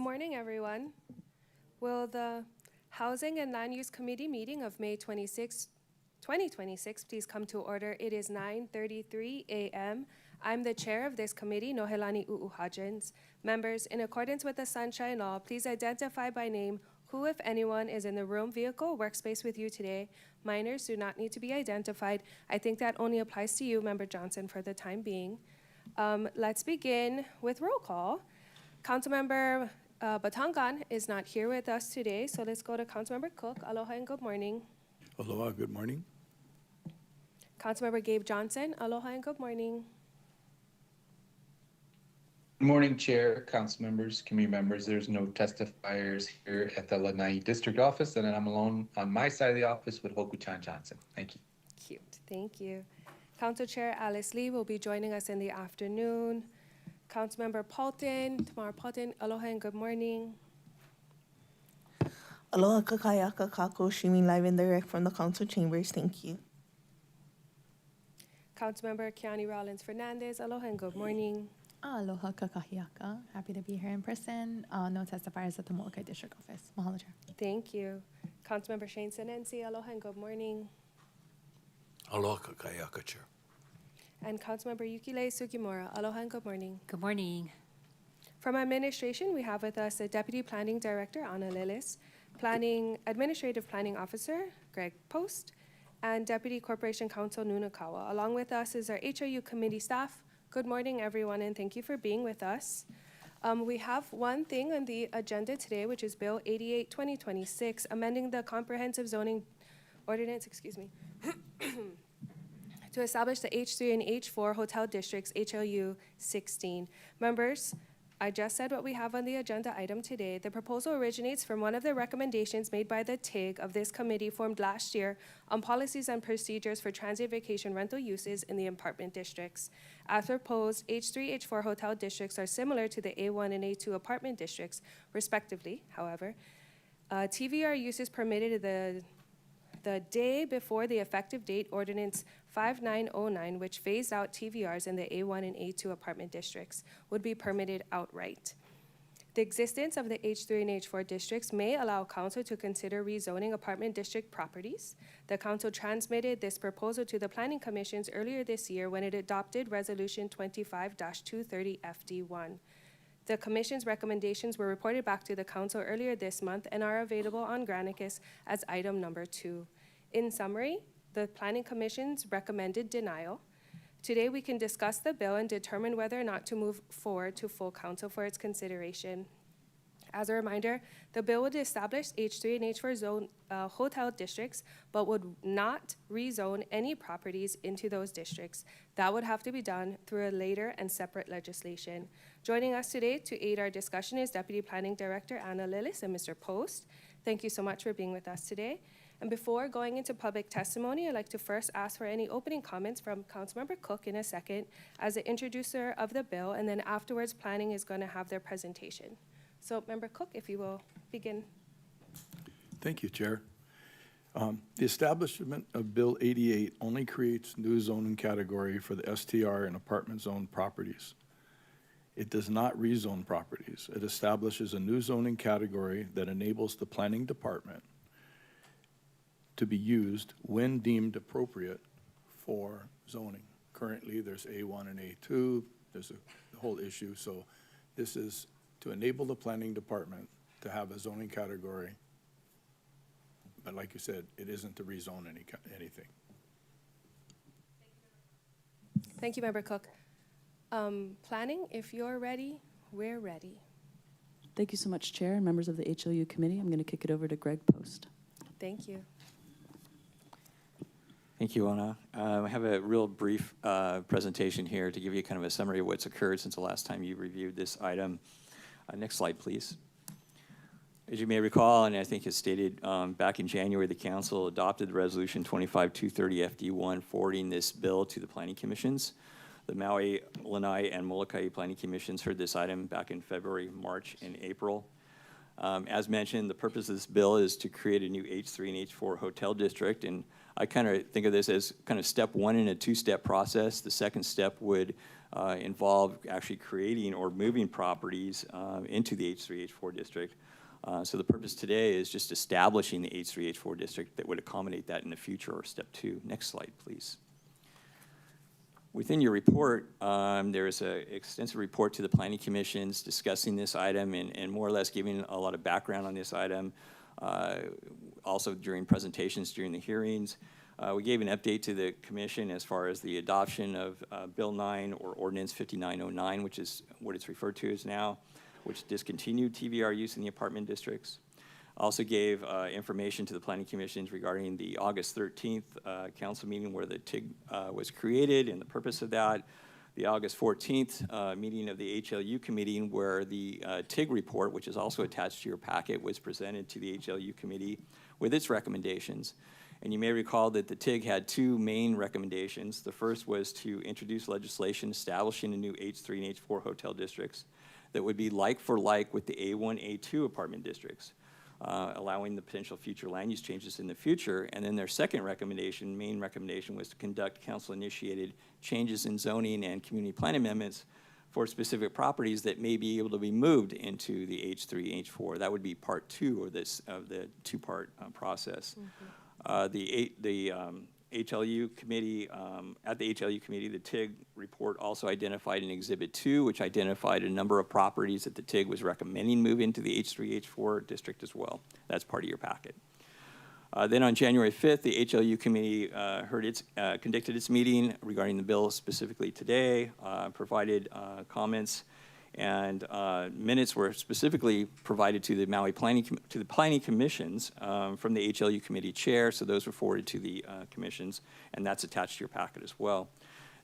morning, everyone. Will the Housing and Land Use Committee meeting of May 26, 2026 please come to order? It is 9:33 a.m. I'm the chair of this committee, Nohelani Uuhajins. Members, in accordance with the Sunshine Law, please identify by name who, if anyone, is in the room, vehicle, workspace with you today. Minors do not need to be identified. I think that only applies to you, Member Johnson, for the time being. Let's begin with roll call. Councilmember Batangan is not here with us today, so let's go to Councilmember Cook. Aloha and good morning. Aloha, good morning. Councilmember Gabe Johnson. Aloha and good morning. Good morning, Chair, council members, committee members. There's no testifiers here at the Lanai District Office, and I'm alone on my side of the office with Hoku-chan Johnson. Thank you. Cute, thank you. Council Chair Alice Lee will be joining us in the afternoon. Councilmember Paulton, Tamara Paulton, aloha and good morning. Aloha kakayaka kako, streaming live and direct from the council chambers. Thank you. Councilmember Kiani Rollins Fernandez, aloha and good morning. Aloha kakahiaka. Happy to be here in person. No testifiers at the Molokai District Office. Mahalo, Chair. Thank you. Councilmember Shane Senensi, aloha and good morning. Aloha kakayaka, Chair. And Councilmember Yukile Sugimura, aloha and good morning. Good morning. From administration, we have with us the Deputy Planning Director, Ana Lillis, Administrative Planning Officer, Greg Post, and Deputy Corporation Counsel, Nunakawa. Along with us is our HOU committee staff. Good morning, everyone, and thank you for being with us. We have one thing on the agenda today, which is Bill 88, 2026, amending the Comprehensive Zoning Ordinance, to establish the H3 and H4 hotel districts, HLU 16. Members, I just said what we have on the agenda item today. The proposal originates from one of the recommendations made by the TIG of this committee formed last year on policies and procedures for transient vacation rental uses in the apartment districts. As proposed, H3, H4 hotel districts are similar to the A1 and A2 apartment districts, respectively. However, TVR use is permitted the day before the effective date ordinance 5909, which phased out TVRs in the A1 and A2 apartment districts, would be permitted outright. The existence of the H3 and H4 districts may allow council to consider rezoning apartment district properties. The council transmitted this proposal to the planning commissions earlier this year when it adopted resolution 25-230 FD1. The commission's recommendations were reported back to the council earlier this month and are available on Granicus as item number 2. In summary, the planning commission's recommended denial. Today we can discuss the bill and determine whether or not to move forward to full council for its consideration. As a reminder, the bill would establish H3 and H4 zone hotel districts, but would not rezone any properties into those districts. That would have to be done through a later and separate legislation. Joining us today to aid our discussion is Deputy Planning Director Ana Lillis and Mr. Post. Thank you so much for being with us today. And before going into public testimony, I'd like to first ask for any opening comments from Councilmember Cook in a second as the introducer of the bill, and then afterwards planning is going to have their presentation. So, Member Cook, if you will begin. Thank you, Chair. The establishment of Bill 88 only creates new zoning category for the STR and apartment zone properties. It does not rezone properties. It establishes a new zoning category that enables the planning department to be used when deemed appropriate for zoning. Currently, there's A1 and A2. There's a whole issue. So this is to enable the planning department to have a zoning category. But like you said, it isn't to rezone anything. Thank you, Member Cook. Planning, if you're ready, we're ready. Thank you so much, Chair and members of the HLU committee. I'm going to kick it over to Greg Post. Thank you. Thank you, Ana. I have a real brief presentation here to give you kind of a summary of what's occurred since the last time you reviewed this item. Next slide, please. As you may recall, and I think as stated back in January, the council adopted resolution 25-230 FD1 forwarding this bill to the planning commissions. The Maui, Lanai, and Molokai planning commissions heard this item back in February, March, and April. As mentioned, the purpose of this bill is to create a new H3 and H4 hotel district, and I kind of think of this as kind of step one in a two-step process. The second step would involve actually creating or moving properties into the H3, H4 district. So the purpose today is just establishing the H3, H4 district that would accommodate that in the future, or step 2. Next slide, please. Within your report, there is an extensive report to the planning commissions discussing this item and more or less giving a lot of background on this item. Also during presentations during the hearings. We gave an update to the commission as far as the adoption of Bill 9 or Ordinance 5909, which is what it's referred to as now, which discontinued TVR use in the apartment districts. Also gave information to the planning commissions regarding the August 13th council meeting where the TIG was created and the purpose of that. The August 14th meeting of the HLU committee where the TIG report, which is also attached to your packet, was presented to the HLU committee with its recommendations. And you may recall that the TIG had 2 main recommendations. The first was to introduce legislation establishing a new H3 and H4 hotel districts that would be like for like with the A1, A2 apartment districts, allowing the potential future land use changes in the future. And then their second recommendation, main recommendation, was to conduct council-initiated changes in zoning and community plan amendments for specific properties that may be able to be moved into the H3, H4. That would be part 2 of this of the 2-part process. The HLU committee, at the HLU committee, the TIG report also identified an Exhibit 2, which identified a number of properties that the TIG was recommending move into the H3, H4 district as well. That's part of your packet. Then on January 5th, the HLU committee conducted its meeting regarding the bill specifically today, provided comments, and minutes were specifically provided to the Maui planning commissions from the HLU committee chair. So those were forwarded to the commissions, and that's attached to your packet as well.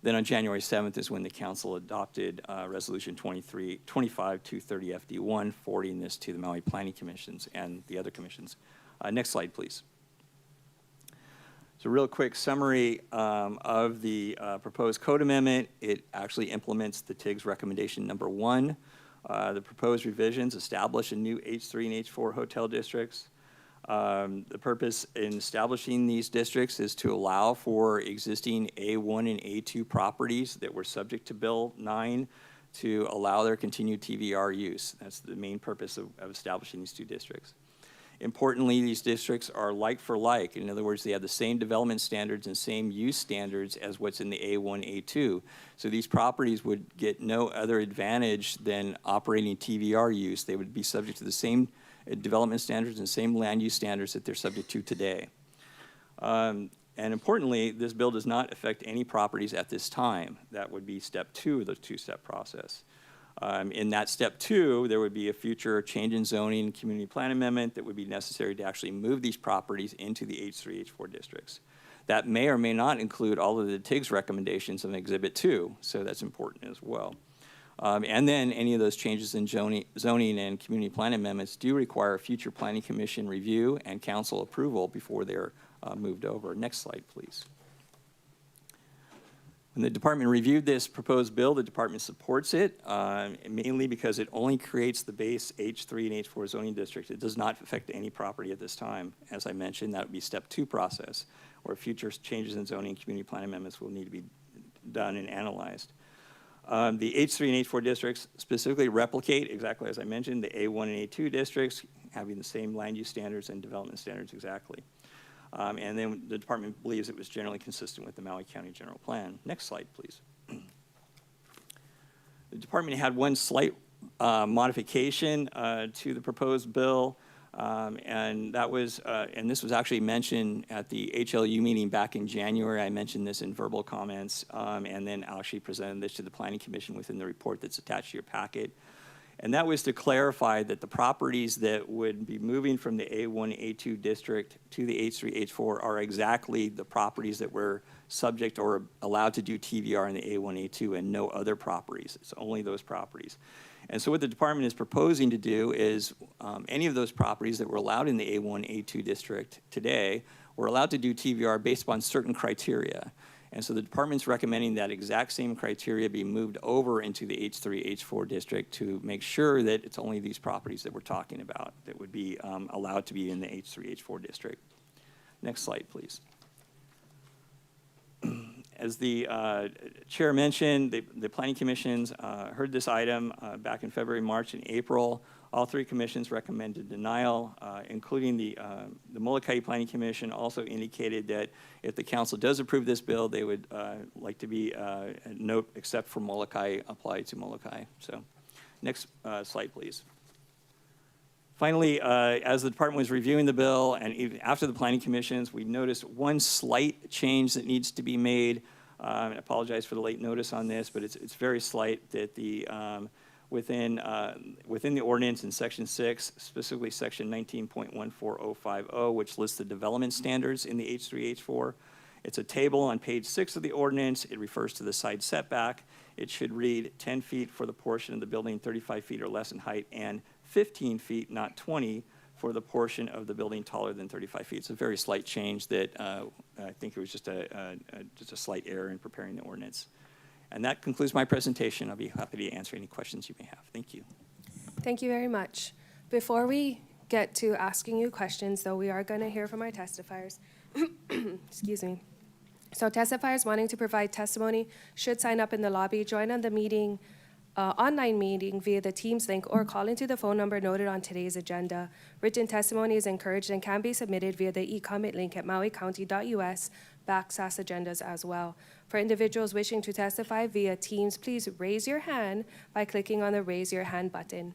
Then on January 7th is when the council adopted Resolution 25230 FD1, forwarding this to the Maui planning commissions and the other commissions. Next slide, please. So real quick summary of the proposed code amendment. It actually implements the TIG's recommendation number 1. The proposed revisions establish a new H3 and H4 hotel districts. The purpose in establishing these districts is to allow for existing A1 and A2 properties that were subject to Bill 9 to allow their continued TVR use. That's the main purpose of establishing these 2 districts. Importantly, these districts are like for like. In other words, they have the same development standards and same use standards as what's in the A1, A2. So these properties would get no other advantage than operating TVR use. They would be subject to the same development standards and same land use standards that they're subject to today. And importantly, this bill does not affect any properties at this time. That would be step 2 of the 2-step process. In that step 2, there would be a future change in zoning community plan amendment that would be necessary to actually move these properties into the H3, H4 districts. That may or may not include all of the TIG's recommendations of Exhibit 2, so that's important as well. And then any of those changes in zoning and community plan amendments do require future planning commission review and council approval before they're moved over. Next slide, please. When the department reviewed this proposed bill, the department supports it, mainly because it only creates the base H3 and H4 zoning district. It does not affect any property at this time. As I mentioned, that would be step 2 process, where future changes in zoning and community plan amendments will need to be done and analyzed. The H3 and H4 districts specifically replicate, exactly as I mentioned, the A1 and A2 districts, having the same land use standards and development standards exactly. And then the department believes it was generally consistent with the Maui County General Plan. Next slide, please. The department had one slight modification to the proposed bill, and that was, and this was actually mentioned at the HLU meeting back in January. I mentioned this in verbal comments, and then actually presented this to the Planning Commission within the report that's attached to your packet. And that was to clarify that the properties that would be moving from the A1, A2 district to the H3, H4 are exactly the properties that were subject or allowed to do TVR in the A1, A2 and no other properties. It's only those properties. And so what the department is proposing to do is any of those properties that were allowed in the A1, A2 district today were allowed to do TVR based upon certain criteria. And so the department's recommending that exact same criteria be moved over into the H3, H4 district to make sure that it's only these properties that we're talking about that would be allowed to be in the H3, H4 district. Next slide, please. As the chair mentioned, the planning commissions heard this item back in February, March, and April. All three commissions recommended denial, including the Molokai Planning Commission also indicated that if the council does approve this bill, they would like to be a note except for Molokai applied to Molokai. So next slide, please. Finally, as the department was reviewing the bill and even after the planning commissions, we noticed one slight change that needs to be made. I apologize for the late notice on this, but it's very slight that the within the ordinance in section 6, specifically section 19.14050, which lists the development standards in the H3, H4. It's a table on page 6 of the ordinance. It refers to the side setback. It should read 10 feet for the portion of the building 35 feet or less in height and 15 feet, not 20, for the portion of the building taller than 35 feet. It's a very slight change that I think it was just a slight error in preparing the ordinance. And that concludes my presentation. I'll be happy to answer any questions you may have. Thank you. Thank you very much. Before we get to asking you questions, though, we are going to hear from our testifiers. Excuse me. So testifiers wanting to provide testimony should sign up in the lobby, join on the meeting, online meeting via the Teams link, or call into the phone number noted on today's agenda. Written testimony is encouraged and can be submitted via the e-comment link at mauicounty.us/agendas as well. For individuals wishing to testify via Teams, please raise your hand by clicking on the Raise Your Hand button.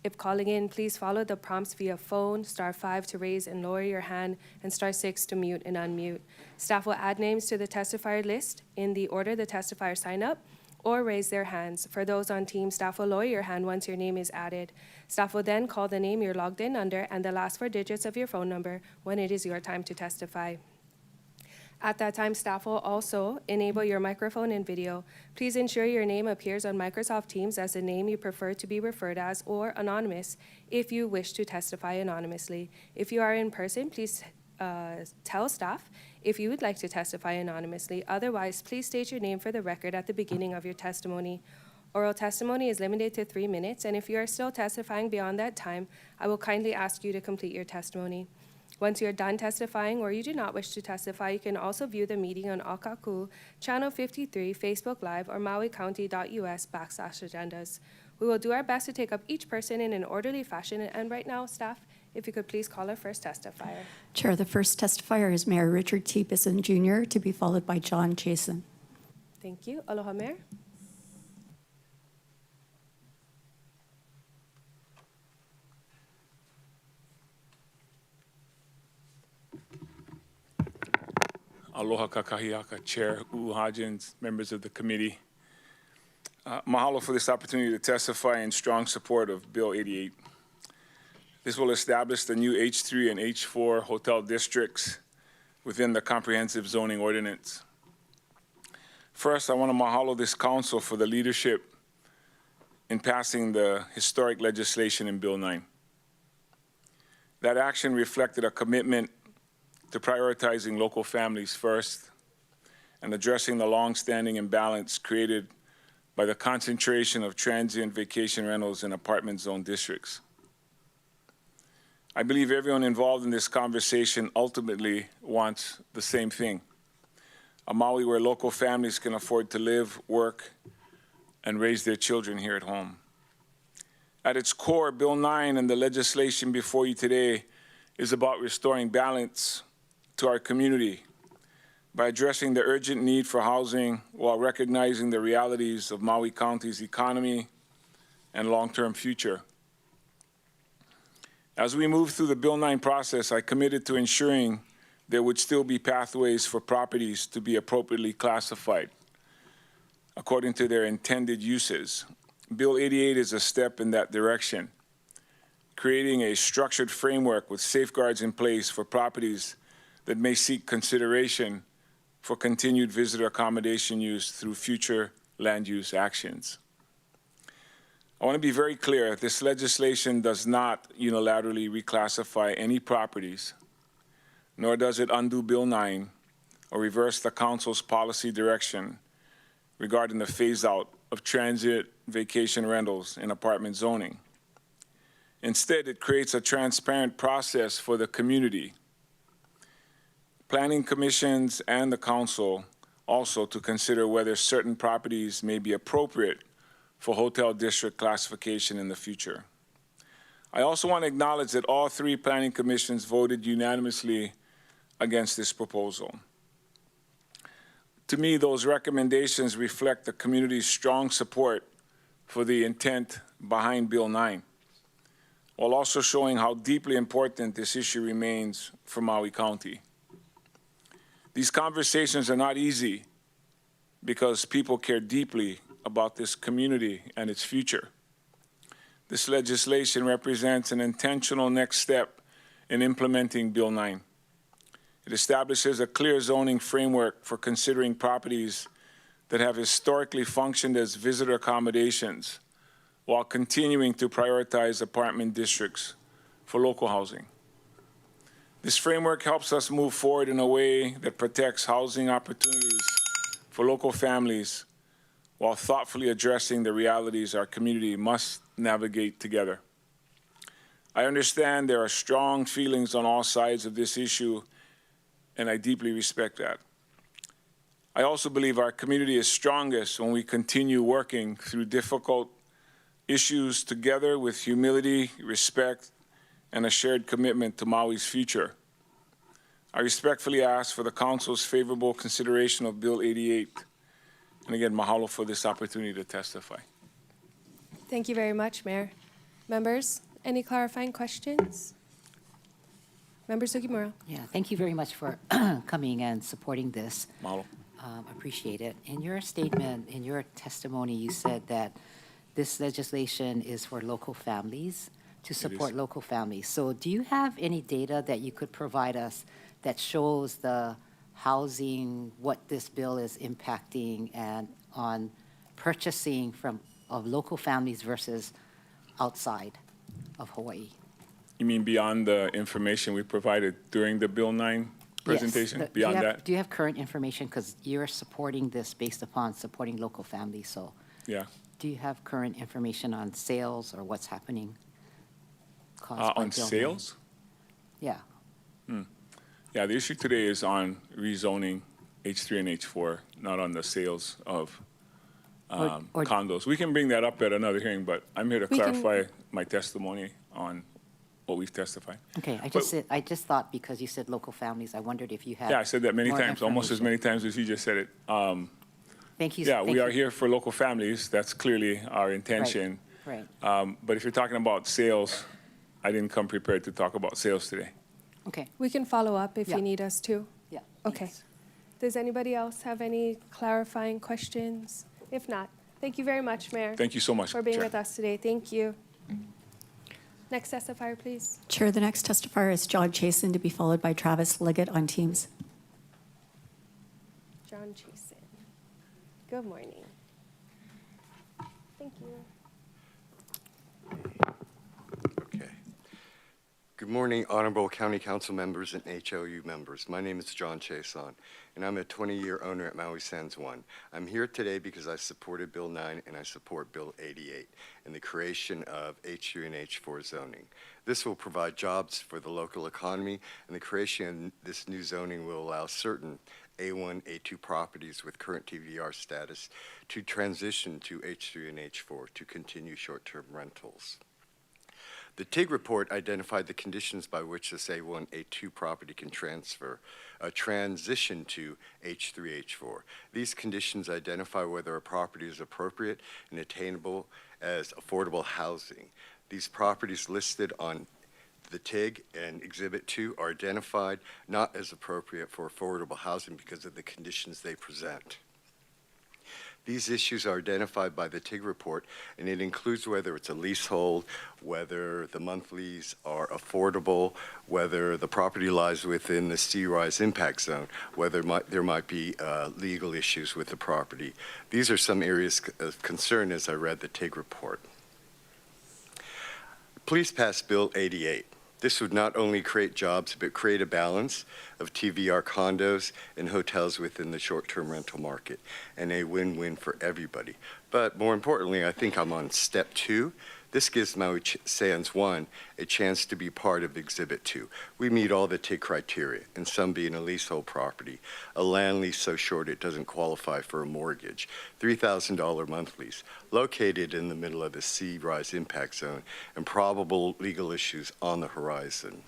If calling in, please follow the prompts via phone, *5 to raise and lower your hand, and *6 to mute and unmute. Staff will add names to the testifier list in the order the testifiers sign up or raise their hands. For those on Teams, staff will lower your hand once your name is added. Staff will then call the name you're logged in under and the last 4 digits of your phone number when it is your time to testify. At that time, staff will also enable your microphone and video. Please ensure your name appears on Microsoft Teams as the name you prefer to be referred as or anonymous if you wish to testify anonymously. If you are in person, please tell staff if you would like to testify anonymously. Otherwise, please state your name for the record at the beginning of your testimony. Oral testimony is limited to 3 minutes, and if you are still testifying beyond that time, I will kindly ask you to complete your testimony. Once you're done testifying or you do not wish to testify, you can also view the meeting on Akaku, Channel 53, Facebook Live, or mauicounty.us/agendas. We will do our best to take up each person in an orderly fashion, and right now, staff, if you could please call our first testifier. Chair, the first testifier is Mayor Richard T. Bisson Jr., to be followed by John Chason. Thank you. Aloha, Mayor. Aloha kakahiaka, Chair Hodgins, members of the committee. Mahalo for this opportunity to testify in strong support of Bill 88. This will establish the new H3 and H4 hotel districts within the comprehensive zoning ordinance. First, I want to mahalo this council for the leadership in passing the historic legislation in Bill 9. That action reflected a commitment to prioritizing local families first and addressing the long-standing imbalance created by the concentration of transient vacation rentals in apartment zone districts. I believe everyone involved in this conversation ultimately wants the same thing: a Maui where local families can afford to live, work, and raise their children here at home. At its core, Bill 9 and the legislation before you today is about restoring balance to our community by addressing the urgent need for housing while recognizing the realities of Maui County's economy and long-term future. As we move through the Bill 9 process, I committed to ensuring there would still be pathways for properties to be appropriately classified according to their intended uses. Bill 88 is a step in that direction, creating a structured framework with safeguards in place for properties that may seek consideration for continued visitor accommodation use through future land use actions. I want to be very clear, this legislation does not unilaterally reclassify any properties, nor does it undo Bill 9 or reverse the council's policy direction regarding the phase-out of transit vacation rentals in apartment zoning. Instead, it creates a transparent process for the community. Planning commissions and the council also to consider whether certain properties may be appropriate for hotel district classification in the future. I also want to acknowledge that all three planning commissions voted unanimously against this proposal. To me, those recommendations reflect the community's strong support for the intent behind Bill 9, while also showing how deeply important this issue remains for Maui County. These conversations are not easy because people care deeply about this community and its future. This legislation represents an intentional next step in implementing Bill 9. It establishes a clear zoning framework for considering properties that have historically functioned as visitor accommodations while continuing to prioritize apartment districts for local housing. This framework helps us move forward in a way that protects housing opportunities for local families while thoughtfully addressing the realities our community must navigate together. I understand there are strong feelings on all sides of this issue, and I deeply respect that. I also believe our community is strongest when we continue working through difficult issues together with humility, respect, and a shared commitment to Maui's future. I respectfully ask for the Council's favorable consideration of Bill 88. And again, mahalo for this opportunity to testify. Thank you very much, Mayor. Members, any clarifying questions? Member Sugimura. Yeah, thank you very much for coming and supporting this. Mahalo. Appreciate it. In your statement, in your testimony, you said that this legislation is for local families, to support local families. So do you have any data that you could provide us that shows the housing, what this bill is impacting, and on purchasing of local families versus outside of Hawaii? You mean beyond the information we provided during the Bill 9 presentation? Yes. Beyond that? Do you have current information? Because you're supporting this based upon supporting local families. So Yeah. do you have current information on sales or what's happening? caused by On Bill 9? sales? Yeah. Yeah, the issue today is on rezoning H3 and H4, not on the sales of Or- condos. We can bring that up at another hearing, but I'm here to We can- clarify my testimony on what we've testified. Okay, But- I just thought because you said local families, I wondered if you had. Yeah, I said that many more times, almost as many information. times as you just said it. Thank you. Yeah, thank we are you. here for local families. That's clearly our intention. Right. But if you're talking about sales, I didn't come prepared to talk about sales today. Okay, We can follow up if Yeah. you need us to. yeah. Okay. thanks. Does anybody else have any clarifying questions? If not, thank you very much, Mayor, Thank you so much, for being Chair. with us today. Thank you. Next testifier, please. Chair, the next testifier is John Chasen, to be followed by Travis Liggett on Teams. John Chasen. Good morning. Thank you. Okay. Good morning, Honorable County Council members and HOU members. My name is John Chason, and I'm a 20-year owner at Maui Sands 1. I'm here today because I supported Bill 9 and I support Bill 88 and the creation of H3 and H4 zoning. This will provide jobs for the local economy, and the creation of this new zoning will allow certain A1, A2 properties with current TVR status to transition to H3 and H4 to continue short-term rentals. The TIG report identified the conditions by which this A1, A2 property can transition to H3, H4. These conditions identify whether a property is appropriate and attainable as affordable housing. These properties listed on the TIG and Exhibit 2 are identified not as appropriate for affordable housing because of the conditions they present. These issues are identified by the TIG report, and it includes whether it's a leasehold, whether the monthlies are affordable, whether the property lies within the sea rise impact zone, whether there might be legal issues with the property. These are some areas of concern as I read the TIG report. Please pass Bill 88. This would not only create jobs, but create a balance of TVR condos and hotels within the short-term rental market, and a win-win for everybody. But more importantly, I think I'm on step 2. This gives Maui Sands 1 a chance to be part of Exhibit 2. We meet all the TIG criteria, and some being a leasehold property, a land lease so short it doesn't qualify for a mortgage, $3,000 month lease, located in the middle of the sea rise impact zone, and probable legal issues on the horizon.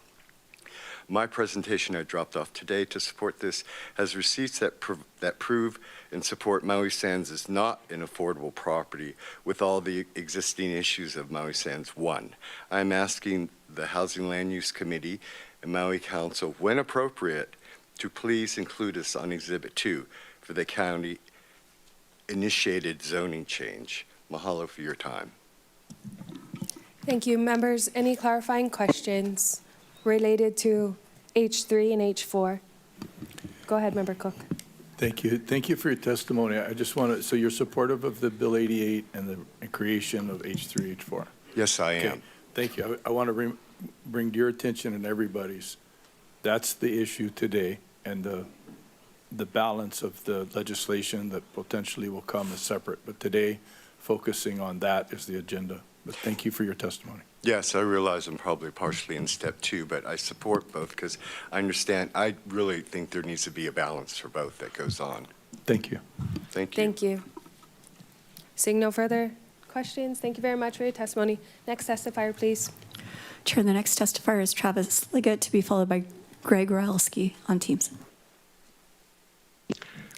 My presentation I dropped off today to support this has receipts that prove and support Maui Sands is not an affordable property with all the existing issues of Maui Sands 1. I'm asking the Housing Land Use Committee and Maui Council, when appropriate, to please include us on Exhibit 2 for the county-initiated zoning change. Mahalo for your time. Thank you. Members, any clarifying questions related to H3 and H4? Go ahead, Member Cook. Thank you. Thank you for your testimony. I just want to, so you're supportive of the Bill 88 and the creation of H3, H4? Yes, I Okay. am. Thank you. I want to bring to your attention and everybody's, that's the issue today, and the balance of the legislation that potentially will come is separate. But today, focusing on that is the agenda. But thank you for your testimony. Yes, I realize I'm probably partially in step 2, but I support both because I understand, I really think there needs to be a balance for both that goes on. Thank you. Thank you. Thank you. Seeing no further questions, thank you very much for your testimony. Next testifier, please. Chair, the next testifier is Travis Liggett, to be followed by Greg Ralski on Teams.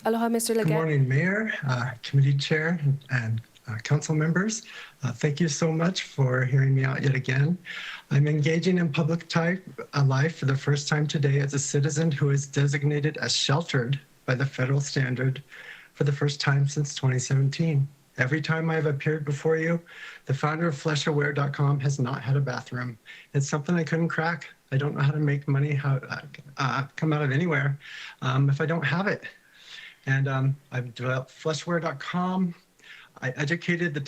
Aloha, Mr. Good Leggett. morning, Mayor, Committee Chair, and Council members. Thank you so much for hearing me out yet again. I'm engaging in public life for the first time today as a citizen who is designated as sheltered by the federal standard for the first time since 2017. Every time I've appeared before you, the founder of fleshaware.com has not had a bathroom. It's something I couldn't crack. I don't know how to make money come out of anywhere if I don't have it. And I've developed fleshaware.com. I educated the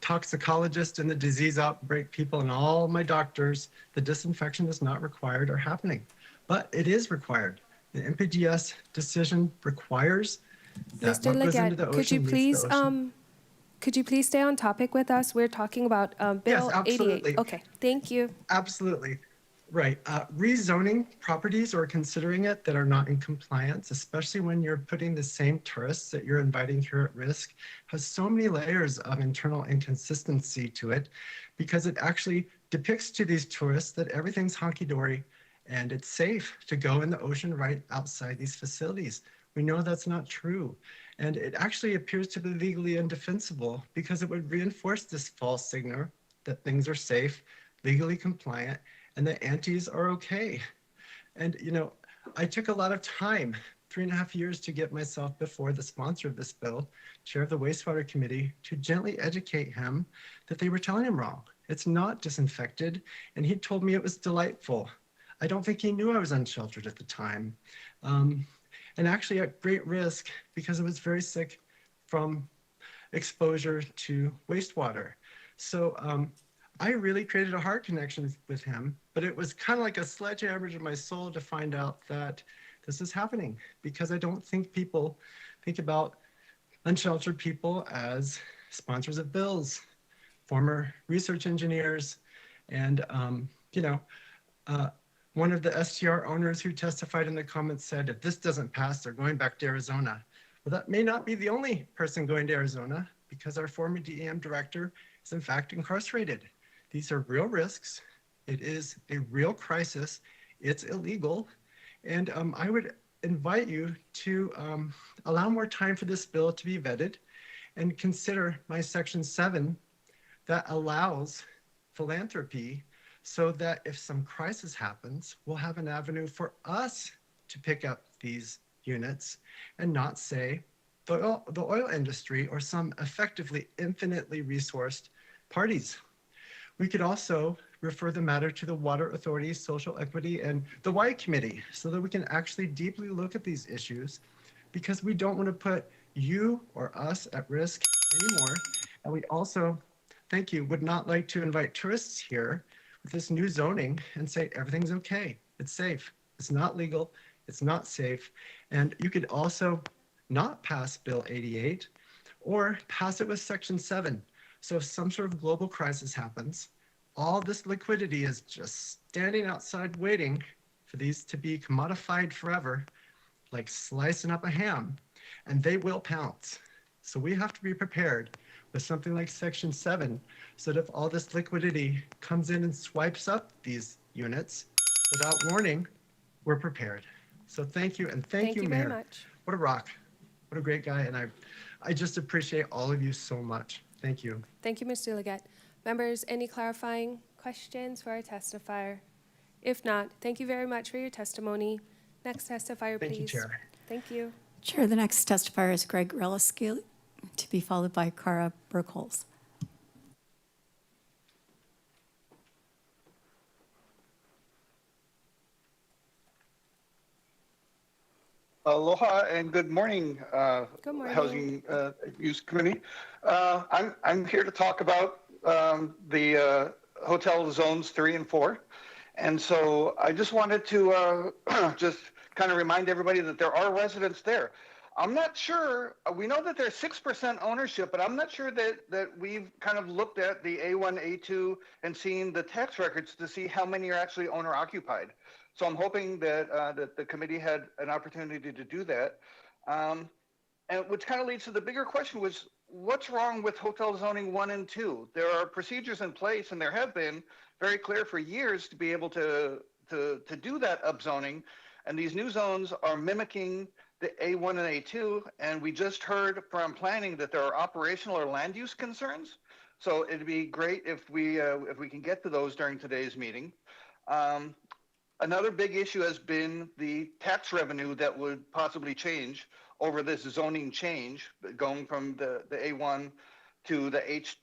toxicologist and the disease outbreak people and all my doctors. The disinfection is not required or happening, but it is required. The MPGS decision requires that Mr. what goes into the Leggett, ocean leaves the ocean. could you please stay on topic with us? We're talking about Bill 88. absolutely. Okay, thank you. Absolutely. Right. Rezoning properties or considering it that are not in compliance, especially when you're putting the same tourists that you're inviting here at risk, has so many layers of internal inconsistency to it because it actually depicts to these tourists that everything's honky-dory and it's safe to go in the ocean right outside these facilities. We know that's not true. And it actually appears to be legally indefensible because it would reinforce this false signal that things are safe, legally compliant, and the antis are okay. And, you know, I took a lot of time, 3.5 years, to get myself before the sponsor of this bill, chair of the wastewater committee, to gently educate him that they were telling him wrong. It's not disinfected. And he told me it was delightful. I don't think he knew I was unsheltered at the time. And actually at great risk because I was very sick from exposure to wastewater. So, I really created a heart connection with him, but it was kind of like a sledgehammer to my soul to find out that this is happening because I don't think people think about unsheltered people as sponsors of bills, former research engineers, and, one of the STR owners who testified in the comments said, if this doesn't pass, they're going back to Arizona. Well, that may not be the only person going to Arizona because our former DEM director is in fact incarcerated. These are real risks. It is a real crisis. It's illegal. And I would invite you to allow more time for this bill to be vetted and consider my Section 7 that allows philanthropy so that if some crisis happens, we'll have an avenue for us to pick up these units and not say the oil industry or some effectively infinitely resourced parties. We could also refer the matter to the Water Authority, Social Equity, and the Y Committee so that we can actually deeply look at these issues because we don't want to put you or us at risk anymore. And we also, thank you, would not like to invite tourists here with this new zoning and say everything's okay, it's safe, it's not legal, it's not safe. And you could also not pass Bill 88 or pass it with Section 7. So if some sort of global crisis happens, all this liquidity is just standing outside waiting for these to be commodified forever, like slicing up a ham, and they will pounce. So we have to be prepared with something like Section 7, so that if all this liquidity comes in and swipes up these units without warning, we're prepared. So thank you, and thank you, very Mayor. much. What a rock. What a great guy, and I just appreciate all of you so much. Thank you. Thank you, Mr. Leggett. Members, any clarifying questions for our testifier? If not, thank you very much for your testimony. Next testifier, please. Thank you, Chair. Thank you. Chair, the next testifier is Greg Reliski, to be followed by Cara Burkholz. Aloha and good morning, Good morning. Housing Use Committee. I'm here to talk about the hotel zones 3 and 4. And so I just wanted to just kind of remind everybody that there are residents there. I'm not sure, we know that there's 6% ownership, but I'm not sure that we've kind of looked at the A1, A2 and seen the tax records to see how many are actually owner occupied. So I'm hoping that that the committee had an opportunity to do that. And which kind of leads to the bigger question was, what's wrong with hotel zoning 1 and 2? There are procedures in place, and there have been very clear for years to be able to do that upzoning. And these new zones are mimicking the A1 and A2. And we just heard from planning that there are operational or land use concerns. So it'd be great if we can get to those during today's meeting. Another big issue has been the tax revenue that would possibly change over this zoning change, going from the A1 to the H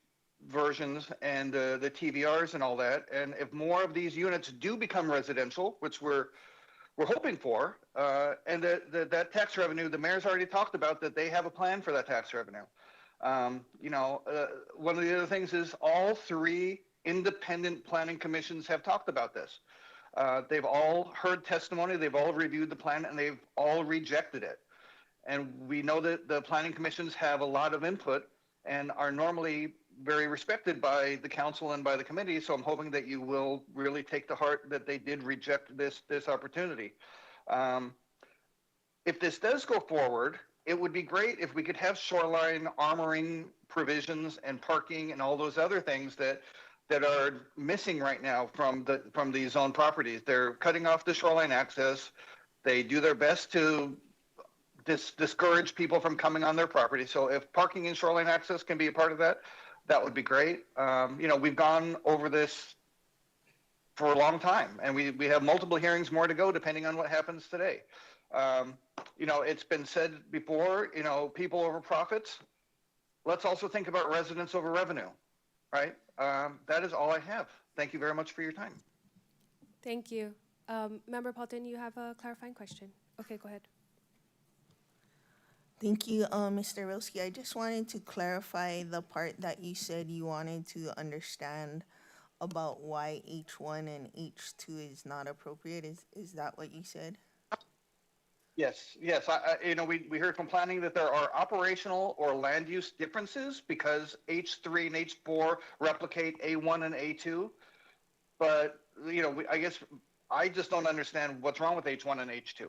versions and the TVRs and all that. And if more of these units do become residential, which we're hoping for, and that tax revenue, the mayor's already talked about that they have a plan for that tax revenue. One of the other things is all 3 independent planning commissions have talked about this. They've all heard testimony, they've all reviewed the plan, and they've all rejected it. And we know that the planning commissions have a lot of input and are normally very respected by the council and by the committee. So I'm hoping that you will really take to heart that they did reject this opportunity. If this does go forward, it would be great if we could have shoreline armoring provisions and parking and all those other things that are missing right now from these zone properties. They're cutting off the shoreline access. They do their best to discourage people from coming on their property. So if parking and shoreline access can be a part of that, that would be great. We've gone over this for a long time, and we have multiple hearings more to go depending on what happens today. It's been said before, people over profits. Let's also think about residents over revenue, right? That is all I have. Thank you very much for your time. Thank you. Member Paulton, you have a clarifying question. Okay, go ahead. Thank you, Mr. Rilski. I just wanted to clarify the part that you said you wanted to understand about why H1 and H2 is not appropriate. Is that what you said? Yes. We heard from planning that there are operational or land use differences because H3 and H4 replicate A1 and A2. But, I guess I just don't understand what's wrong with H1 and H2.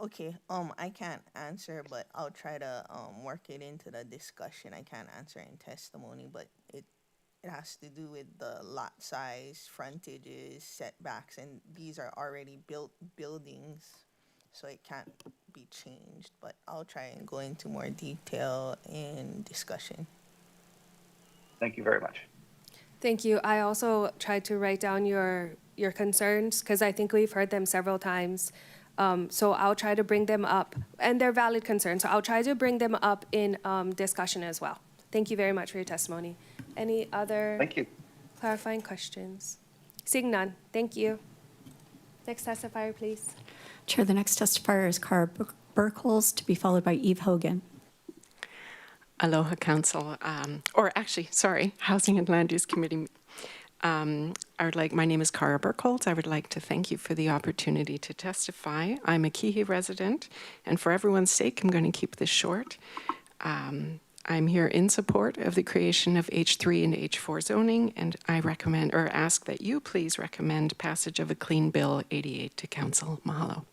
Okay, I can't answer, but I'll try to work it into the discussion. I can't answer in testimony, but it has to do with the lot size, frontages, setbacks, and these are already built buildings, so it can't be changed. But I'll try and go into more detail in discussion. Thank you very much. Thank you. I also tried to write down your concerns because I think we've heard them several times. So I'll try to bring them up, and they're valid concerns. So I'll try to bring them up in discussion as well. Thank you very much for your testimony. Any other clarifying questions? Seeing none, thank you. Next testifier, please. Chair, the next testifier is Cara Burkholz, to be followed by Eve Hogan. Aloha Council, Housing and Land Use Committee. My name is Cara Burkholz. I would like to thank you for the opportunity to testify. I'm a Kihei resident, and for everyone's sake, I'm going to keep this short. I'm here in support of the creation of H3 and H4 zoning, and I recommend or ask that you please recommend passage of a clean Bill 88 to Council. Mahalo.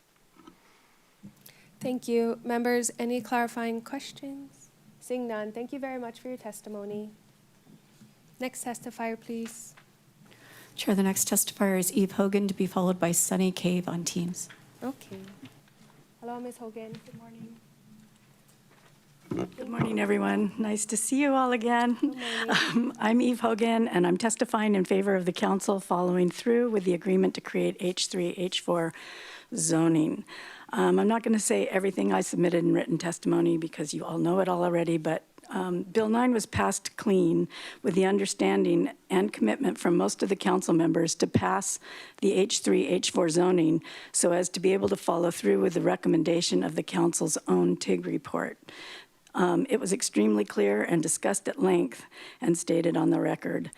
Thank you. Members, any clarifying questions? Seeing none, thank you very much for your testimony. Next testifier, please. Chair, the next testifier is Eve Hogan, to be followed by Sunny Cave on Teams. Okay. Hello, Ms. Hogan. Good morning. Good morning, everyone. Nice to see you all again. I'm Eve Hogan, and I'm testifying in favor of the council following through with the agreement to create H3, H4 zoning. I'm not going to say everything I submitted in written testimony because you all know it all already, but Bill 9 was passed clean with the understanding and commitment from most of the council members to pass the H3, H4 zoning so as to be able to follow through with the recommendation of the council's own TIG report. It was extremely clear and discussed at length and stated on the record.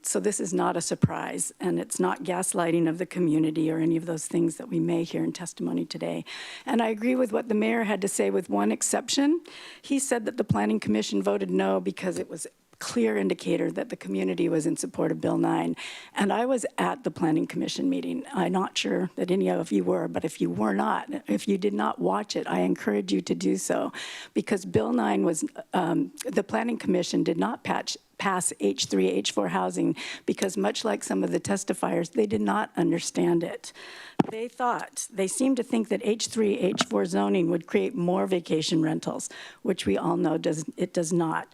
So this is not a surprise, and it's not gaslighting of the community or any of those things that we may hear in testimony today. And I agree with what the mayor had to say with one exception. He said that the Planning Commission voted no because it was clear indicator that the community was in support of Bill 9. And I was at the Planning Commission meeting. I'm not sure that any of you were, but if you were not, if you did not watch it, I encourage you to do so, because Bill 9 was, the Planning Commission did not pass H3, H4 housing because, much like some of the testifiers, they did not understand it. They seemed to think that H3, H4 zoning would create more vacation rentals, which we all know it does not.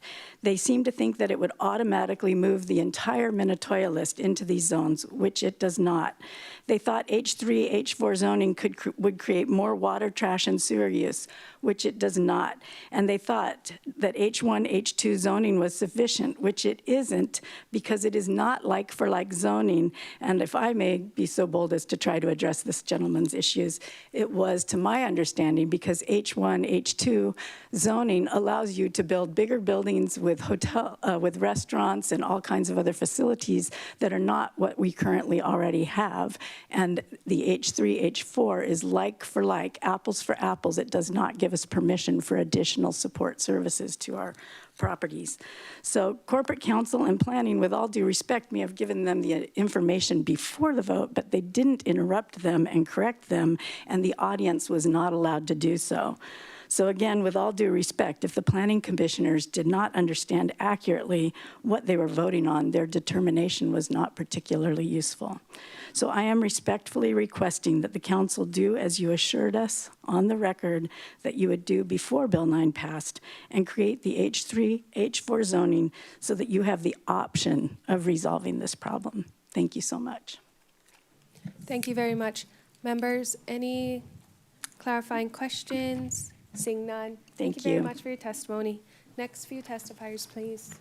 They seemed to think that it would automatically move the entire Minatoya list into these zones, which it does not. They thought H3, H4 zoning would create more water, trash, and sewer use, which it does not. And they thought that H1, H2 zoning was sufficient, which it isn't, because it is not like for like zoning. And if I may be so bold as to try to address this gentleman's issues, it was, to my understanding, because H1, H2 zoning allows you to build bigger buildings with with restaurants and all kinds of other facilities that are not what we currently already have. And the H3, H4 is like for like, apples for apples. It does not give us permission for additional support services to our properties. So corporate counsel and planning, with all due respect, may have given them the information before the vote, but they didn't interrupt them and correct them, and the audience was not allowed to do so. So again, with all due respect, if the planning commissioners did not understand accurately what they were voting on, their determination was not particularly useful. So I am respectfully requesting that the council do as you assured us on the record that you would do before Bill 9 passed, and create the H3, H4 zoning so that you have the option of resolving this problem. Thank you so much. Thank you very much. Members, any clarifying questions? Seeing none. Thank you very much for your testimony. Next few testifiers, please.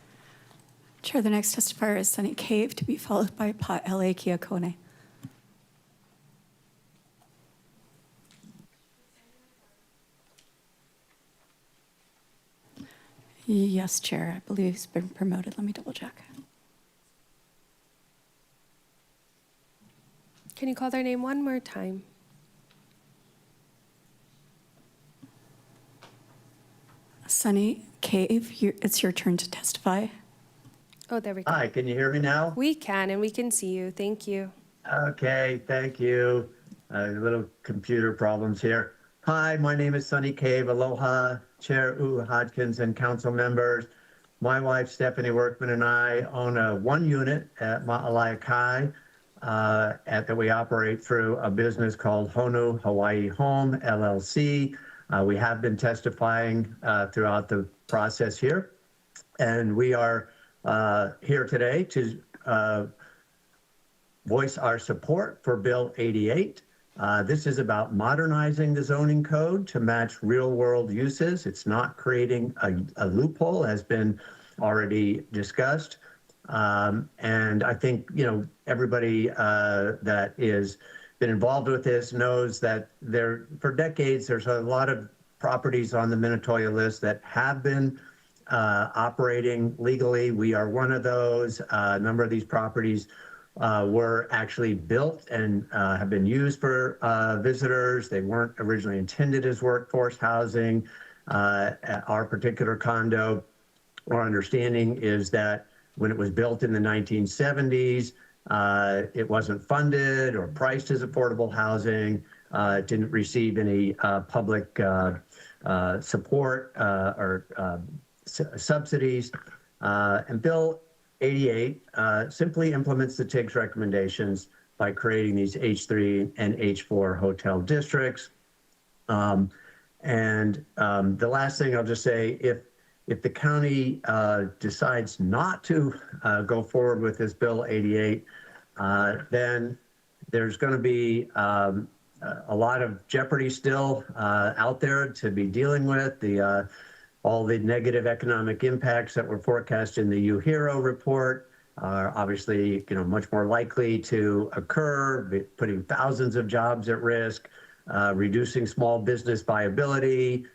Chair, the next testifier is Sunny Cave, to be followed by Pa L.A. Kiakone. Yes, Chair, I believe he's been promoted. Let me double check. Can you call their name one more time? Sunny Cave, it's your turn to testify. Oh, there we go. Hi, can you hear me now? We can, and we can see you. Thank you. Okay, thank you. Little computer problems here. Hi, my name is Sunny Cave. Aloha, Chair Hodgkins and council members. My wife, Stephanie Workman, and I own a 1 unit at Ma'alaikai that we operate through a business called Honu Hawaii Home, LLC. We have been testifying throughout the process here, and we are here today to voice our support for Bill 88. This is about modernizing the zoning code to match real-world uses. It's not creating a loophole, as been already discussed. And I think, everybody that is been involved with this knows that for decades, there's a lot of properties on the Minatoya list that have been operating legally. We are one of those. A number of these properties were actually built and have been used for visitors. They weren't originally intended as workforce housing. Our particular condo, our understanding is that when it was built in the 1970s, it wasn't funded or priced as affordable housing. It didn't receive any public support or subsidies. And Bill 88 simply implements the TIG's recommendations by creating these H3 and H4 hotel districts. The last thing I'll just say, if the county decides not to go forward with this Bill 88, then there's going to be a lot of jeopardy still out there to be dealing with. All the negative economic impacts that were forecast in the UHERO report are obviously, much more likely to occur, putting thousands of jobs at risk, reducing small business viability,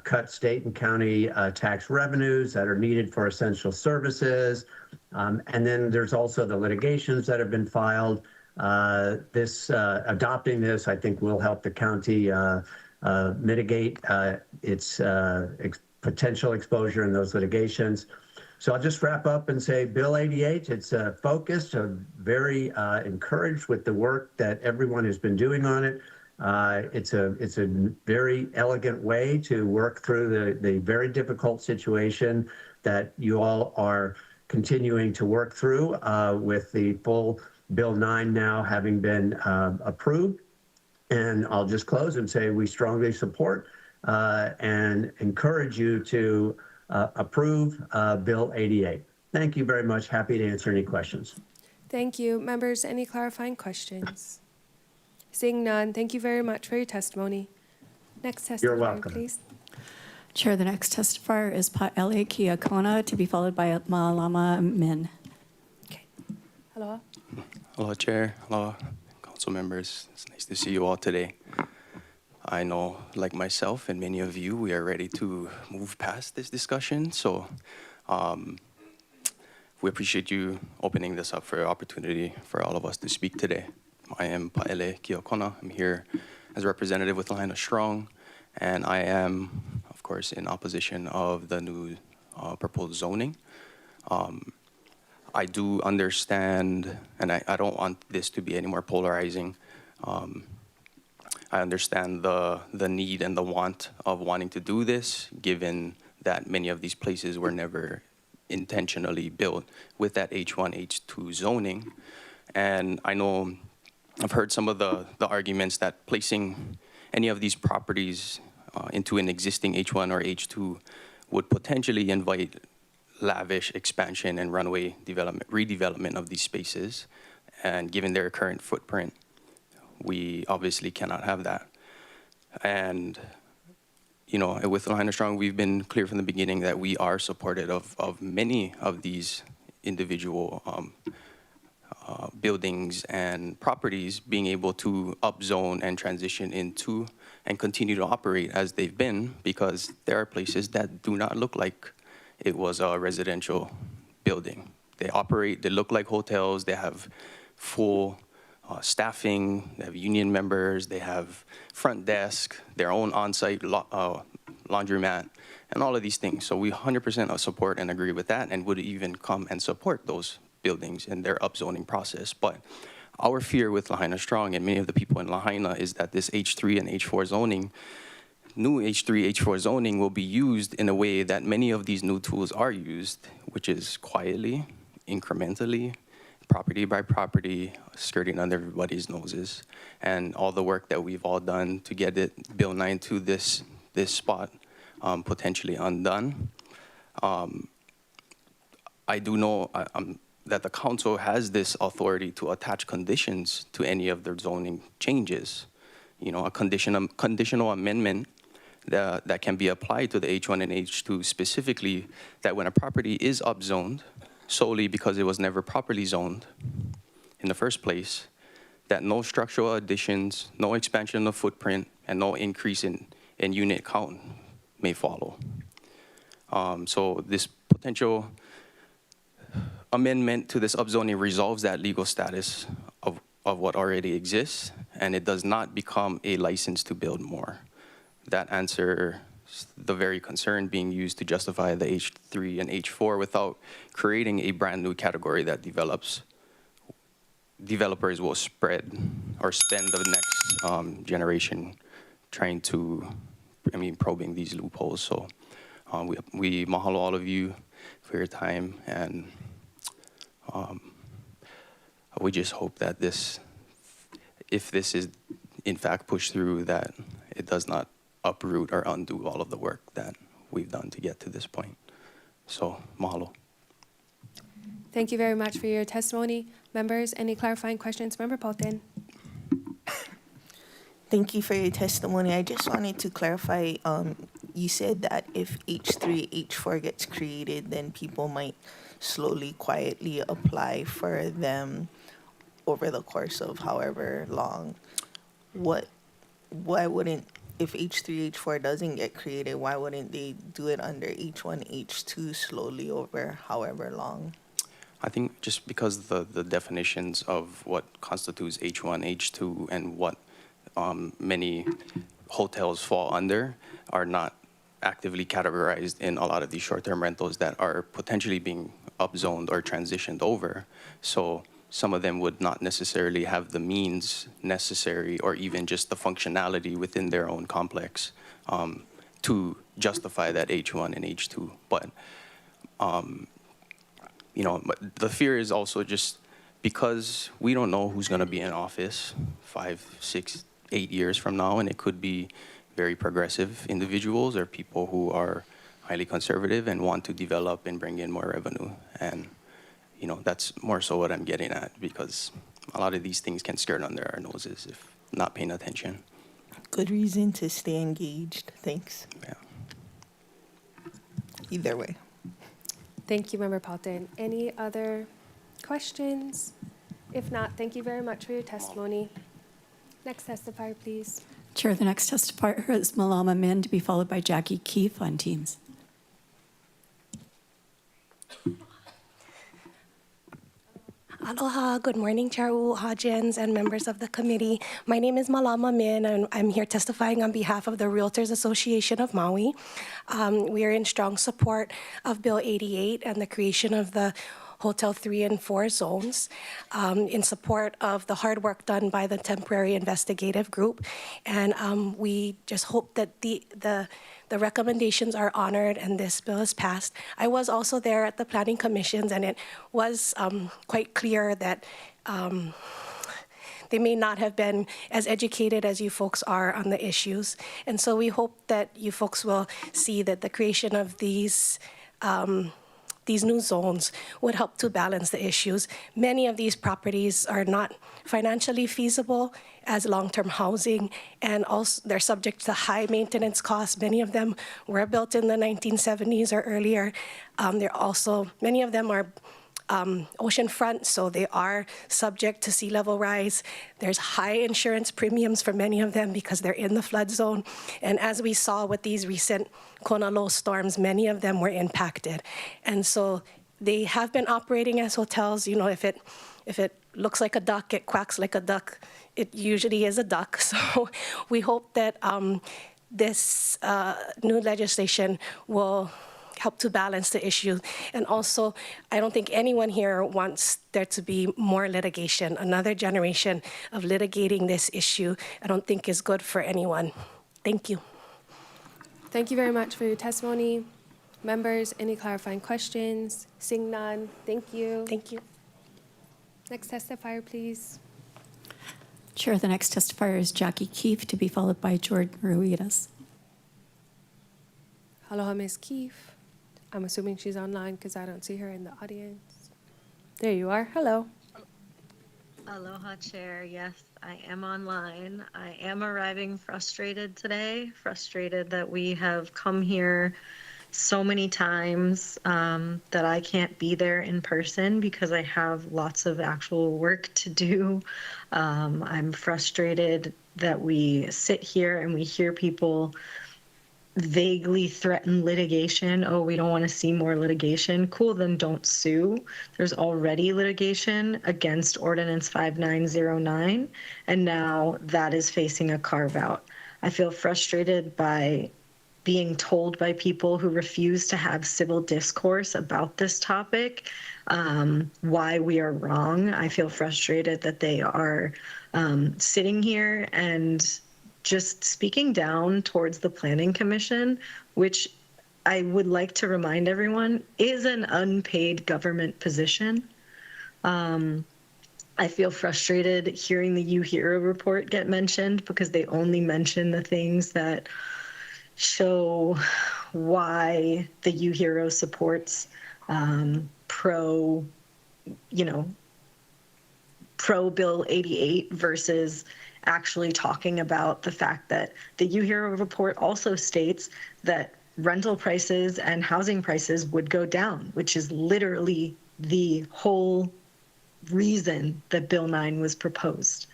cut state and county tax revenues that are needed for essential services. And then there's also the litigations that have been filed. Adopting this, I think, will help the county mitigate its potential exposure in those litigations. So I'll just wrap up and say Bill 88, it's focused, very encouraged with the work that everyone has been doing on it. It's a very elegant way to work through the very difficult situation that you all are continuing to work through with the full Bill 9 now having been approved. And I'll just close and say we strongly support and encourage you to approve Bill 88. Thank you very much. Happy to answer any questions. Thank you. Members, any clarifying questions? Seeing none, thank you very much for your testimony. Next testifier, You're welcome. please. Chair, the next testifier is Pa'ele Kiakona, to be followed by Ma'alama Min. Hello. Hello, Chair. Hello, council members. It's nice to see you all today. I know, like myself and many of you, we are ready to move past this discussion. So we appreciate you opening this up for an opportunity for all of us to speak today. I am Pa'ele Kiakona. I'm here as a representative with Lahaina Strong, and I am, of course, in opposition of the new proposed zoning. I do understand, and I don't want this to be any more polarizing. I understand the need and the want of wanting to do this, given that many of these places were never intentionally built with that H1, H2 zoning. And I know I've heard some of the arguments that placing any of these properties into an existing H1 or H2 would potentially invite lavish expansion and runway redevelopment of these spaces. And given their current footprint, we obviously cannot have that. And, with Lahaina Strong, we've been clear from the beginning that we are supportive of many of these individual buildings and properties being able to upzone and transition into and continue to operate as they've been, because there are places that do not look like it was a residential building. They look like hotels, they have full staffing, they have union members, they have front desk, their own on-site laundromat, and all of these things. So we 100% support and agree with that, and would even come and support those buildings in their upzoning process. But our fear with Lahaina Strong and many of the people in Lahaina is that this H3 and H4 zoning, new H3, H4 zoning will be used in a way that many of these new tools are used, which is quietly, incrementally, property by property, skirting under everybody's noses. And all the work that we've all done to get Bill 9 to this spot potentially undone. I do know that the council has this authority to attach conditions to any of their zoning changes. A conditional amendment that can be applied to the H1 and H2 specifically, that when a property is upzoned solely because it was never properly zoned in the first place, that no structural additions, no expansion of footprint, and no increase in unit count may follow. So this potential amendment to this upzoning resolves that legal status of what already exists, and it does not become a license to build more. That answer the very concern being used to justify the H3 and H4 without creating a brand new category that developers will spread or spend the next generation trying to, probing these loopholes. So we mahalo all of you for your time, and we just hope that if this is in fact pushed through, that it does not uproot or undo all of the work that we've done to get to this point. So mahalo. Thank you very much for your testimony. Members, any clarifying questions? Member Paulton. Thank you for your testimony. I just wanted to clarify, you said that if H3, H4 gets created, then people might slowly, quietly apply for them over the course of however long. Why wouldn't, if H3, H4 doesn't get created, why wouldn't they do it under H1, H2 slowly over however long? I think just because the definitions of what constitutes H1, H2, and what many hotels fall under are not actively categorized in a lot of these short-term rentals that are potentially being upzoned or transitioned over. So some of them would not necessarily have the means necessary or even just the functionality within their own complex to justify that H1 and H2. But the fear is also just because we don't know who's going to be in office 5, 6, 8 years from now, and it could be very progressive individuals or people who are highly conservative and want to develop and bring in more revenue. And that's more so what I'm getting at, because a lot of these things can skirt under our noses if not paying attention. Good reason to stay engaged. Thanks. Yeah. Either way. Thank you, Member Paulton. Any other questions? If not, thank you very much for your testimony. Next testifier, please. Chair, the next testifier is Malama Min, to be followed by Jackie Keefe on Teams. Aloha, good morning, Chair Hodgins and members of the committee. My name is Malama Min, and I'm here testifying on behalf of the Realtors Association of Maui. We are in strong support of Bill 88 and the creation of the Hotel 3 and 4 zones, in support of the hard work done by the temporary investigative group. And we just hope that the recommendations are honored and this bill is passed. I was also there at the planning commissions, and it was quite clear that they may not have been as educated as you folks are on the issues. And so we hope that you folks will see that the creation of these new zones would help to balance the issues. Many of these properties are not financially feasible as long-term housing, and also they're subject to high maintenance costs. Many of them were built in the 1970s or earlier. Many of them are oceanfront, so they are subject to sea level rise. There's high insurance premiums for many of them because they're in the flood zone. And as we saw with these recent Kona low storms, many of them were impacted. And so they have been operating as hotels. If it looks like a duck, it quacks like a duck. It usually is a duck. So we hope that this new legislation will help to balance the issue. And also, I don't think anyone here wants there to be more litigation. Another generation of litigating this issue, I don't think is good for anyone. Thank you. Thank you very much for your testimony. Members, any clarifying questions? Seeing none, thank you. Thank you. Next testifier, please. Chair, the next testifier is Jackie Keefe, to be followed by Jordan Ruidas. Aloha, Ms. Keefe. I'm assuming she's online because I don't see her in the audience. There you are. Hello. Aloha, Chair. Yes, I am online. I am arriving frustrated today, frustrated that we have come here so many times that I can't be there in person because I have lots of actual work to do. I'm frustrated that we sit here and we hear people vaguely threaten litigation. Oh, we don't want to see more litigation. Cool, then don't sue. There's already litigation against Ordinance 5909, and now that is facing a carve out. I feel frustrated by being told by people who refuse to have civil discourse about this topic why we are wrong. I feel frustrated that they are sitting here and just speaking down towards the Planning Commission, which I would like to remind everyone is an unpaid government position. I feel frustrated hearing the UHERO report get mentioned because they only mention the things that show why the UHERO supports pro Bill 88 versus actually talking about the fact that the UHERO report also states that rental prices and housing prices would go down, which is literally the whole reason that Bill 9 was proposed.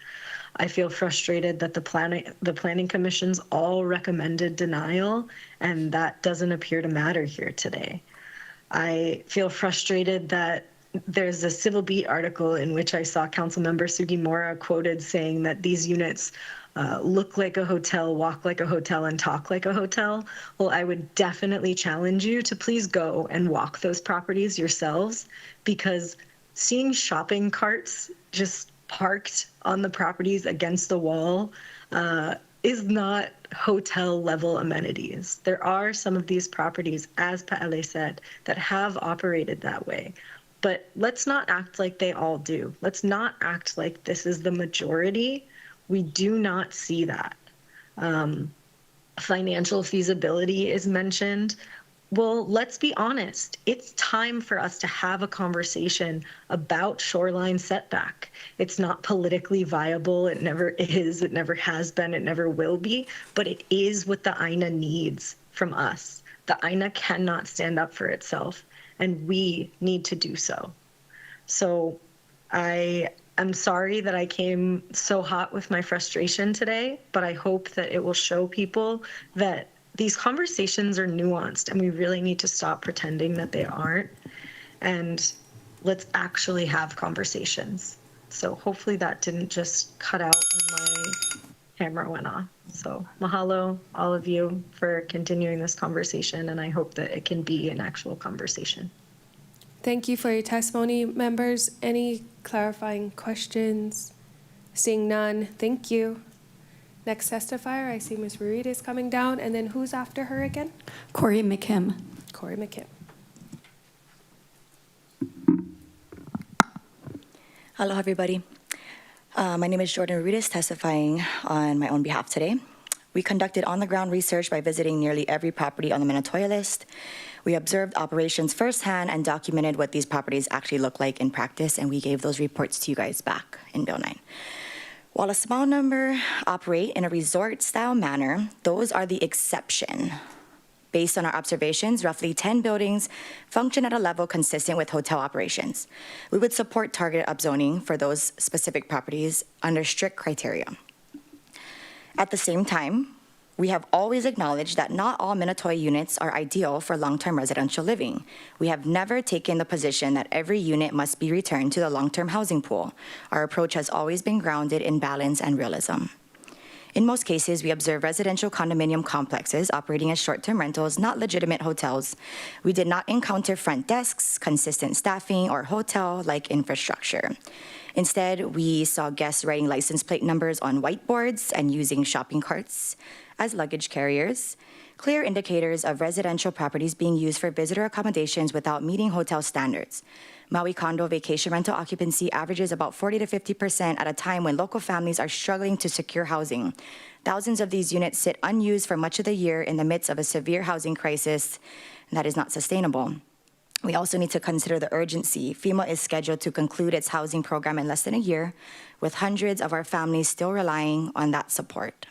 I feel frustrated that the Planning Commission's all recommended denial, and that doesn't appear to matter here today. I feel frustrated that there's a Civil Beat article in which I saw Councilmember Sugimura quoted saying that these units look like a hotel, walk like a hotel, and talk like a hotel. Well, I would definitely challenge you to please go and walk those properties yourselves, because seeing shopping carts just parked on the properties against the wall is not hotel level amenities. There are some of these properties, as Paele said, that have operated that way. But let's not act like they all do. Let's not act like this is the majority. We do not see that. Financial feasibility is mentioned. Well, let's be honest. It's time for us to have a conversation about shoreline setback. It's not politically viable. It never is. It never has been. It never will be. But it is what the INA needs from us. The INA cannot stand up for itself, and we need to do so. So I'm sorry that I came so hot with my frustration today, but I hope that it will show people that these conversations are nuanced and we really need to stop pretending that they aren't. And let's actually have conversations. So hopefully that didn't just cut out when my camera went off. So mahalo, all of you, for continuing this conversation, and I hope that it can be an actual conversation. Thank you for your testimony, members. Any clarifying questions? Seeing none, thank you. Next testifier, I see Ms. Ruiz is coming down, and then who's after her again? Corey McKim. Corey McKim. Hello, everybody. My name is Jordan Ruiz, testifying on my own behalf today. We conducted on-the-ground research by visiting nearly every property on the Minatoya list. We observed operations firsthand and documented what these properties actually look like in practice, and we gave those reports to you guys back in Bill 9. While a small number operate in a resort-style manner, those are the exception. Based on our observations, roughly 10 buildings function at a level consistent with hotel operations. We would support targeted upzoning for those specific properties under strict criteria. At the same time, we have always acknowledged that not all Minatoya units are ideal for long-term residential living. We have never taken the position that every unit must be returned to the long-term housing pool. Our approach has always been grounded in balance and realism. In most cases, we observe residential condominium complexes operating as short-term rentals, not legitimate hotels. We did not encounter front desks, consistent staffing, or hotel-like infrastructure. Instead, we saw guests writing license plate numbers on whiteboards and using shopping carts as luggage carriers, clear indicators of residential properties being used for visitor accommodations without meeting hotel standards. Maui condo vacation rental occupancy averages about 40 to 50% at a time when local families are struggling to secure housing. Thousands of these units sit unused for much of the year in the midst of a severe housing crisis, and that is not sustainable. We also need to consider the urgency. FEMA is scheduled to conclude its housing program in less than a year, with hundreds of our families still relying on that support.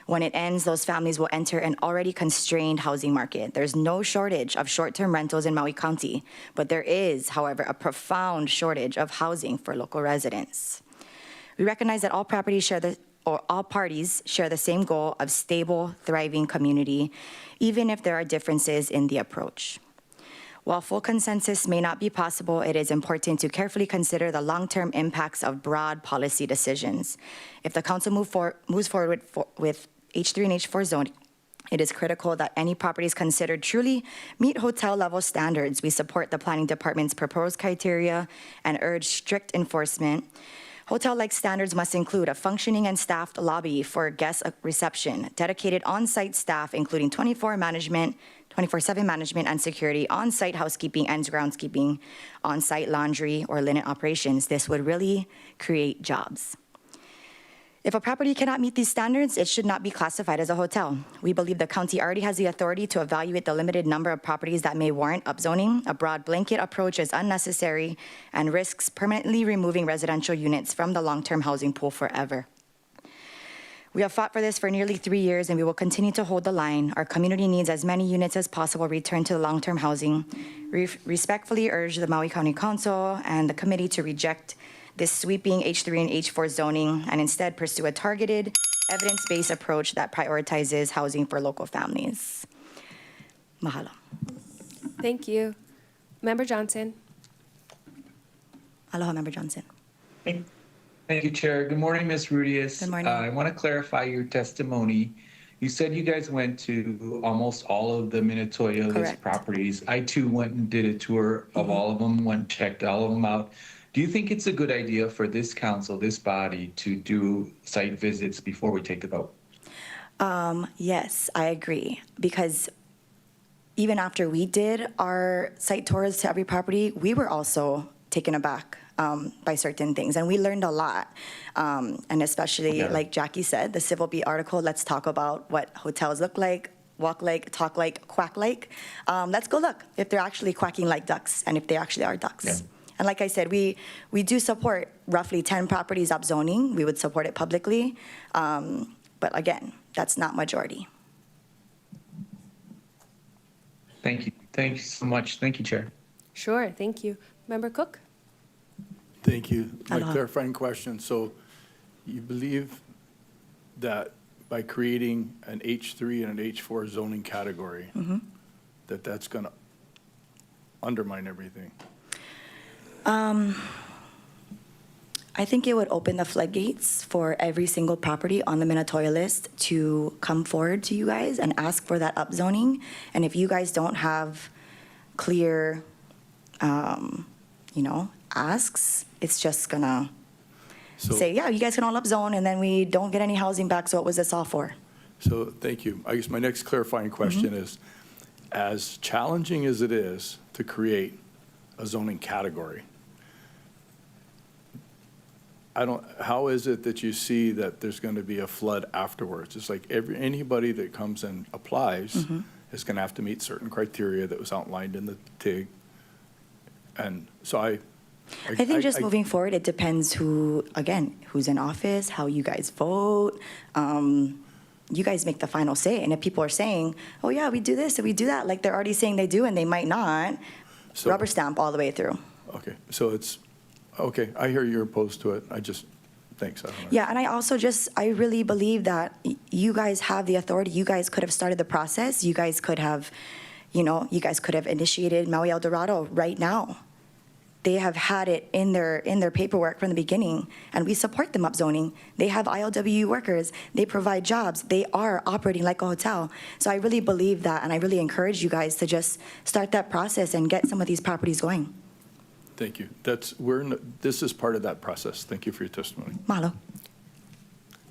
When it ends, those families will enter an already constrained housing market. There's no shortage of short-term rentals in Maui County, but there is, however, a profound shortage of housing for local residents. We recognize that all parties share the same goal of stable, thriving community, even if there are differences in the approach. While full consensus may not be possible, it is important to carefully consider the long-term impacts of broad policy decisions. If the council moves forward with H3 and H4 It is critical that any properties considered truly meet hotel-level standards. We support the planning department's proposed criteria and urge strict enforcement. Hotel-like standards must include a functioning and staffed lobby for guest reception, dedicated on-site staff, including 24/7 management and security, on-site housekeeping and groundskeeping, on-site laundry or linen operations. This would really create jobs. If a property cannot meet these standards, it should not be classified as a hotel. We believe the county already has the authority to evaluate the limited number of properties that may warrant upzoning. A broad blanket approach is unnecessary and risks permanently removing residential units from the long-term housing pool forever. We have fought for this for nearly 3 years, and we will continue to hold the line. Our community needs as many units as possible returned to the long-term housing. We respectfully urge the Maui County Council and the committee to reject this sweeping H3 and H4 zoning and instead pursue a targeted, evidence-based approach that prioritizes housing for local families. Mahalo. Thank you. Member Johnson. Aloha, Member Johnson. Thank you, Chair. Good morning, Ms. Rudius. Good morning. I want to clarify your testimony. You said you guys went to almost all of the Minatoya list Correct. properties. I too went and did a tour of all of them, went and checked all of them out. Do you think it's a good idea for this council, this body, to do site visits before we take the vote? Yes, I agree. Because even after we did our site tours to every property, we were also taken aback by certain things, and we learned a lot. And especially, like Jackie said, the Civil Beat article, let's talk about what hotels look like, walk like, talk like, quack like. Let's go look if they're actually quacking like ducks and if they actually are ducks. Yeah. And like I said, we do support roughly 10 properties upzoning. We would support it publicly. But again, that's not majority. Thank you. Thank you so much. Thank you, Chair. Sure, thank you. Member Cook? Thank you. My Aloha. clarifying question, so you believe that by creating an H3 and an H4 zoning category, that that's going to undermine everything? I think it would open the floodgates for every single property on the Minatoya list to come forward to you guys and ask for that upzoning. And if you guys don't have clear, asks, it's just gonna say, yeah, you guys can all upzone, and then we don't get any housing back, so what was this all for? So, thank you. I guess my next clarifying question is, as challenging as it is to create a zoning category, how is it that you see that there's going to be a flood afterwards? It's like anybody that comes and applies is going to have to meet certain criteria that was outlined in the TIG. And so I think just moving forward, it depends who's in office, how you guys vote. You guys make the final say. And if people are saying, oh yeah, we do this and we do that, like they're already saying they do and they might not, rubber stamp all the way through. Okay, so okay, I hear you're opposed to it. Thanks. I don't know. Yeah, and I really believe that you guys have the authority. You guys could have started the process. You guys could have, initiated Maui El Dorado right now. They have had it in their paperwork from the beginning, and we support them upzoning. They have ILWU workers. They provide jobs. They are operating like a hotel. So I really believe that, and I really encourage you guys to just start that process and get some of these properties going. Thank you. This is part of that process. Thank you for your testimony. Mahalo.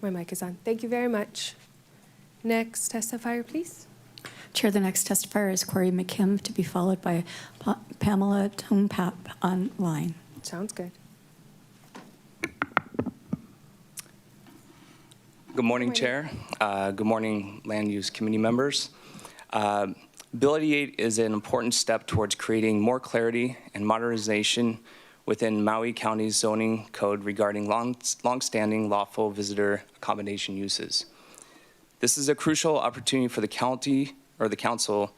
My mic is on. Thank you very much. Next testifier, please. Chair, the next testifier is Corey McKim, to be followed by Pamela Tungpap online. Sounds good. Good morning, Chair. Good morning, Land Use Committee members. Bill 88 is an important step towards creating more clarity and modernization within Maui County's zoning code regarding longstanding lawful visitor accommodation uses. This is a crucial opportunity for the county or the council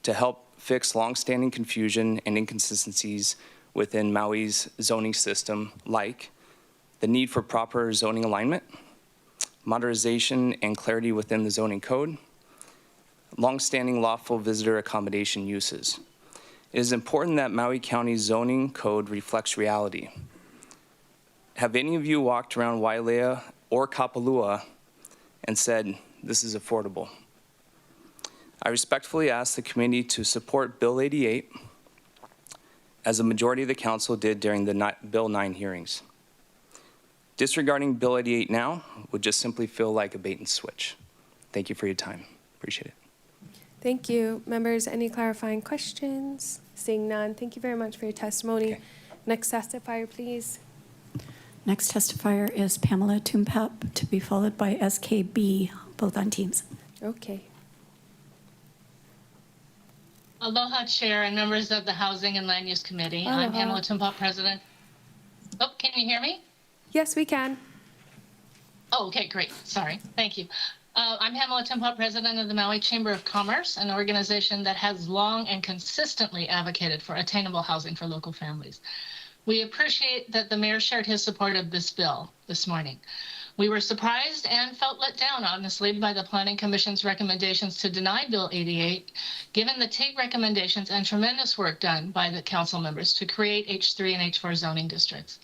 to help fix longstanding confusion and inconsistencies within Maui's zoning system, like the need for proper zoning alignment, modernization and clarity within the zoning code, longstanding lawful visitor accommodation uses. It is important that Maui County's zoning code reflects reality. Have any of you walked around Wailea or Kapalua and said, this is affordable? I respectfully ask the committee to support Bill 88, as a majority of the council did during the Bill 9 hearings. Disregarding Bill 88 now would just simply feel like a bait and switch. Thank you for your time. Appreciate it. Thank you. Members, any clarifying questions? Seeing none, thank you very much for your testimony. Okay. Next testifier, please. Next testifier is Pamela Tumpap, to be followed by SKB, both on Teams. Okay. Aloha, Chair, and members of the Housing and Land Use Committee. I'm Aloha. Pamela Tumpap, President. Oh, can you hear me? Yes, we can. Oh, okay, great. Sorry. Thank you. I'm Pamela Tumpap, President of the Maui Chamber of Commerce, an organization that has long and consistently advocated for attainable housing for local families. We appreciate that the mayor shared his support of this bill this morning. We were surprised and felt let down, honestly, by the Planning Commission's recommendations to deny Bill 88, given the TIG recommendations and tremendous work done by the council members to create H3 and H4 zoning districts.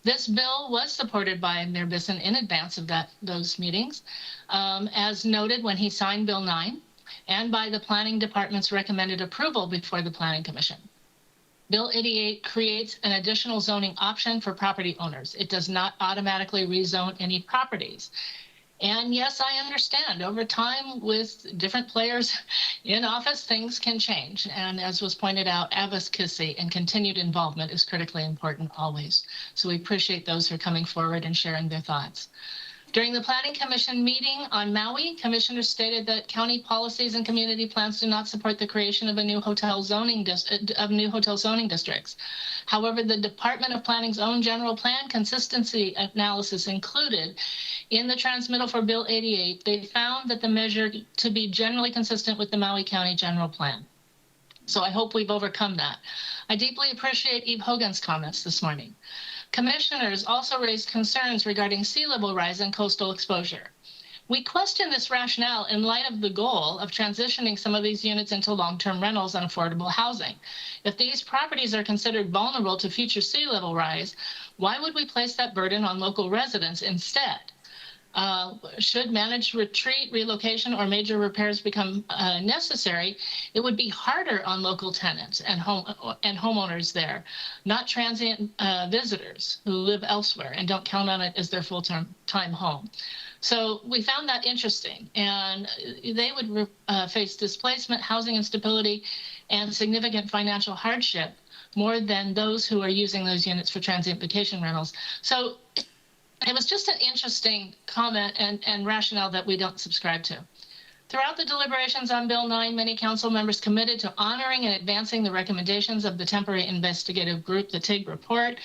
This bill was supported by Mayor Bisson in advance of those meetings, as noted when he signed Bill 9, and by the Planning Department's recommended approval before the Planning Commission. Bill 88 creates an additional zoning option for property owners. It does not automatically rezone any properties. And yes, I understand over time with different players in office, things can change. And as was pointed out, advocacy and continued involvement is critically important always. So we appreciate those who are coming forward and sharing their thoughts. During the Planning Commission meeting on Maui, commissioners stated that county policies and community plans do not support the creation of new hotel zoning districts. However, the Department of Planning's own general plan consistency analysis included in the transmittal for Bill 88, they found that the measure to be generally consistent with the Maui County General Plan. So I hope we've overcome that. I deeply appreciate Eve Hogan's comments this morning. Commissioners also raised concerns regarding sea level rise and coastal exposure. We question this rationale in light of the goal of transitioning some of these units into long-term rentals and affordable housing. If these properties are considered vulnerable to future sea level rise, why would we place that burden on local residents instead? Should managed retreat, relocation, or major repairs become necessary, it would be harder on local tenants and homeowners there, not transient visitors who live elsewhere and don't count on it as their full-time home. So we found that interesting, and they would face displacement, housing instability, and significant financial hardship more than those who are using those units for transient vacation rentals. So it was just an interesting comment and rationale that we don't subscribe to. Throughout the deliberations on Bill 9, many council members committed to honoring and advancing the recommendations of the temporary investigative group, the TIG report.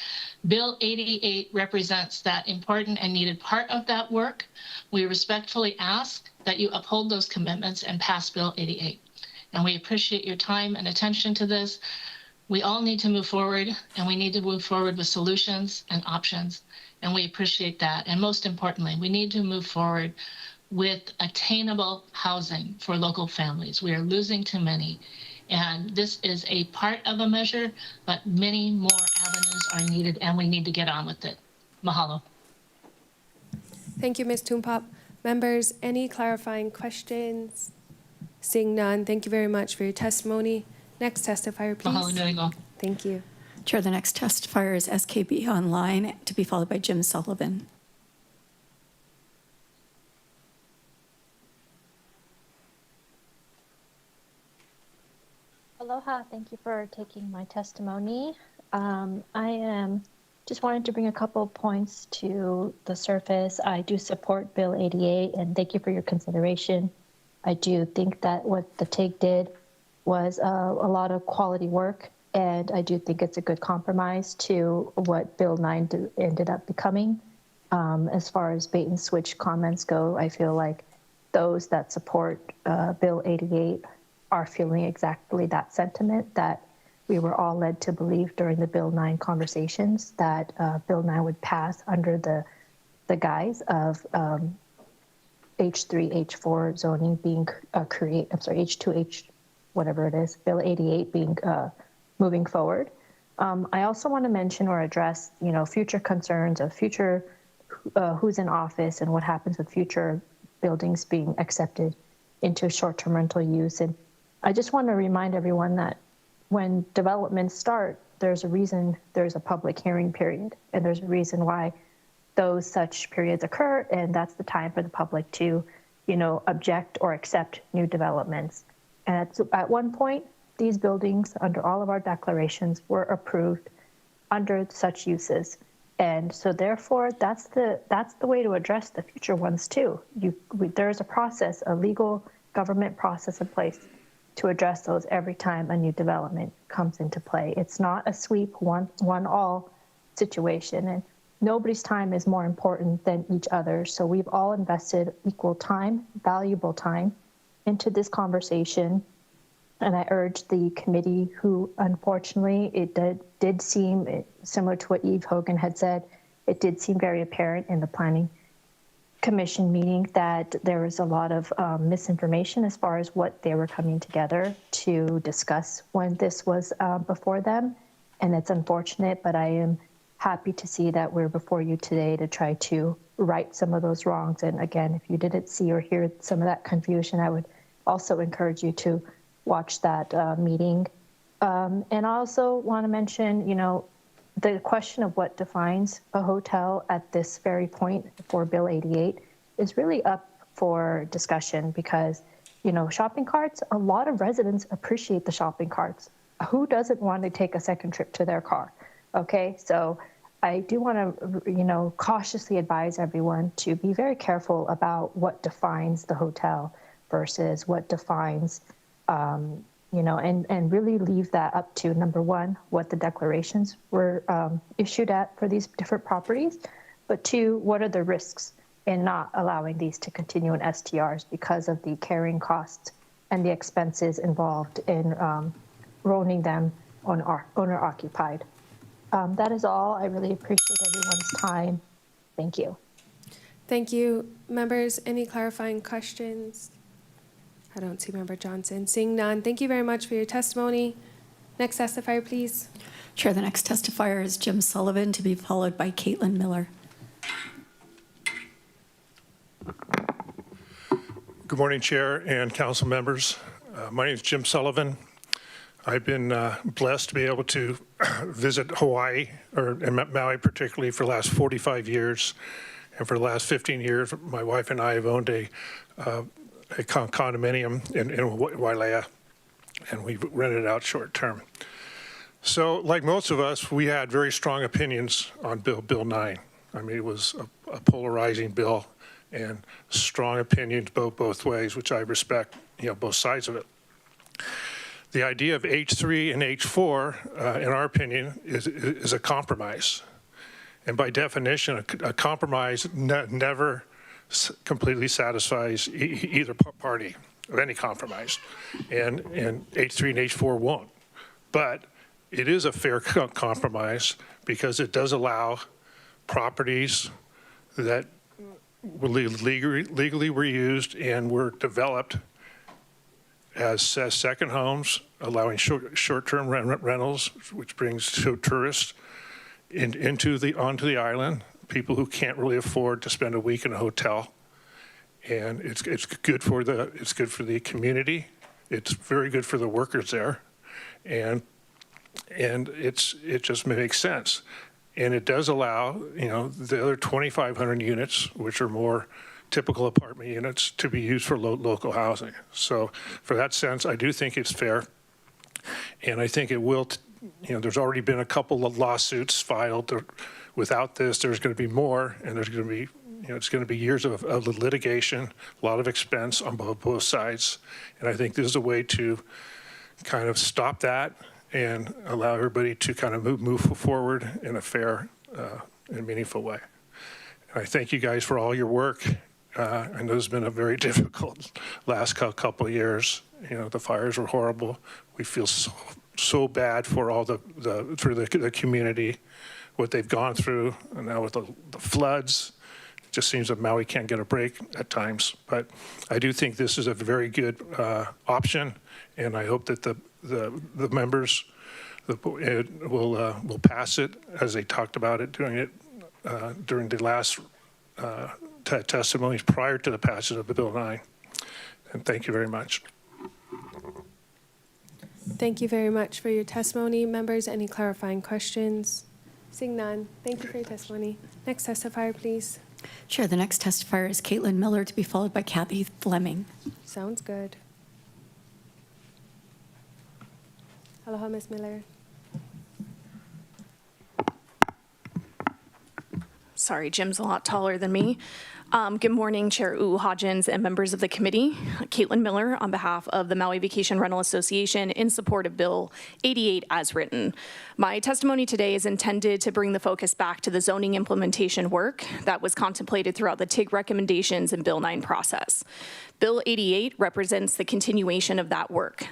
Bill 88 represents that important and needed part of that work. We respectfully ask that you uphold those commitments and pass Bill 88. And we appreciate your time and attention to this. We all need to move forward, and we need to move forward with solutions and options. And we appreciate that. And most importantly, we need to move forward with attainable housing for local families. We are losing too many. And this is a part of a measure, but many more avenues are needed, and we need to get on with it. Mahalo. Thank you, Ms. Tumpap. Members, any clarifying questions? Seeing none, thank you very much for your testimony. Next testifier, please. Mahalo nui. Thank you. Chair, the next testifier is SKB Online, to be followed by Jim Sullivan. Aloha, thank you for taking my testimony. I just wanted to bring a couple of points to the surface. I do support Bill 88, and thank you for your consideration. I do think that what the TIG did was a lot of quality work, and I do think it's a good compromise to what Bill 9 ended up becoming. As far as bait and switch comments go, I feel like those that support Bill 88 are feeling exactly that sentiment that we were all led to believe during the Bill 9 conversations, that Bill 9 would pass under the guise of H3, H4 zoning being H2, H, whatever it is, Bill 88 being moving forward. I also want to mention or address, future concerns of future who's in office and what happens with future buildings being accepted into short-term rental use. And I just want to remind everyone that when developments start, there's a reason there's a public hearing period, and there's a reason why those such periods occur, and that's the time for the public to, object or accept new developments. And at one point, these buildings, under all of our declarations, were approved under such uses. And so therefore, that's the way to address the future ones too. There's a process, a legal government process in place to address those every time a new development comes into play. It's not a sweep, one all situation. And nobody's time is more important than each other's. So we've all invested equal time, valuable time, into this conversation. And I urge the committee, who unfortunately it did seem, similar to what Eve Hogan had said, it did seem very apparent in the Planning Commission meeting that there was a lot of misinformation as far as what they were coming together to discuss when this was before them. And it's unfortunate, but I am happy to see that we're before you today to try to right some of those wrongs. And again, if you didn't see or hear some of that confusion, I would also encourage you to watch that meeting. And I also want to mention, the question of what defines a hotel at this very point for Bill 88 is really up for discussion because, shopping carts, a lot of residents appreciate the shopping carts. Who doesn't want to take a second trip to their car? Okay, so I do want to, cautiously advise everyone to be very careful about what defines the hotel versus what defines and really leave that up to, number one, what the declarations were issued at for these different properties, but two, what are the risks in not allowing these to continue in STRs because of the carrying costs and the expenses involved in owning them owner-occupied. That is all. I really appreciate everyone's time. Thank you. Thank you. Members, any clarifying questions? I don't see Member Johnson. Seeing none, thank you very much for your testimony. Next testifier, please. Chair, the next testifier is Jim Sullivan, to be followed by Caitlin Miller. Good morning, Chair and council members. My name is Jim Sullivan. I've been blessed to be able to visit Hawaii, or Maui particularly, for the last 45 years. And for the last 15 years, my wife and I have owned a condominium in Wailea, and we rented it out short term. So like most of us, we had very strong opinions on Bill 9. I mean, it was a polarizing bill and strong opinions both ways, which I respect, both sides of it. The idea of H3 and H4, in our opinion, is a compromise. And by definition, a compromise never completely satisfies either party of any compromise, and H3 and H4 won't. But it is a fair compromise because it does allow properties that were legally were used and were developed as second homes, allowing short-term rentals, which brings tourists onto the island, people who can't really afford to spend a week in a hotel. And it's good for the community. It's very good for the workers there, and it just makes sense. And it does allow the other 2,500 units, which are more typical apartment units, to be used for local housing. So for that sense, I do think it's fair, and I think it will. There's already been a couple of lawsuits filed. Without this, there's going to be more, and there's going to be, it's going to be years of litigation, a lot of expense on both sides. And I think this is a way to kind of stop that and allow everybody to kind of move forward in a fair and meaningful way. And I thank you guys for all your work. I know it's been a very difficult last couple of years. The fires were horrible. We feel so bad for all the community, what they've gone through, and now with the floods. It just seems that Maui can't get a break at times. But I do think this is a very good option, and I hope that the members will pass it as they talked about it during the last testimonies prior to the passage of Bill 9. And thank you very much. Thank you very much for your testimony. Members, any clarifying questions? Seeing none, thank you for your testimony. Next testifier, please. Chair, the next testifier is Caitlin Miller, to be followed by Kathy Fleming. Sounds good. Aloha, Ms. Miller. Sorry, Jim's a lot taller than me. Good morning, Chair Hodgins and members of the committee. Caitlin Miller on behalf of the Maui Vacation Rental Association in support of Bill 88 as written. My testimony today is intended to bring the focus back to the zoning implementation work that was contemplated throughout the TIG recommendations and Bill 9 process. Bill 88 represents the continuation of that work.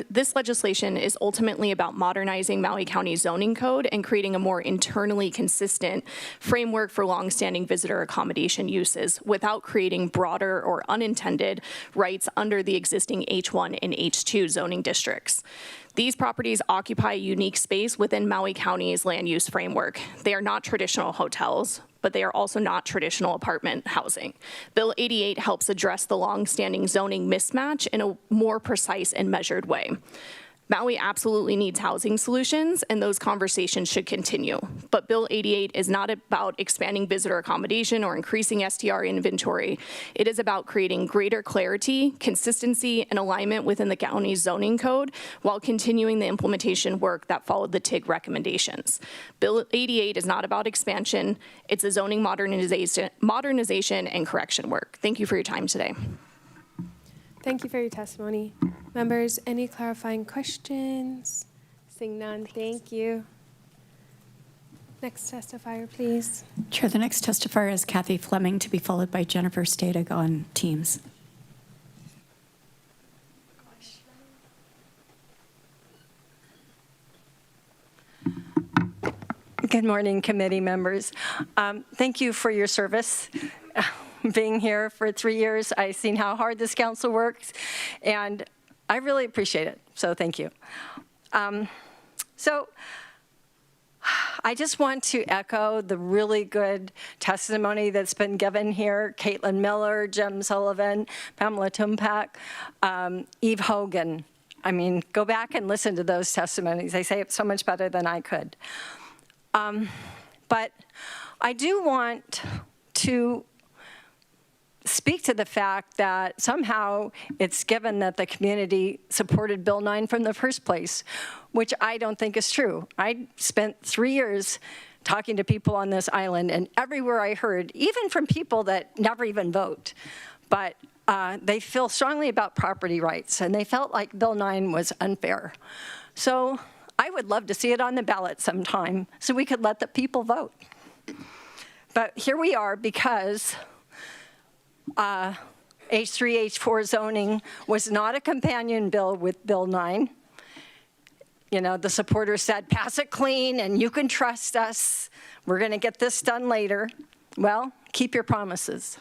This legislation is ultimately about modernizing Maui County zoning code and creating a more internally consistent framework for longstanding visitor accommodation uses without creating broader or unintended rights under the existing H1 and H2 zoning districts. These properties occupy a unique space within Maui County's land use framework. They are not traditional hotels, but they are also not traditional apartment housing. Bill 88 helps address the long-standing zoning mismatch in a more precise and measured way. Maui absolutely needs housing solutions, and those conversations should continue. But Bill 88 is not about expanding visitor accommodation or increasing STR inventory. It is about creating greater clarity, consistency, and alignment within the county's zoning code while continuing the implementation work that followed the TIG recommendations. Bill 88 is not about expansion. It's a zoning modernization and correction work. Thank you for your time today. Thank you for your testimony. Members, any clarifying questions? Seeing none, thank you. Next testifier, please. Chair, the next testifier is Kathy Fleming, to be followed by Jennifer Stadig on Teams. Good morning, committee members. Thank you for your service. Being here for 3 years, I've seen how hard this council works, and I really appreciate it, so thank you. So I just want to echo the really good testimony that's been given here. Caitlin Miller, Jim Sullivan, Pamela Tumpak, Eve Hogan. I mean, go back and listen to those testimonies. They say it so much better than I could. But I do want to speak to the fact that somehow it's given that the community supported Bill 9 from the first place, which I don't think is true. I spent 3 years talking to people on this island, and everywhere I heard, even from people that never even vote, but they feel strongly about property rights, and they felt like Bill 9 was unfair. So I would love to see it on the ballot sometime so we could let the people vote. But here we are because H3, H4 zoning was not a companion bill with Bill 9. You know, the supporters said, pass it clean and you can trust us. We're going to get this done later. Well, keep your promises.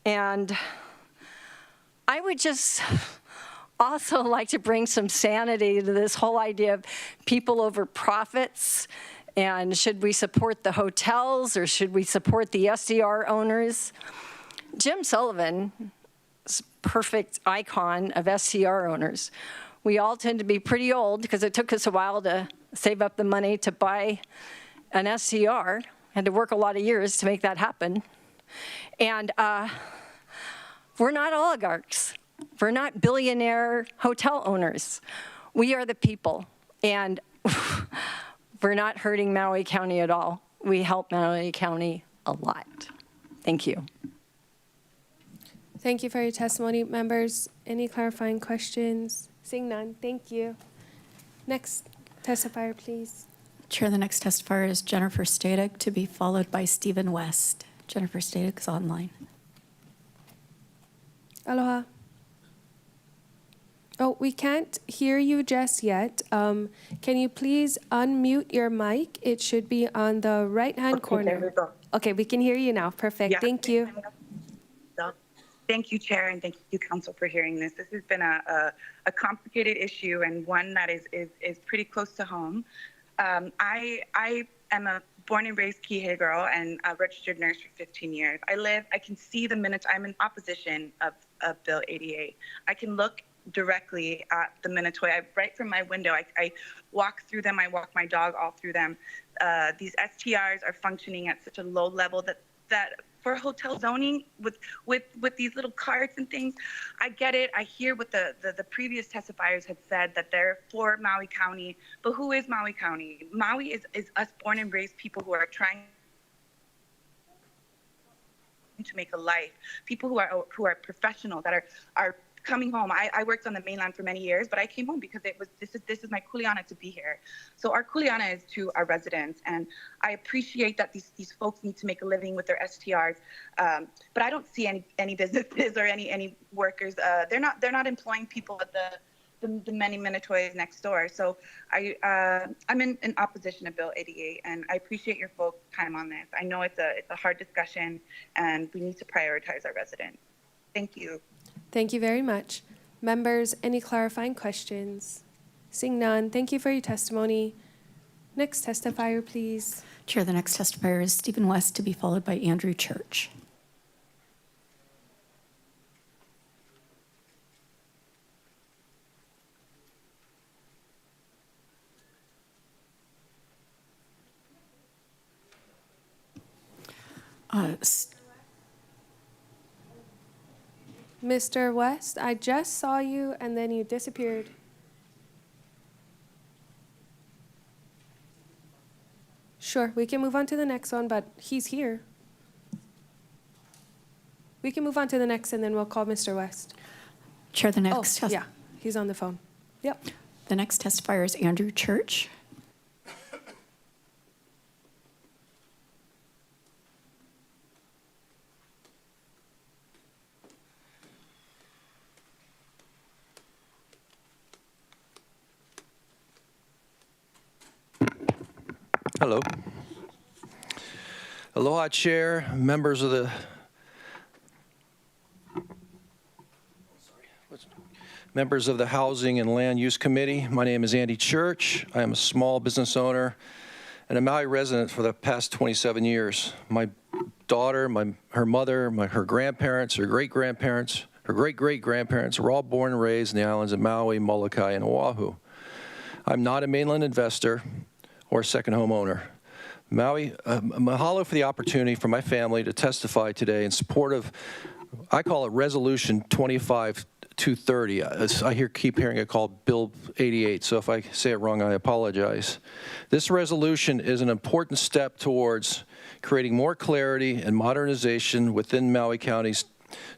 And I would just also like to bring some sanity to this whole idea of people over profits. And should we support the hotels or should we support the SDR owners? Jim Sullivan is a perfect icon of SDR owners. We all tend to be pretty old because it took us a while to save up the money to buy an SDR. Had to work a lot of years to make that happen. And we're not oligarchs. We're not billionaire hotel owners. We are the people. And we're not hurting Maui County at all. We help Maui County a lot. Thank you. Thank you for your testimony. Members, any clarifying questions? Seeing none, thank you. Next testifier, please. Chair, the next testifier is Jennifer Stadig, to be followed by Stephen West. Jennifer Stadig is online. Aloha. Oh, we can't hear you just yet. Can you please unmute your mic? It should be on the right-hand corner. There we go. Okay, we can hear you now. Perfect. Yeah. Thank you. Thank you, Chair, and thank you, Council, for hearing this. This has been a complicated issue and one that is pretty close to home. I am a born and raised Kihei girl and a registered nurse for 15 years. I can see the minutes. I'm in opposition of Bill 88. I can look directly at the Minatoya right from my window. I walk through them. I walk my dog all through them. These STRs are functioning at such a low level that for hotel zoning with these little carts and things, I get it. I hear what the previous testifiers had said, that they're for Maui County, but who is Maui County? Maui is us born and raised people who are trying to make a life, people who are professionals that are coming home. I worked on the mainland for many years, but I came home because this is my kuleana to be here. So our kuleana is to our residents, and I appreciate that these folks need to make a living with their STRs, but I don't see any businesses or any workers. They're not employing people at the many Minatoyas next door. So I'm in opposition to Bill 88, and I appreciate your folks' time on this. I know it's a hard discussion, and we need to prioritize our residents. Thank you. Thank you very much. Members, any clarifying questions? Seeing none, thank you for your testimony. Next testifier, please. Chair, the next testifier is Stephen West, to be followed by Andrew Church. Mr. West, I just saw you and then you disappeared. Sure, we can move on to the next one, but he's here. We can move on to the next and then we'll call Mr. West. Chair, the next yeah, he's on the phone. Yep. The next testifier is Andrew Church. Hello. Aloha, Chair, members of the Housing and Land Use Committee. My name is Andy Church. I am a small business owner and a Maui resident for the past 27 years. My daughter, her mother, her grandparents, her great-grandparents, her great-great-grandparents were all born and raised in the islands of Maui, Molokai, and Oahu. I'm not a mainland investor or second homeowner. Mahalo for the opportunity for my family to testify today in support of, I call it Resolution 25230. Keep hearing it called Bill 88, so if I say it wrong, I apologize. This resolution is an important step towards creating more clarity and modernization within Maui County's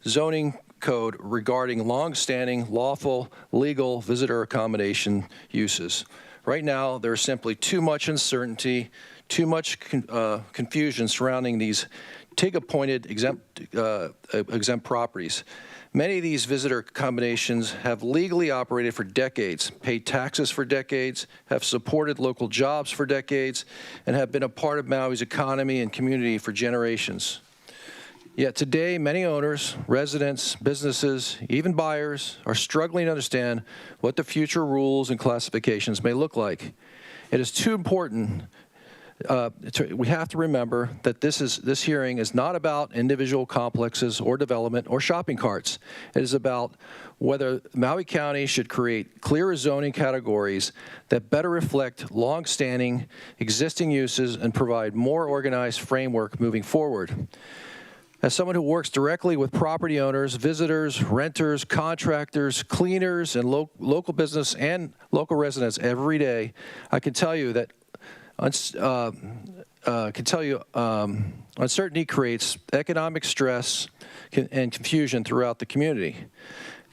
zoning code regarding long-standing, lawful, legal visitor accommodation uses. Right now, there's simply too much uncertainty, too much confusion surrounding these TIG-appointed exempt properties. Many of these visitor accommodations have legally operated for decades, paid taxes for decades, have supported local jobs for decades, and have been a part of Maui's economy and community for generations. Yet today, many owners, residents, businesses, even buyers are struggling to understand what the future rules and classifications may look like. It is too important. We have to remember that this hearing is not about individual complexes or development or shopping carts. It is about whether Maui County should create clearer zoning categories that better reflect long-standing existing uses and provide more organized framework moving forward. As someone who works directly with property owners, visitors, renters, contractors, cleaners, and local business and local residents every day, I can tell you that uncertainty creates economic stress and confusion throughout the community.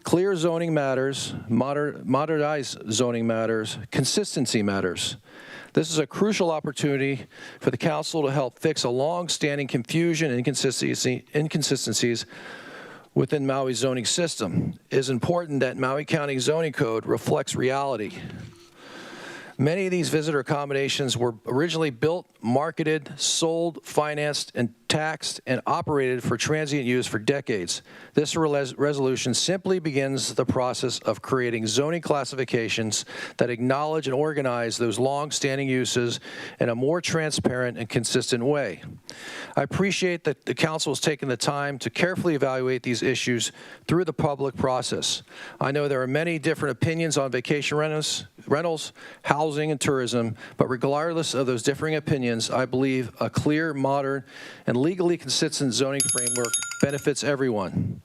Clear zoning matters, modernized zoning matters, consistency matters. This is a crucial opportunity for the council to help fix a long-standing confusion and inconsistencies within Maui's zoning system. It is important that Maui County zoning code reflects reality. Many of these visitor accommodations were originally built, marketed, sold, financed, and taxed and operated for transient use for decades. This resolution simply begins the process of creating zoning classifications that acknowledge and organize those long-standing uses in a more transparent and consistent way. I appreciate that the council has taken the time to carefully evaluate these issues through the public process. I know there are many different opinions on vacation rentals, housing, and tourism, but regardless of those differing opinions, I believe a clear, modern, and legally consistent zoning framework benefits everyone.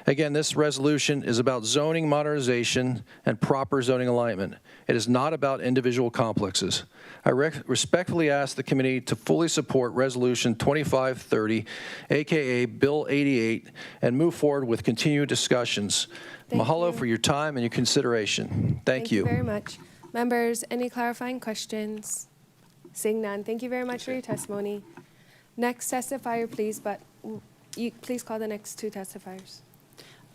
Again, this resolution is about zoning modernization and proper zoning alignment. It is not about individual complexes. I respectfully ask the committee to fully support Resolution 2530, aka Bill 88, and move forward with continued discussions. Mahalo for your time and your consideration. Thank you. Thank you very much. Members, any clarifying questions? Seeing none, thank you very much for your testimony. Next testifier, please, but please call the next two testifiers.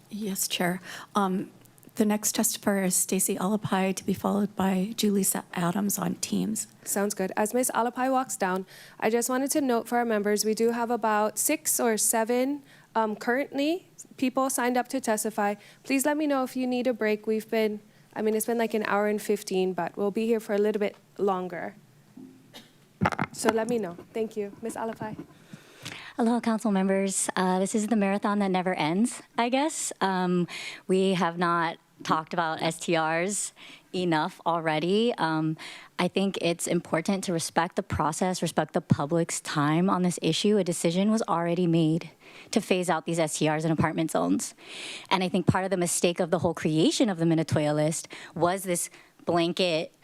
Yes, Chair. The next testifier is Stacy Alapai, to be followed by Julissa Adams on Teams. Sounds good. As Ms. Alapai walks down, I just wanted to note for our members, we do have about 6 or 7 currently people signed up to testify. Please let me know if you need a break. It's been like an hour and 15, but we'll be here for a little bit longer. So let me know. Thank you. Ms. Alapai. Aloha, council members. This is the marathon that never ends, I guess. We have not talked about STRs enough already. I think it's important to respect the process, respect the public's time on this issue. A decision was already made to phase out these STRs in apartment zones. And I think part of the mistake of the whole creation of the Minatoya list was this blanket,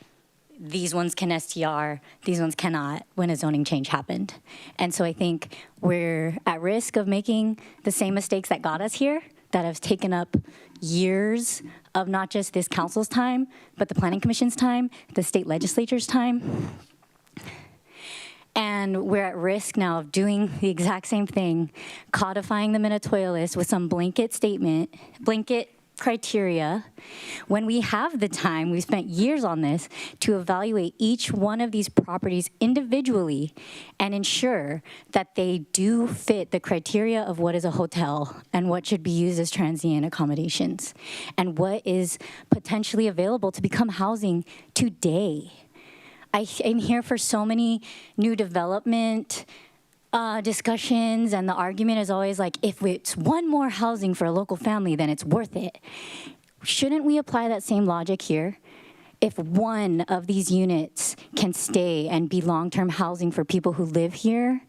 these ones can STR, these ones cannot, when a zoning change happened. And so I think we're at risk of making the same mistakes that got us here, that have taken up years of not just this council's time, but the Planning Commission's time, the state legislature's time. And we're at risk now of doing the exact same thing, codifying the Minatoya list with some blanket statement, blanket criteria, when we have the time, we've spent years on this, to evaluate each one of these properties individually and ensure that they do fit the criteria of what is a hotel and what should be used as transient accommodations and what is potentially available to become housing today. I'm here for so many new development discussions, and the argument is always like, if it's one more housing for a local family, then it's worth it. Shouldn't we apply that same logic here? If one of these units can stay and be long-term housing for people who live here,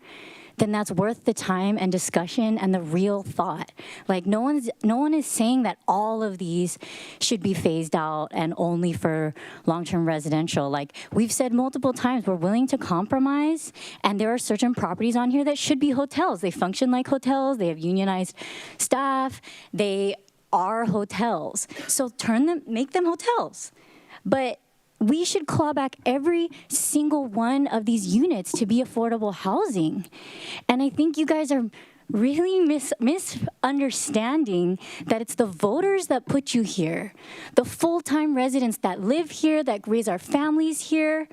then that's worth the time and discussion and the real thought. Like, no one is saying that all of these should be phased out and only for long-term residential. Like, we've said multiple times, we're willing to compromise, and there are certain properties on here that should be hotels. They function like hotels, they have unionized staff, they are hotels. So make them hotels. But we should claw back every single one of these units to be affordable housing. And I think you guys are really misunderstanding that it's the voters that put you here, the full-time residents that live here, that raise our families here,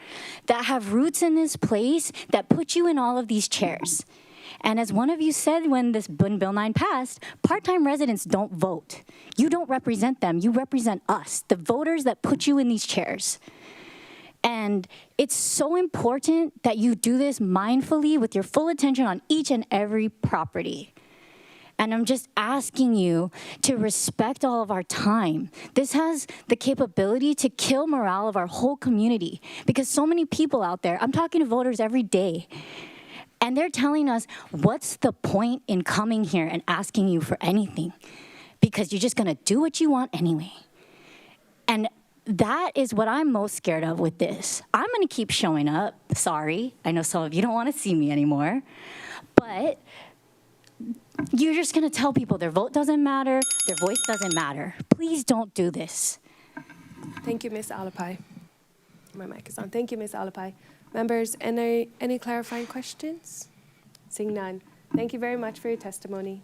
that have roots in this place, that put you in all of these chairs. And as one of you said when Bill 9 passed, part-time residents don't vote. You don't represent them, you represent us, the voters that put you in these chairs. And it's so important that you do this mindfully with your full attention on each and every property. And I'm just asking you to respect all of our time. This has the capability to kill morale of our whole community, because so many people out there, I'm talking to voters every day, and they're telling us, what's the point in coming here and asking you for anything? Because you're just gonna do what you want anyway. And that is what I'm most scared of with this. I'm gonna keep showing up, sorry. I know some of you don't wanna see me anymore, but you're just gonna tell people their vote doesn't matter, their voice doesn't matter. Please don't do this. Thank you, Ms. Alapai. My mic is on. Thank you, Ms. Alapai. Members, any clarifying questions? Seeing none. Thank you very much for your testimony.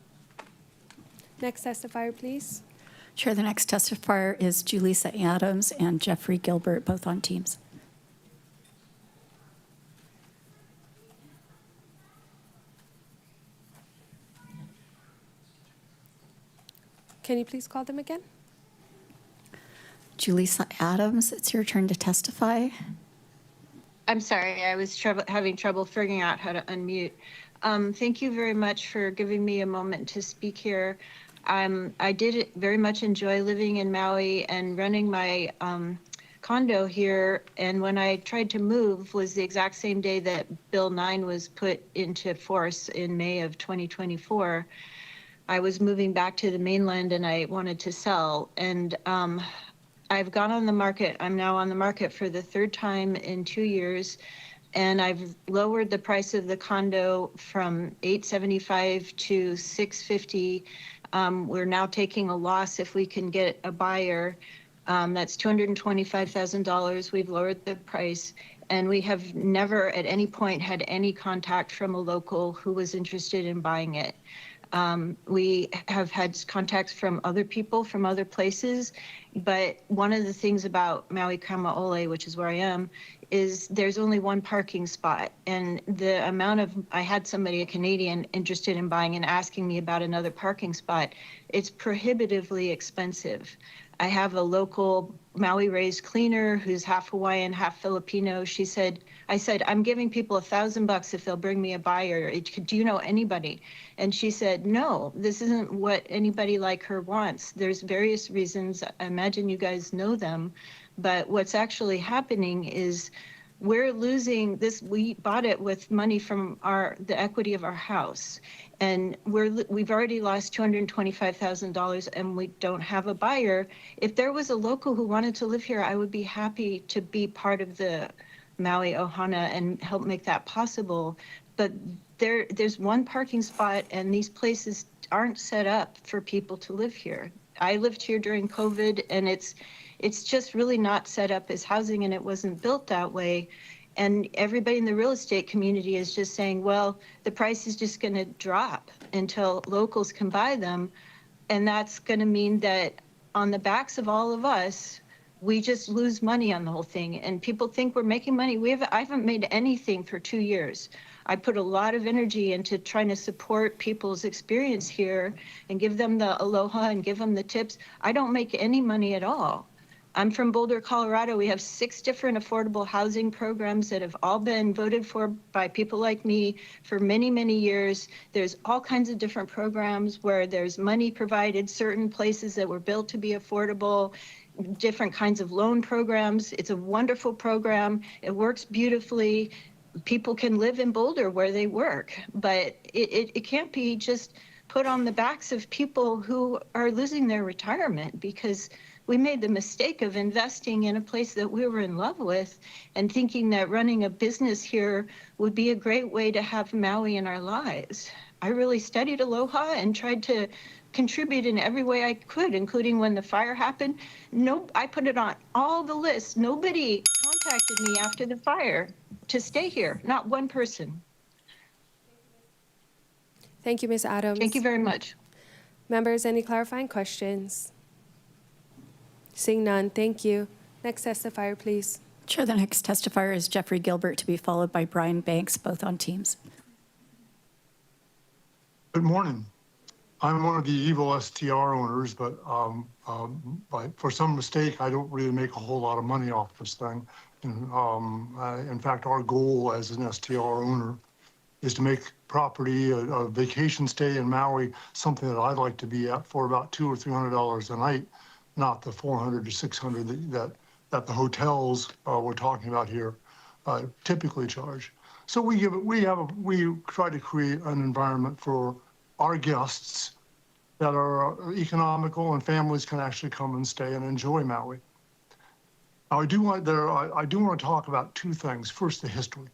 Next testifier, please. Chair, the next testifier is Julissa Adams and Jeffrey Gilbert, both on Teams. Can you please call them again? Julissa Adams, it's your turn to testify. I'm sorry, I was having trouble figuring out how to unmute. Thank you very much for giving me a moment to speak here. I did very much enjoy living in Maui and running my condo here. And when I tried to move was the exact same day that Bill 9 was put into force in May of 2024. I was moving back to the mainland and I wanted to sell. And I've gone on the market. I'm now on the market for the third time in 2 years. And I've lowered the price of the condo from $875 to $650. We're now taking a loss if we can get a buyer. That's $225,000. We've lowered the price. And we have never at any point had any contact from a local who was interested in buying it. We have had contacts from other people from other places, but one of the things about Maui Kamaole, which is where I am, is there's only one parking spot. And the amount of, I had somebody, a Canadian, interested in buying and asking me about another parking spot. It's prohibitively expensive. I have a local Maui-raised cleaner who's half Hawaiian, half Filipino. I said, I'm giving people $1,000 if they'll bring me a buyer. Do you know anybody? And she said, no, this isn't what anybody like her wants. There's various reasons. I imagine you guys know them. But what's actually happening is we're losing this. We bought it with money from the equity of our house. And we've already lost $225,000 and we don't have a buyer. If there was a local who wanted to live here, I would be happy to be part of the Maui Ohana and help make that possible. But there's one parking spot and these places aren't set up for people to live here. I lived here during COVID and it's just really not set up as housing and it wasn't built that way. And everybody in the real estate community is just saying, well, the price is just going to drop until locals can buy them. And that's going to mean that on the backs of all of us, we just lose money on the whole thing. And people think we're making money. I haven't made anything for 2 years. I put a lot of energy into trying to support people's experience here and give them the aloha and give them the tips. I don't make any money at all. I'm from Boulder, Colorado. We have 6 different affordable housing programs that have all been voted for by people like me for many, many years. There's all kinds of different programs where there's money provided, certain places that were built to be affordable, different kinds of loan programs. It's a wonderful program. It works beautifully. People can live in Boulder where they work, but it can't be just put on the backs of people who are losing their retirement because we made the mistake of investing in a place that we were in love with and thinking that running a business here would be a great way to have Maui in our lives. I really studied aloha and tried to contribute in every way I could, including when the fire happened. I put it on all the lists. Nobody contacted me after the fire to stay here, not one person. Thank you, Ms. Adams. Thank you very much. Members, any clarifying questions? Seeing none, thank you. Next testifier, please. Chair, the next testifier is Jeffrey Gilbert, to be followed by Brian Banks, both on Teams. Good morning. I'm one of the evil STR owners, but for some mistake, I don't really make a whole lot of money off this thing. And, in fact, our goal as an STR owner is to make property, a vacation stay in Maui, something that I'd like to be at for about $200 or $300 a night, not the $400 to $600 that the hotels we're talking about here typically charge. So we try to create an environment for our guests that are economical and families can actually come and stay and enjoy Maui. Now, I do want to talk about 2 things. First, the history.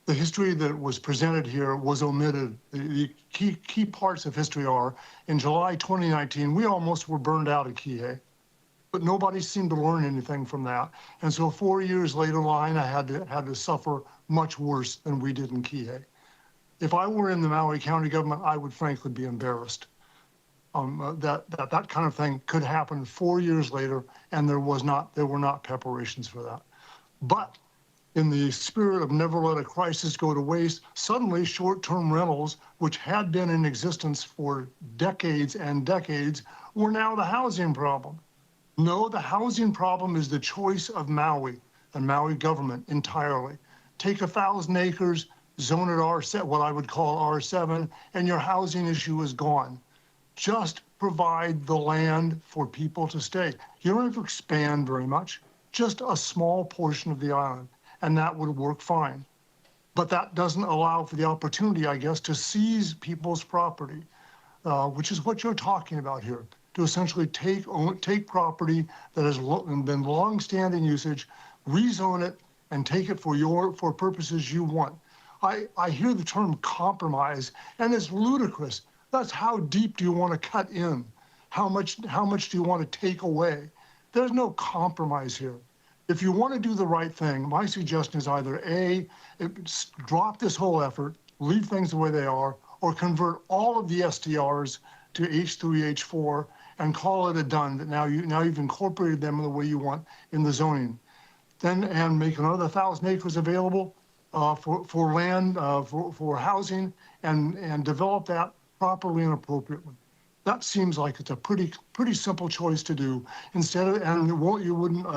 The history that was presented here was omitted. The key parts of history are, in July 2019, we almost were burned out at Kihei, but nobody seemed to learn anything from that. And so 4 years later line, I had to suffer much worse than we did in Kihei. If I were in the Maui County government, I would frankly be embarrassed. That kind of thing could happen 4 years later, and there were not preparations for that. But in the spirit of never let a crisis go to waste, suddenly short-term rentals, which had been in existence for decades and decades, were now the housing problem. No, the housing problem is the choice of Maui and Maui government entirely. Take 1,000 acres, zone it R7, what I would call R7, and your housing issue is gone. Just provide the land for people to stay. You don't have to expand very much, just a small portion of the island, and that would work fine. But that doesn't allow for the opportunity, I guess, to seize people's property, which is what you're talking about here, to essentially take property that has been long-standing usage, rezone it, and take it for purposes you want. I hear the term compromise, and it's ludicrous. That's how deep do you want to cut in? How much do you want to take away? There's no compromise here. If you want to do the right thing, my suggestion is either A, drop this whole effort, leave things the way they are, or convert all of the STRs to H3, H4, and call it a done, that now you've incorporated them in the way you want in the zoning. Then, and make another 1,000 acres available for land, for housing, and develop that properly and appropriately. That seems like it's a pretty simple choice to do. Instead of, and you wouldn't,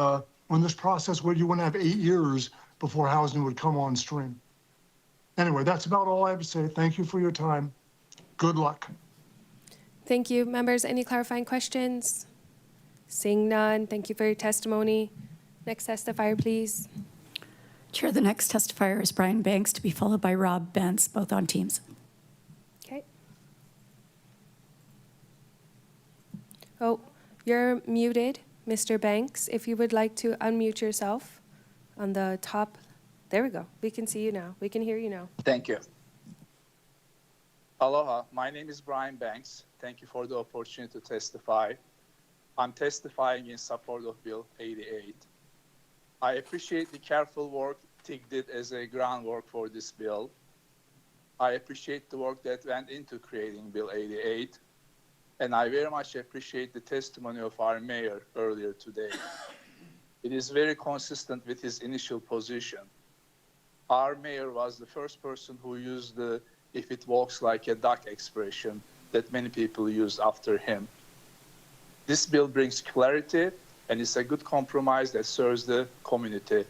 when this process where you wouldn't have 8 years before housing would come on stream. Anyway, that's about all I have to say. Thank you for your time. Good luck. Thank you. Members, any clarifying questions? Seeing none, thank you for your testimony. Next testifier, please. Chair, the next testifier is Brian Banks, to be followed by Rob Bentz, both on Teams. Okay. Oh, you're muted, Mr. Banks. If you would like to unmute yourself on the top. There we go. We can see you now. We can hear you now. Thank you. Aloha, my name is Brian Banks. Thank you for the opportunity to testify. I'm testifying in support of Bill 88. I appreciate the careful work TIG did as a groundwork for this bill. I appreciate the work that went into creating Bill 88. And I very much appreciate the testimony of our mayor earlier today. It is very consistent with his initial position. Our mayor was the first person who used the "if it walks like a duck" expression that many people used after him. This bill brings clarity, and it's a good compromise that serves the community.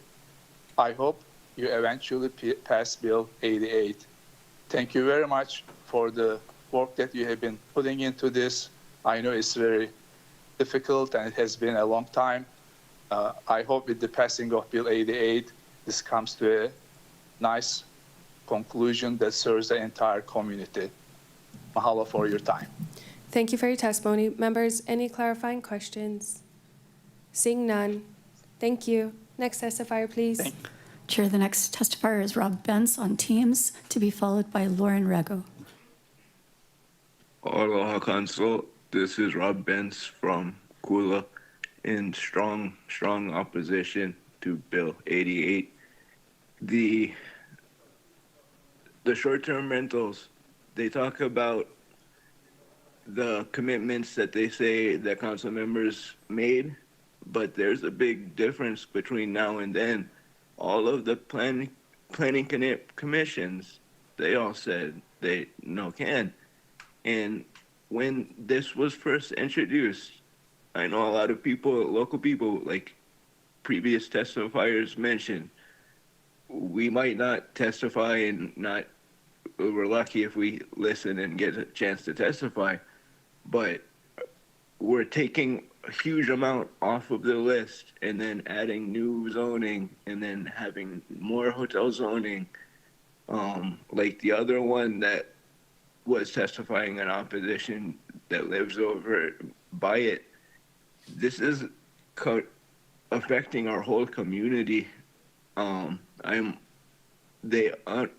I hope you eventually pass Bill 88. Thank you very much for the work that you have been putting into this. I know it's very difficult and it has been a long time. I hope with the passing of Bill 88, this comes to a nice conclusion that serves the entire community. Mahalo for your time. Thank you for your testimony. Members, any clarifying questions? Seeing none, thank you. Next testifier, please. Chair, the next testifier is Rob Bentz on Teams, to be followed by Lauren Rego. Aloha Council, this is Rob Bentz from Kula in strong opposition to Bill 88. The short-term rentals, they talk about the commitments that they say that council members made, but there's a big difference between now and then. All of the planning commissions, they all said they no can. And when this was first introduced, I know a lot of people, local people, like previous testifiers mentioned, we might not testify and we're lucky if we listen and get a chance to testify, but we're taking a huge amount off of the list and then adding new zoning and then having more hotel zoning. Like the other one that was testifying in opposition that lives over by it, this is affecting our whole community.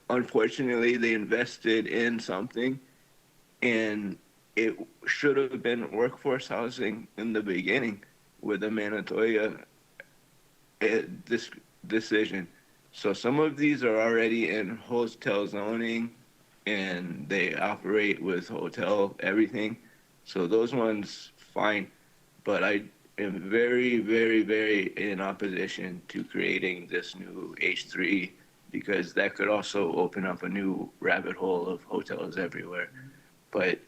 Unfortunately, they invested in something, and it should have been workforce housing in the beginning with the Manitoia this decision. So some of these are already in hotel zoning, and they operate with hotel everything. So those ones, fine. But am very, very, very in opposition to creating this new H3 because that could also open up a new rabbit hole of hotels everywhere. But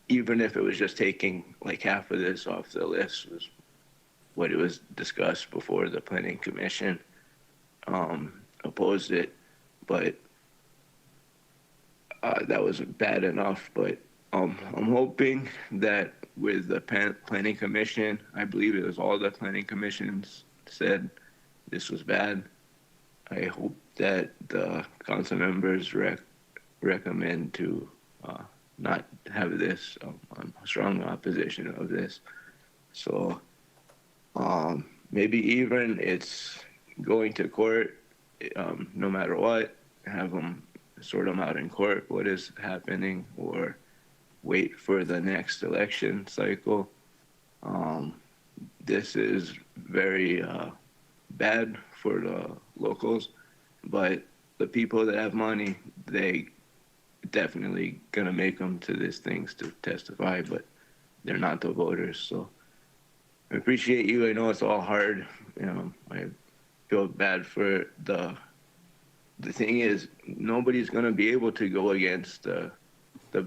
even if it was just taking like half of this off the list was what it was discussed before the Planning Commission opposed it, but that was bad enough. But I'm hoping that with the Planning Commission, I believe it was all the Planning Commissions said this was bad. I hope that the council members recommend to not have this. I'm strong opposition of this. So maybe even it's going to court, no matter what, have them sort them out in court, what is happening, or wait for the next election cycle. This is very bad for the locals, but the people that have money, they definitely gonna make them to these things to testify, but they're not the voters. So I appreciate you. I know it's all hard. I feel bad for the thing is nobody's gonna be able to go against the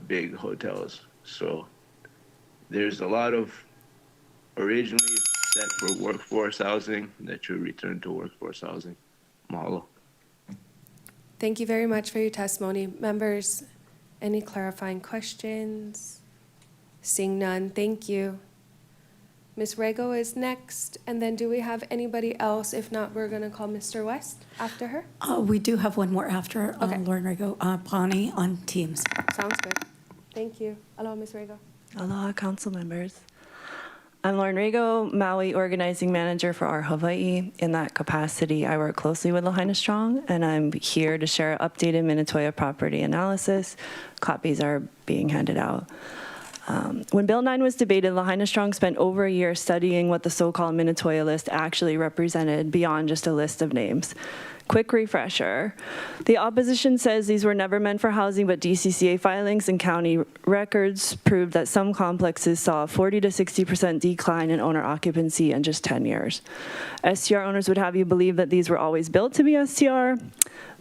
big hotels. So there's a lot of originally set for workforce housing that should return to workforce housing. Mahalo. Thank you very much for your testimony. Members, any clarifying questions? Seeing none, thank you. Ms. Rego is next, and then do we have anybody else? If not, we're gonna call Mr. West after her. We do have one more after Okay. Lauren Rego, Bonnie on Teams. Sounds good. Thank you. Aloha, Ms. Rego. Aloha, council members. I'm Lauren Rego, Maui Organizing Manager for our Hawaii. In that capacity, I work closely with Lahaina Strong, and I'm here to share updated Minatoia property analysis. Copies are being handed out. When Bill 9 was debated, Lahaina Strong spent over a year studying what the so-called Minatoia list actually represented beyond just a list of names. Quick refresher. The opposition says these were never meant for housing, but DCCA filings and county records proved that some complexes saw a 40 to 60% decline in owner occupancy in just 10 years. STR owners would have you believe that these were always built to be STR,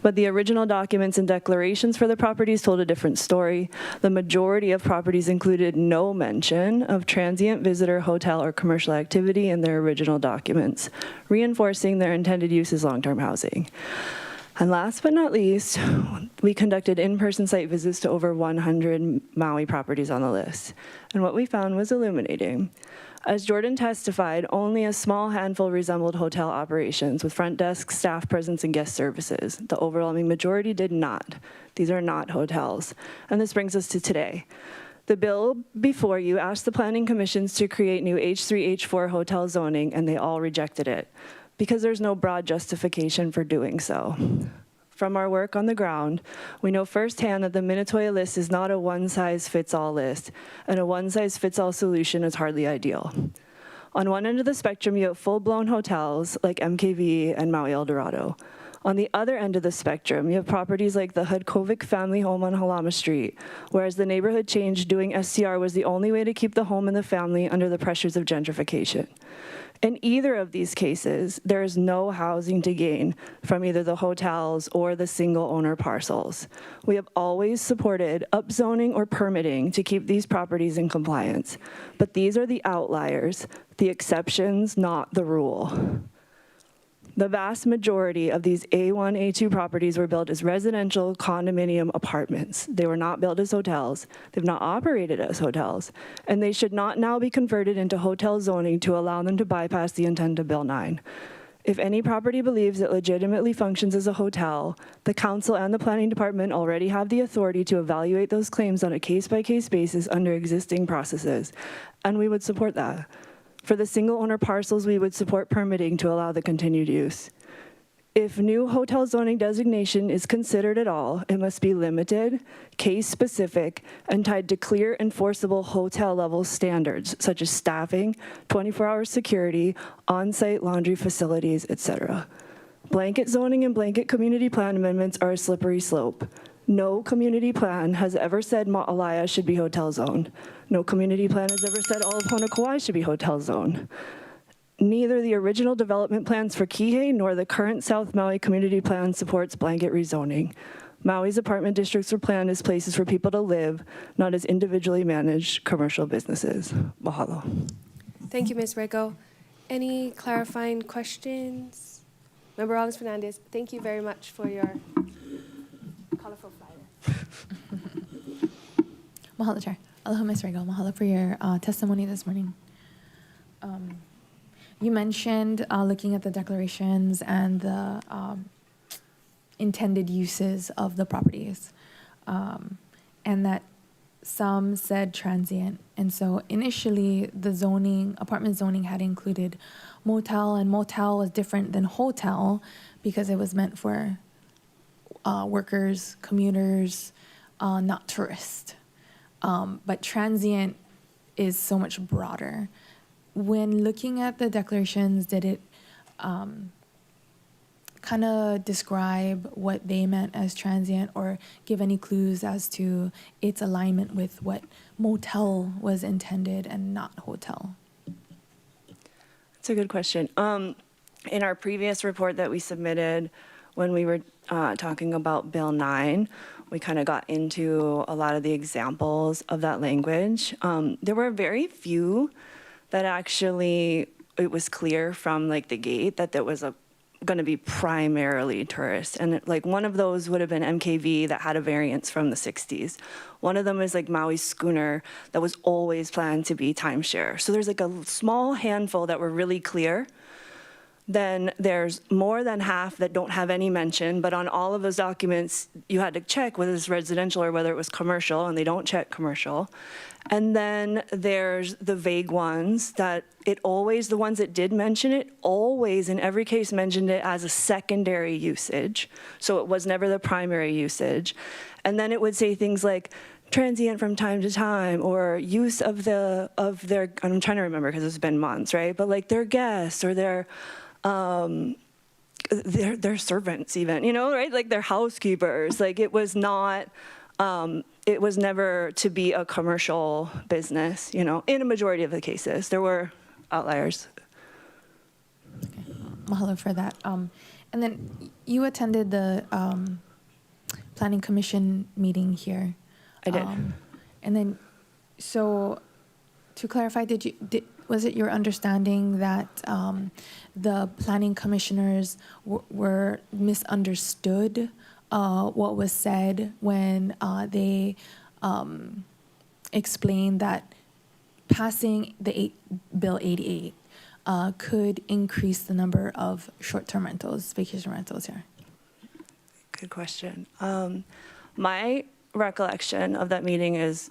but the original documents and declarations for the properties told a different story. The majority of properties included no mention of transient visitor, hotel, or commercial activity in their original documents, reinforcing their intended use as long-term housing. And last but not least, we conducted in-person site visits to over 100 Maui properties on the list. And what we found was illuminating. As Jordan testified, only a small handful resembled hotel operations with front desk, staff presence, and guest services. The overwhelming majority did not. These are not hotels. And this brings us to today. The bill before you asked the planning commissions to create new H3, H4 hotel zoning, and they all rejected it because there's no broad justification for doing so. From our work on the ground, we know firsthand that the Minatoia list is not a one-size-fits-all list, and a one-size-fits-all solution is hardly ideal. On one end of the spectrum, you have full-blown hotels like MKV and Maui Eldorado. On the other end of the spectrum, you have properties like the Hudkovic family home on Halama Street, whereas the neighborhood change, doing SCR was the only way to keep the home and the family under the pressures of gentrification. In either of these cases, there is no housing to gain from either the hotels or the single-owner parcels. We have always supported upzoning or permitting to keep these properties in compliance, but these are the outliers, the exceptions, not the rule. The vast majority of these A1, A2 properties were built as residential condominium apartments. They were not built as hotels. They've not operated as hotels. And they should not now be converted into hotel zoning to allow them to bypass the intent of Bill 9. If any property believes it legitimately functions as a hotel, the council and the planning department already have the authority to evaluate those claims on a case-by-case basis under existing processes, and we would support that. For the single-owner parcels, we would support permitting to allow the continued use. If new hotel zoning designation is considered at all, it must be limited, case-specific, and tied to clear enforceable hotel-level standards, such as staffing, 24-hour security, on-site laundry facilities, etc. Blanket zoning and blanket community plan amendments are a slippery slope. No community plan has ever said Ma'alaya should be hotel zoned. No community plan has ever said all of Honokowai should be hotel zoned. neither the original development plans for Kihei nor the current South Maui Community Plan supports blanket rezoning. Maui's apartment districts are planned as places for people to live, not as individually managed commercial businesses. Mahalo. Thank you, Ms. Rego. Any clarifying questions? Member Rollins Fernandez, thank you very much for your colorful flyer. Mahalo, Chair. Aloha, Ms. Rego. Mahalo for your testimony this morning. You mentioned looking at the declarations and the intended uses of the properties, and that some said transient. And so initially, the zoning, apartment zoning had included motel, and motel was different than hotel because it was meant for workers, commuters, not tourists. But transient is so much broader. When looking at the declarations, did it kind of describe what they meant as transient or give any clues as to its alignment with what motel was intended and not hotel? That's a good question. In our previous report that we submitted, when we were talking about Bill 9, we kind of got into a lot of the examples of that language. There were very few that actually, it was clear from like the gate that there was going to be primarily tourists. And like one of those would have been MKV that had a variance from the 60s. One of them is like Maui Schooner that was always planned to be timeshare. So there's like a small handful that were really clear. Then there's more than half that don't have any mention, but on all of those documents, you had to check whether it's residential or whether it was commercial, and they don't check commercial. And then there's the vague ones that it always, the ones that did mention it, always in every case mentioned it as a secondary usage. So it was never the primary usage. And then it would say things like transient from time to time, or use of their, I'm trying to remember because it's been months, right? But like their guests or their servants even, you know, right? Like their housekeepers. Like it was not, it was never to be a commercial business, you know, in a majority of the cases. There were outliers. Okay. Mahalo for that. And then you attended the Planning Commission meeting here. I did. And then, so to clarify, was it your understanding that the planning commissioners were misunderstood what was said when they explained that passing the Bill 88 could increase the number of short-term rentals, vacation rentals here? Good question. My recollection of that meeting is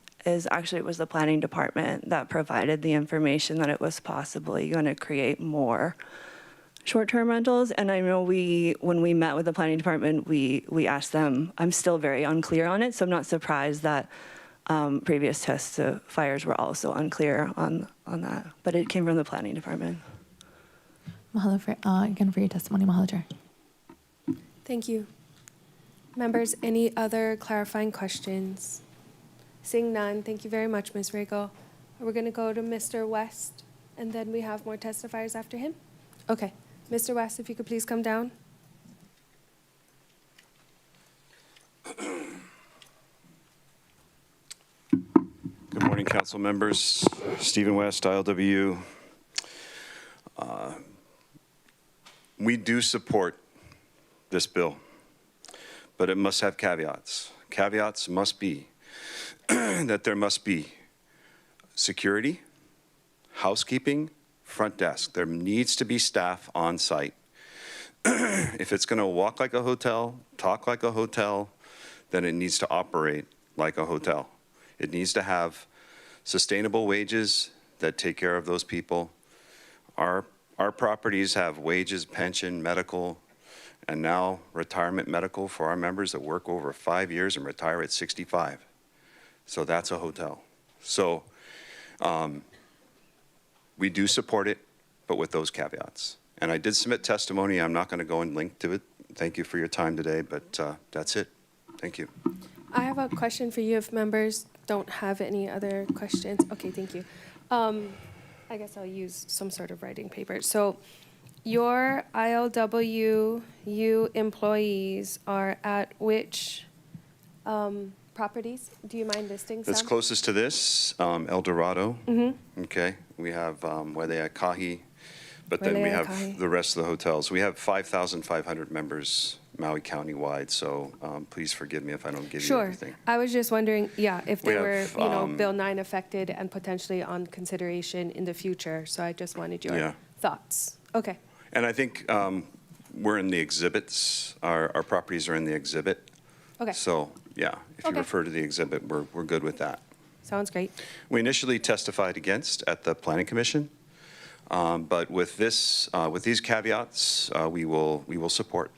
actually it was the planning department that provided the information that it was possibly going to create more short-term rentals. And I know when we met with the planning department, we asked them. I'm still very unclear on it, so I'm not surprised that previous testifiers were also unclear on that. But it came from the planning department. Mahalo again for your testimony. Mahalo, Chair. Thank you. Members, any other clarifying questions? Seeing none, thank you very much, Ms. Rego. We're going to go to Mr. West, and then we have more testifiers after him. Okay. Mr. West, if you could please come down. Good morning, council members. Stephen West, ILWU. We do support this bill, but it must have caveats. Caveats must be that there must be security, housekeeping, front desk. There needs to be staff on site. If it's going to walk like a hotel, talk like a hotel, then it needs to operate like a hotel. It needs to have sustainable wages that take care of those people. Our properties have wages, pension, medical, and now retirement medical for our members that work over 5 years and retire at 65. So that's a hotel. So we do support it, but with those caveats. And I did submit testimony. I'm not going to go and link to it. Thank you for your time today, but that's it. Thank you. I have a question for you if members don't have any other questions. Okay, thank you. I guess I'll use some sort of writing paper. So your ILWU employees are at which properties? Do you mind listing some? That's closest to this, El Dorado. Mm-hmm. Okay, we have Wailea Kahi, but then we Wailea have Kahi. the rest of the hotels. We have 5,500 members Maui County-wide, so please forgive me if I don't give you Sure. everything. I was just wondering, yeah, if We they were, have, Bill 9 affected and potentially on consideration in the future. So I just wanted your Yeah. thoughts. Okay. And I think we're in the exhibits, our properties are in the exhibit. Okay. So, yeah, if you Okay. refer to the exhibit, we're good with that. Sounds great. We initially testified against at the Planning Commission, but with this, with these caveats, we will support.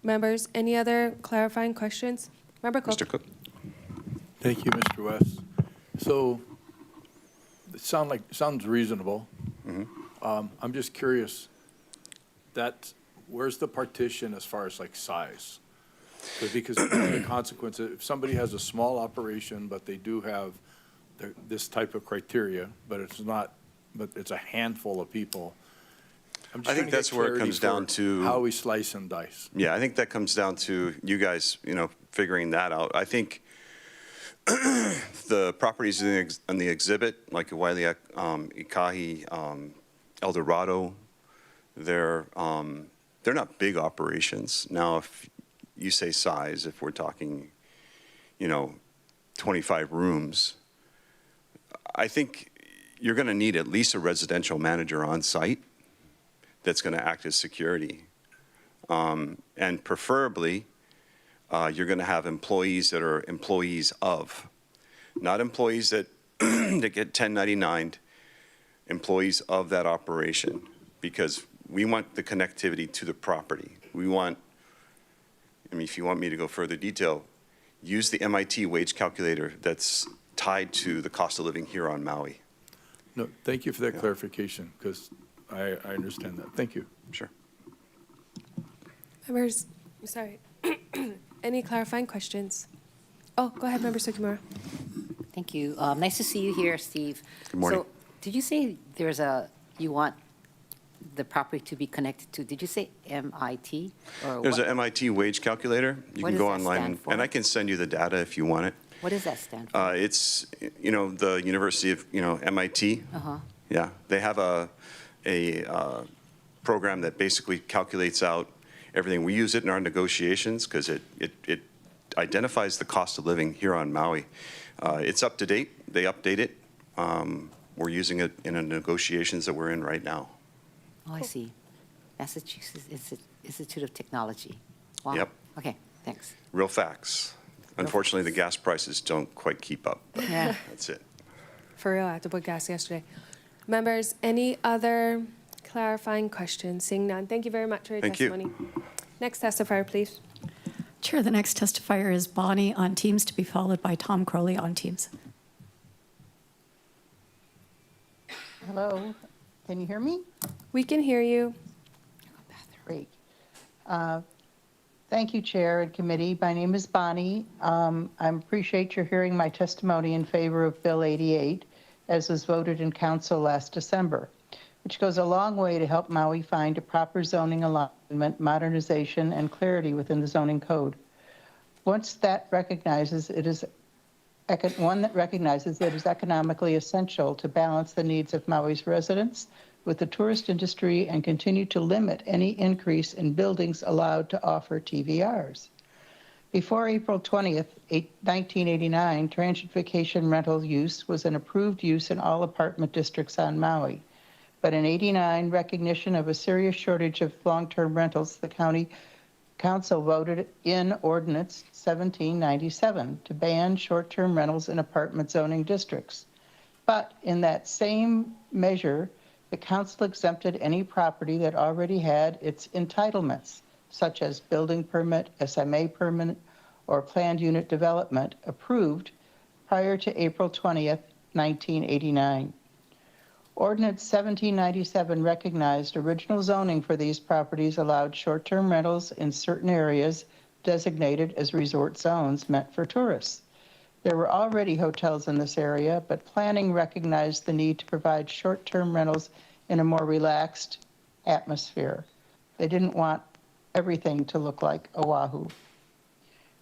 Members, any other clarifying questions? Member Cook. Mr. Cook? Thank you, Mr. West. So it sounds reasonable. I'm just curious, where's the partition as far as like size? Because the consequence, if somebody has a small operation, but they do have this type of criteria, but it's a handful of people. I'm just I think trying to get that's where it clarity comes down for to. how we slice and dice. Yeah, I think that comes down to you guys, figuring that out. I think the properties in the exhibit, like Wailea, Ikahi, El Dorado, they're not big operations. Now, if you say size, if we're talking, 25 rooms, I think you're going to need at least a residential manager on site that's going to act as security. And preferably, you're going to have employees that are employees of, not employees that, that get 1099'd, employees of that operation, because we want the connectivity to the property. We want, if you want me to go further detail, use the MIT wage calculator that's tied to the cost of living here on Maui. No, thank you for that clarification, because I understand that. Thank you. Sure. Members, sorry. Any clarifying questions? Oh, go ahead, Member Sukimura. Thank you. Nice to see you here, Steve. Good morning. So, did you say you want the property to be connected to, did you say MIT? Or There's what? an MIT wage calculator. You What can does go that online, stand for? and I can send you the data if you want it. What does that stand for? It's, the University of, MIT. Uh-huh. Yeah, they have a program that basically calculates out everything. We use it in our negotiations because it identifies the cost of living here on Maui. It's up to date. They update it. We're using it in the negotiations that we're in right now. Oh, I see. Massachusetts Institute of Technology. Wow. Yep. Okay, thanks. Real facts. Unfortunately, the gas prices don't quite keep up. But Yeah. That's it. For real, I had to put gas yesterday. Members, any other clarifying questions? Seeing none. Thank you very much for your Thank you. testimony. Next testifier, please. Chair, the next testifier is Bonnie on Teams, to be followed by Tom Crowley on Teams. Hello, can you hear me? We can hear you. Great. Thank you, Chair and Committee. My name is Bonnie. I appreciate your hearing my testimony in favor of Bill 88, as was voted in Council last December, which goes a long way to help Maui find a proper zoning alignment, modernization, and clarity within the zoning code. One that recognizes it is economically essential to balance the needs of Maui's residents with the tourist industry and continue to limit any increase in buildings allowed to offer TVRs. Before April 20th, 1989, transient vacation rental use was an approved use in all apartment districts on Maui. But in '89, recognition of a serious shortage of long-term rentals, the County Council voted in Ordinance 1797 to ban short-term rentals in apartment zoning districts. But in that same measure, the council exempted any property that already had its entitlements, such as building permit, SMA permit, or planned unit development, approved prior to April 20th, 1989. Ordinance 1797 recognized original zoning for these properties allowed short-term rentals in certain areas designated as resort zones meant for tourists. There were already hotels in this area, but planning recognized the need to provide short-term rentals in a more relaxed atmosphere. They didn't want everything to look like Oahu.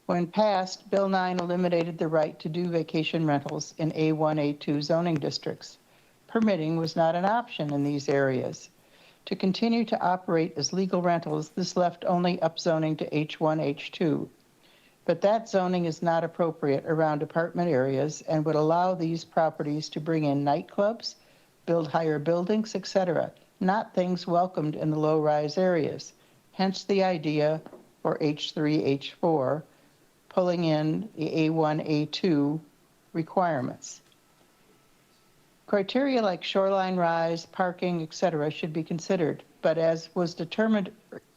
When passed, Bill 9 eliminated the right to do vacation rentals in A1, A2 zoning districts. Permitting was not an option in these areas. To continue to operate as legal rentals, this left only upzoning to H1, H2. But that zoning is not appropriate around apartment areas and would allow these properties to bring in nightclubs, build higher buildings, etc., not things welcomed in the low-rise areas. Hence the idea for H3, H4, pulling in the A1, A2 requirements. Criteria like shoreline rise, parking, etc. should be considered, but as was determined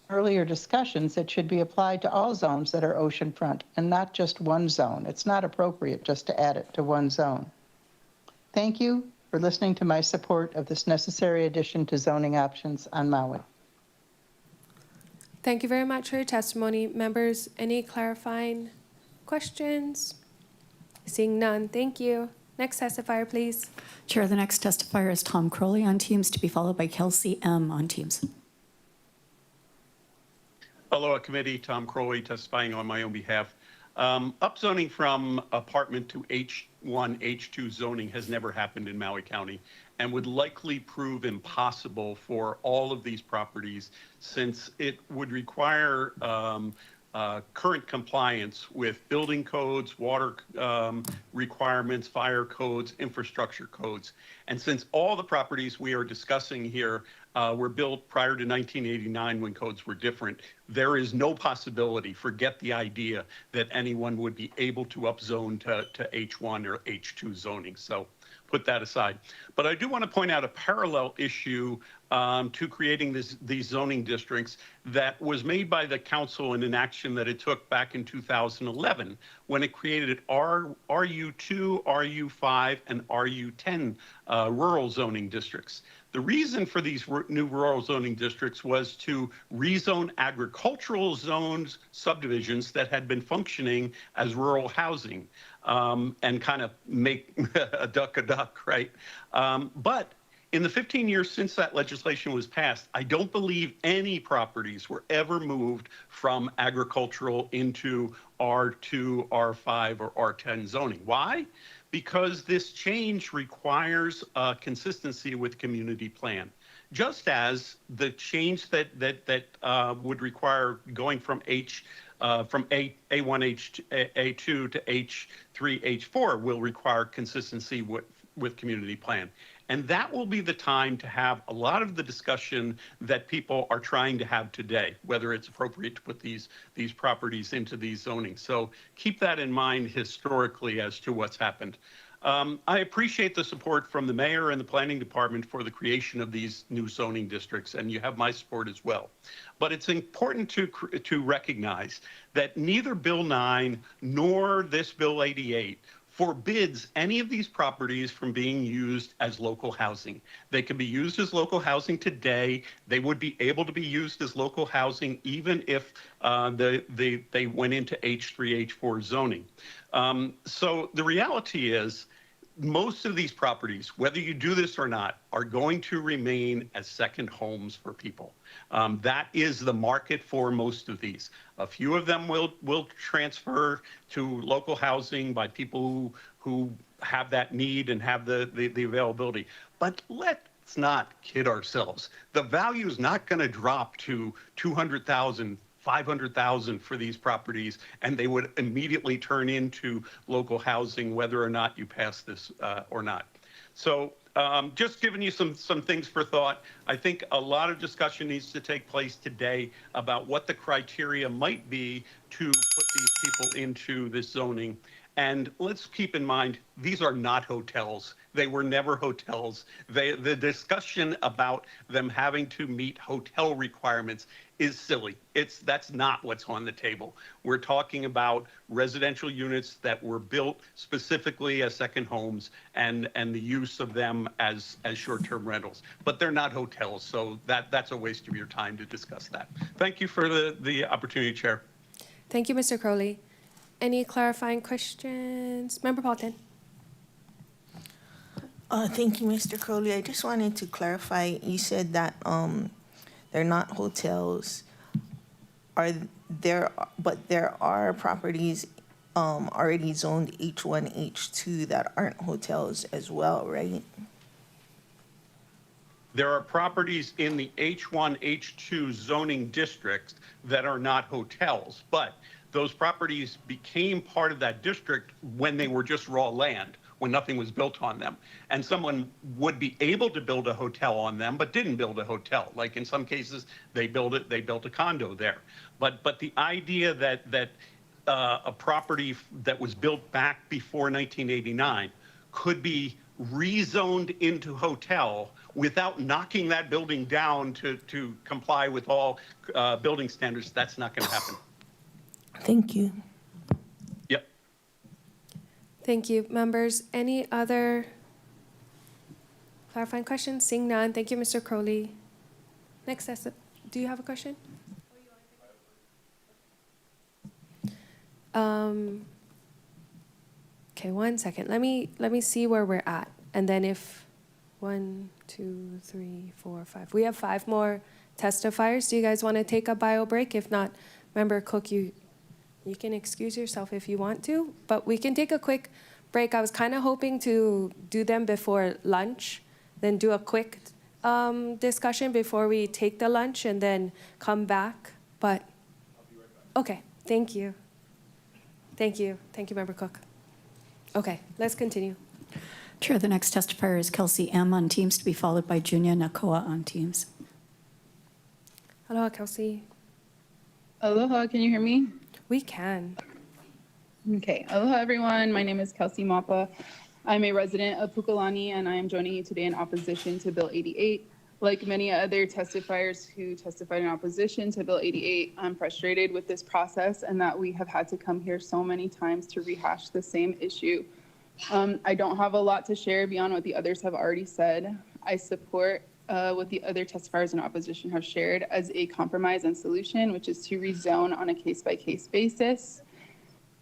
earlier discussions, it should be applied to all zones that are oceanfront and not just one zone. It's not appropriate just to add it to one zone. Thank you for listening to my support of this necessary addition to zoning options on Maui. Thank you very much for your testimony. Members, any clarifying questions? Seeing none, thank you. Next testifier, please. Chair, the next testifier is Tom Crowley on Teams, to be followed by Kelsey M. on Teams. Aloha Committee, Tom Crowley testifying on my own behalf. Upzoning from apartment to H1, H2 zoning has never happened in Maui County and would likely prove impossible for all of these properties since it would require current compliance with building codes, water requirements, fire codes, infrastructure codes. And since all the properties we are discussing here were built prior to 1989 when codes were different, there is no possibility, forget the idea, that anyone would be able to upzone to H1 or H2 zoning. So put that aside. But I do want to point out a parallel issue to creating these zoning districts that was made by the council in an action that it took back in 2011 when it created RU2, RU5, and RU10 rural zoning districts. The reason for these new rural zoning districts was to rezone agricultural zones, subdivisions that had been functioning as rural housing and kind of make a duck, right? But in the 15 years since that legislation was passed, I don't believe any properties were ever moved from agricultural into R2, R5, or R10 zoning. Why? Because this change requires consistency with community plan. Just as the change that would require going from A1, A2 to H3, H4 will require consistency with community plan. And that will be the time to have a lot of the discussion that people are trying to have today, whether it's appropriate to put these properties into these zonings. So keep that in mind historically as to what's happened. I appreciate the support from the mayor and the planning department for the creation of these new zoning districts, and you have my support as well. But it's important to recognize that neither Bill 9 nor this Bill 88 forbids any of these properties from being used as local housing. They can be used as local housing today. They would be able to be used as local housing even if they went into H3, H4 zoning. So the reality is most of these properties, whether you do this or not, are going to remain as second homes for people. That is the market for most of these. A few of them will transfer to local housing by people who have that need and have the availability. But let's not kid ourselves. The value is not going to drop to $200,000, $500,000 for these properties, and they would immediately turn into local housing, whether or not you pass this or not. So just giving you some things for thought. I think a lot of discussion needs to take place today about what the criteria might be to put these people into this zoning. And let's keep in mind, these are not hotels. They were never hotels. The discussion about them having to meet hotel requirements is silly. That's not what's on the table. We're talking about residential units that were built specifically as second homes and the use of them as short-term rentals. But they're not hotels, so that's a waste of your time to discuss that. Thank you for the opportunity, Chair. Thank you, Mr. Crowley. Any clarifying questions? Member Paulton? Thank you, Mr. Crowley. I just wanted to clarify, you said that they're not hotels. But there are properties already zoned H1, H2 that aren't hotels as well, right? There are properties in the H1, H2 zoning districts that are not hotels, but those properties became part of that district when they were just raw land, when nothing was built on them. And someone would be able to build a hotel on them, but didn't build a hotel. Like in some cases, they built a condo there. But the idea that a property that was built back before 1989 could be rezoned into hotel without knocking that building down to comply with all building standards, that's not going to happen. Thank you. Yep. Thank you. Members, any other clarifying questions? Seeing none, thank you, Mr. Crowley. Next, do you have a question? Okay, 1 second. Let me see where we're at. And then if 1, 2, 3, 4, 5. We have 5 more testifiers. Do you guys want to take a bio break? If not, Member Cook, you can excuse yourself if you want to, but we can take a quick break. I was kind of hoping to do them before lunch, then do a quick discussion before we take the lunch and then come back. But okay, thank you. Thank you. Thank you, Member Cook. Okay, let's continue. Chair, the next testifier is Kelsey M. on Teams, to be followed by Junia Nakoa on Teams. Aloha, Kelsey. Aloha, can you hear me? We can. Okay, aloha everyone. My name is Kelsey Mapa. I'm a resident of Pukalani and I am joining you today in opposition to Bill 88. Like many other testifiers who testified in opposition to Bill 88, I'm frustrated with this process and that we have had to come here so many times to rehash the same issue. I don't have a lot to share beyond what the others have already said. I support what the other testifiers in opposition have shared as a compromise and solution, which is to rezone on a case-by-case basis.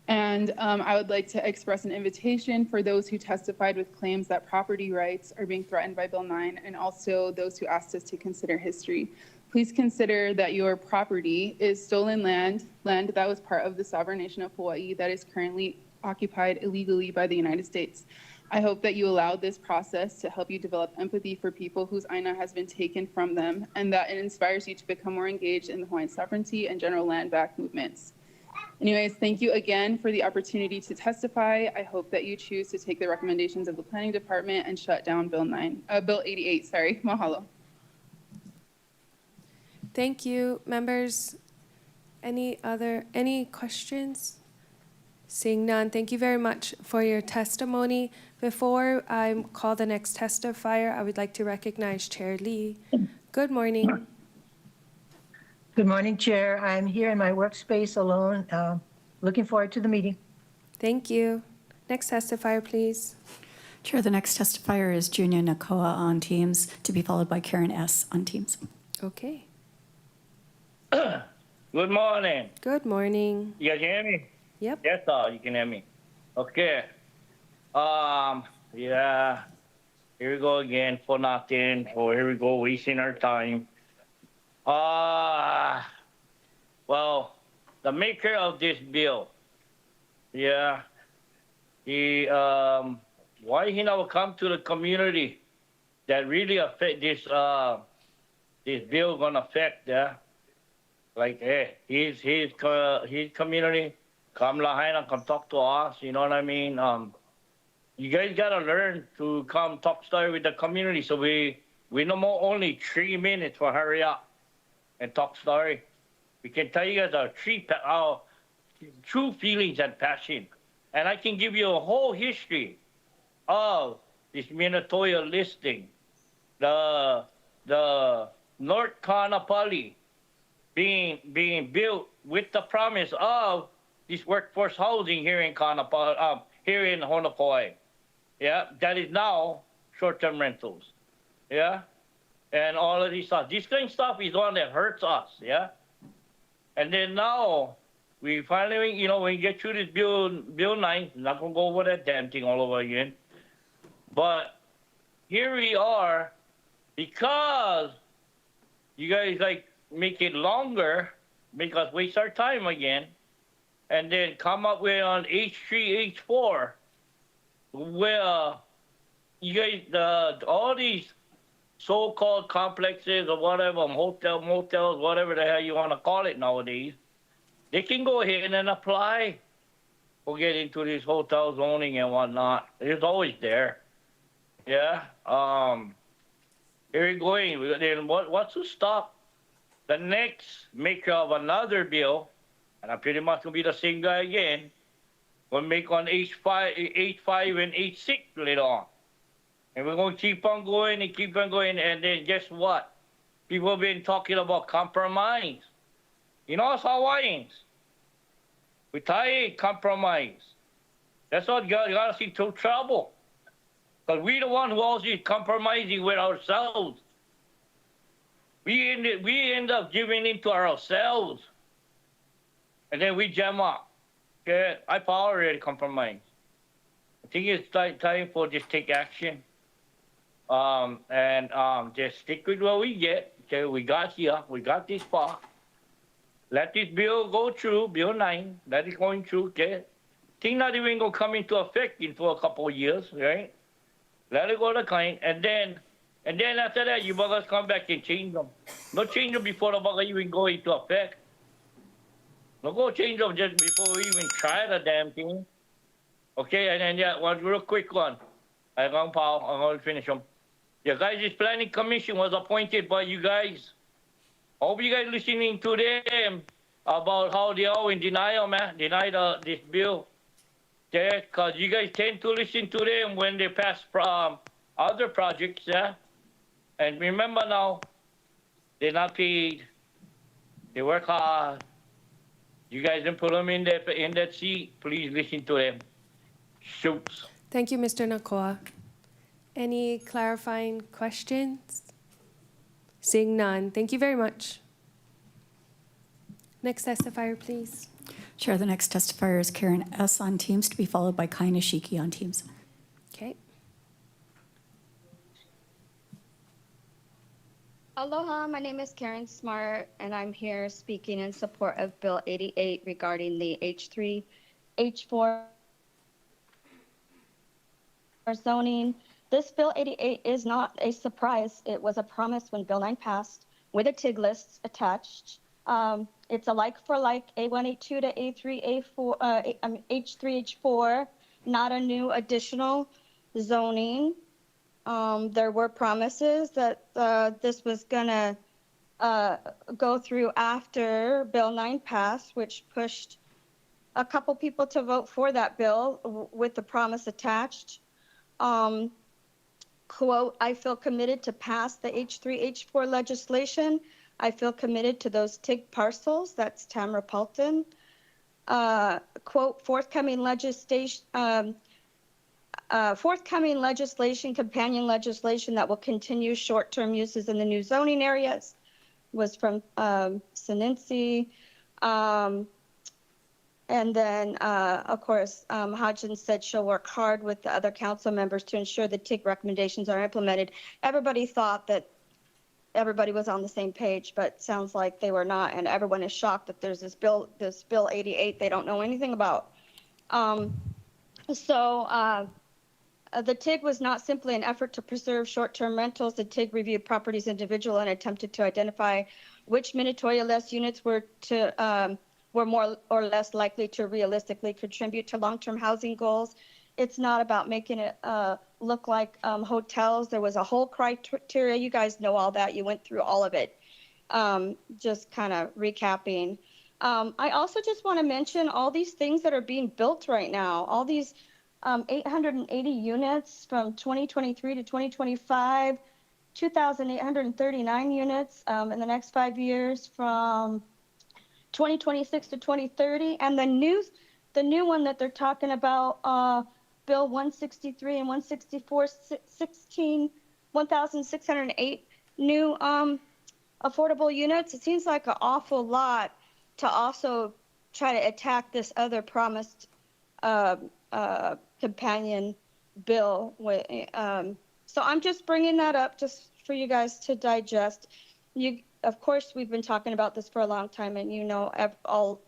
And I would like to express an invitation for those who testified with claims that property rights are being threatened by Bill 9, and also those who asked us to consider history. Please consider that your property is stolen land that was part of the sovereign nation of Hawaii that is currently occupied illegally by the United States. I hope that you allow this process to help you develop empathy for people whose aina has been taken from them, and that it inspires you to become more engaged in the Hawaiian sovereignty and general land back movements. Anyways, thank you again for the opportunity to testify. I hope that you choose to take the recommendations of the Planning Department and shut down Bill 88. Mahalo. Thank you, members. Any questions? Seeing none, thank you very much for your testimony. Before I call the next testifier, I would like to recognize Chair Lee. Good morning. Good morning, Chair. I'm here in my workspace alone, looking forward to the meeting. Thank you. Next testifier, please. Chair, the next testifier is Junia Nakoa on Teams, to be followed by Karen S. on Teams. Okay. Good morning. Good morning. You guys hear me? Yep. Yes, sir. You can hear me. Okay. Yeah. Here we go again for nothing. Oh, here we go, wasting our time. Well, the maker of this bill, yeah, he, why he never come to the community that really affect this bill gonna affect, yeah? Like, hey, his community, come lahain and come talk to us, you know what I mean? You guys gotta learn to come talk story with the community, so we no more only 3 minutes for hurry up and talk story. We can tell you guys our true feelings and passion. And I can give you a whole history of this Minatoya listing, the North Kaanapali being built with the promise of this workforce housing here in Kaanapali, here in Honopo'ai. Yeah, that is now short-term rentals. Yeah, and all of this stuff. This kind of stuff is the one that hurts us. Yeah, and then now we finally, you know, when we get through this Bill 9, not gonna go over that damn thing all over again. But here we are, because you guys like make it longer, make us waste our time again, and then come up with on H3, H4, where you guys, all these so-called complexes or whatever, motels, whatever the hell you want to call it nowadays, they can go ahead and apply for get into this hotel zoning and whatnot. It's always there. Yeah. Here we going. Then what's to stop the next maker of another bill, and I'm pretty much gonna be the same guy again, will make on H5 and H6 later on. And we're going to keep on going and keep on going. And then guess what? People have been talking about compromise. You know, us Hawaiians, we tired compromise. That's what got us into trouble. Because we the one who always compromising with ourselves. We end up giving in to ourselves. And then we jam up. Okay, I already compromise. I think it's time for just take action. Just stick with what we get. Okay, we got here, we got this far. Let this bill go through, Bill 9, let it going through, okay? Thing not even gonna come into effect in for a couple of years, right? Let it go to kind, and then after that, you buggers come back and change them. Don't change them before the bugger even go into effect. Don't go change them just before we even try the damn thing. Okay, and then yeah, one real quick one. I'm gonna finish them. The guys' planning commission was appointed by you guys. I hope you guys listening to them about how they are in denial, man. Deny this bill. Yeah, because you guys tend to listen to them when they pass other projects, yeah? And remember now, they're not paid. They work hard. You guys didn't put them in that seat. Please listen to them. Shoots. Thank you, Mr. Nakoa. Any clarifying questions? Seeing none, thank you very much. Next testifier, please. Chair, the next testifier is Karen S. on Teams, to be followed by Kai Nishiki on Teams. Okay. Aloha, my name is Karen Smart, and I'm here speaking in support of Bill 88 regarding the H3, H4 zoning. This Bill 88 is not a surprise. It was a promise when Bill 9 passed with a TIG list attached. It's a like for like A1, A2 to A3, A4, H3, H4, not a new additional zoning. There were promises that this was gonna go through after Bill 9 passed, which pushed a couple people to vote for that bill with the promise attached. Quote, I feel committed to pass the H3, H4 legislation. I feel committed to those TIG parcels. That's Tamara Palton. Quote, forthcoming legislation, companion legislation that will continue short-term uses in the new zoning areas was from Sinensi. And then, of course, Hodgins said she'll work hard with the other council members to ensure the TIG recommendations are implemented. Everybody thought that everybody was on the same page, but sounds like they were not, and everyone is shocked that there's this bill 88 they don't know anything about. The TIG was not simply an effort to preserve short-term rentals. The TIG reviewed properties individually and attempted to identify which Minatoya-less units were more or less likely to realistically contribute to long-term housing goals. It's not about making it look like hotels. There was a whole criteria. You guys know all that. You went through all of it. Just kind of recapping. I also just want to mention all these things that are being built right now. All these 880 units from 2023 to 2025, 2,839 units in the next 5 years from 2026 to 2030, and the new one that they're talking about, Bill 163 and 164, 1,608 new affordable units. It seems like an awful lot to also try to attack this other promised companion bill. So I'm just bringing that up just for you guys to digest. Of course, we've been talking about this for a long time, and you know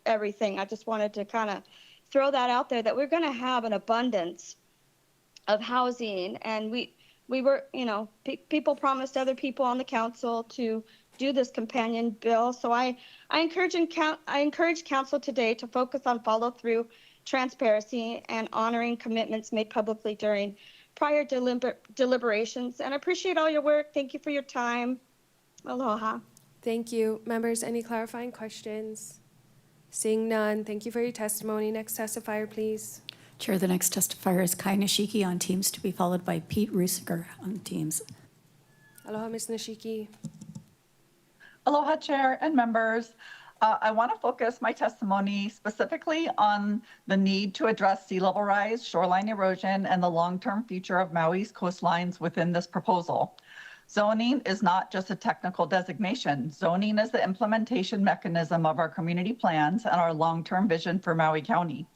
everything. I just wanted to kind of throw that out there, that we're going to have an abundance of housing, and we were, people promised other people on the council to do this companion bill. So I encourage council today to focus on follow through, transparency, and honoring commitments made publicly during prior deliberations. And I appreciate all your work. Thank you for your time. Aloha. Thank you. Members, any clarifying questions? Seeing none, thank you for your testimony. Next testifier, please. Chair, the next testifier is Kai Nishiki on Teams, to be followed by Pete Rusiger on Teams. Aloha, Ms. Nishiki. Aloha, Chair and members. I want to focus my testimony specifically on the need to address sea level rise, shoreline erosion, and the long-term future of Maui's coastlines within this proposal. Zoning is not just a technical designation. Zoning is the implementation mechanism of our community plans and our long-term vision for Maui County.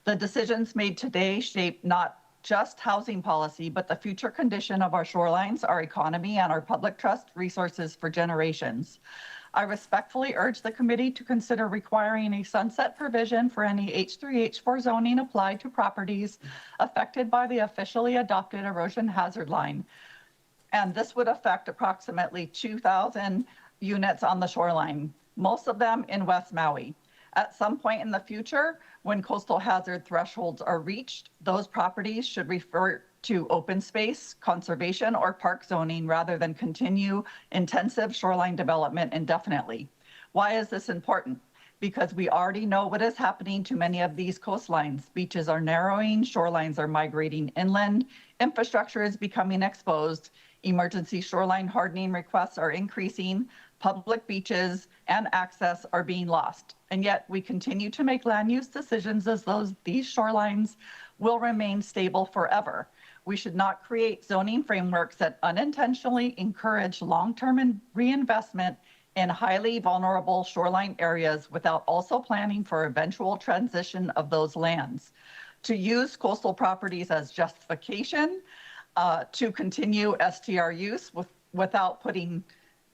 The decisions made today shape not just housing policy, but the future condition of our shorelines, our economy, and our public trust resources for generations. I respectfully urge the committee to consider requiring a sunset provision for any H3, H4 zoning applied to properties affected by the officially adopted erosion hazard line. And this would affect approximately 2,000 units on the shoreline, most of them in West Maui. At some point in the future, when coastal hazard thresholds are reached, those properties should refer to open space, conservation, or park zoning rather than continue intensive shoreline development indefinitely. Why is this important? Because we already know what is happening to many of these coastlines. Beaches are narrowing, shorelines are migrating inland, infrastructure is becoming exposed, emergency shoreline hardening requests are increasing, public beaches and access are being lost. And yet we continue to make land use decisions as though these shorelines will remain stable forever. We should not create zoning frameworks that unintentionally encourage long-term reinvestment in highly vulnerable shoreline areas without also planning for eventual transition of those lands. To use coastal properties as justification to continue STR use without putting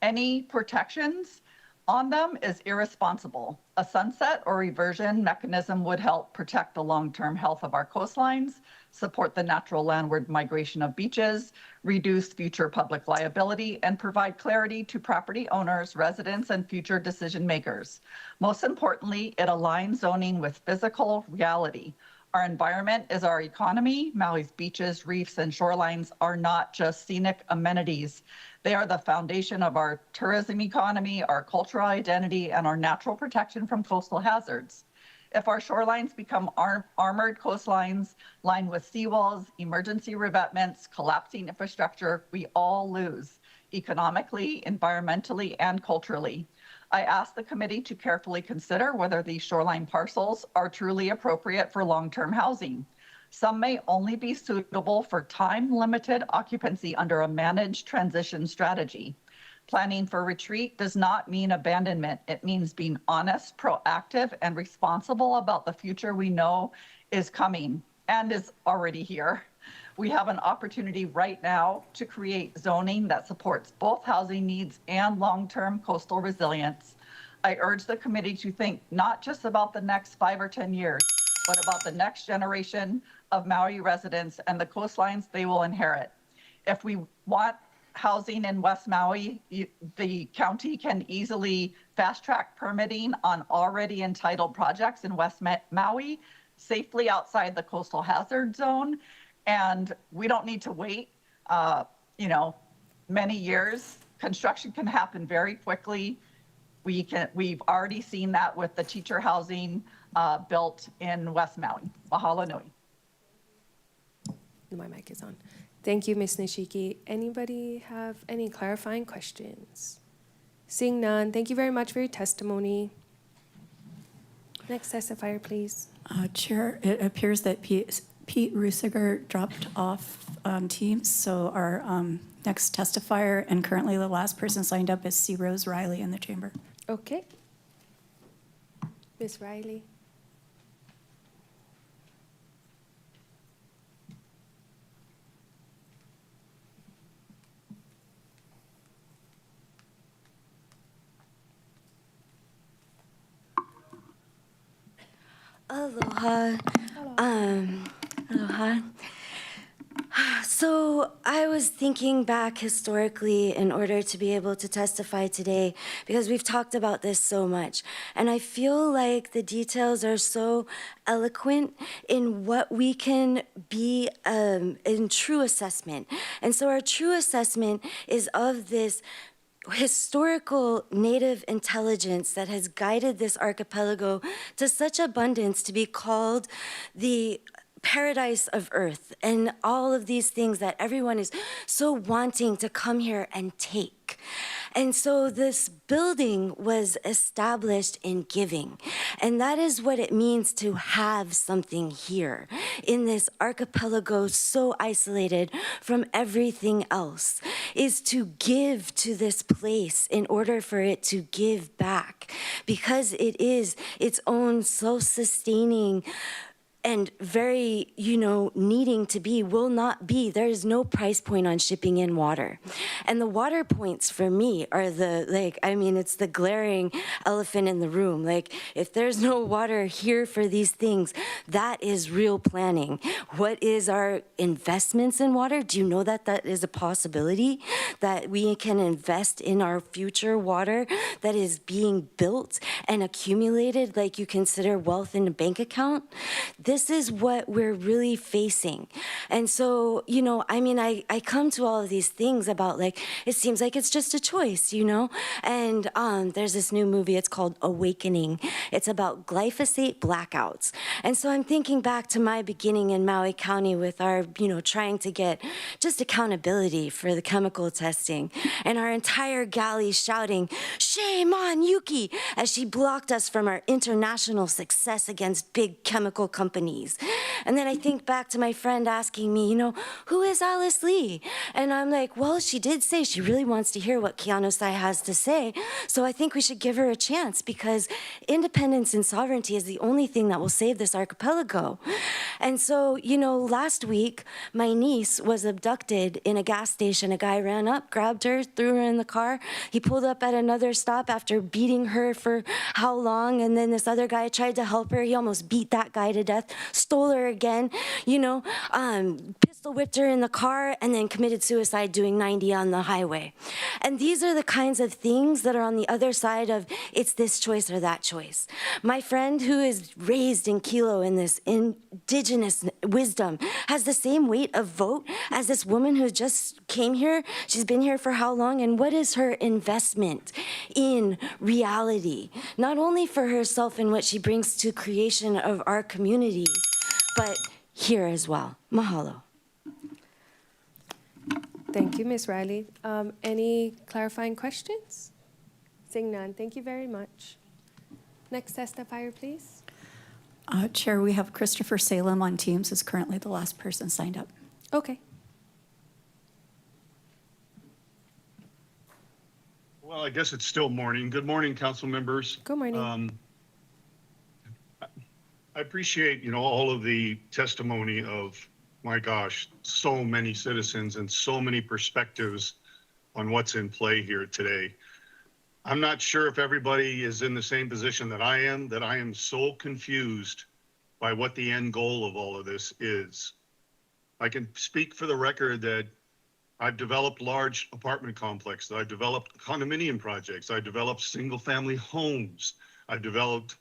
any protections on them is irresponsible. A sunset or reversion mechanism would help protect the long-term health of our coastlines, support the natural landward migration of beaches, reduce future public liability, and provide clarity to property owners, residents, and future decision makers. Most importantly, it aligns zoning with physical reality. Our environment is our economy. Maui's beaches, reefs, and shorelines are not just scenic amenities. They are the foundation of our tourism economy, our cultural identity, and our natural protection from coastal hazards. If our shorelines become armored coastlines lined with seawalls, emergency revetments, collapsing infrastructure, we all lose economically, environmentally, and culturally. I ask the committee to carefully consider whether these shoreline parcels are truly appropriate for long-term housing. Some may only be suitable for time-limited occupancy under a managed transition strategy. Planning for retreat does not mean abandonment. It means being honest, proactive, and responsible about the future we know is coming and is already here. We have an opportunity right now to create zoning that supports both housing needs and long-term coastal resilience. I urge the committee to think not just about the next 5 or 10 years, but about the next generation of Maui residents and the coastlines they will inherit. If we want housing in West Maui, the county can easily fast-track permitting on already entitled projects in West Maui, safely outside the coastal hazard zone. And we don't need to wait, many years. Construction can happen very quickly. We've already seen that with the teacher housing built in West Maui. Mahalo nui. My mic is on. Thank you, Ms. Nishiki. Anybody have any clarifying questions? Seeing none, thank you very much for your testimony. Next testifier, please. Chair, it appears that Pete Rusiger dropped off Teams, so our next testifier and currently the last person signed up is C. Rose Riley in the chamber. Okay. Ms. Riley. Aloha. Aloha. So I was thinking back historically in order to be able to testify today, because we've talked about this so much. And I feel like the details are so eloquent in what we can be in true assessment. And so our true assessment is of this historical native intelligence that has guided this archipelago to such abundance to be called the paradise of earth, and all of these things that everyone is so wanting to come here and take. And so this building was established in giving. And that is what it means to have something here in this archipelago so isolated from everything else, is to give to this place in order for it to give back, because it is its own self-sustaining and very, needing to be, will not be. There is no price point on shipping in water. And the water points for me are it's the glaring elephant in the room. If there's no water here for these things, that is real planning. What is our investments in water? Do you know that that is a possibility? That we can invest in our future water that is being built and accumulated, like you consider wealth in a bank account? This is what we're really facing. And so, I come to all of these things about it seems like it's just a choice, And there's this new movie, it's called Awakening. It's about glyphosate blackouts. And so I'm thinking back to my beginning in Maui County with our, trying to get just accountability for the chemical testing. And our entire galley shouting, "Shame on Yuki," as she blocked us from our international success against big chemical companies. And then I think back to my friend asking me, who is Alice Lee? And I'm like, well, she did say she really wants to hear what Keaunusai has to say. So I think we should give her a chance, because independence and sovereignty is the only thing that will save this archipelago. And so, last week, my niece was abducted in a gas station. A guy ran up, grabbed her, threw her in the car. He pulled up at another stop after beating her for how long? And then this other guy tried to help her. He almost beat that guy to death, stole her again, pistol whipped her in the car, and then committed suicide doing 90 on the highway. And these are the kinds of things that are on the other side of it's this choice or that choice. My friend, who is raised in Kilo in this indigenous wisdom, has the same weight of vote as this woman who just came here. She's been here for how long? And what is her investment in reality? Not only for herself and what she brings to creation of our communities, but here as well. Mahalo. Thank you, Ms. Riley. Any clarifying questions? Seeing none, thank you very much. Next testifier, please. Chair, we have Christopher Salem on Teams, who's currently the last person signed up. Okay. Well, I guess it's still morning. Good morning, council members. Good morning. I appreciate, all of the testimony of, my gosh, so many citizens and so many perspectives on what's in play here today. I'm not sure if everybody is in the same position that I am so confused by what the end goal of all of this is. I can speak for the record that I've developed large apartment complexes. I've developed condominium projects. I've developed single family homes. I've developed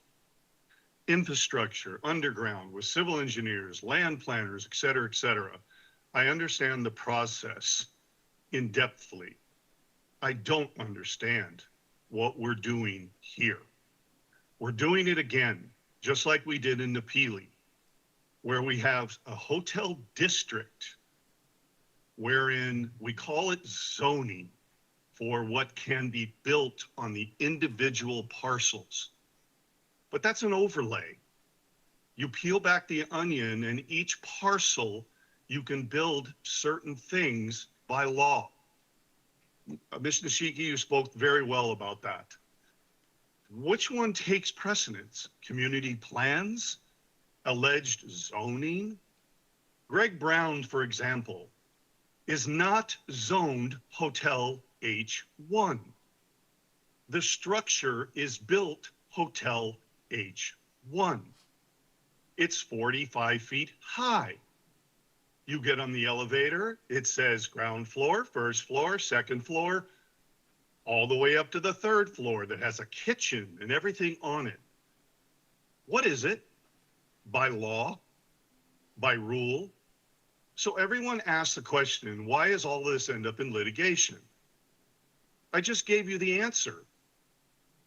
infrastructure underground with civil engineers, land planners, et cetera, et cetera. I understand the process in depthly. I don't understand what we're doing here. We're doing it again, just like we did in Napili, where we have a hotel district wherein we call it zoning for what can be built on the individual parcels. But that's an overlay. You peel back the onion, and each parcel, you can build certain things by law. Ms. Nishiki, you spoke very well about that. Which one takes precedence? Community plans? Alleged zoning? Greg Brown, for example, is not zoned Hotel H1. The structure is built Hotel H1. It's 45 feet high. You get on the elevator, it says ground floor, first floor, second floor, all the way up to the third floor that has a kitchen and everything on it. What is it? By law? By rule? So everyone asks the question, why does all this end up in litigation? I just gave you the answer.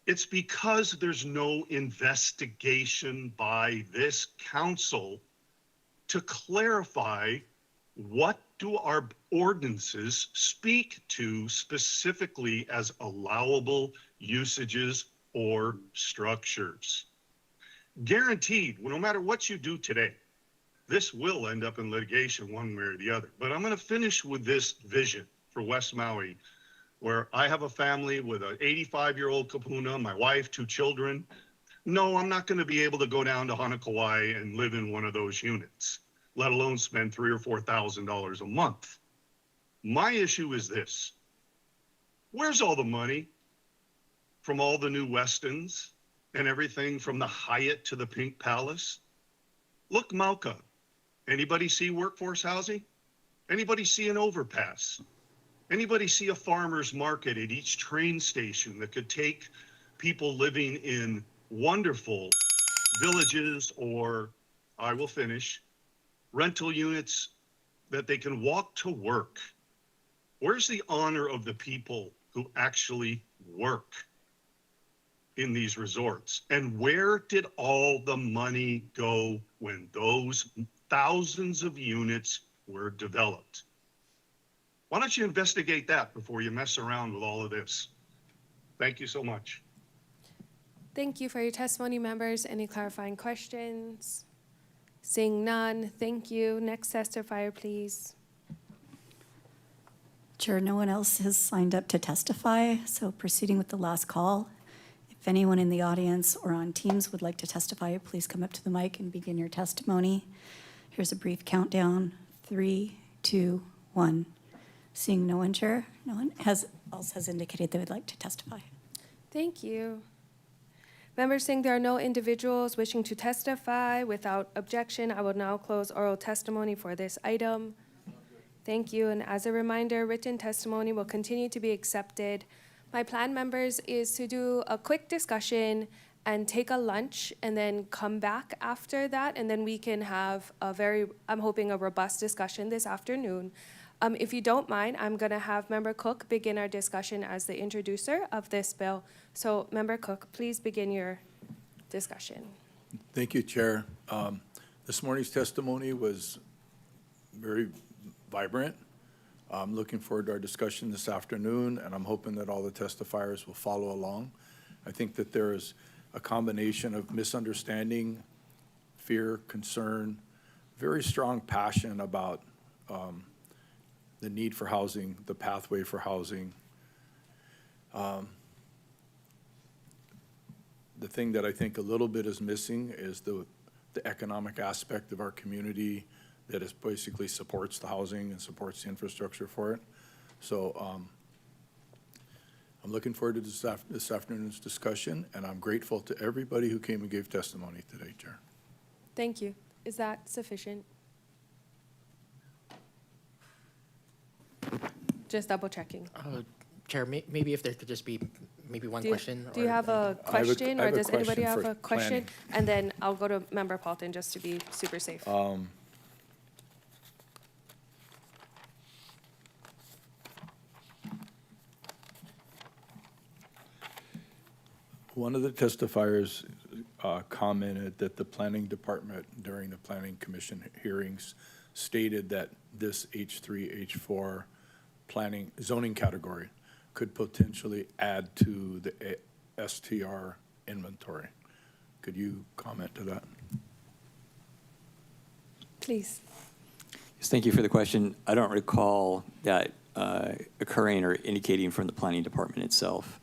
It's because there's no investigation by this council to clarify what do our ordinances speak to specifically as allowable usages or structures. Guaranteed, no matter what you do today, this will end up in litigation one way or the other. But I'm going to finish with this vision for West Maui, where I have a family with an 85-year-old kapuna, my wife, 2 children. No, I'm not going to be able to go down to Hanakauai and live in one of those units, let alone spend $3,000 or $4,000 a month. My issue is this. Where's all the money from all the new Westons and everything from the Hyatt to the Pink Palace? Look, Mauka. Anybody see workforce housing? Anybody see an overpass? Anybody see a farmer's market at each train station that could take people living in wonderful villages or, I will finish, rental units that they can walk to work? Where's the honor of the people who actually work in these resorts? And where did all the money go when those thousands of units were developed? Why don't you investigate that before you mess around with all of this? Thank you so much. Thank you for your testimony, members. Any clarifying questions? Seeing none, thank you. Next testifier, please. Chair, no one else has signed up to testify, so proceeding with the last call. If anyone in the audience or on Teams would like to testify, please come up to the mic and begin your testimony. Here's a brief countdown. 3, 2, 1. Seeing no one, Chair, no one else has indicated they would like to testify. Thank you. Members, seeing there are no individuals wishing to testify without objection, I will now close oral testimony for this item. Thank you, and as a reminder, written testimony will continue to be accepted. My plan, members, is to do a quick discussion and take a lunch and then come back after that, and then we can have I'm hoping a robust discussion this afternoon. If you don't mind, I'm going to have Member Cook begin our discussion as the introducer of this bill. So, Member Cook, please begin your discussion. Thank you, Chair. This morning's testimony was very vibrant. I'm looking forward to our discussion this afternoon, and I'm hoping that all the testifiers will follow along. I think that there is a combination of misunderstanding, fear, concern, very strong passion about the need for housing, the pathway for housing. The thing that I think a little bit is missing is the economic aspect of our community that is basically supports the housing and supports the infrastructure for it. So I'm looking forward to this afternoon's discussion, and I'm grateful to everybody who came and gave testimony today, Chair. Thank you. Is that sufficient? Just double checking. Chair, maybe if there could just be maybe one question. Do you have a question, or does anybody have a question? planning. And then I'll go to Member Paulton just to be super safe. One of the testifiers commented that the planning department during the planning commission hearings stated that this H3, H4 planning zoning category could potentially add to the STR inventory. Could you comment to that? Please. Yes, thank you for the question. I don't recall that occurring or indicating from the planning department itself.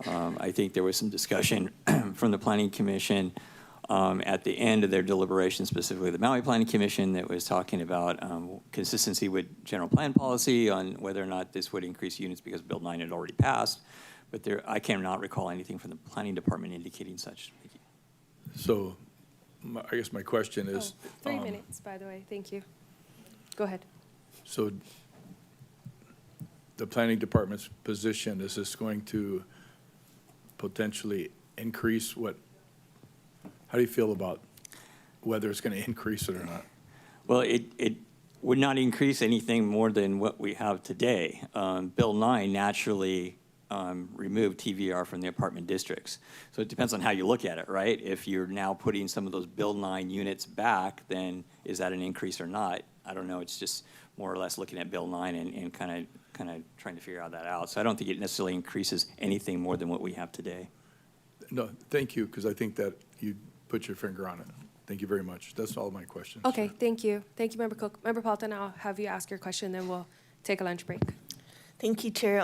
I think there was some discussion from the Planning Commission at the end of their deliberation, specifically the Maui Planning Commission, that was talking about consistency with general plan policy on whether or not this would increase units because Bill 9 had already passed. But I cannot recall anything from the Planning Department indicating such. Thank you. So I guess my question Oh, is. 3 minutes, by the way. Thank you. Go ahead. So the planning department's position, is this going to potentially increase how do you feel about whether it's going to increase it or not? Well, it would not increase anything more than what we have today. Bill 9 naturally removed TVR from the apartment districts. So it depends on how you look at it, right? If you're now putting some of those Bill 9 units back, then is that an increase or not? I don't know. It's just more or less looking at Bill 9 and kind of trying to figure that out. So I don't think it necessarily increases anything more than what we have today. No, thank you, because I think that you put your finger on it. Thank you very much. That's all my questions. Okay, thank you. Thank you, Member Cook. Member Paulton, I'll have you ask your question, then we'll take a lunch break. Thank you, Chair.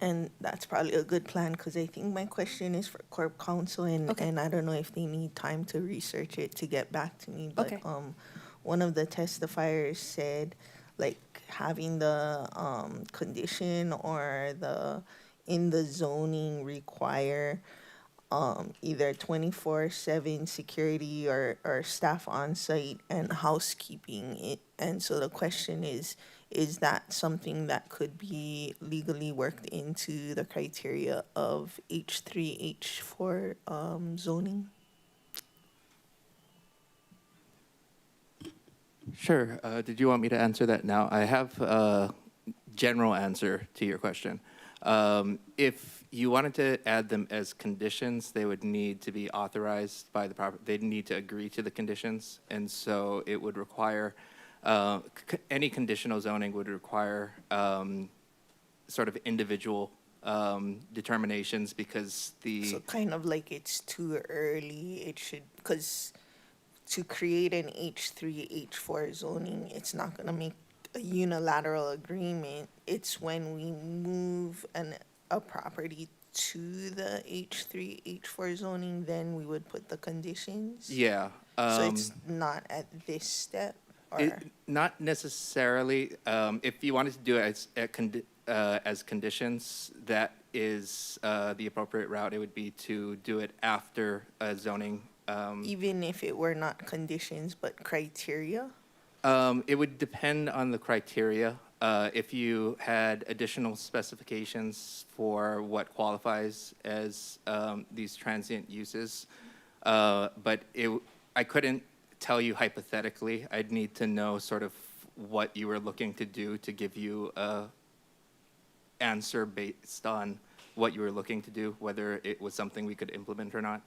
And that's probably a good plan because I think my question is for Corp Counsel, and I don't know if they need time to research it to get back to me. But one of the testifiers said, like, having the condition or in the zoning require either 24/7 security or staff on site and housekeeping. And so the question is that something that could be legally worked into the criteria of H3, H4 zoning? Sure. Did you want me to answer that now? I have a general answer to your question. If you wanted to add them as conditions, they would need to be authorized by the property. They'd need to agree to the conditions, and so it would require any conditional zoning would require sort of individual determinations because So kind of like it's too early. It should, because to create an H3, H4 zoning, it's not going to make a unilateral agreement. It's when we move a property to the H3, H4 zoning, then we would put the conditions. Yeah. So it's not at this step? Or? Not necessarily. If you wanted to do it as conditions, that is the appropriate route. It would be to do it after zoning. Even if it were not conditions but criteria? It would depend on the criteria. If you had additional specifications for what qualifies as these transient uses, but I couldn't tell you hypothetically. I'd need to know sort of what you were looking to do to give you a answer based on what you were looking to do, whether it was something we could implement or not.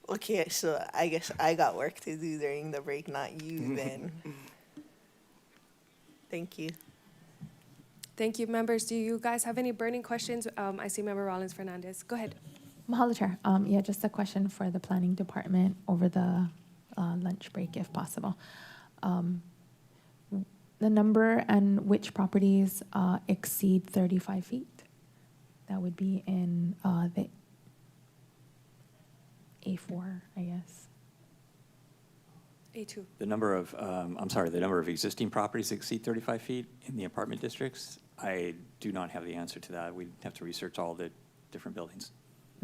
Okay, so I guess I got work to do during the break, not you then. Thank you. Thank you, members. Do you guys have any burning questions? I see Member Rollins Fernandez. Go ahead. Mahalo, Chair. Yeah, just a question for the planning department over the lunch break, if possible. The number and which properties exceed 35 feet? That would be in the A4, I guess. A2. The number of, the number of existing properties that exceed 35 feet in the apartment districts, I do not have the answer to that. We'd have to research all the different buildings.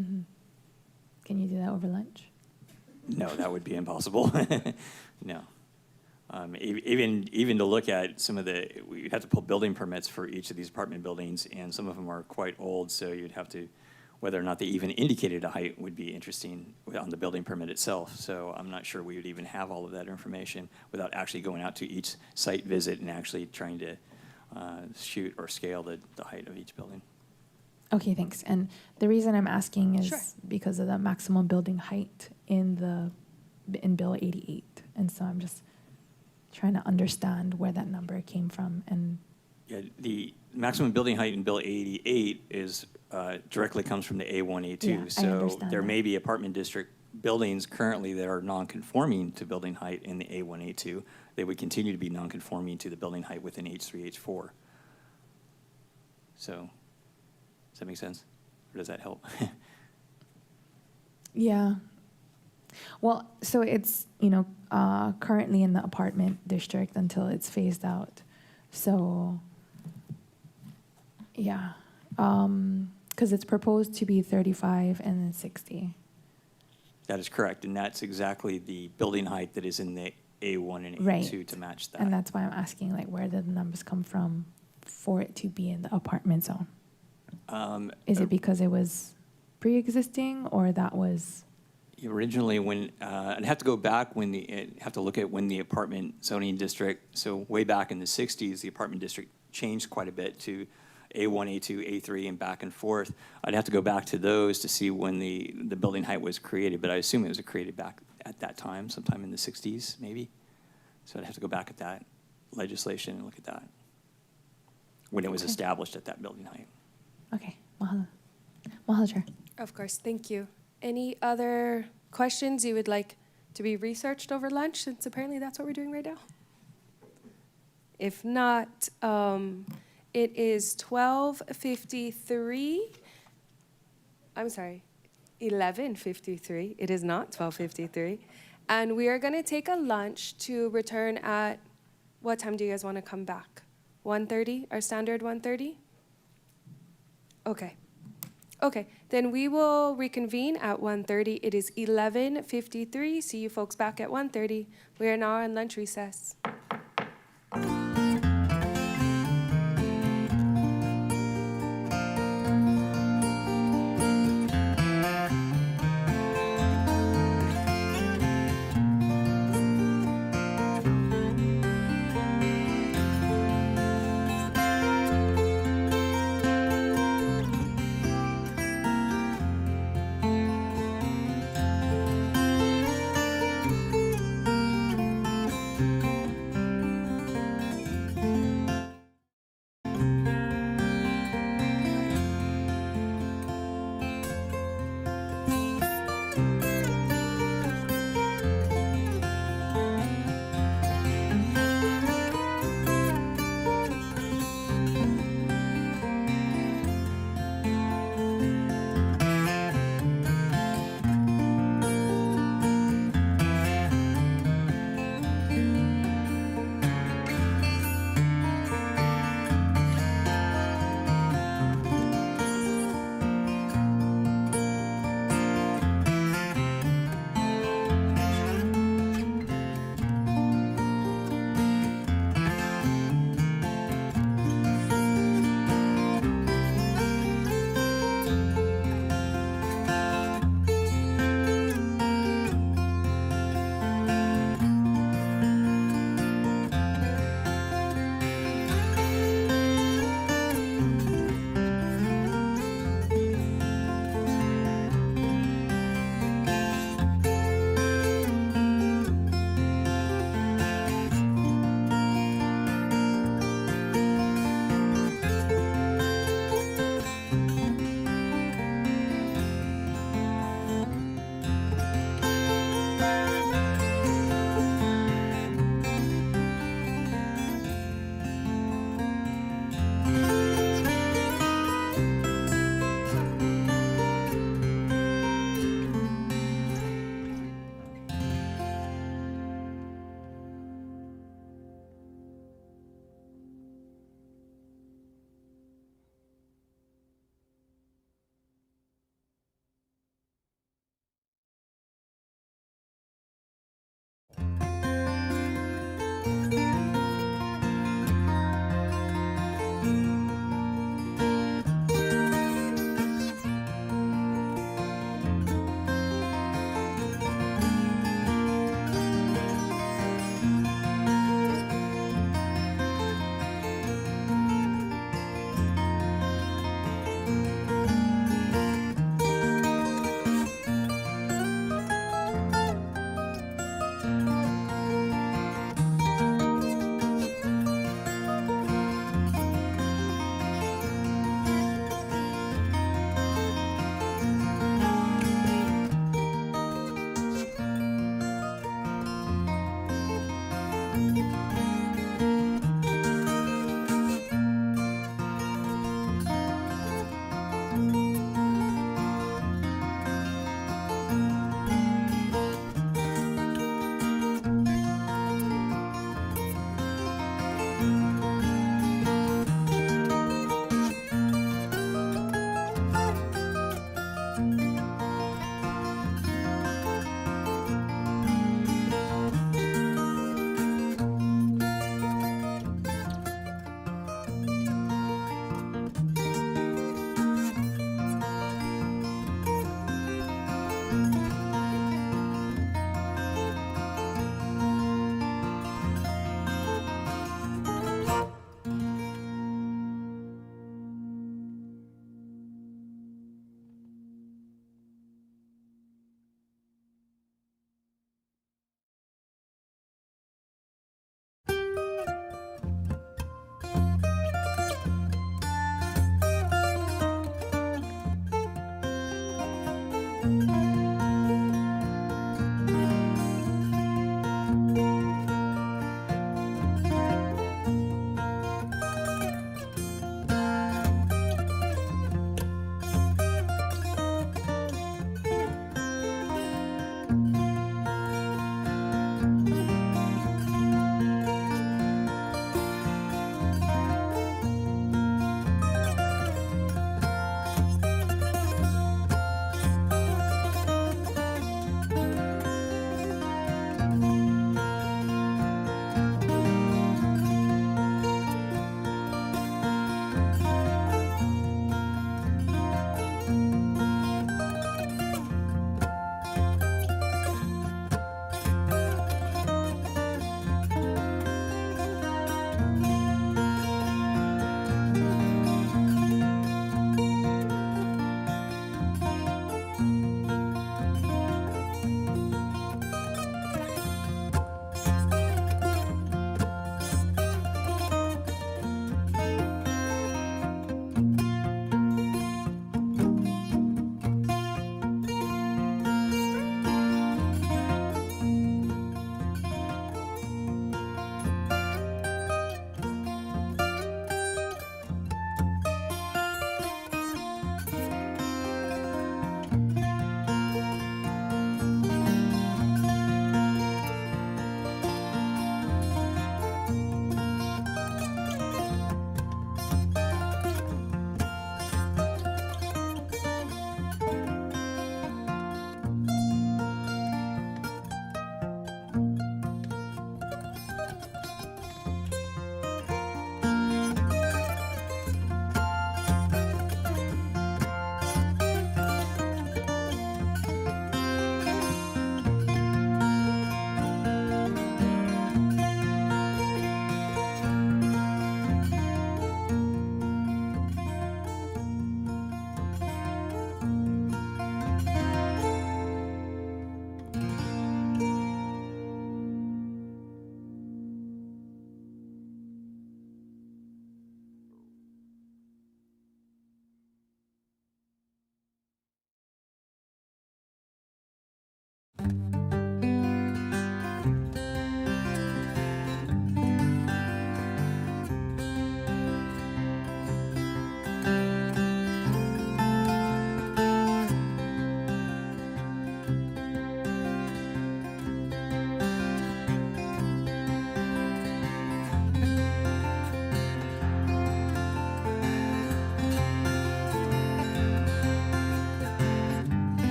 Mm-hmm. Can you do that over lunch? No, that would be impossible. No. Even to look at some of we have to pull building permits for each of these apartment buildings, and some of them are quite old, so you'd have to, whether or not they even indicated a height would be interesting on the building permit itself. So I'm not sure we would even have all of that information without actually going out to each site visit and actually trying to shoot or scale the height of each building. Okay, thanks. And the reason I'm asking is because of the maximum building height in Bill 88. And so I'm just trying to understand where that number came from. And yeah, the maximum building height in Bill 88 is directly comes from the A1, A2. Yeah, I so understand there that. may be apartment district buildings currently that are non-conforming to building height in the A1, A2. They would continue to be non-conforming to the building height within H3, H4. So does that make sense? Or does that help? yeah. Well, so it's, currently in the apartment district until it's phased out. So, yeah. Because it's proposed to be 35 and then 60. That is correct, and that's exactly the building height that is in the A1 and Right. A2 to match that. And that's why I'm asking, like, where did the numbers come from for it to be in the apartment zone? Is it because it was pre-existing, or that was? Originally, when, I'd have to go back have to look at when the apartment zoning district, so way back in the 60s, the apartment district changed quite a bit to A1, A2, A3, and back and forth. I'd have to go back to those to see when the building height was created, but I assume it was created back at that time, sometime in the 60s, maybe. So I'd have to go back at that legislation and look at that, when it was Okay. established at that building height. Okay, mahalo. Mahalo, Chair. Of course, thank you. Any other questions you would like to be researched over lunch, since apparently that's what we're doing right now? If not, it is 12:53. I'm sorry, 11:53. It is not 12:53. And we are going to take a lunch to return at, what time do you guys want to come back? 1:30, our standard 1:30? Okay. Okay, then we will reconvene at 1:30. It is 11:53. See you folks back at 1:30. We are now on lunch recess.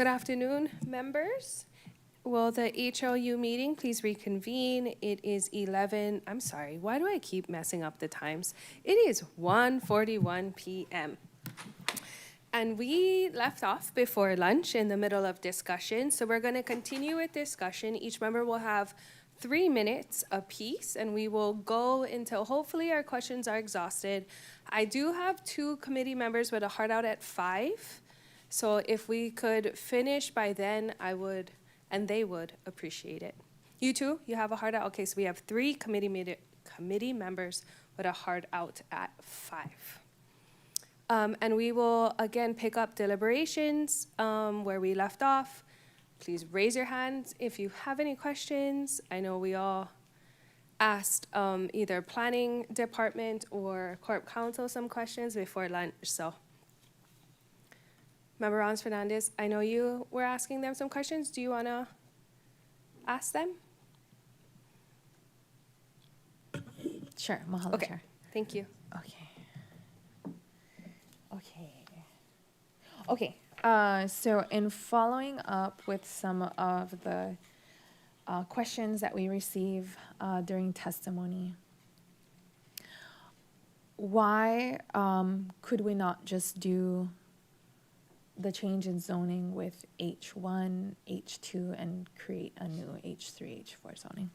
Good afternoon, members. Will the HLU meeting please reconvene? It is 11, I'm sorry, why do I keep messing up the times? It is 1:41 p.m. And we left off before lunch in the middle of discussion, so we're going to continue with discussion. Each member will have 3 minutes apiece, and we will go until hopefully our questions are exhausted. I do have 2 committee members with a hard out at 5, so if we could finish by then, I would, and they would appreciate it. You too, you have a hard out? Okay, so we have 3 committee members with a hard out at 5. And we will again pick up deliberations where we left off. Please raise your hands if you have any questions. I know we all asked either planning department or corp counsel some questions before lunch, so. Member Rons Fernandez, I know you were asking them some questions. Do you wanna ask them? Sure, mahalo, Okay, Chair. thank you. Okay, so in following up with some of the questions that we receive during testimony, why could we not just do the change in zoning with H1, H2, and create a new H3, H4 zoning?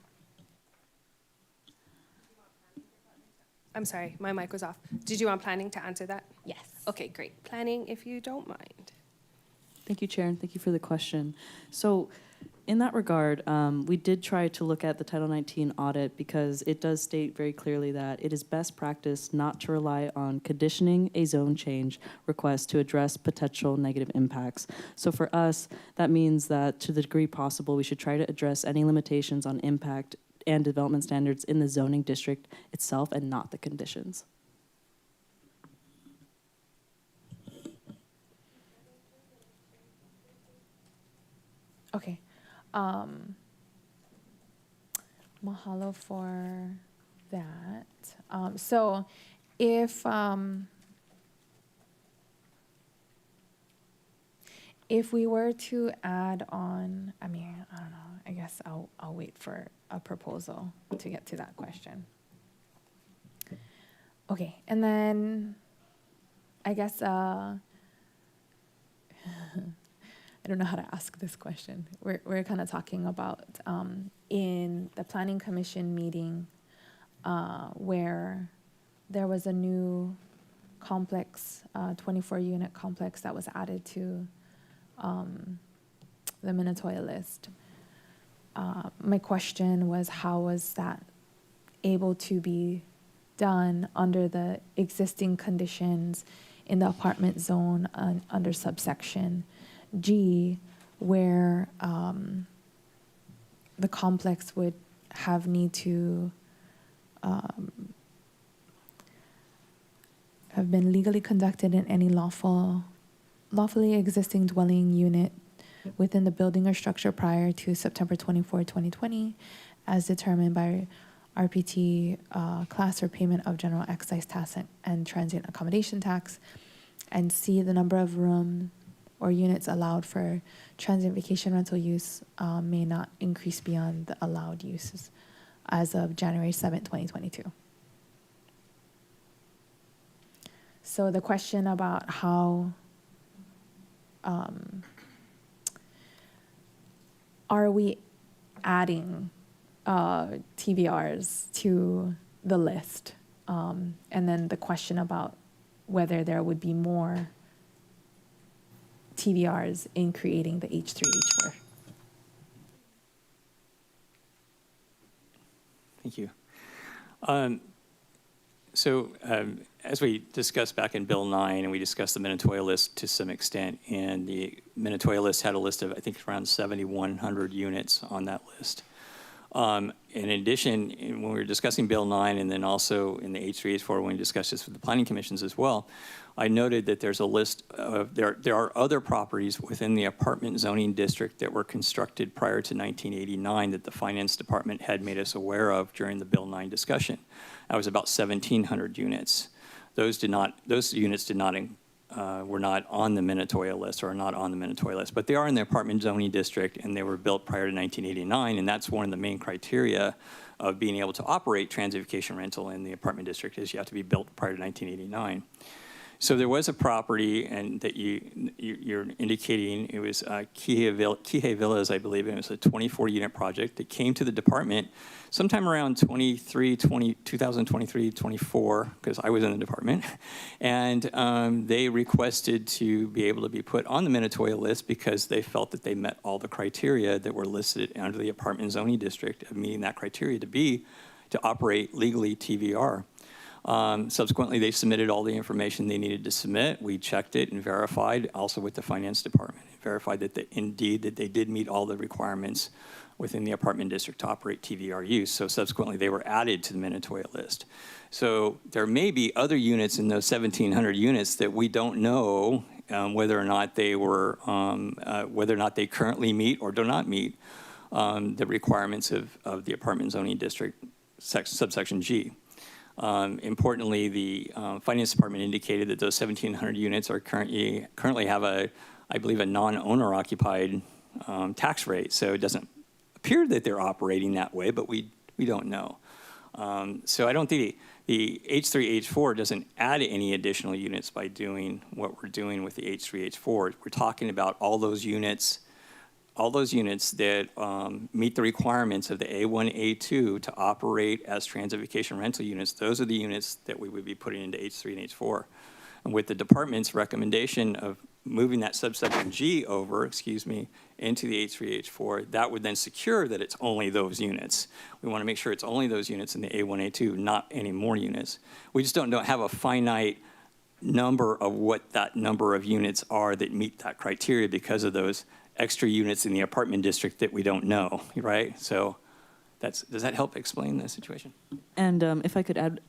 I'm sorry, my mic was off. Did you want planning to answer that? Yes. Okay, great. Planning, if you don't mind. Thank you, Chair, and thank you for the question. So in that regard, we did try to look at the Title 19 audit because it does state very clearly that it is best practice not to rely on conditioning a zone change request to address potential negative impacts. So for us, that means that to the degree possible, we should try to address any limitations on impact and development standards in the zoning district itself and not the conditions. Okay. Mahalo for that. So if we were to add on, I mean, I don't know, I guess I'll wait for a proposal to get to that question. Okay, and then I guess I don't know how to ask this question. We're kind of talking about in the Planning Commission meeting where there was a new complex, 24-unit complex that was added to the Minatoya list. My question was, how was that able to be done under the existing conditions in the apartment zone under subsection G, where the complex would have need to have been legally conducted in any lawfully existing dwelling unit within the building or structure prior to September 24, 2020, as determined by RPT class or payment of general excise tax and transient accommodation tax, and C, the number of room or units allowed for transient vacation rental use may not increase beyond the allowed uses as of January 7, 2022. So the question about how are we adding TVRs to the list? And then the question about whether there would be more TVRs in creating the H3, H4. Thank you. As we discussed back in Bill 9, and we discussed the Minatoya list to some extent, and the Minatoya list had a list of, I think, around 7,100 units on that list. In addition, when we were discussing Bill 9, and then also in the H3, H4, when we discussed this with the planning commissions as well, I noted that there's a list of, there are other properties within the apartment zoning district that were constructed prior to 1989 that the finance department had made us aware of during the Bill 9 discussion. That was about 1,700 units. Those units did not were not on the Minatoya list or are not on the Minatoya list, but they are in the apartment zoning district and they were built prior to 1989, and that's one of the main criteria of being able to operate transit vacation rental in the apartment district is you have to be built prior to 1989. So there was a property and that you're indicating, it was Kihei Villas, I believe, and it was a 24-unit project that came to the department sometime around 2023, 24, because I was in the department, and they requested to be able to be put on the Minatoya list because they felt that they met all the criteria that were listed under the apartment zoning district of meeting that criteria to operate legally TVR. Subsequently, they submitted all the information they needed to submit. We checked it and verified, also with the finance department, verified that indeed that they did meet all the requirements within the apartment district to operate TVR use. So subsequently, they were added to the Minatoya list. So there may be other units in those 1,700 units that we don't know whether or not they were, whether or not they currently meet or do not meet the requirements of the apartment zoning district subsection G. Importantly, the finance department indicated that those 1,700 units are currently have I believe, a non-owner occupied tax rate. So it doesn't appear that they're operating that way, but we don't know. So I don't think the H3, H4 doesn't add any additional units by doing what we're doing with the H3, H4. We're talking about all those units that meet the requirements of the A1, A2 to operate as transit vacation rental units. Those are the units that we would be putting into H3 and H4. And with the department's recommendation of moving that subsection G over, into the H3, H4, that would then secure that it's only those units. We want to make sure it's only those units in the A1, A2, not any more units. We just don't have a finite number of what that number of units are that meet that criteria because of those extra units in the apartment district that we don't know, right? So does that help explain the situation? And if I could add,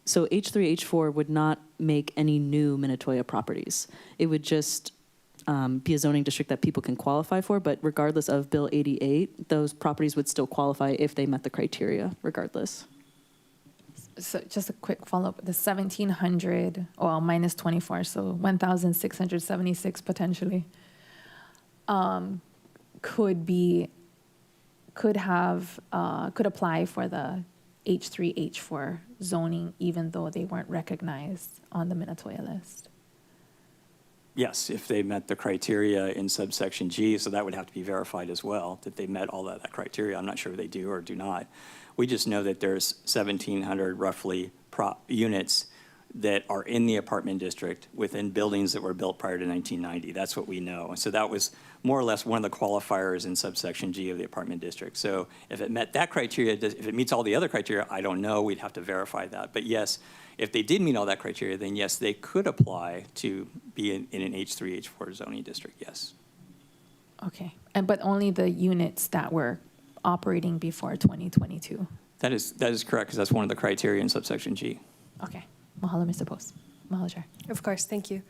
so H3, H4 would not make any new Minatoya properties. It would just be a zoning district that people can qualify for, but regardless of Bill 88, those properties would still qualify if they met the criteria, regardless. So just a quick follow-up, the 1,700, well, minus 24, so 1,676 potentially. Could apply for the H3, H4 zoning, even though they weren't recognized on the Minatoya list. Yes, if they met the criteria in subsection G, so that would have to be verified as well, that they met all that criteria. I'm not sure if they do or do not. We just know that there's 1,700 roughly units that are in the apartment district within buildings that were built prior to 1990. That's what we know. So that was more or less one of the qualifiers in subsection G of the apartment district. So if it met that criteria, if it meets all the other criteria, I don't know. We'd have to verify that. But yes, if they did meet all that criteria, then yes, they could apply to be in an H3, H4 zoning district, yes. Okay, but only the units that were operating before 2022. That is correct, because that's one of the criteria in subsection G. Okay. Mahalo, Mr. Post. Mahalo, Chair. Of course, thank you.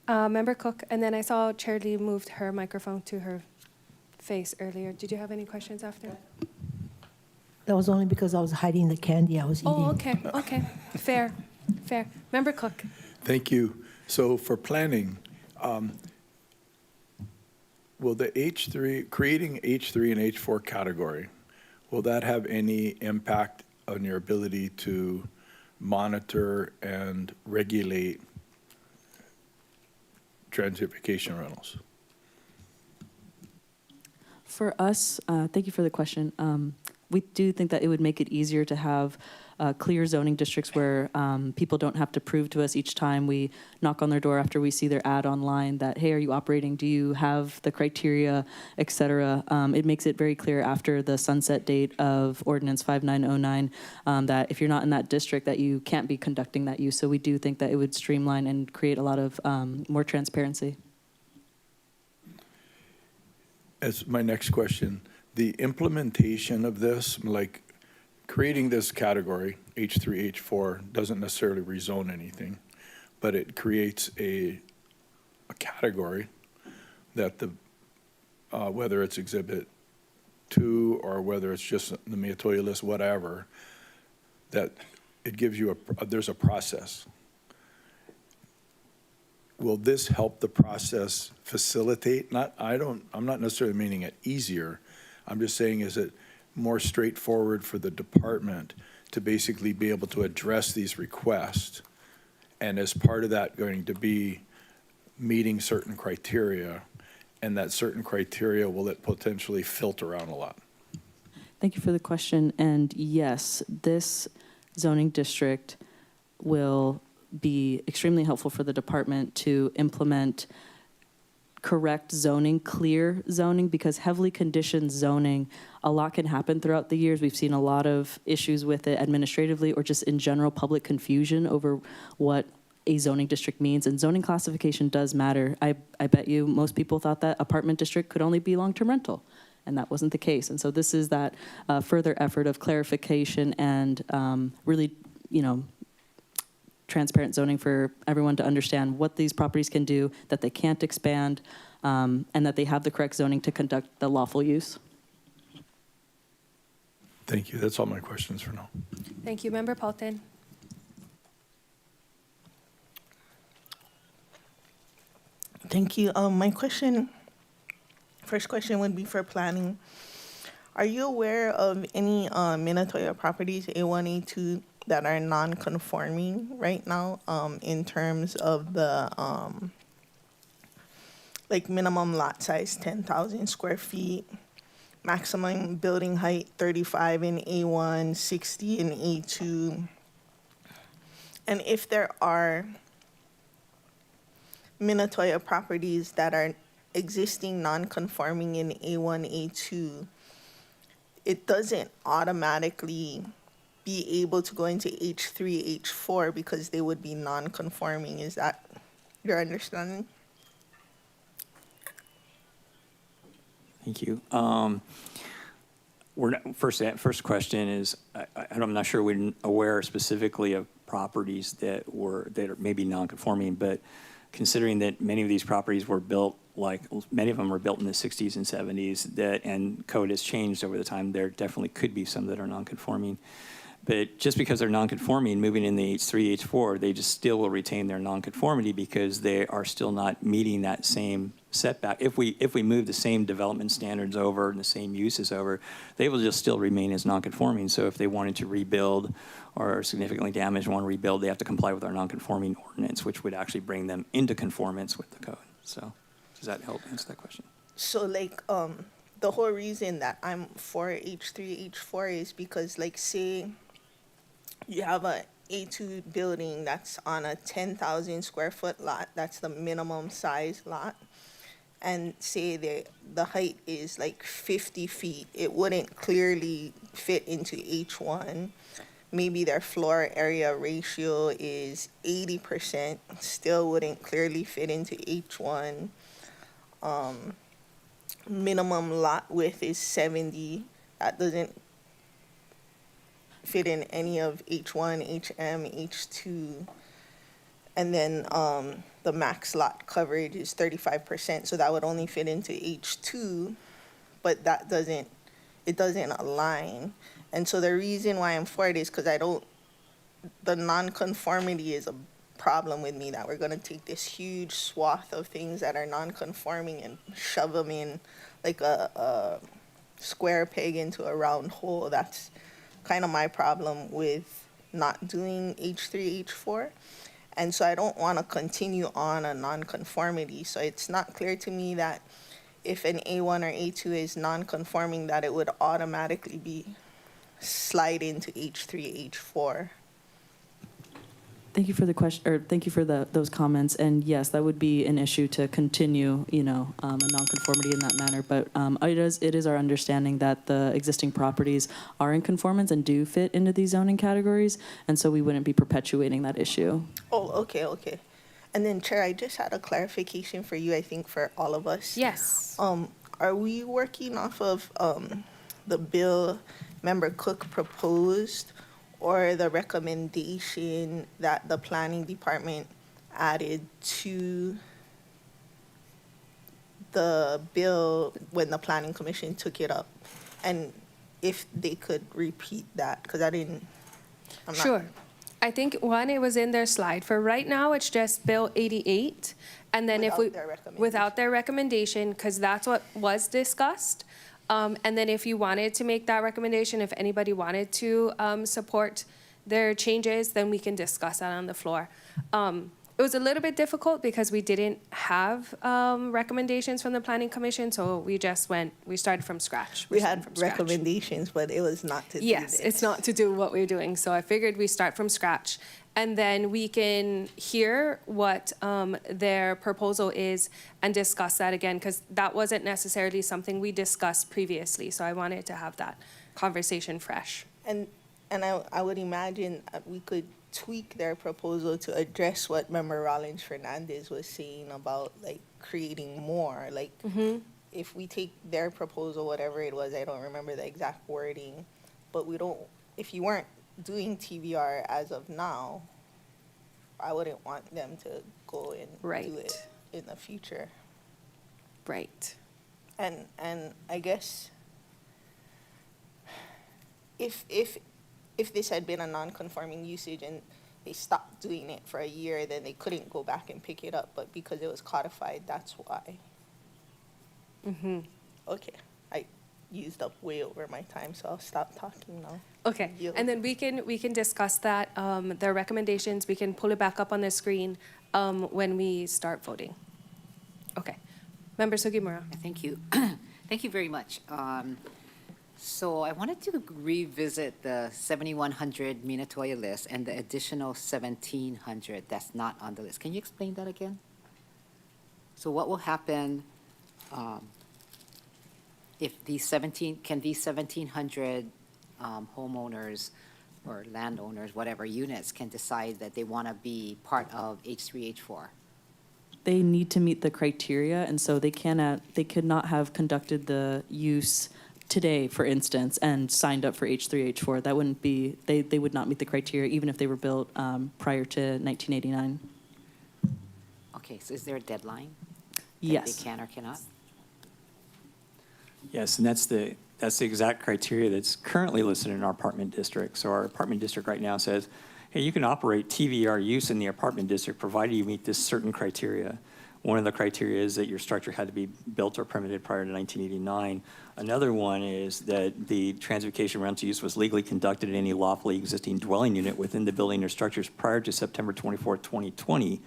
Member Cook, and then I saw Chair Lee moved her microphone to her face earlier. Did you have any questions after? That was only because I was hiding the candy I was eating. Oh, okay. Fair. Member Cook. Thank you. So for planning, will the creating H3 and H4 category, will that have any impact on your ability to monitor and regulate transit vacation rentals? For us, thank you for the question. We do think that it would make it easier to have clear zoning districts where people don't have to prove to us each time we knock on their door after we see their ad online that, hey, are you operating? Do you have the criteria, et cetera? It makes it very clear after the sunset date of Ordinance 5909 that if you're not in that district that you can't be conducting that use. So we do think that it would streamline and create a lot of more transparency. As my next question, the implementation of this, like creating this category, H3, H4, doesn't necessarily rezone anything, but it creates a category that whether it's Exhibit 2 or whether it's just the Minatoya list, whatever, that it gives you there's a process. will this help the process facilitate? I'm not necessarily meaning it easier. I'm just saying, is it more straightforward for the department to basically be able to address these requests? And as part of that, going to be meeting certain criteria, and that certain criteria, will it potentially filter out a lot? Thank you for the question. And yes, this zoning district will be extremely helpful for the department to implement correct zoning, clear zoning, because heavily conditioned zoning, a lot can happen throughout the years. We've seen a lot of issues with it administratively or just in general public confusion over what a zoning district means, and zoning classification does matter. I bet you most people thought that apartment district could only be long-term rental, and that wasn't the case. And so this is that further effort of clarification and really, transparent zoning for everyone to understand what these properties can do, that they can't expand, and that they have the correct zoning to conduct the lawful use. Thank you. That's all my questions for now. Thank you. Member Paulton. Thank you. First question would be for planning. Are you aware of any Minatoya properties, A1, A2, that are non-conforming right now in terms of the like minimum lot size, 10,000 square feet, maximum building height, 35 in A1, 60 in A2? And if there are Minatoya properties that are existing non-conforming in A1, A2, it doesn't automatically be able to go into H3, H4 because they would be non-conforming. Is that your understanding? Thank you. First question is, I'm not sure we're aware specifically of properties that are maybe non-conforming, but considering that many of these properties were built, many of them were built in the 60s and 70s, and code has changed over the time, there definitely could be some that are non-conforming. But just because they're non-conforming, moving in the H3, H4, they just still will retain their non-conformity because they are still not meeting that same setback. If we move the same development standards over and the same uses over, they will just still remain as non-conforming. So if they wanted to rebuild or significantly damage and want to rebuild, they have to comply with our non-conforming ordinance, which would actually bring them into conformance with the code. So does that help answer that question? So the whole reason that I'm for H3, H4 is because say you have a A2 building that's on a 10,000 square foot lot, that's the minimum size lot, and say the height is 50 feet, it wouldn't clearly fit into H1. Maybe their floor area ratio is 80%, still wouldn't clearly fit into H1. Minimum lot width is 70, that doesn't fit in any of H1, HM, H2. And then the max lot coverage is 35%, so that would only fit into H2, but it doesn't align. And so the reason why I'm for it is because the non-conformity is a problem with me, that we're going to take this huge swath of things that are non-conforming and shove them in like a square peg into a round hole. That's kind of my problem with not doing H3, H4. And so I don't want to continue on a non-conformity. So it's not clear to me that if an A1 or A2 is non-conforming, that it would automatically slide into H3, H4. Thank you for the question, or thank you for those comments. And yes, that would be an issue to continue, a nonconformity in that manner. But it is our understanding that the existing properties are in conformance and do fit into these zoning categories, and so we wouldn't be perpetuating that issue. Oh, okay. And then, Chair, I just had a clarification for you, I think for all of us. Yes. Are we working off of the bill Member Cook proposed, or the recommendation that the planning department added to the bill when the planning commission took it up? And if they could repeat that, because I'm not. Sure. I think, one, it was in their slide. For right now, it's just Bill 88. And then if we, Without their recommendation. without their recommendation, because that's what was discussed. And then if you wanted to make that recommendation, if anybody wanted to support their changes, then we can discuss that on the floor. It was a little bit difficult because we didn't have recommendations from the planning commission, so we started from scratch. We started had from scratch. recommendations, but it was not to do Yes, this. it's not to do what we're doing. So I figured we start from scratch. And then we can hear what their proposal is and discuss that again, because that wasn't necessarily something we discussed previously. So I wanted to have that conversation fresh. And I would imagine we could tweak their proposal to address what Member Rollins Fernandez was saying about like creating more. Like if we take their proposal, whatever it was, I don't remember the exact wording, but if you weren't doing TVR as of now, I wouldn't want them to go and do it in the future. Right. And I guess if this had been a non-conforming usage and they stopped doing it for a year, then they couldn't go back and pick it up. But because it was codified, that's why. Okay, I used up way over my time, so I'll stop talking now. Okay, and then we can discuss that, their recommendations, we can pull it back up on the screen when we start voting. Okay. Member Sugimura. Thank you. Thank you very much. So I wanted to revisit the 7,100 Minatoya list and the additional 1,700 that's not on the list. Can you explain that again? So what will happen if these 1,700 homeowners or landowners, whatever units, can decide that they want to be part of H3, H4? They need to meet the criteria, and so they could not have conducted the use today, for instance, and signed up for H3, H4. That wouldn't be, they would not meet the criteria even if they were built prior to 1989. Okay, so is there a deadline? Yes. That they can or cannot? Yes, and that's the exact criteria that's currently listed in our apartment district. So our apartment district right now says, hey, you can operate TVR use in the apartment district provided you meet this certain criteria. One of the criteria is that your structure had to be built or permitted prior to 1989. Another one is that the transvocation rental use was legally conducted in any lawfully existing dwelling unit within the building or structures prior to September 24, 2020.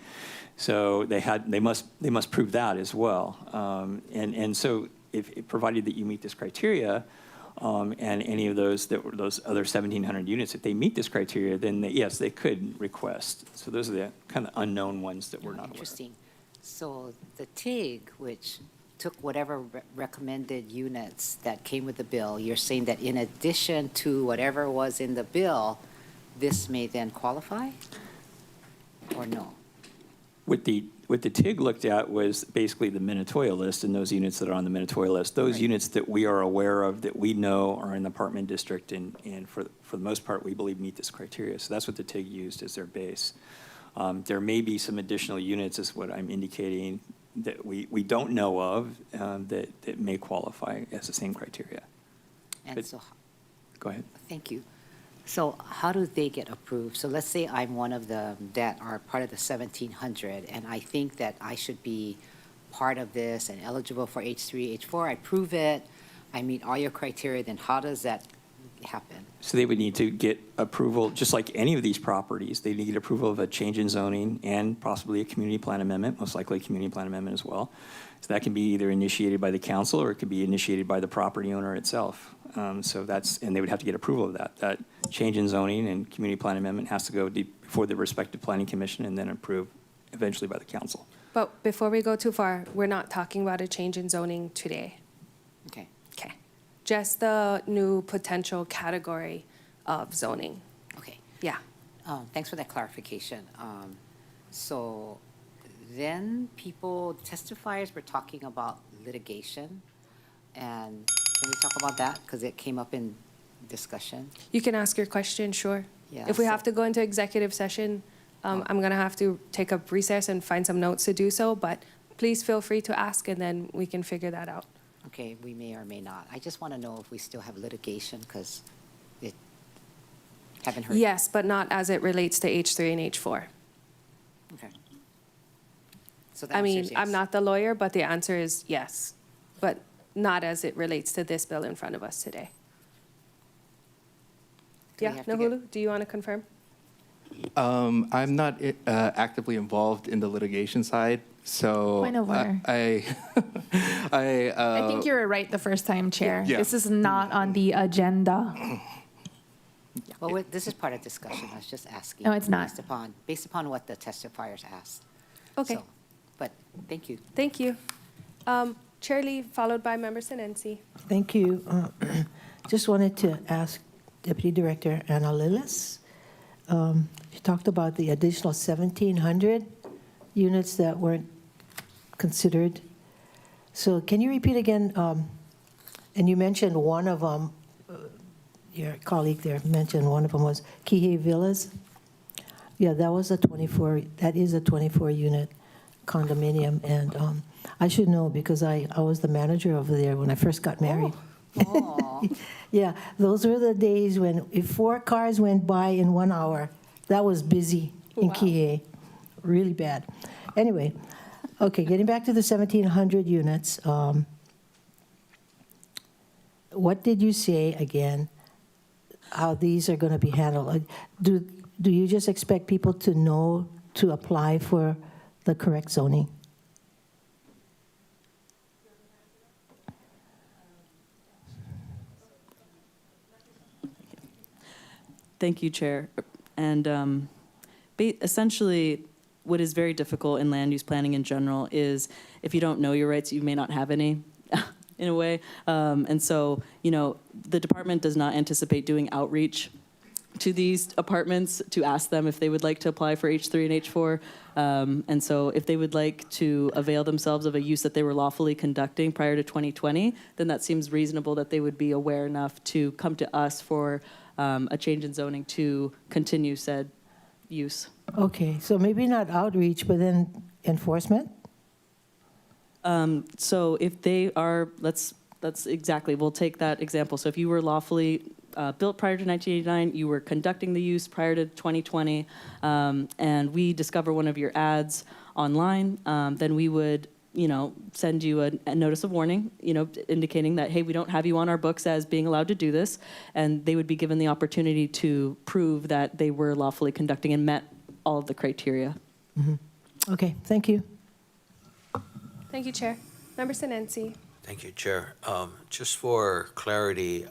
So they must prove that as well. And so if provided that you meet this criteria, and any of those those other 1,700 units, if they meet this criteria, then yes, they could request. So those are the kind of unknown ones that we're not aware of. Interesting. So the TIG, which took whatever recommended units that came with the bill, you're saying that in addition to whatever was in the bill, this may then qualify? Or no? What the TIG looked at was basically the Minatoya list and those units that are on the Minatoya list. Those units that we are aware of, that we know are in the apartment district and for the most part, we believe meet this criteria. So that's what the TIG used as their base. There may be some additional units, is what I'm indicating, that we don't know of that may qualify as the same criteria. And But- so, Go ahead. thank you. So how do they get approved? So let's say I'm one of them that are part of the 1,700, and I think that I should be part of this and eligible for H3, H4. I prove it, I meet all your criteria, then how does that happen? So they would need to get approval, just like any of these properties, they need approval of a change in zoning and possibly a community plan amendment, most likely a community plan amendment as well. So that can be either initiated by the council or it could be initiated by the property owner itself. So and they would have to get approval of that. That change in zoning and community plan amendment has to go before the respective planning commission and then approved eventually by the council. But before we go too far, we're not talking about a change in zoning today. Okay. Okay. Just the new potential category of zoning. Okay. Yeah. Thanks for that clarification. So then testifiers were talking about litigation. And can we talk about that? Because it came up in discussion. You can ask your question, sure. Yeah, If we so- have to go into executive session, I'm going to have to take a recess and find some notes to do so, but please feel free to ask and then we can figure that out. Okay, we may or may not. I just want to know if we still have litigation because Haven't heard. Yes, but not as it relates to H3 and H4. Okay. So the I answer mean, is yes. I'm not the lawyer, but the answer is yes, but not as it relates to this bill in front of us today. Do we Yeah, have to get- Nahulu, do you want to confirm? I'm not actively involved in the litigation side, so Point of order. I think you were right the first time, Chair. Yeah. This is not on the agenda. Well, this is part of discussion. I was just asking. No, it's not. Based upon what the testifiers asked. Okay, So, but thank you. thank you. Chair Lee, followed by Member Sinensi. Thank you. Just wanted to ask Deputy Director Anna Lillis. You talked about the additional 1,700 units that weren't considered. So can you repeat again? And you mentioned one of them, your colleague there mentioned one of them was Kihei Villas. Yeah, that is a 24-unit condominium. And I should know because I was the manager over there when I first got married. Yeah, those were the days when if 4 cars went by in 1 hour, that was busy in Kihei, really bad. Anyway, okay, getting back to the 1,700 units, what did you say again, how these are going to be handled? Do you just expect people to know to apply for the correct zoning? Thank you, Chair. And essentially, what is very difficult in land use planning in general is if you don't know your rights, you may not have any, in a way. And so, you know, the department does not anticipate doing outreach to these apartments to ask them if they would like to apply for H3 and H4. And so if they would like to avail themselves of a use that they were lawfully conducting prior to 2020, then that seems reasonable that they would be aware enough to come to us for a change in zoning to continue said use. Okay, so maybe not outreach, but then enforcement? So if they are, that's exactly, we'll take that example. So if you were lawfully built prior to 1989, you were conducting the use prior to 2020, and we discover one of your ads online, then we would, you know, send you a notice of warning, you know, indicating that, hey, we don't have you on our books as being allowed to do this, and they would be given the opportunity to prove that they were lawfully conducting and met all of the criteria. Mm-hmm. Okay, thank you. Thank you, Chair. Member Sinensi. Thank you, Chair. Just for clarity,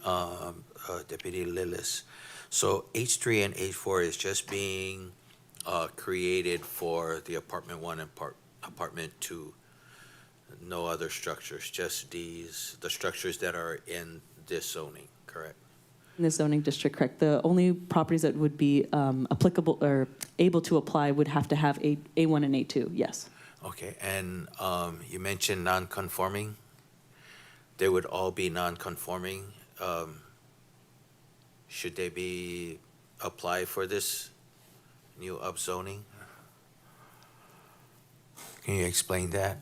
Deputy Lillis, so H3 and H4 is just being created for the apartment 1 and apartment 2. No other structures, just the structures that are in this zoning, correct? In the zoning district, correct. The only properties that would be applicable or able to apply would have to have A1 and A2, yes. Okay, and you mentioned non-conforming. They would all be non-conforming. Should they be apply for this new upzoning? Can you explain that?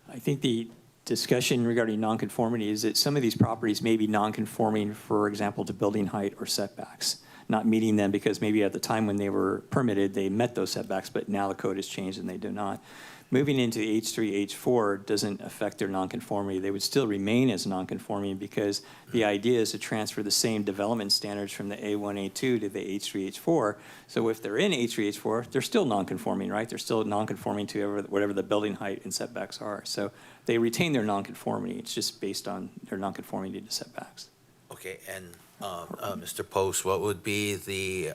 I think the discussion regarding nonconformity is that some of these properties may be nonconforming, for example, to building height or setbacks, not meeting them because maybe at the time when they were permitted, they met those setbacks, but now the code has changed and they do not. Moving into H3, H4 doesn't affect their nonconformity. They would still remain as nonconforming because the idea is to transfer the same development standards from the A1, A2 to the H3, H4. So if they're in H3, H4, they're still nonconforming, right? They're still nonconforming to whatever the building height and setbacks are. So they retain their nonconformity. It's just based on their nonconformity to setbacks. Okay, and Mr. Post, what would be the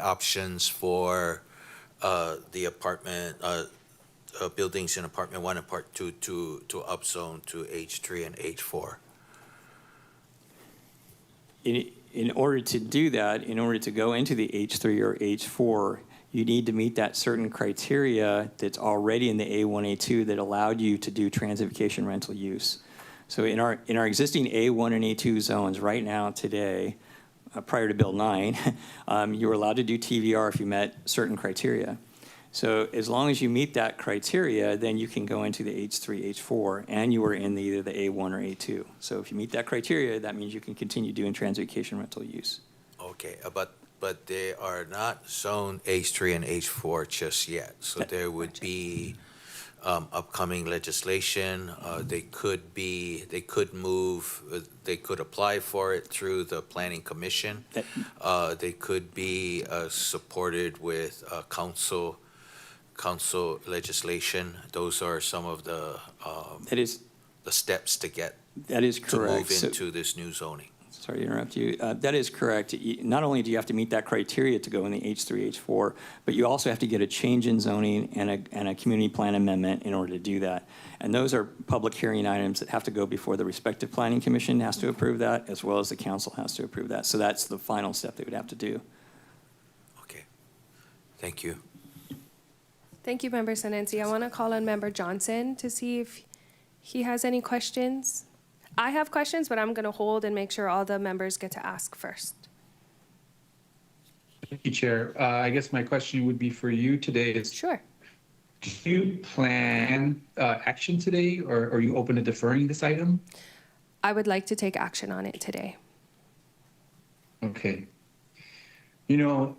options for the apartment buildings in apartment 1 and part 2 to upzone to H3 and H4? In order to do that, in order to go into the H3 or H4, you need to meet that certain criteria that's already in the A1, A2 that allowed you to do transit rental use. So in our existing A1 and A2 zones right now today, prior to Bill 9, you were allowed to do TVR if you met certain criteria. So as long as you meet that criteria, then you can go into the H3, H4, and you are in either the A1 or A2. So if you meet that criteria, that means you can continue doing transit rental use. Okay, but but they are not zoned H3 and H4 just yet. So there would be upcoming legislation. They could move, they could apply for it through the Planning Commission. They could be supported with council legislation. Those are some of the steps to get That is to correct. move into this new zoning. Sorry to interrupt you. That is correct. Not only do you have to meet that criteria to go in the H3, H4, but you also have to get a change in zoning and a community plan amendment in order to do that. And those are public hearing items that have to go before the respective planning commission has to approve that, as well as the council has to approve that. So that's the final step they would have to do. Thank you. Thank you, Member Senenzi. I want to call on Member Johnson to see if he has any questions. I have questions, but I'm going to hold and make sure all the members get to ask first. Thank you, Chair. I guess my question would be for you today is, sure. Do you plan action today, or are you open to deferring this item? I would like to take action on it today. Okay. You know,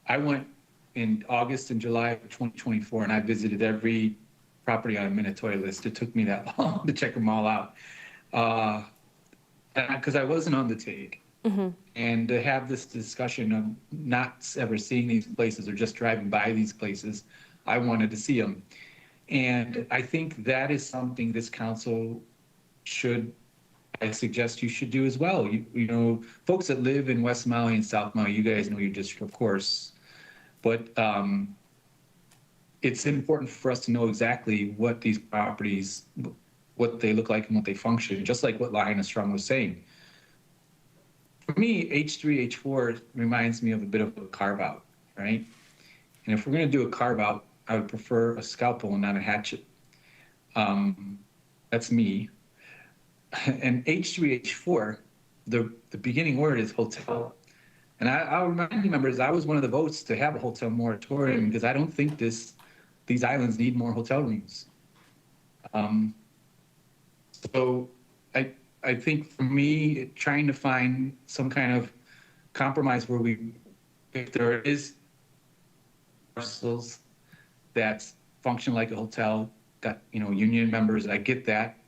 I went in August and July of 2024, and I visited every property on a Minatoya list. It took me that long to check them all out. Because I wasn't on the take. And to have this discussion of not ever seeing these places or just driving by these places, I wanted to see them. And I think that is something this council should, I suggest you should do as well. You know, folks that live in West Maui and South Maui, you guys know your district, of course. But it's important for us to know exactly what these properties, what they look like and what they function, just like what Lahaina Strong was saying. For me, H3, H4 reminds me of a bit of a carve-out, right? And if we're going to do a carve-out, I would prefer a scalpel and not a hatchet. That's me. And H3, H4, the beginning word is hotel. And I'll remind you, members, I was one of the votes to have a hotel moratorium because I don't think these islands need more hotel rooms. So I think for me, trying to find some kind of compromise where if there is parcels that function like a hotel, got, you know, union members, I get that,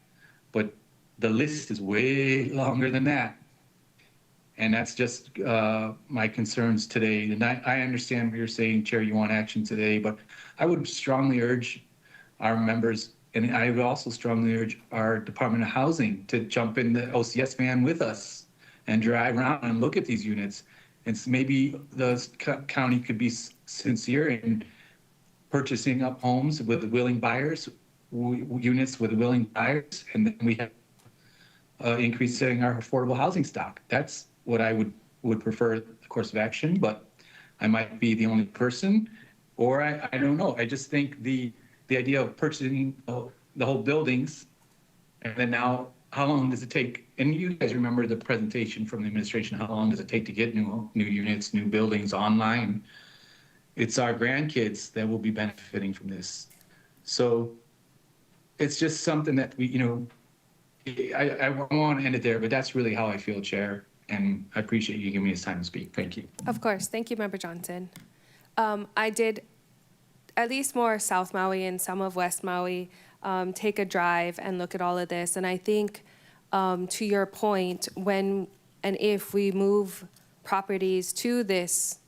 but the list is way longer than that. And that's just my concerns today. And I understand what you're saying, Chair, you want action today, but I would strongly urge our members, and I would also strongly urge our Department of Housing to jump in the OCS van with us and drive around and look at these units. And maybe the county could be sincere in purchasing up homes with willing buyers, units with willing buyers, and then we have increasing our affordable housing stock. That's what I would prefer the course of action, but I might be the only person, or I don't know. I just think the idea of purchasing the whole buildings, and then now, how long does it take? And you guys remember the presentation from the administration, how long does it take to get new units, new buildings online? It's our grandkids that will be benefiting from this. So it's just something that we, you know, I want to end it there, but that's really how I feel, Chair. And I appreciate you giving me this time to speak. Thank you. Of course. Thank you, Member Johnson. I did at least more South Maui and some of West Maui take a drive and look at all of this. And I think to your point, when and if we move properties to this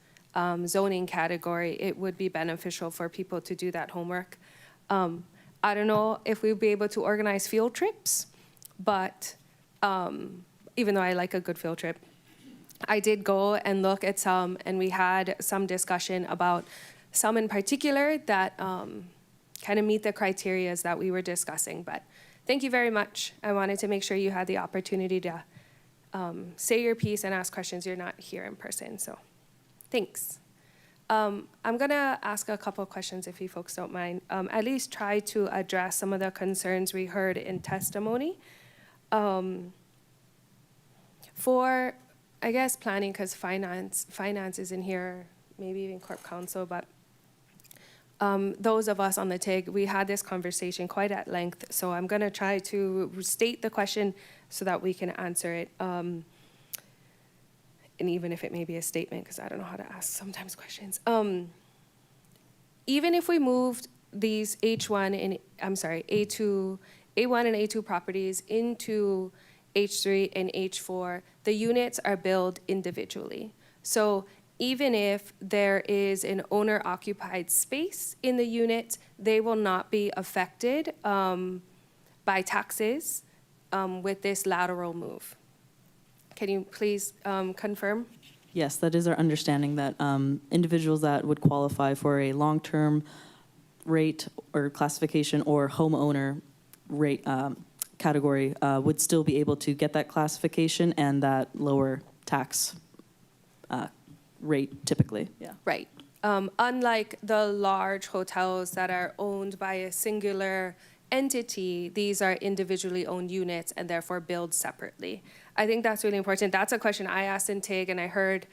zoning category, it would be beneficial for people to do that homework. I don't know if we'll be able to organize field trips, but even though I like a good field trip, I did go and look at some, and we had some discussion about some in particular that kind of meet the criterias that we were discussing. But thank you very much. I wanted to make sure you had the opportunity to say your piece and ask questions. You're not here in person, so thanks. I'm gonna ask a couple of questions if you folks don't mind. At least try to address some of the concerns we heard in testimony. For, I guess, planning, because finance is in here, maybe even Corp Counsel, but those of us on the TIG, we had this conversation quite at length, so I'm gonna try to state the question so that we can answer it. and even if it may be a statement, because I don't know how to ask sometimes questions. Even if we moved these A1 and A2 properties into H3 and H4, the units are billed individually. So even if there is an owner-occupied space in the unit, they will not be affected by taxes with this lateral move. Can you please confirm? Yes, that is our understanding, that individuals that would qualify for a long-term rate or classification or homeowner rate category would still be able to get that classification and that lower tax rate typically. Yeah. Right. Unlike the large hotels that are owned by a singular entity, these are individually owned units and therefore billed separately. I think that's really important. That's a question I asked in TIG, and I heard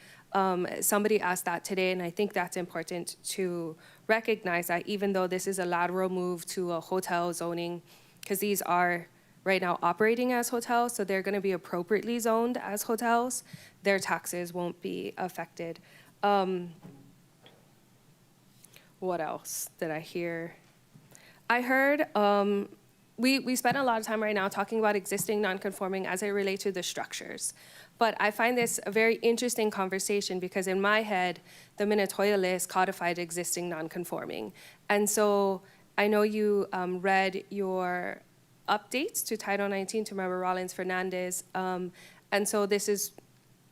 somebody ask that today, and I think that's important to recognize that even though this is a lateral move to a hotel zoning, because these are right now operating as hotels, so they're going to be appropriately zoned as hotels, their taxes won't be affected. What else did I hear? I heard we spent a lot of time right now talking about existing non-conforming as it relates to the structures. But I find this a very interesting conversation because in my head, the Minatoya list codified existing non-conforming. And so I know you read your updates to Title 19 to Member Rollins Fernandez. And so this is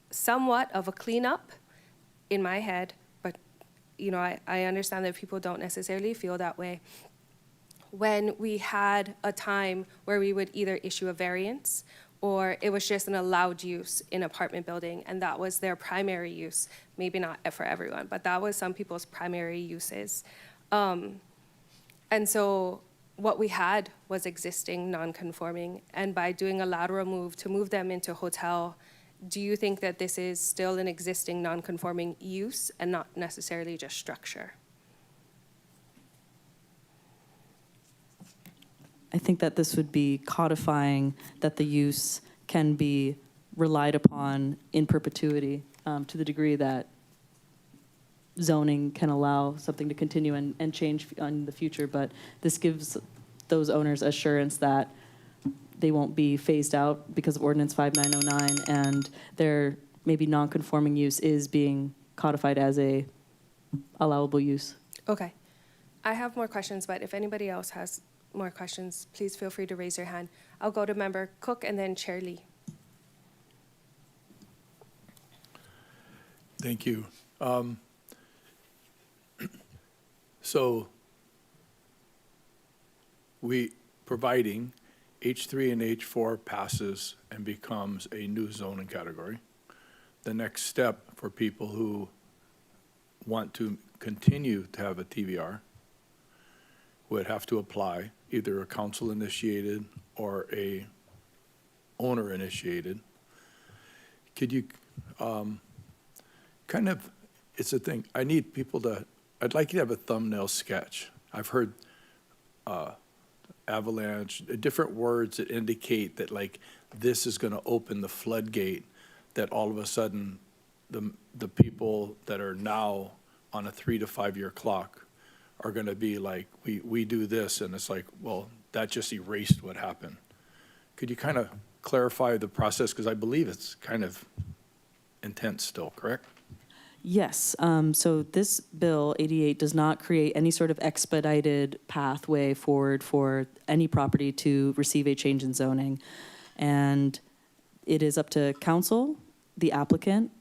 somewhat of a cleanup in my head, but you know, I understand that people don't necessarily feel that way. When we had a time where we would either issue a variance or it was just an allowed use in apartment building, and that was their primary use. Maybe not for everyone, but that was some people's primary uses. And so what we had was existing non-conforming, and by doing a lateral move to move them into hotel, do you think that this is still an existing non-conforming use and not necessarily just structure? I think that this would be codifying that the use can be relied upon in perpetuity to the degree that zoning can allow something to continue and change in the future. But this gives those owners assurance that they won't be phased out because of Ordinance 5909, and their maybe non-conforming use is being codified as a allowable use. Okay. I have more questions, but if anybody else has more questions, please feel free to raise your hand. I'll go to Member Cook and then Chair Lee. Thank you. So providing H3 and H4 passes and becomes a new zoning category. The next step for people who want to continue to have a TVR would have to apply, either a council-initiated or a owner-initiated. Could you it's a thing, I'd like you to have a thumbnail sketch. I've heard avalanche, different words that indicate that like this is gonna open the floodgate, that all of a sudden the people that are now on a 3 to 5 year clock are going to be like, we do this, and it's like, well, that just erased what happened. Could you kind of clarify the process? Because I believe it's kind of intense still, correct? Yes. So this bill 88 does not create any sort of expedited pathway forward for any property to receive a change in zoning. And it is up to council, the applicant,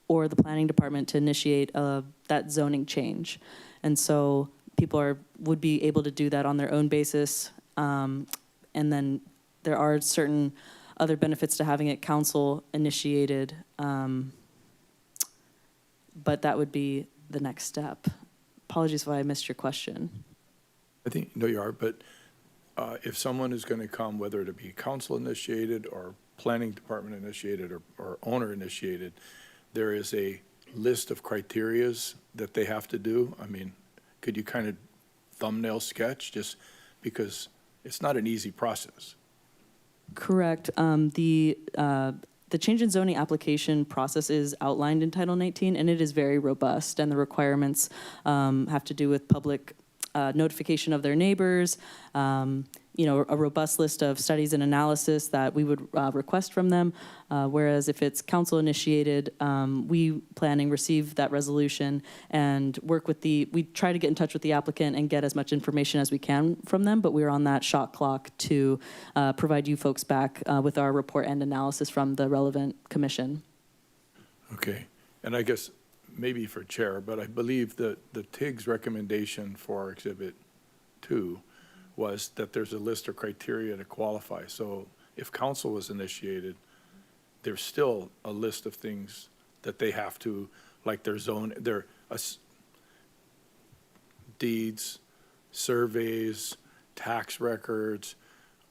or the planning department to initiate that zoning change. And so people would be able to do that on their own basis. And then there are certain other benefits to having it council initiated. But that would be the next step. Apologies if I missed your question. I think, no, you are, but if someone is going to come, whether it be council initiated or planning department initiated or owner initiated, there is a list of criterias that they have to do. I mean, could you kind of thumbnail sketch, just because it's not an easy process? Correct. The the change in zoning application process is outlined in Title 19, and it is very robust, and the requirements have to do with public notification of their neighbors, a robust list of studies and analysis that we would request from them. Whereas if it's council initiated, we planning receive that resolution and work with we try to get in touch with the applicant and get as much information as we can from them, but we're on that shot clock to provide you folks back with our report and analysis from the relevant commission. Okay, and I guess maybe for Chair, but I believe that the TIG's recommendation for Exhibit 2 was that there's a list of criteria to qualify. So if council was initiated, there's still a list of things that they have to, like their zone, their deeds, surveys, tax records,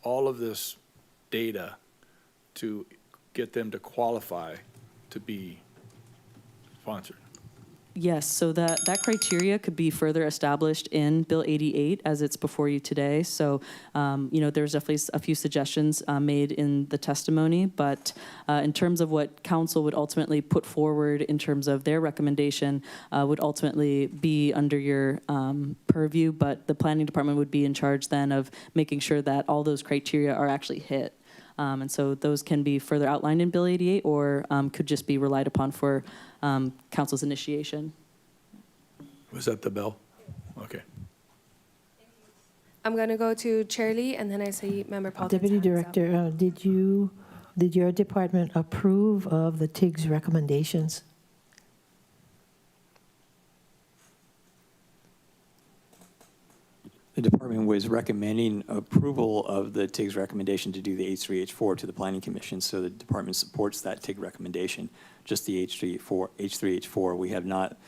all of this data to get them to qualify to be sponsored. Yes, so that criteria could be further established in Bill 88 as it's before you today. So, there's definitely a few suggestions made in the testimony, but in terms of what council would ultimately put forward in terms of their recommendation would ultimately be under your purview, but the planning department would be in charge then of making sure that all those criteria are actually hit. And so those can be further outlined in Bill 88 or could just be relied upon for council's initiation. Was that the bill? Okay. I'm going to go to Chair Lee, and then I see Member Paul. Deputy Director, did your department approve of the TIG's recommendations? The department was recommending approval of the TIG's recommendation to do the H3, H4 to the Planning Commission, so the department supports that TIG recommendation, just the H3, H4. We have not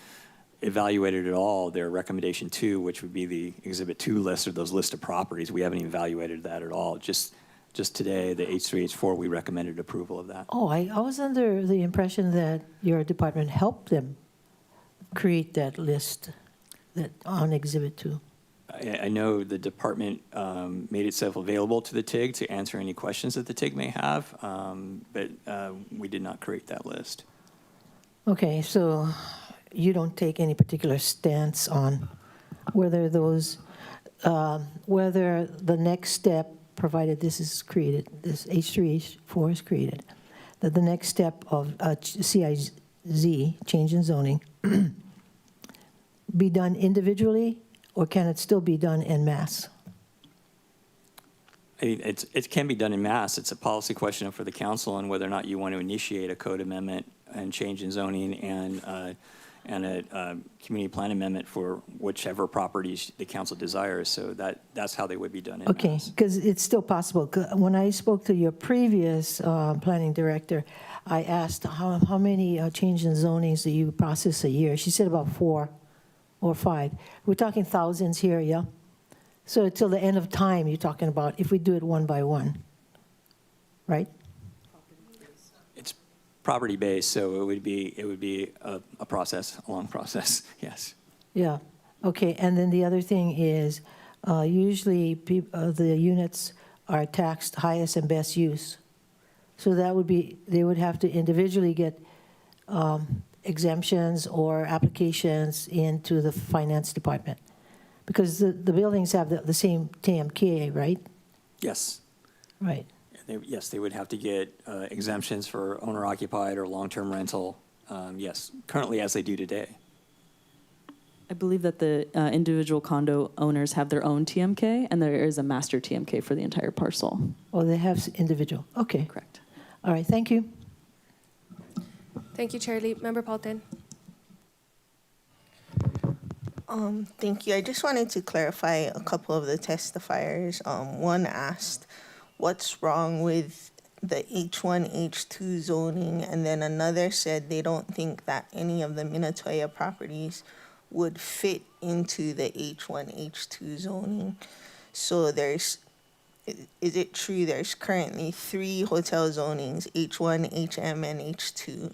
evaluated at all their recommendation 2, which would be the Exhibit 2 list or those list of properties. We haven't even evaluated that at all. Just today, the H3, H4, we recommended approval of that. Oh, I was under the impression that your department helped them create that list that on Exhibit 2. I know the department made itself available to the TIG to answer any questions that the TIG may have, but we did not create that list. Okay, so you don't take any particular stance on whether whether the next step, provided this is created, this H3, H4 is created, that the next step of CIZ, change in zoning, be done individually, or can it still be done en masse? It can be done in mass. It's a policy question for the council on whether or not you want to initiate a code amendment and change in zoning and a community plan amendment for whichever properties the council desires. So that's how they would be done in Okay, mass. because it's still possible. 'Cause when I spoke to your previous planning director, I asked how many change in zonings do you process a year? She said about 4 or 5. We're talking thousands here, yeah? So till the end of time, you're talking about if we do it one by one, right? It's property-based, so it would be a process, a long process, yes. Yeah, okay, and then the other thing is, usually the units are taxed highest and best use. So that would be, they would have to individually get exemptions or applications into the finance department. Because the buildings have the same TMK, right? Yes. Right. Yes, they would have to get exemptions for owner-occupied or long-term rental, yes, currently as they do today. I believe that the individual condo owners have their own TMK, and there is a master TMK for the entire parcel. Oh, they have individual, okay. Correct. All right, thank you. Thank you, Chair Lee. Member Paulton. Thank you. I just wanted to clarify a couple of the testifiers. One asked, what's wrong with the H1, H2 zoning? And then another said they don't think that any of the Minatoya properties would fit into the H1, H2 zoning. So is it true there's currently 3 hotel zonings, H1, HM, and H2?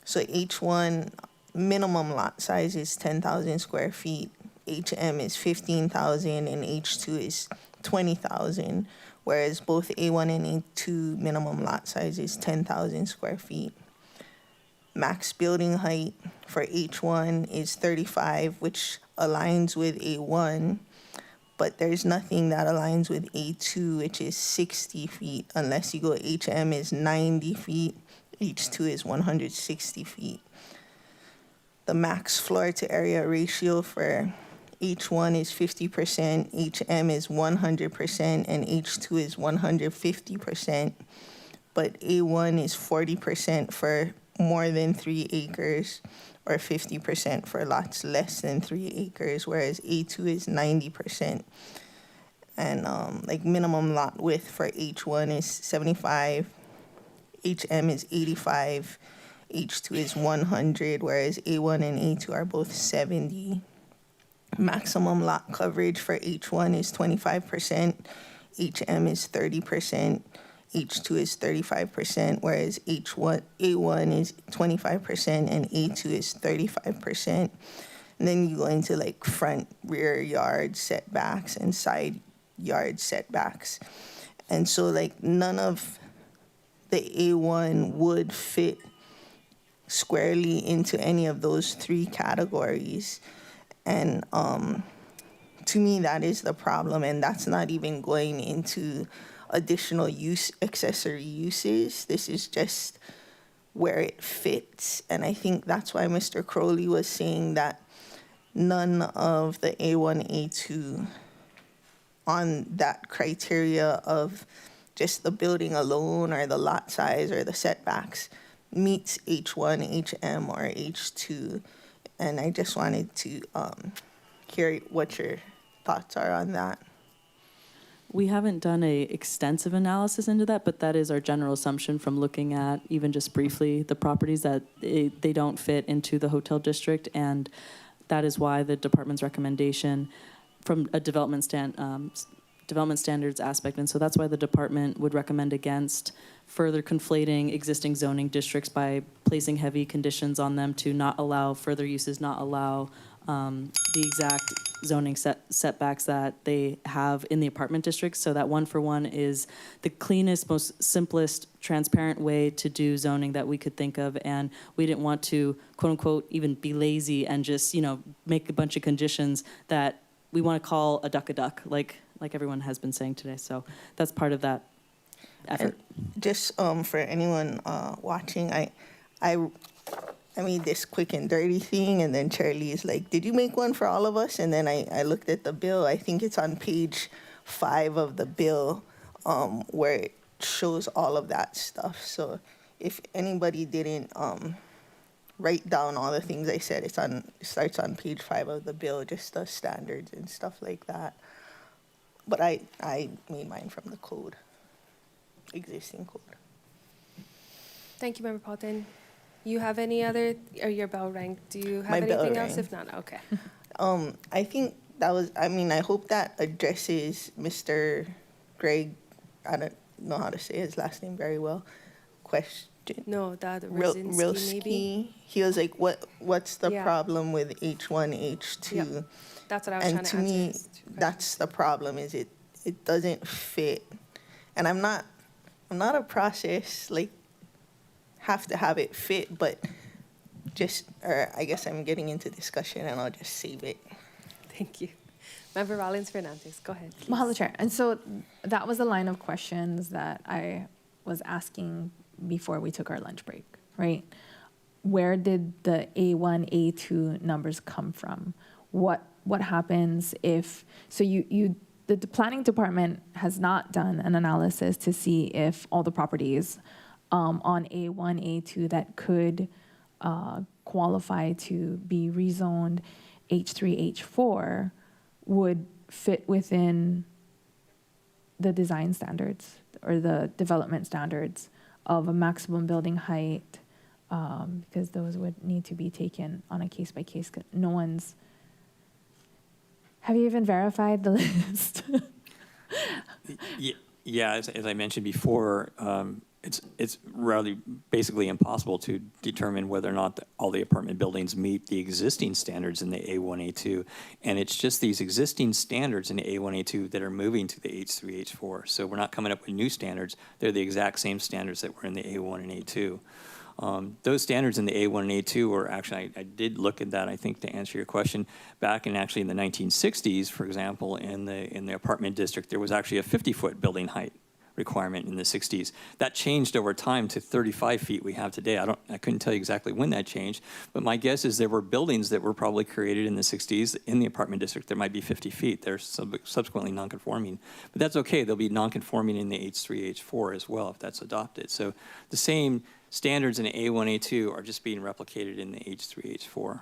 So H1 minimum lot size is 10,000 square feet, HM is 15,000, and H2 is 20,000, whereas both A1 and A2 minimum lot size is 10,000 square feet. Max building height for H1 is 35, which aligns with A1, but there's nothing that aligns with A2, which is 60 feet, unless you go HM is 90 feet, H2 is 160 feet. The max floor to area ratio for H1 is 50%, HM is 100%, and H2 is 150%. But A1 is 40% for more than 3 acres, or 50% for lots less than 3 acres, whereas A2 is 90%. And like minimum lot width for H1 is 75, HM is 85, H2 is 100, whereas A1 and A2 are both 70. Maximum lot coverage for H1 is 25%, HM is 30%, H2 is 35%, whereas A1 is 25% and A2 is 35%. And then you go into like front, rear yard setbacks and side yard setbacks. And so like none of the A1 would fit squarely into any of those 3 categories. And to me, that is the problem. And that's not even going into additional accessory uses. This is just where it fits. And I think that's why Mr. Crowley was saying that none of the A1, A2 on that criteria of just the building alone or the lot size or the setbacks meets H1, HM, or H2. And I just wanted to hear what your thoughts are on that. We haven't done a extensive analysis into that, but that is our general assumption from looking at, even just briefly, the properties that they don't fit into the hotel district. And that is why the department's recommendation from a development standards aspect. And so that's why the department would recommend against further conflating existing zoning districts by placing heavy conditions on them to not allow further uses, not allow the exact zoning setbacks that they have in the apartment districts. So that 1-for-1 is the cleanest, most simplest, transparent way to do zoning that we could think of. And we didn't want to, quote unquote, even be lazy and just, make a bunch of conditions that we want to call a duck, like everyone has been saying today. So that's part of that effort. And just for anyone watching, I made this quick and dirty thing, and then Charlie is like, did you make one for all of us? And then I looked at the bill. I think it's on page 5 of the bill where it shows all of that stuff. So if anybody didn't write down all the things I said, it starts on page 5 of the bill, just the standards and stuff like that. But I made mine from the code, existing code. Thank you, Member Paulton. You have any other, or your bell rang? Do you have My bell anything else? rang. If not, okay. I think that was, I hope that addresses Mr. Greg, I don't know how to say his last name very well, question. No, that Rosinski, maybe? He was like, what's the Yeah. problem with H1, H2? Yep. That's what I was And trying to to me, answer. that's the problem, is it doesn't fit. And I'm not a process, like, have to have it fit, but or I guess I'm getting into discussion and I'll just save it. Thank you. Member Rollins Fernandez, go ahead. please. Mahalo, Chair. And so that was a line of questions that I was asking before we took our lunch break, right? Where did the A1, A2 numbers come from? What happens if, so the planning department has not done an analysis to see if all the properties on A1, A2 that could qualify to be rezoned H3, H4 would fit within the design standards or the development standards of a maximum building height, because those would need to be taken on a case by case. No one's. Have you even verified the list? Yeah, as I mentioned before, it's rather basically impossible to determine whether or not all the apartment buildings meet the existing standards in the A1, A2. And it's just these existing standards in the A1, A2 that are moving to the H3, H4. So we're not coming up with new standards. They're the exact same standards that were in the A1 and A2. Those standards in the A1 and A2 were actually, I did look at that, I think, to answer your question. Back in actually in the 1960s, for example, in the apartment district, there was actually a 50-foot building height requirement in the 60s. That changed over time to 35 feet we have today. I couldn't tell you exactly when that changed, but my guess is there were buildings that were probably created in the 60s in the apartment district that might be 50 feet. They're subsequently non-conforming. But that's okay. They'll be non-conforming in the H3, H4 as well if that's adopted. So the same standards in A1, A2 are just being replicated in the H3, H4.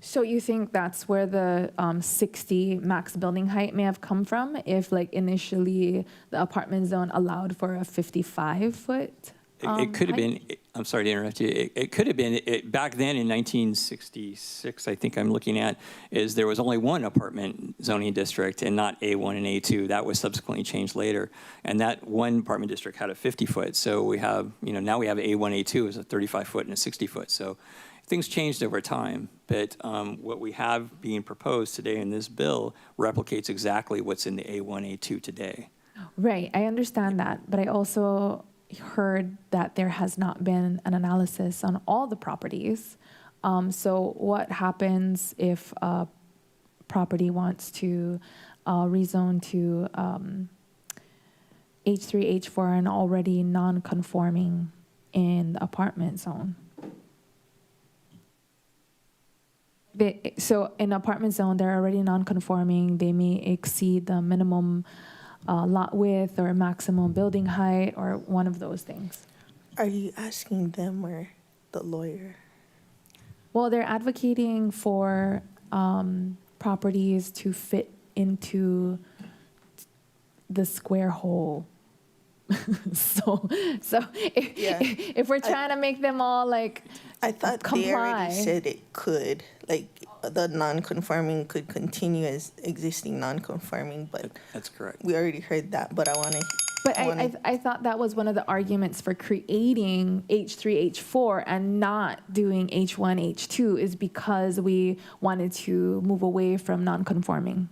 So you think that's where the 60 max building height may have come from, if like initially the apartment zone allowed for a 55-foot? It could have been, I'm sorry to interrupt you, it could have been, back then in 1966, I think I'm looking at, is there was only one apartment zoning district and not A1 and A2. That was subsequently changed later. And that one apartment district had a 50-foot. So we have, now we have A1, A2 is a 35-foot and a 60-foot. So things changed over time. But what we have being proposed today in this bill replicates exactly what's in the A1, A2 today. Right, I understand that, but I also heard that there has not been an analysis on all the properties. So what happens if a property wants to rezone to H3, H4 and already non-conforming in the apartment zone? So in apartment zone, they're already non-conforming. They may exceed the minimum lot width or maximum building height or one of those things. Are you asking them or the lawyer? Well, they're advocating for properties to fit into the square hole. so if we're trying to make them all like I thought comply. they already said it could, like the non-conforming could continue as existing non-conforming, but that's correct. We already heard that, but I want to. But I thought that was one of the arguments for creating H3, H4 and not doing H1, H2 is because we wanted to move away from non-conforming.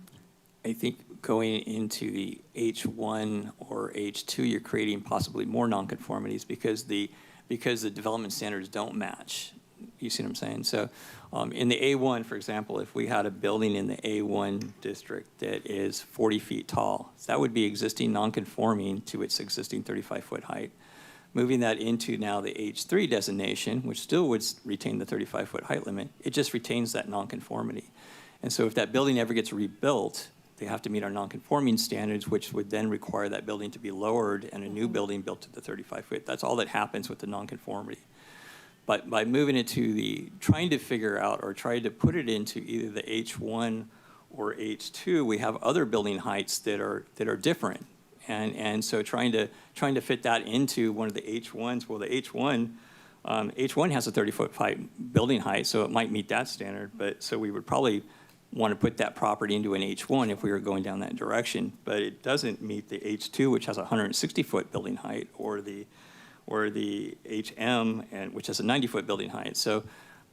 I think going into the H1 or H2, you're creating possibly more nonconformities because the development standards don't match. You see what I'm saying? So in the A1, for example, if we had a building in the A1 district that is 40 feet tall, that would be existing nonconforming to its existing 35-foot height. Moving that into now the H3 designation, which still would retain the 35-foot height limit, it just retains that nonconformity. And so if that building ever gets rebuilt, they have to meet our nonconforming standards, which would then require that building to be lowered and a new building built to the 35-foot. That's all that happens with the nonconformity. But by moving it to trying to figure out or trying to put it into either the H1 or H2, we have other building heights that are different. And so trying to fit that into one of the H1s, well, the H1 has a 30-foot height building height, so it might meet that standard. But so we would probably want to put that property into an H1 if we were going down that direction. But it doesn't meet the H2, which has a 160-foot building height, or the HM, which has a 90-foot building height. So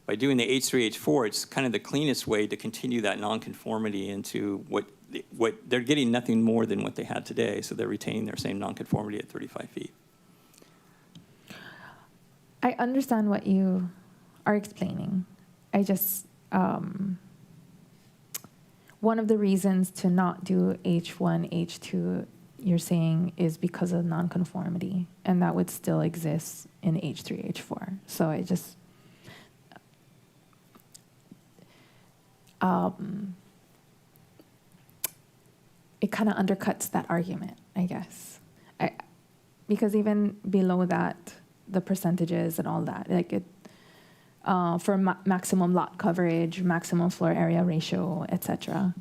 by doing the H3, H4, it's kind of the cleanest way to continue that nonconformity into what they're getting nothing more than what they had today. So they're retaining their same nonconformity at 35 feet. I understand what you are explaining. I just, one of the reasons to not do H1, H2, you're saying is because of nonconformity, and that would still exist in H3, H4. So it just, it kind of undercuts that argument, I guess. Because even below that, the percentages and all that, like it, for maximum lot coverage, maximum floor area ratio, etc.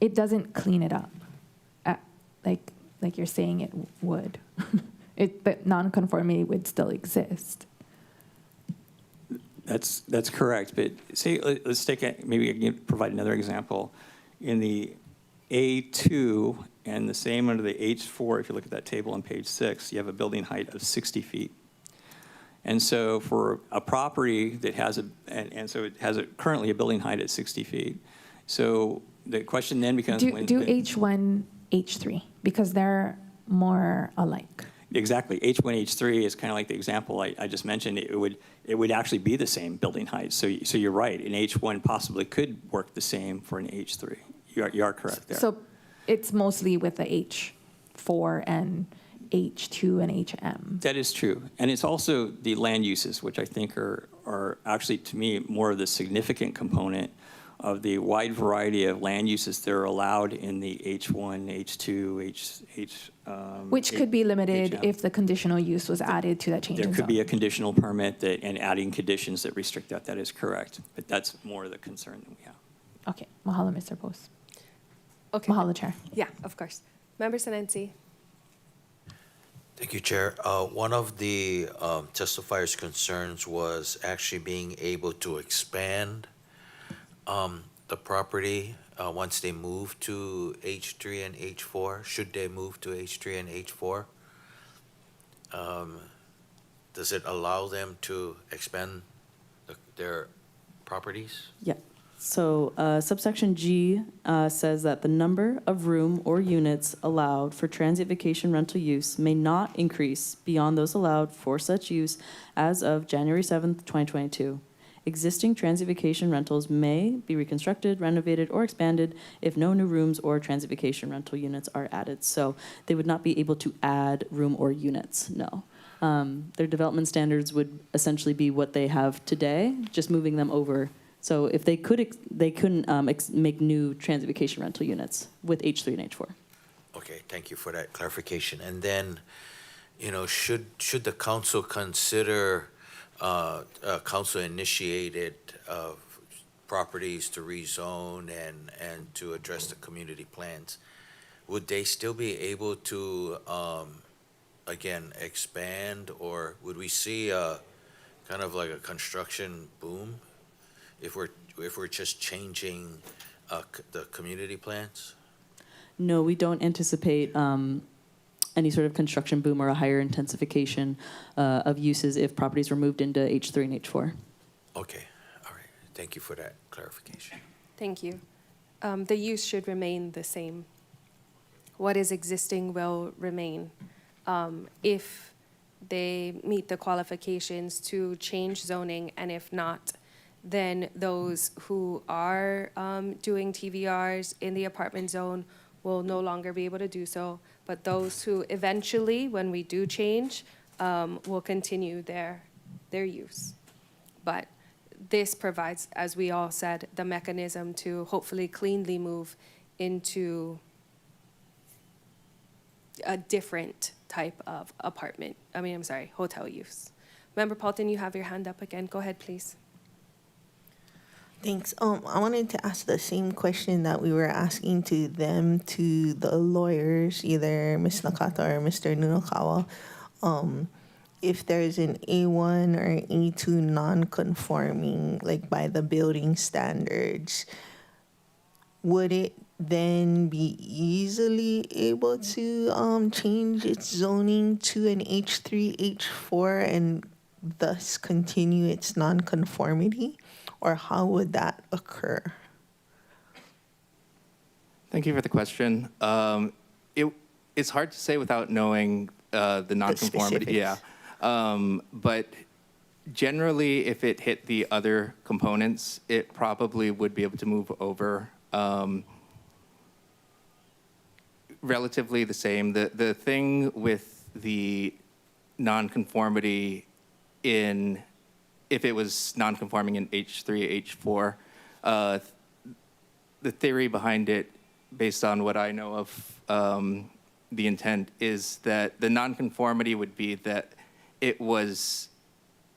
It doesn't clean it up, like you're saying it would. But nonconformity would still exist. That's correct. But say, let's take maybe I can provide another example. In the A2 And the same under the H4, if you look at that table on page 6, you have a building height of 60 feet. And so for a property that has so it has currently a building height at 60 feet. So the question then becomes Do H1, H3, because they're more alike. Exactly. H1, H3 is kind of like the example I just mentioned. It would actually be the same building height. So you're right. An H1 possibly could work the same for an H3. You are correct there. So it's mostly with the H4 and H2 and HM. That is true. And it's also the land uses, which I think are actually, to me, more of the significant component of the wide variety of land uses that are allowed in the H1, H2, Which could be limited HM. if the conditional use was added to that change There in could be zone. a conditional permit and adding conditions that restrict that. That is correct. But that's more of the concern that we have. Okay, mahalo, Mr. Post. Okay. Mahalo, Chair. Yeah, of course. Member Senensi. Thank you, Chair. One of the testifiers' concerns was actually being able to expand the property once they move to H3 and H4. Should they move to H3 and H4? Does it allow them to expand their properties? Yeah. So subsection G says that the number of room or units allowed for transient vacation rental use may not increase beyond those allowed for such use as of January 7th, 2022. Existing transient vacation rentals may be reconstructed, renovated, or expanded if no new rooms or transient vacation rental units are added. So they would not be able to add room or units, no. Their development standards would essentially be what they have today, just moving them over. So if they couldn't make new transit vacation rental units with H3 and H4. Okay, thank you for that clarification. And then, should the council consider council-initiated properties to rezone and to address the community plans, would they still be able to, again, expand, or would we see kind of like a construction boom if we're just changing the community plans? No, we don't anticipate any sort of construction boom or a higher intensification of uses if properties were moved into H3 and H4. Okay, all right. Thank you for that clarification. Thank you. The use should remain the same. What is existing will remain. If they meet the qualifications to change zoning, and if not, then those who are doing TVRs in the apartment zone will no longer be able to do so. But those who eventually, when we do change, will continue their use. But this provides, as we all said, the mechanism to hopefully cleanly move into a different type of hotel use. Member Paulton, you have your hand up again. Go ahead, please. Thanks. I wanted to ask the same question that we were asking to the lawyers, either Ms. Nakata or Mr. Nunokawa. If there's an A1 or A2 non-conforming, like by the building standards, would it then be easily able to change its zoning to an H3, H4, and thus continue its non-conformity? Or how would that occur? Thank you for the question. It's hard to say without knowing the nonconformity. Yeah. But generally, if it hit the other components, it probably would be able to move over relatively the same. The thing with the nonconformity if it was non-conforming in H3, H4, the theory behind it, based on what I know of the intent, is that the non-conformity would be that it was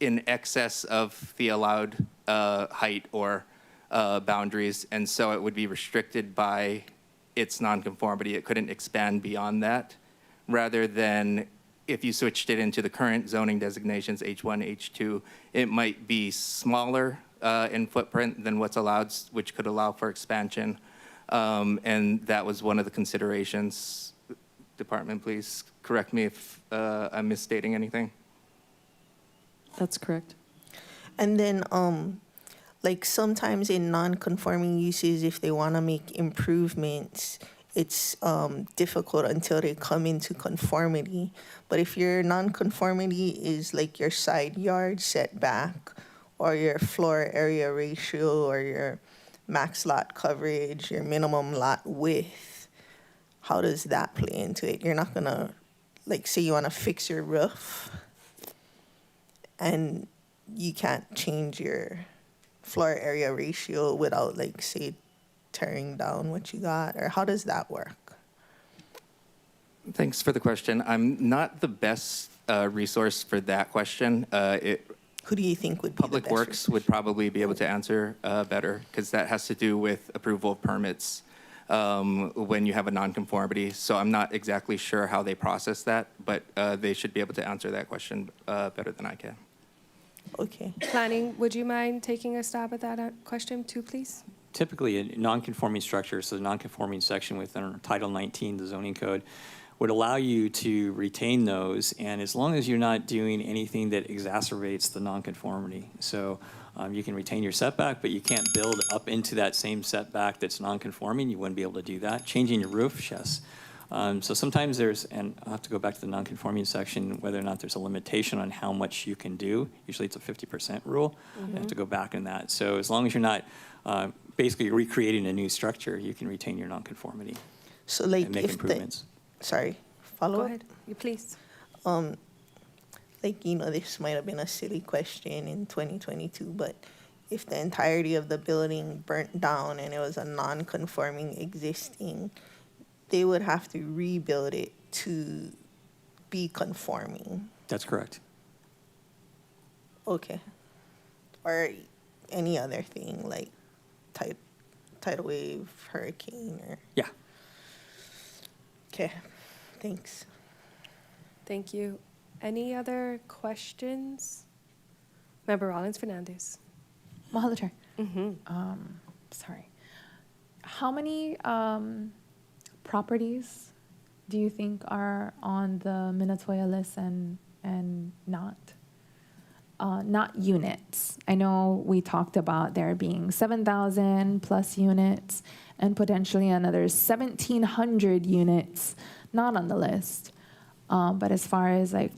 in excess of the allowed height or boundaries, and so it would be restricted by its non-conformity. It couldn't expand beyond that, rather than if you switched it into the current zoning designations, H1, H2, it might be smaller in footprint than what's allowed, which could allow for expansion. And that was one of the considerations. Department, please correct me if I'm misstating anything. That's correct. And then, like sometimes in non-conforming uses, if they want to make improvements, it's difficult until they come into conformity. But if your non-conformity is like your side yard setback, or your floor area ratio, or your max lot coverage, your minimum lot width, how does that play into it? You're not gonna, like, say you want to fix your roof, and you can't change your floor area ratio without, like, say, tearing down what you got, or how does that work? Thanks for the question. I'm not the best resource for that question. Who do you think would be Public the best Works would probably be able to answer better, because that has to do with approval of permits when you have a nonconformity. So I'm not exactly sure how they process that, but they should be able to answer that question better than I can. Okay. Planning, would you mind taking a stab at that question too, please? Typically, a non-conforming structure, so the non-conforming section within Title 19, the zoning code, would allow you to retain those, and as long as you're not doing anything that exacerbates the non-conformity. So you can retain your setback, but you can't build up into that same setback that's non-conforming. You wouldn't be able to do that. Changing your roof, yes. So sometimes there's, and I'll have to go back to the non-conforming section, whether or not there's a limitation on how much you can do. Usually it's a 50% rule. You have to go back in that. So as long as you're not basically recreating a new structure, you can retain your non-conformity. So, like, and make improvements. Sorry, follow Go up? ahead, you please. Like, you know, this might have been a silly question in 2022, but if the entirety of the building burnt down and it was a non-conforming existing, they would have to rebuild it to be conforming. That's correct. Okay. Or any other thing, like tidal wave, hurricane, or... Yeah. Okay, thanks. Thank you. Any other questions? Member Rollins Fernandez. Mahalo, Chair. Mm-hmm. Sorry. How many properties do you think are on the Minatoya list and not? Not units. I know we talked about there being 7,000 plus units and potentially another 1,700 units not on the list. But as far as like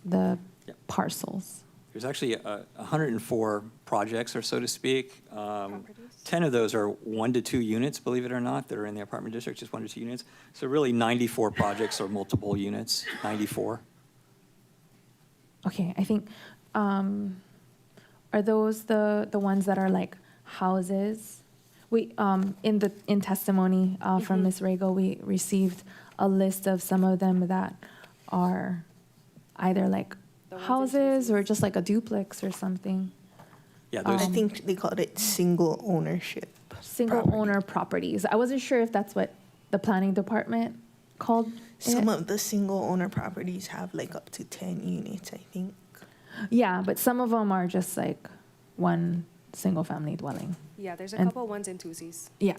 the parcels. There's actually 104 projects, or so to speak. 10 of those are 1 to 2 units, believe it or not, that are in the apartment district, just 1 to 2 units. So really 94 projects are multiple units, 94. Okay, I think, are those the ones that are like houses? We, in testimony from Ms. Rego, we received a list of some of them that are either like houses or just like a duplex or something. Yeah, I think they called it single ownership. Single owner properties. I wasn't sure if that's what the planning department called Some it. of the single owner properties have like up to 10 units, I think. Yeah, but some of them are just like one single family dwelling. Yeah, there's a And- couple ones and twosies. Yeah.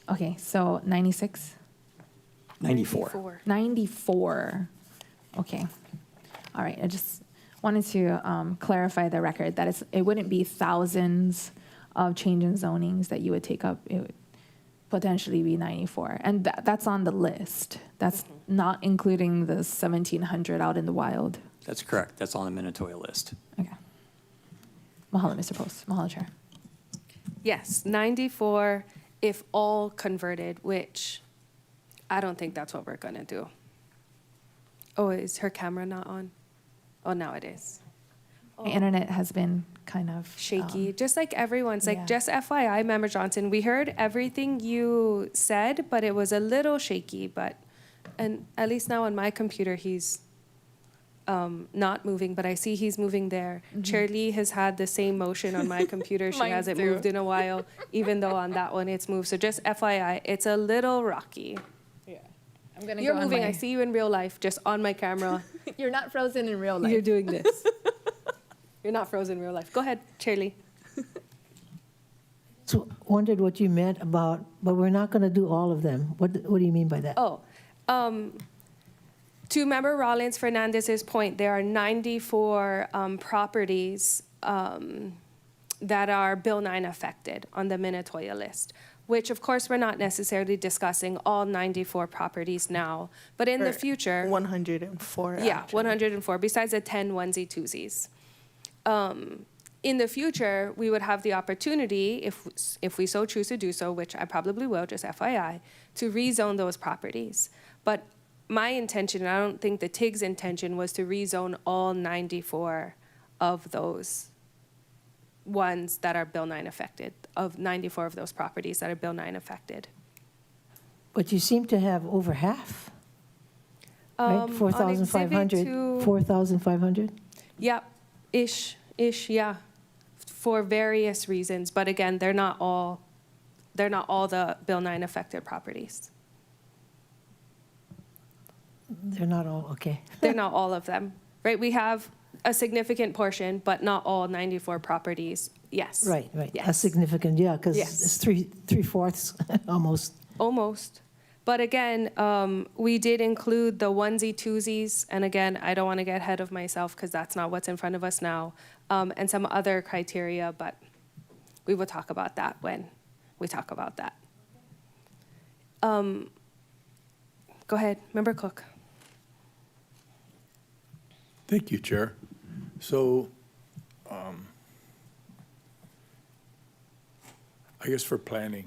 Okay, so 96? 94. 94. Okay. All right, I just wanted to clarify the record that it wouldn't be thousands of change in zonings that you would take up. It would potentially be 94. And that's on the list. That's not including the 1,700 out in the wild. That's correct. That's on the Minatoya list. Okay. Mahalo, Mr. Post. Mahalo, Chair. Yes, 94 if all converted, which I don't think that's what we're gonna do. Oh, is her camera not on? Oh, now it is. My internet has been kind of Shaky, just like everyone's. Like, yeah. just FYI, Member Johnson, we heard everything you said, but it was a little shaky. But, and at least now on my computer, he's not moving, but I see he's moving there. Chair Lee has had the same motion on my computer. She Mine hasn't too. moved in a while, even though on that one it's moved. So just FYI, it's a little rocky. Yeah. I'm gonna You're go on moving. my- I see you in real life, just on my camera. You're not frozen in real life. You're doing this. You're not frozen in real life. Go ahead, Chair Lee. wondered what you meant about, but we're not going to do all of them. What do you mean by that? Oh, to Member Rollins Fernandez's point, there are 94 properties that are Bill 9 affected on the Minatoya list, which of course we're not necessarily discussing all 94 properties now, but in the future. 104. Yeah, actually. 104, besides the 10 onesie twosies. In the future, we would have the opportunity, if we so choose to do so, which I probably will, just FYI, to rezone those properties. But my intention, and I don't think the TIG's intention, was to rezone all 94 of those ones that are Bill 9 affected, of 94 of those properties that are Bill 9 affected. But you seem to have over half, right? On 4,500. Exhibit 2 4,500? Yep, ish, yeah, for various reasons. But again, they're not all the Bill 9 affected properties. They're not all, okay. They're not all of them, right? We have a significant portion, but not all 94 properties. Yes. Right. A Yes. significant, yeah, because Yes. it's three-fourths almost. Almost. But again, we did include the onesie twosies, and again, I don't want to get ahead of myself because that's not what's in front of us now, and some other criteria, but we will talk about that when we talk about that. Go ahead, Member Cook. Thank you, Chair. So, I guess for planning,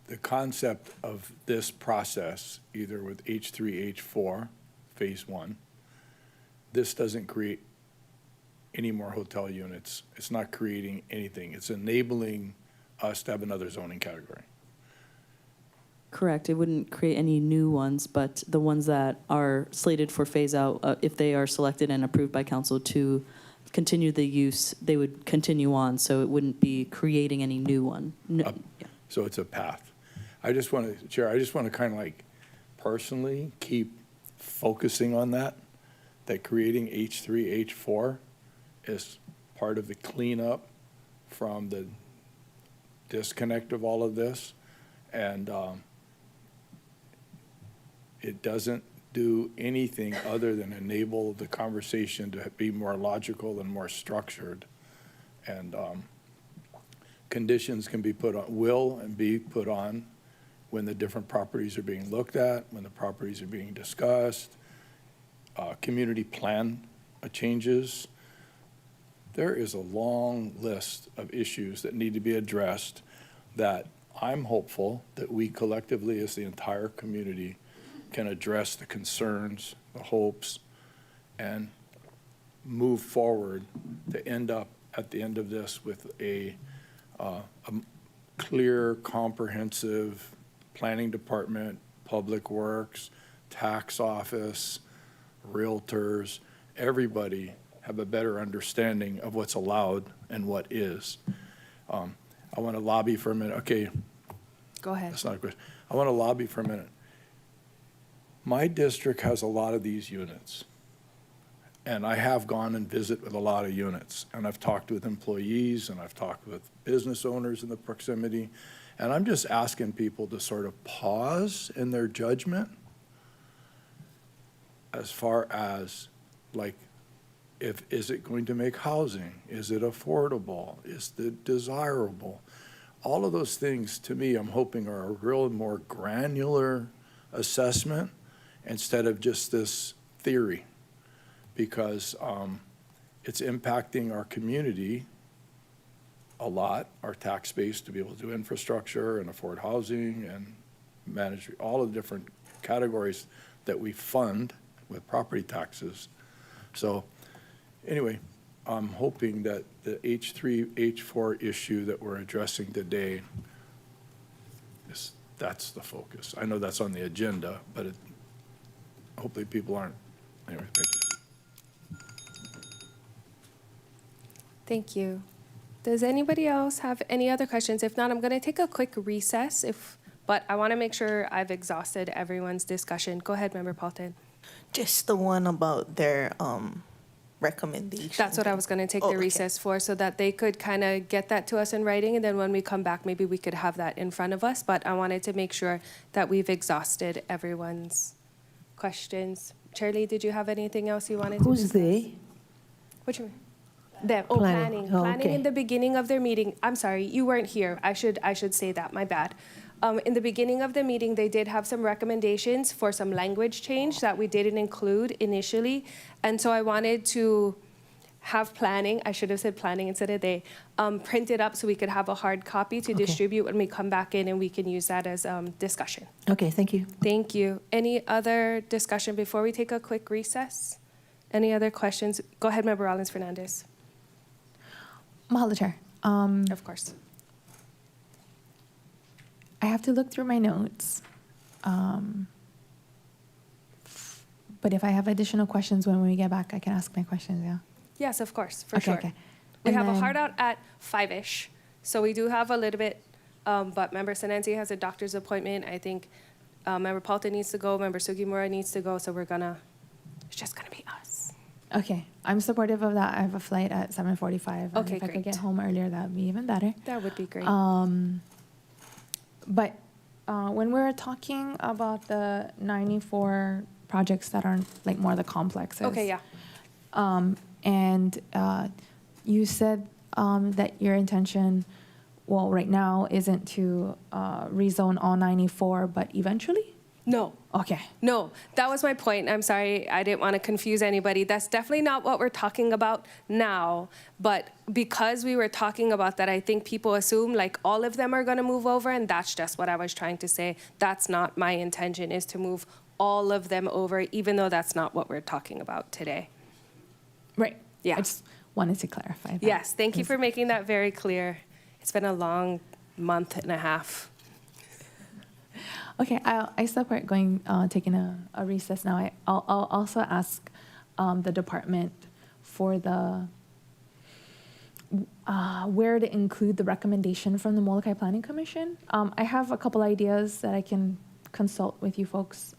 the concept of this process, either with H3, H4, Phase 1, this doesn't create any more hotel units. It's not creating anything. It's enabling us to have another zoning category. Correct. It wouldn't create any new ones, but the ones that are slated for phase out, if they are selected and approved by council to continue the use, they would continue on. So it wouldn't be creating any new one. No, yeah. So it's a path. I just want to, Chair, I just want to kind of like personally keep focusing on that creating H3, H4 is part of the cleanup from the disconnect of all of this. And it doesn't do anything other than enable the conversation to be more logical and more structured. And conditions can be put on, will and be put on when the different properties are being looked at, when the properties are being discussed, community plan changes. There is a long list of issues that need to be addressed that I'm hopeful that we collectively as the entire community can address the concerns, the hopes, and move forward to end up at the end of this with a clear, comprehensive planning department, public works, tax office, realtors, everybody have a better understanding of what's allowed and what is. I want to lobby for a minute. Okay. Go ahead. That's not a question. I want to lobby for a minute. My district has a lot of these units. And I have gone and visit with a lot of units. And I've talked with employees and I've talked with business owners in the proximity. And I'm just asking people to sort of pause in their judgment as far as like, is it going to make housing? Is it affordable? Is it desirable? All of those things, to me, I'm hoping are a real more granular assessment instead of just this theory, because it's impacting our community a lot, our tax base to be able to do infrastructure and afford housing and manage all of the different categories that we fund with property taxes. So anyway, I'm hoping that the H3, H4 issue that we're addressing today, that's the focus. I know that's on the agenda, but hopefully people aren't. Anyway, thank you. Thank you. Does anybody else have any other questions? If not, I'm going to take a quick recess, but I want to make sure I've exhausted everyone's discussion. Go ahead, Member Paulton. Just the one about their recommendation. That's what I was gonna take Oh, the okay. recess for, so that they could kind of get that to us in writing, and then when we come back, maybe we could have that in front of us. But I wanted to make sure that we've exhausted everyone's questions. Charlie, did you have anything else you wanted to Who's discuss? they? What you mean? Them, oh, Planning. planning. Oh, Planning okay. in the beginning of their meeting. I'm sorry, you weren't here. I should say that, my bad. In the beginning of the meeting, they did have some recommendations for some language change that we didn't include initially. And so I wanted to have planning, I should have said planning instead of they, print it up so we could have a hard copy to Okay. distribute when we come back in, and we can use that as discussion. Okay, thank you. Thank you. Any other discussion before we take a quick recess? Any other questions? Go ahead, Member Rollins Fernandez. Mahalo, Chair. Of course. I have to look through my notes. But if I have additional questions when we get back, I can ask my questions, yeah? Yes, of course, for Okay, sure. okay. We And have a then- hard out at 5-ish, so we do have a little bit, but Member Senenzi has a doctor's appointment. I think Member Palta needs to go, Member Sugimura needs to go, so it's just gonna be us. Okay, I'm supportive of that. I have a flight at 7:45. and Okay, if I could great. get home earlier, that would be even better. That would be great. But when we're talking about the 94 projects that are like more the complexes. Okay, yeah. And you said that your intention, well, right now isn't to rezone all 94, but eventually? No. Okay. No, that was my point. I'm sorry, I didn't want to confuse anybody. That's definitely not what we're talking about now. But because we were talking about that, I think people assume like all of them are going to move over, and that's just what I was trying to say. That's not my intention, is to move all of them over, even though that's not what we're talking about today. Right. Yeah. I just wanted to clarify that. Yes, thank you for making that very clear. It's been a long month and a half. Okay, I support taking a recess now. I'll also ask the department for the where to include the recommendation from the Molokai Planning Commission. I have a couple ideas that I can consult with you folks.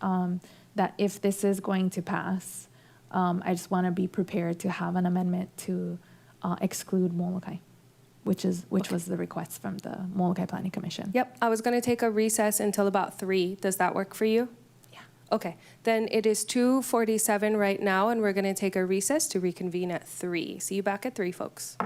That if this is going to pass, I just want to be prepared to have an amendment to exclude Molokai, which was the request from the Molokai Planning Commission. Yep, I was going to take a recess until about 3. Does that work for you? Yeah. Okay, then it is 2:47 right now, and we're going to take a recess to reconvene at 3. See you back at 3, folks.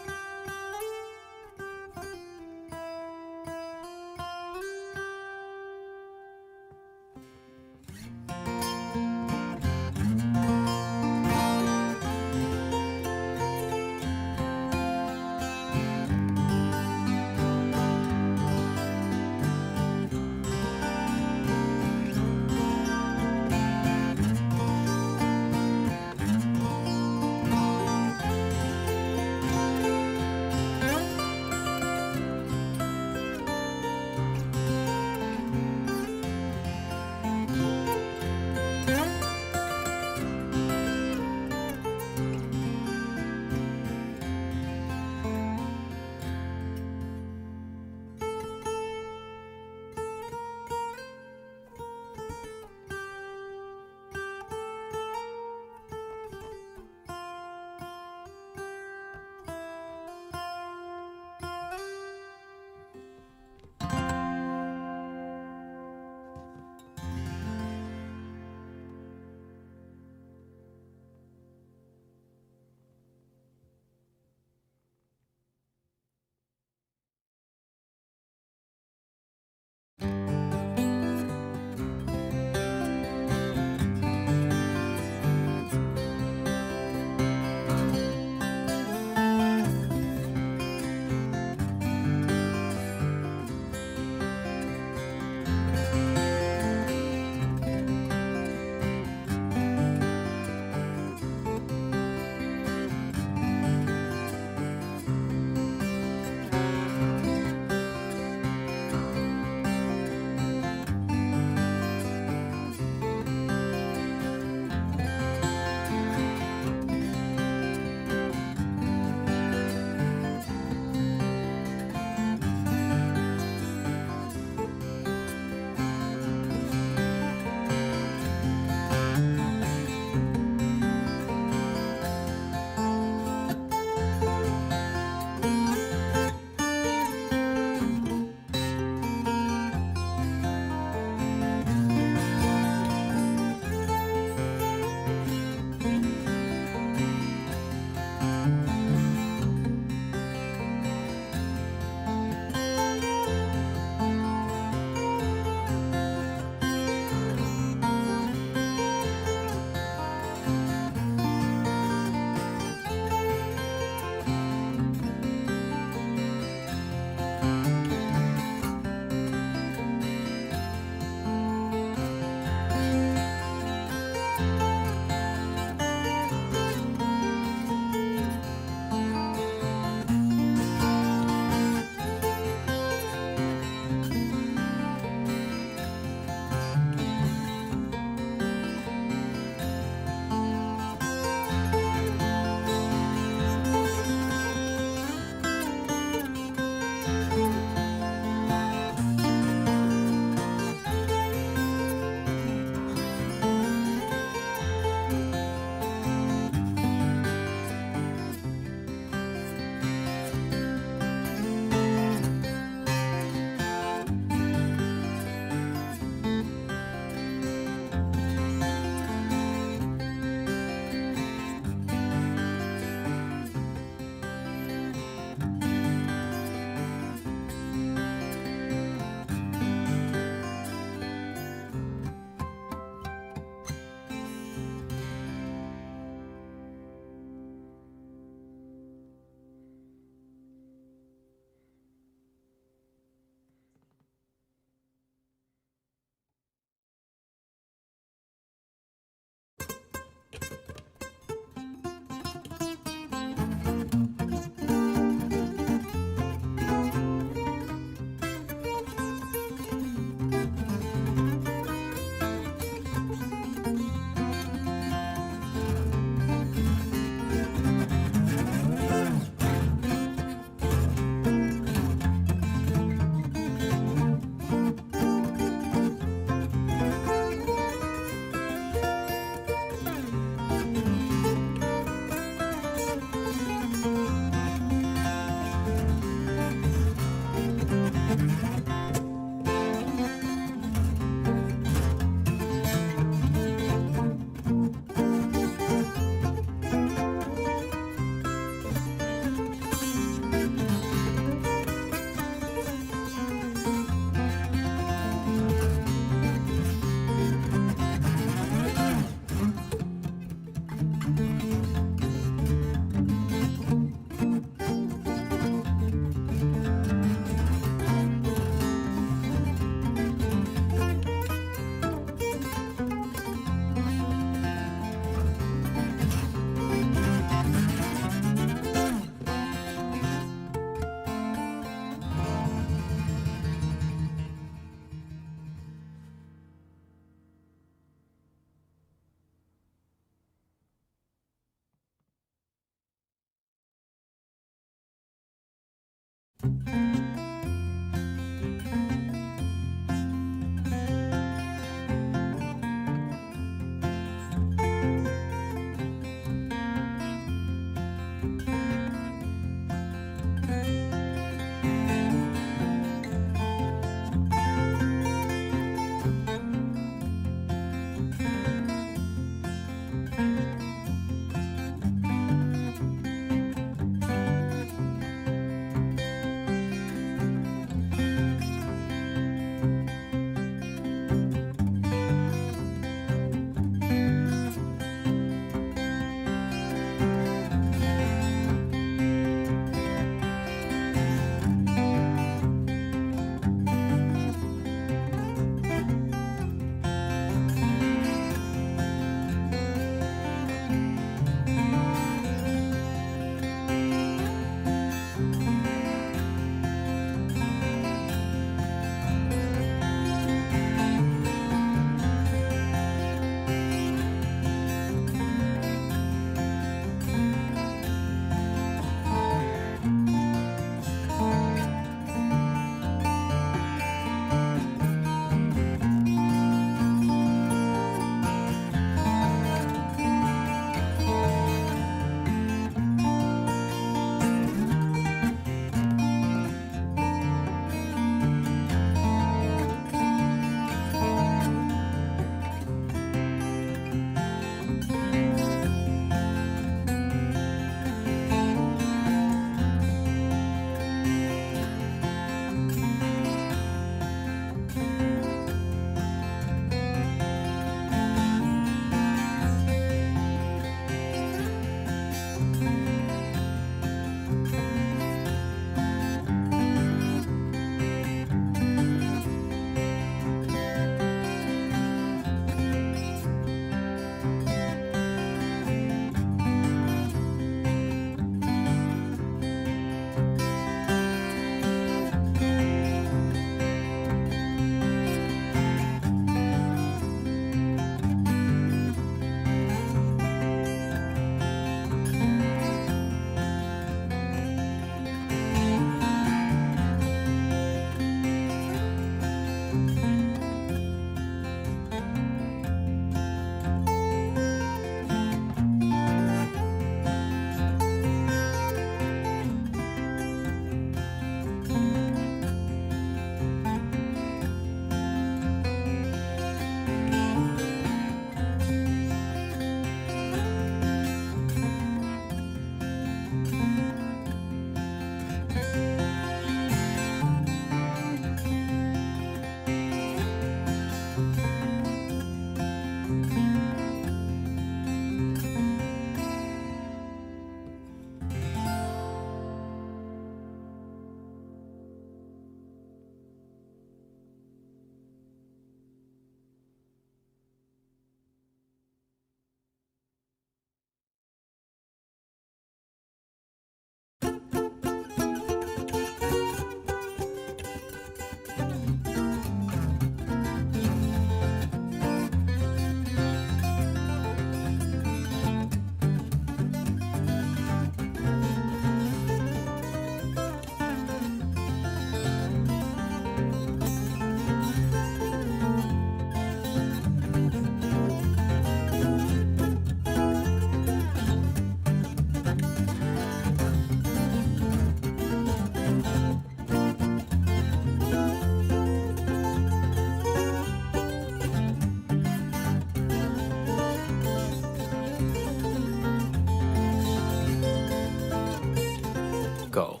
Go.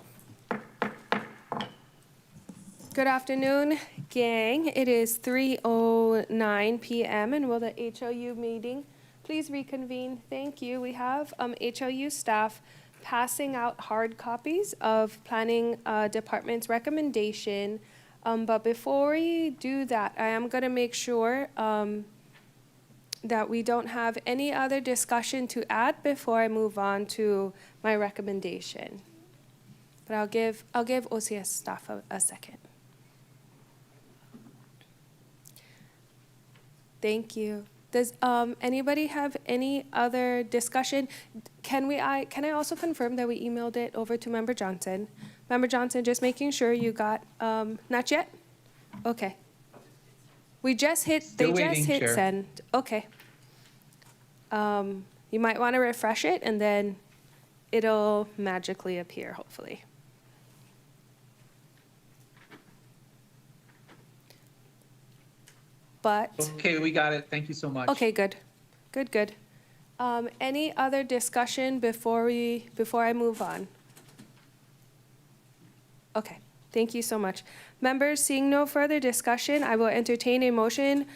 Good afternoon, gang. It is 3:09 p.m. and will the HLU meeting please reconvene? Thank you. We have HLU staff passing out hard copies of Planning Department's recommendation. But before we do that, I am going to make sure that we don't have any other discussion to add before I move on to my recommendation. But I'll give OCS staff a second. Thank you. Does anybody have any other discussion? Can I also confirm that we emailed it over to Member Johnson Member Johnson, just making sure you got, not yet? Okay. They just hit Chair. send. Okay. You might want to refresh it and then it'll magically appear, hopefully. But, Okay, we got it. Thank you so much. okay, good. Good. Any other discussion before I move on? Okay, thank you so much. Members, seeing no further discussion, I will entertain a motion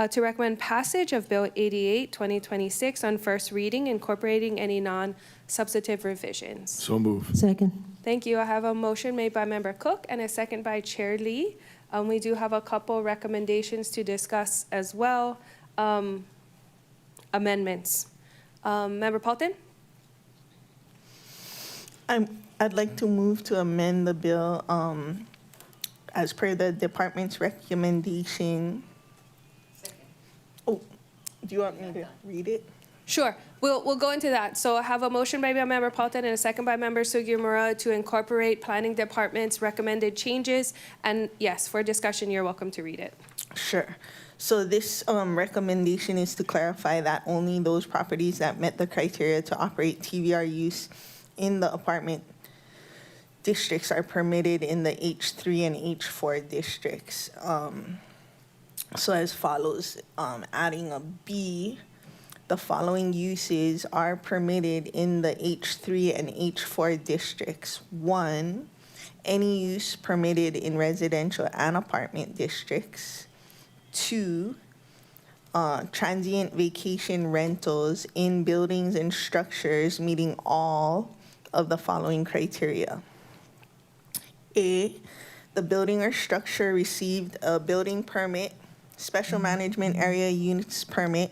to recommend passage of Bill 88, 2026 on first reading, incorporating any non-substantive revisions. So move. Second. Thank you. I have a motion made by Member Cook and a second by Chair Lee. We do have a couple recommendations to discuss as well. Amendments. Member Paulton? I'd like to move to amend the bill as per the department's recommendation. Oh, do you want me to read it? Sure. We'll go into that. So I have a motion by Member Paulton and a second by Member Sugimura to incorporate Planning Department's recommended changes. And yes, for discussion, you're welcome to read it. Sure. So this recommendation is to clarify that only those properties that met the criteria to operate TVR use in the apartment districts are permitted in the H3 and H4 districts. So as follows, adding a B, the following uses are permitted in the H3 and H4 districts. 1, any use permitted in residential and apartment districts. 2, transient vacation rentals in buildings and structures meeting all of the following criteria. A, the building or structure received a building permit, special management area units permit,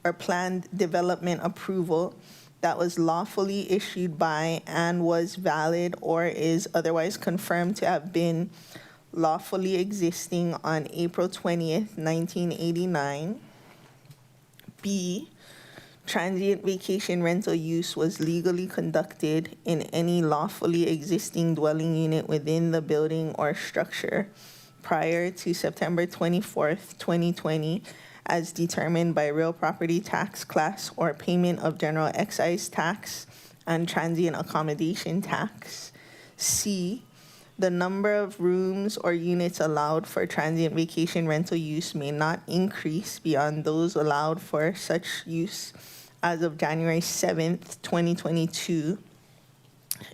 or planned development approval that was lawfully issued by and was valid or is otherwise confirmed to have been lawfully existing on April 20th, 1989. B, transient vacation rental use was legally conducted in any lawfully existing dwelling unit within the building or structure prior to September 24th, 2020, as determined by real property tax class or payment of general excise tax and transient accommodation tax. C, the number of rooms or units allowed for transient vacation rental use may not increase beyond those allowed for such use as of January 7th, 2022.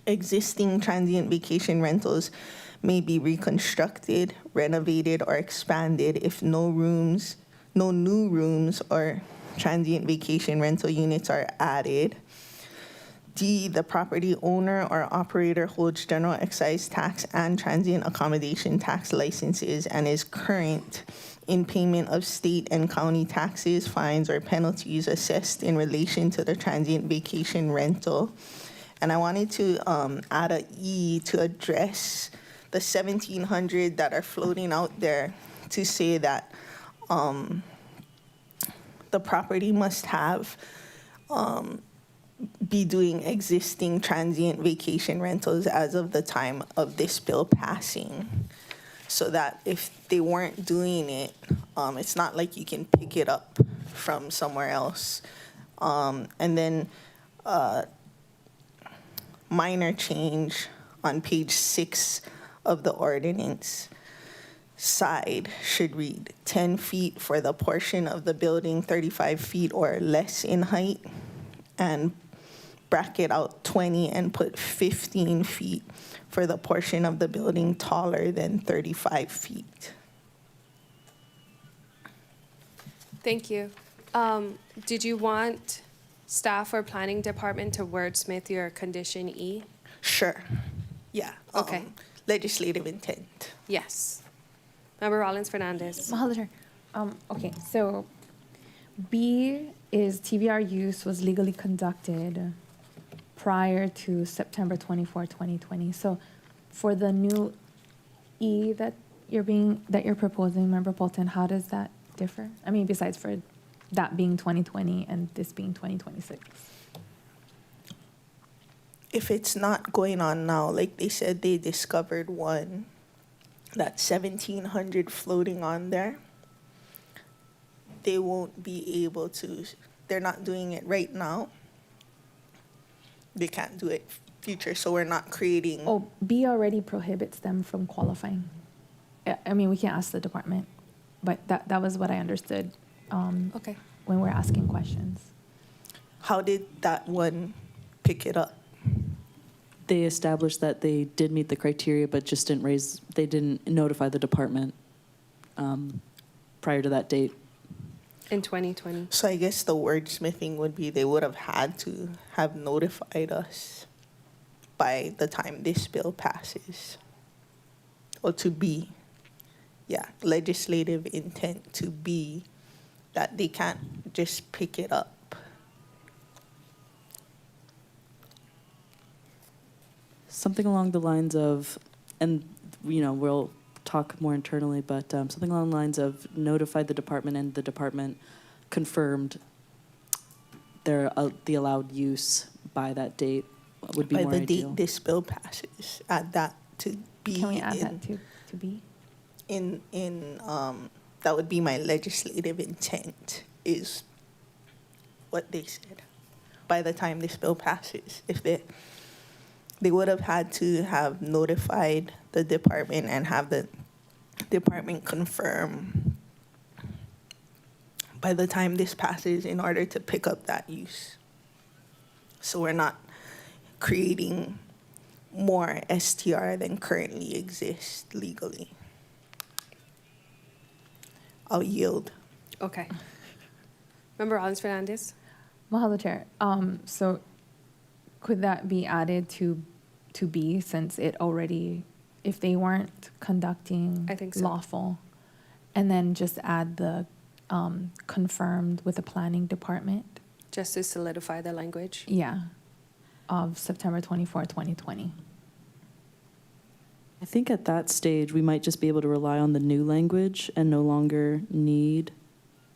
Existing transient vacation rentals may be reconstructed, renovated, or expanded if no new rooms or transient vacation rental units are added. D, the property owner or operator holds general excise tax and transient accommodation tax licenses and is current in payment of state and county taxes, fines, or penalties assessed in relation to the transient vacation rental. And I wanted to add a E to address the 1,700 that are floating out there to say that the property must have be doing existing transient vacation rentals as of the time of this bill passing, so that if they weren't doing it, it's not like you can pick it up from somewhere else. And then minor change on page 6 of the ordinance. Side should read 10 feet for the portion of the building 35 feet or less in height, and bracket out 20 and put 15 feet for the portion of the building taller than 35 feet. Thank you. Did you want staff or planning department to wordsmith your condition E? Sure. Yeah. Okay. Legislative intent. Yes. Member Rollins Fernandez. Mahalo. Okay, so B is TVR use was legally conducted prior to September 24, 2020. So for the new E that you're proposing, Member Bolton, how does that differ? I mean, besides for that being 2020 and this being 2026. if it's not going on now, like they said, they discovered one, that 1,700 floating on there, they won't be able to, they're not doing it right now. They can't do it future, so we're not creating. Oh, B already prohibits them from qualifying. I mean, we can ask the department, but that was what I understood. Okay. When we're asking questions. How did that one pick it up? They established that they did meet the criteria, but just they didn't notify the department prior to that date. In 2020. So I guess the wordsmithing would be they would have had to have notified us by the time this bill passes. Or to be, legislative intent to be that they can't just pick it up. Something along the lines of, and we'll talk more internally, but something along the lines of notified the department and the department confirmed the allowed use by that date would be By more the ideal. date this bill passes, add that to be. Can we add that to B? That would be my legislative intent, is what they said. By the time this bill passes, if they would have had to have notified the department and have the department confirm by the time this passes in order to pick up that use. So we're not creating more STR than currently exists legally. I'll yield. Okay. Member Rollins Fernandez? Mahalo, Chair. So could that be added to B, since it already, if they weren't conducting I think so. lawful, and then just add the confirmed with the planning department? Just to solidify the language. Yeah, of September 24, 2020. I think at that stage, we might just be able to rely on the new language and no longer need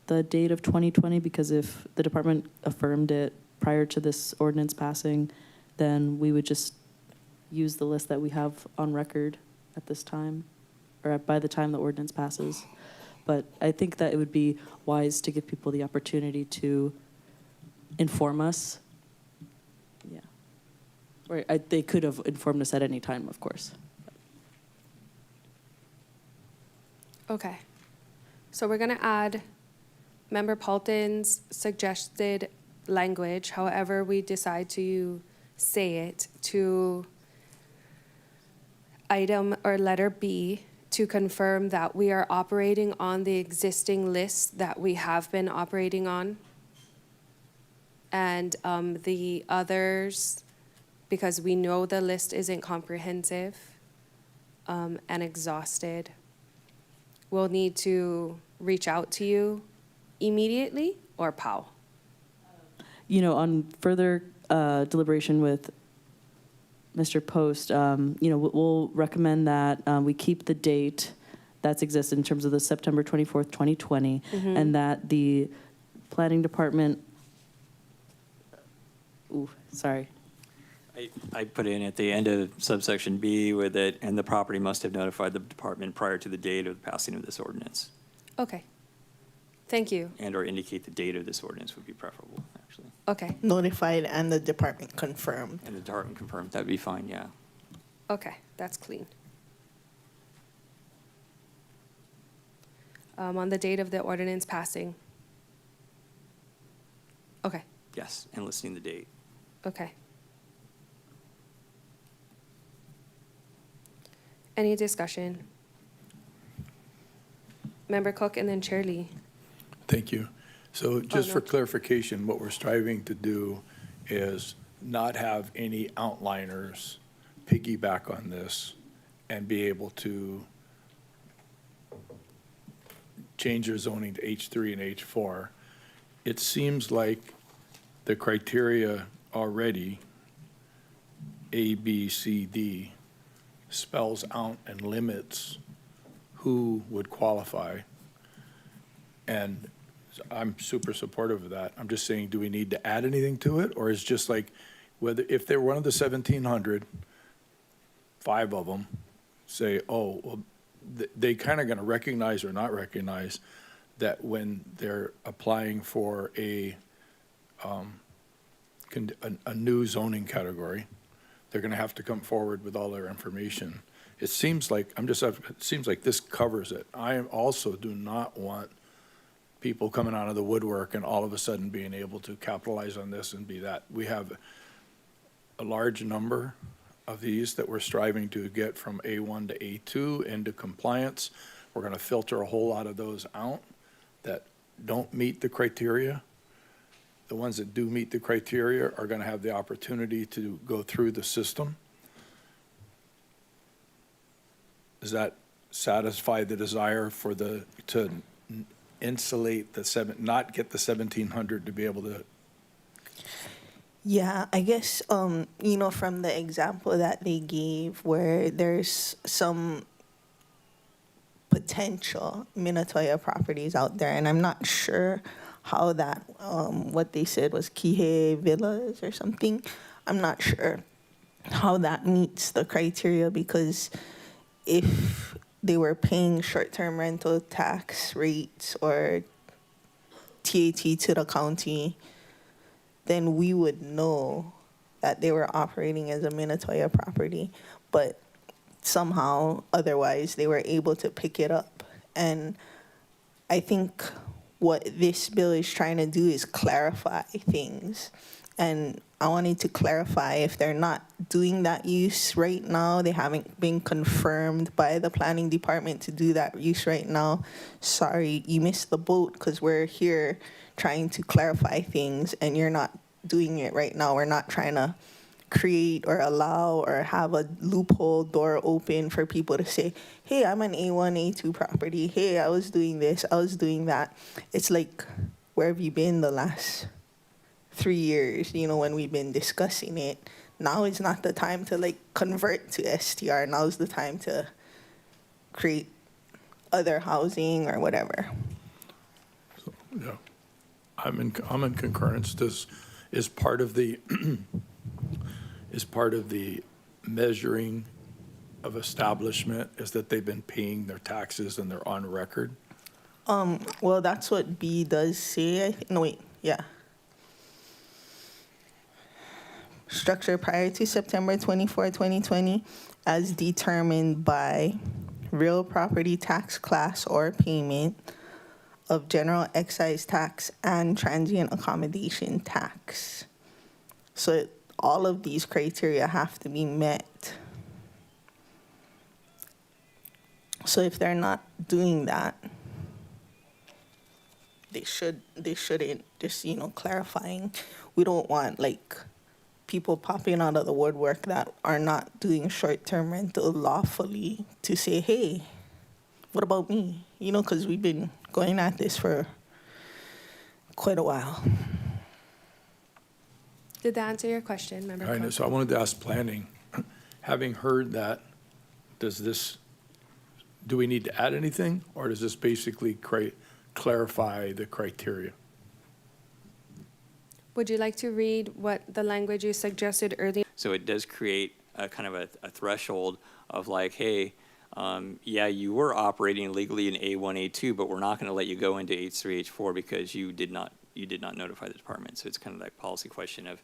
the date of 2020, because if the department affirmed it prior to this ordinance passing, then we would just use the list that we have on record at this time, or by the time the ordinance passes. But I think that it would be wise to give people the opportunity to inform us. Yeah. Or they could have informed us at any time, of course. Okay. So we're going to add Member Paulton's suggested language, however we decide to say it, to item or letter B, to confirm that we are operating on the existing list that we have been operating on. And the others, because we know the list isn't comprehensive and exhausted, we'll need to reach out to you immediately, or POW? On further deliberation with Mr. Post, we'll recommend that we keep the date that's existed in terms of the September 24th, 2020, and that the planning department, I put in at the end of subsection B with it, and the property must have notified the department prior to the date of the passing of this ordinance. Okay. Thank you. And or indicate the date of this ordinance would be preferable, actually. Okay. Notified and the department confirmed. And the department confirmed, that'd be fine, yeah. Okay, that's clean. On the date of the ordinance passing. Okay, Yes, and listing the date. okay. Any discussion? Member Cook and then Chair Lee. Thank you. So just no. for clarification, what we're striving to do is not have any outliners piggyback on this and be able to change their zoning to H3 and H4. It seems like the criteria already, A, B, C, D, spells out and limits who would qualify. And I'm super supportive of that. I'm just saying, do we need to add anything to it? Or is just like, whether, if they're one of the 1,700, 5 of them say, oh, well, they kind of going to recognize or not recognize that when they're applying for a new zoning category, they're going to have to come forward with all their information. It seems like, it seems like this covers it. I also do not want people coming out of the woodwork and all of a sudden being able to capitalize on this and be that. We have a large number of these that we're striving to get from A1 to A2 into compliance. We're going to filter a whole lot of those out that don't meet the criteria. The ones that do meet the criteria are going to have the opportunity to go through the system. Does that satisfy the desire for to insulate not get the 1,700 to be able to? Yeah, I guess, from the example that they gave where there's some potential Minatoya properties out there, and I'm not sure how that, what they said was Kihei Villas or something. I'm not sure how that meets the criteria, because if they were paying short-term rental tax rates or TAT to the county, then we would know that they were operating as a Minatoya property. But somehow, otherwise, they were able to pick it up. And I think what this bill is trying to do is clarify things. And I wanted to clarify, if they're not doing that use right now, they haven't been confirmed by the planning department to do that use right now, sorry, you missed the boat, because we're here trying to clarify things and you're not doing it right now. We're not trying to create or allow or have a loophole door open for people to say, hey, I'm an A1, A2 property. Hey, I was doing this, I was doing that. It's like, where have you been the last 3 years, when we've been discussing it? Now is not the time to convert to STR. Now is the time to create other housing or whatever. So, yeah, I'm in concurrence. This is part of the measuring of establishment, is that they've been paying their taxes and they're on record. Well, that's what B does say. Structure prior to September 24, 2020, as determined by real property tax class or payment of general excise tax and transient accommodation tax. So all of these criteria have to be met. So if they're not doing that, they shouldn't, just, clarifying. We don't want people popping out of the woodwork that are not doing short-term rental lawfully to say, hey, what about me? Because we've been going at this for quite a while. Did that answer your question, Member I know, Cook? so I wanted to ask planning, having heard that, do we need to add anything, or does this basically clarify the criteria? Would you like to read what the language you suggested earlier? So it does create a kind of a threshold of hey, yeah, you were operating legally in A1, A2, but we're not going to let you go into H3, H4 because you did not notify the department. So it's kind of that policy question of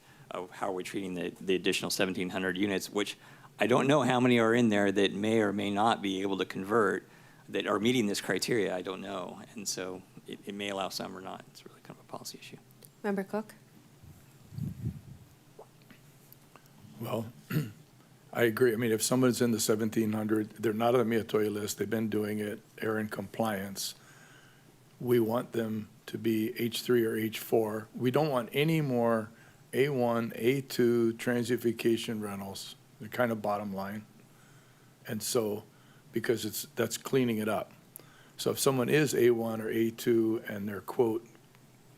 how we're treating the additional 1,700 units, which I don't know how many are in there that may or may not be able to convert that are meeting this criteria. I don't know. And so it may allow some or not. It's really kind of a policy issue. Member Cook? Well, I agree. I mean, if someone's in the 1,700, they're not on the Minatoya list, they've been doing it, they're in compliance, we want them to be H3 or H4. We don't want any more A1, A2 transient vacation rentals. They're kind of bottom line. And so, because that's cleaning it up. So if someone is A1 or A2 and they're, quote,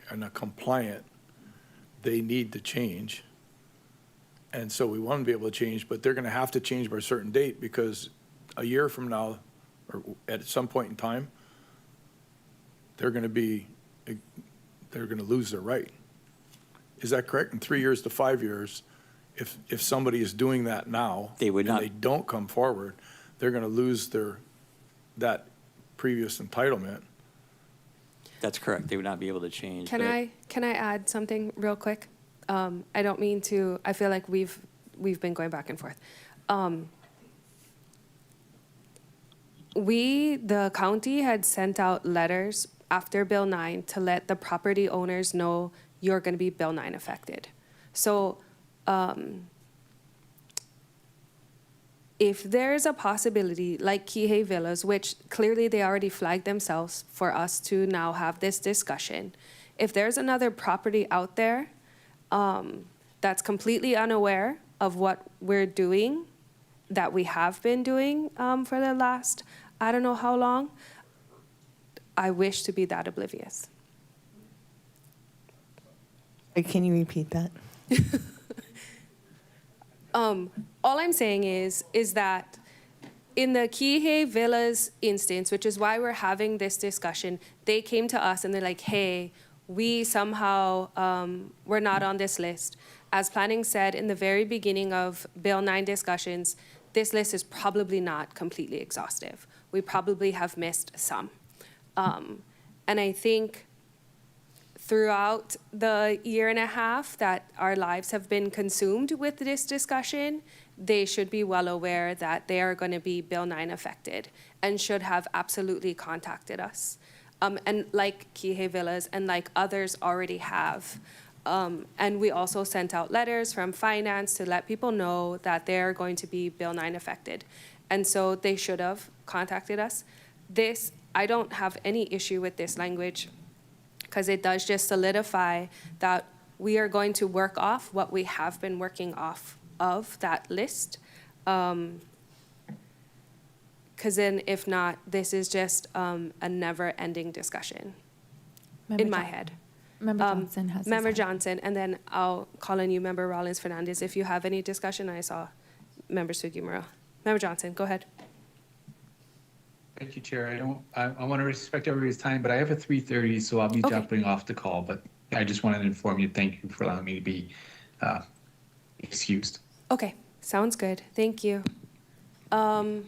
and a compliant, they need to change. And so we want them to be able to change, but they're going to have to change by a certain date, because a year from now, or at some point in time, they're going to lose their right. Is that correct? In 3 years to 5 years, if somebody is doing that now. They would not. And they don't come forward, they're gonna lose that previous entitlement. That's correct. They would not be able to change. Can I add something real quick? I don't mean to, I feel like we've been going back and forth. The county had sent out letters after Bill 9 to let the property owners know you're gonna be Bill 9 affected. So, if there's a possibility, like Kihei Villas, which clearly they already flagged themselves for us to now have this discussion, if there's another property out there that's completely unaware of what we're doing, that we have been doing for the last, I don't know how long, I wish to be that oblivious. Can you repeat that? All I'm saying is that in the Kihei Villas instance, which is why we're having this discussion, they came to us and they're like, hey, we somehow, we're not on this list. As planning said in the very beginning of Bill 9 discussions, this list is probably not completely exhaustive. We probably have missed some. And I think throughout the year and a half that our lives have been consumed with this discussion, they should be well aware that they are going to be Bill 9 affected and should have absolutely contacted us. And like Kihei Villas and like others already have. And we also sent out letters from finance to let people know that they're going to be Bill 9 affected. And so they should have contacted us. I don't have any issue with this language because it does just solidify that we are going to work off what we have been working off of that list. Because then if not, this is just a never-ending discussion in my head. Member Johnson has his Member hand. Johnson, and then I'll call on you, Member Rollins Fernandez, if you have any discussion. I saw Member Sugimura. Member Johnson, go ahead. Thank you, Chair. I want to respect everybody's time, but I have a 3:30, so I'll be jumping off the call. But I just wanted to inform you, thank you for allowing me to be excused. Okay, sounds good. Thank you. Thank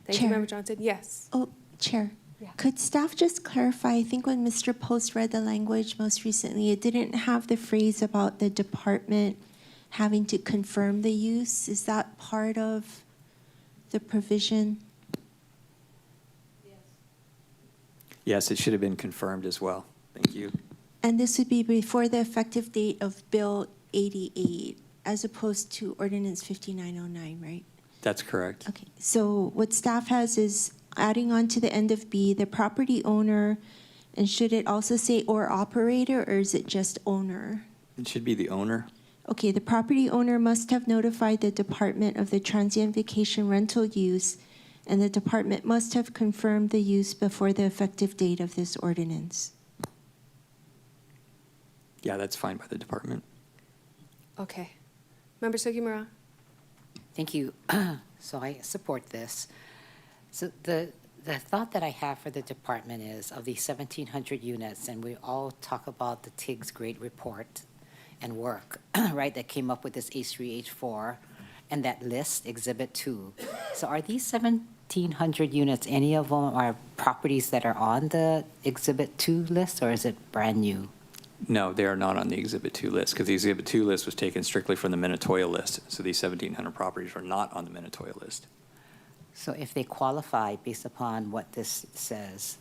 you, Chair. Member Johnson. Yes. Oh, Chair, could staff just clarify, I think when Mr. Post read the language most recently, it didn't have the phrase about the department having to confirm the use. Is that part of the provision? Yes, it should have been confirmed as well. Thank you. And this would be before the effective date of Bill 88, as opposed to Ordinance 5909, right? That's correct. Okay, so what staff has is adding on to the end of B, the property owner, and should it also say or operator, or is it just owner? It should be the owner. Okay, the property owner must have notified the department of the transient vacation rental use, and the department must have confirmed the use before the effective date of this ordinance. Yeah, that's fine by the department. Okay. Member Sugimura. Thank you. So I support this. So the thought that I have for the department is of the 1,700 units, and we all talk about the TIG's great report and work, right, that came up with this H3, H4, and that list, Exhibit 2. So are these 1,700 units, any of them are properties that are on the Exhibit 2 list, or is it brand new? No, they are not on the Exhibit 2 list because the Exhibit 2 list was taken strictly from the Minatoya list. So these 1,700 properties are not on the Minatoya list. So if they qualify based upon what this says,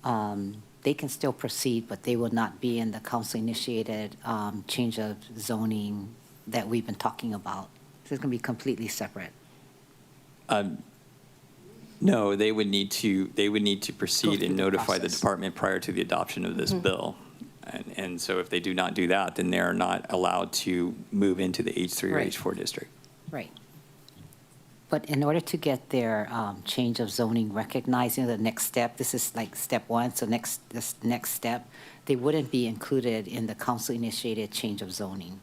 they can still proceed, but they will not be in the council-initiated change of zoning that we've been talking about. So it's going to be completely separate. No, they would need to proceed and notify the department prior to the adoption of this bill. And so if they do not do that, then they're not allowed to move into the H3 or Right. H4 district. Right. But in order to get their change of zoning recognizing the next step, this is like step one, so this next step, they wouldn't be included in the council-initiated change of zoning.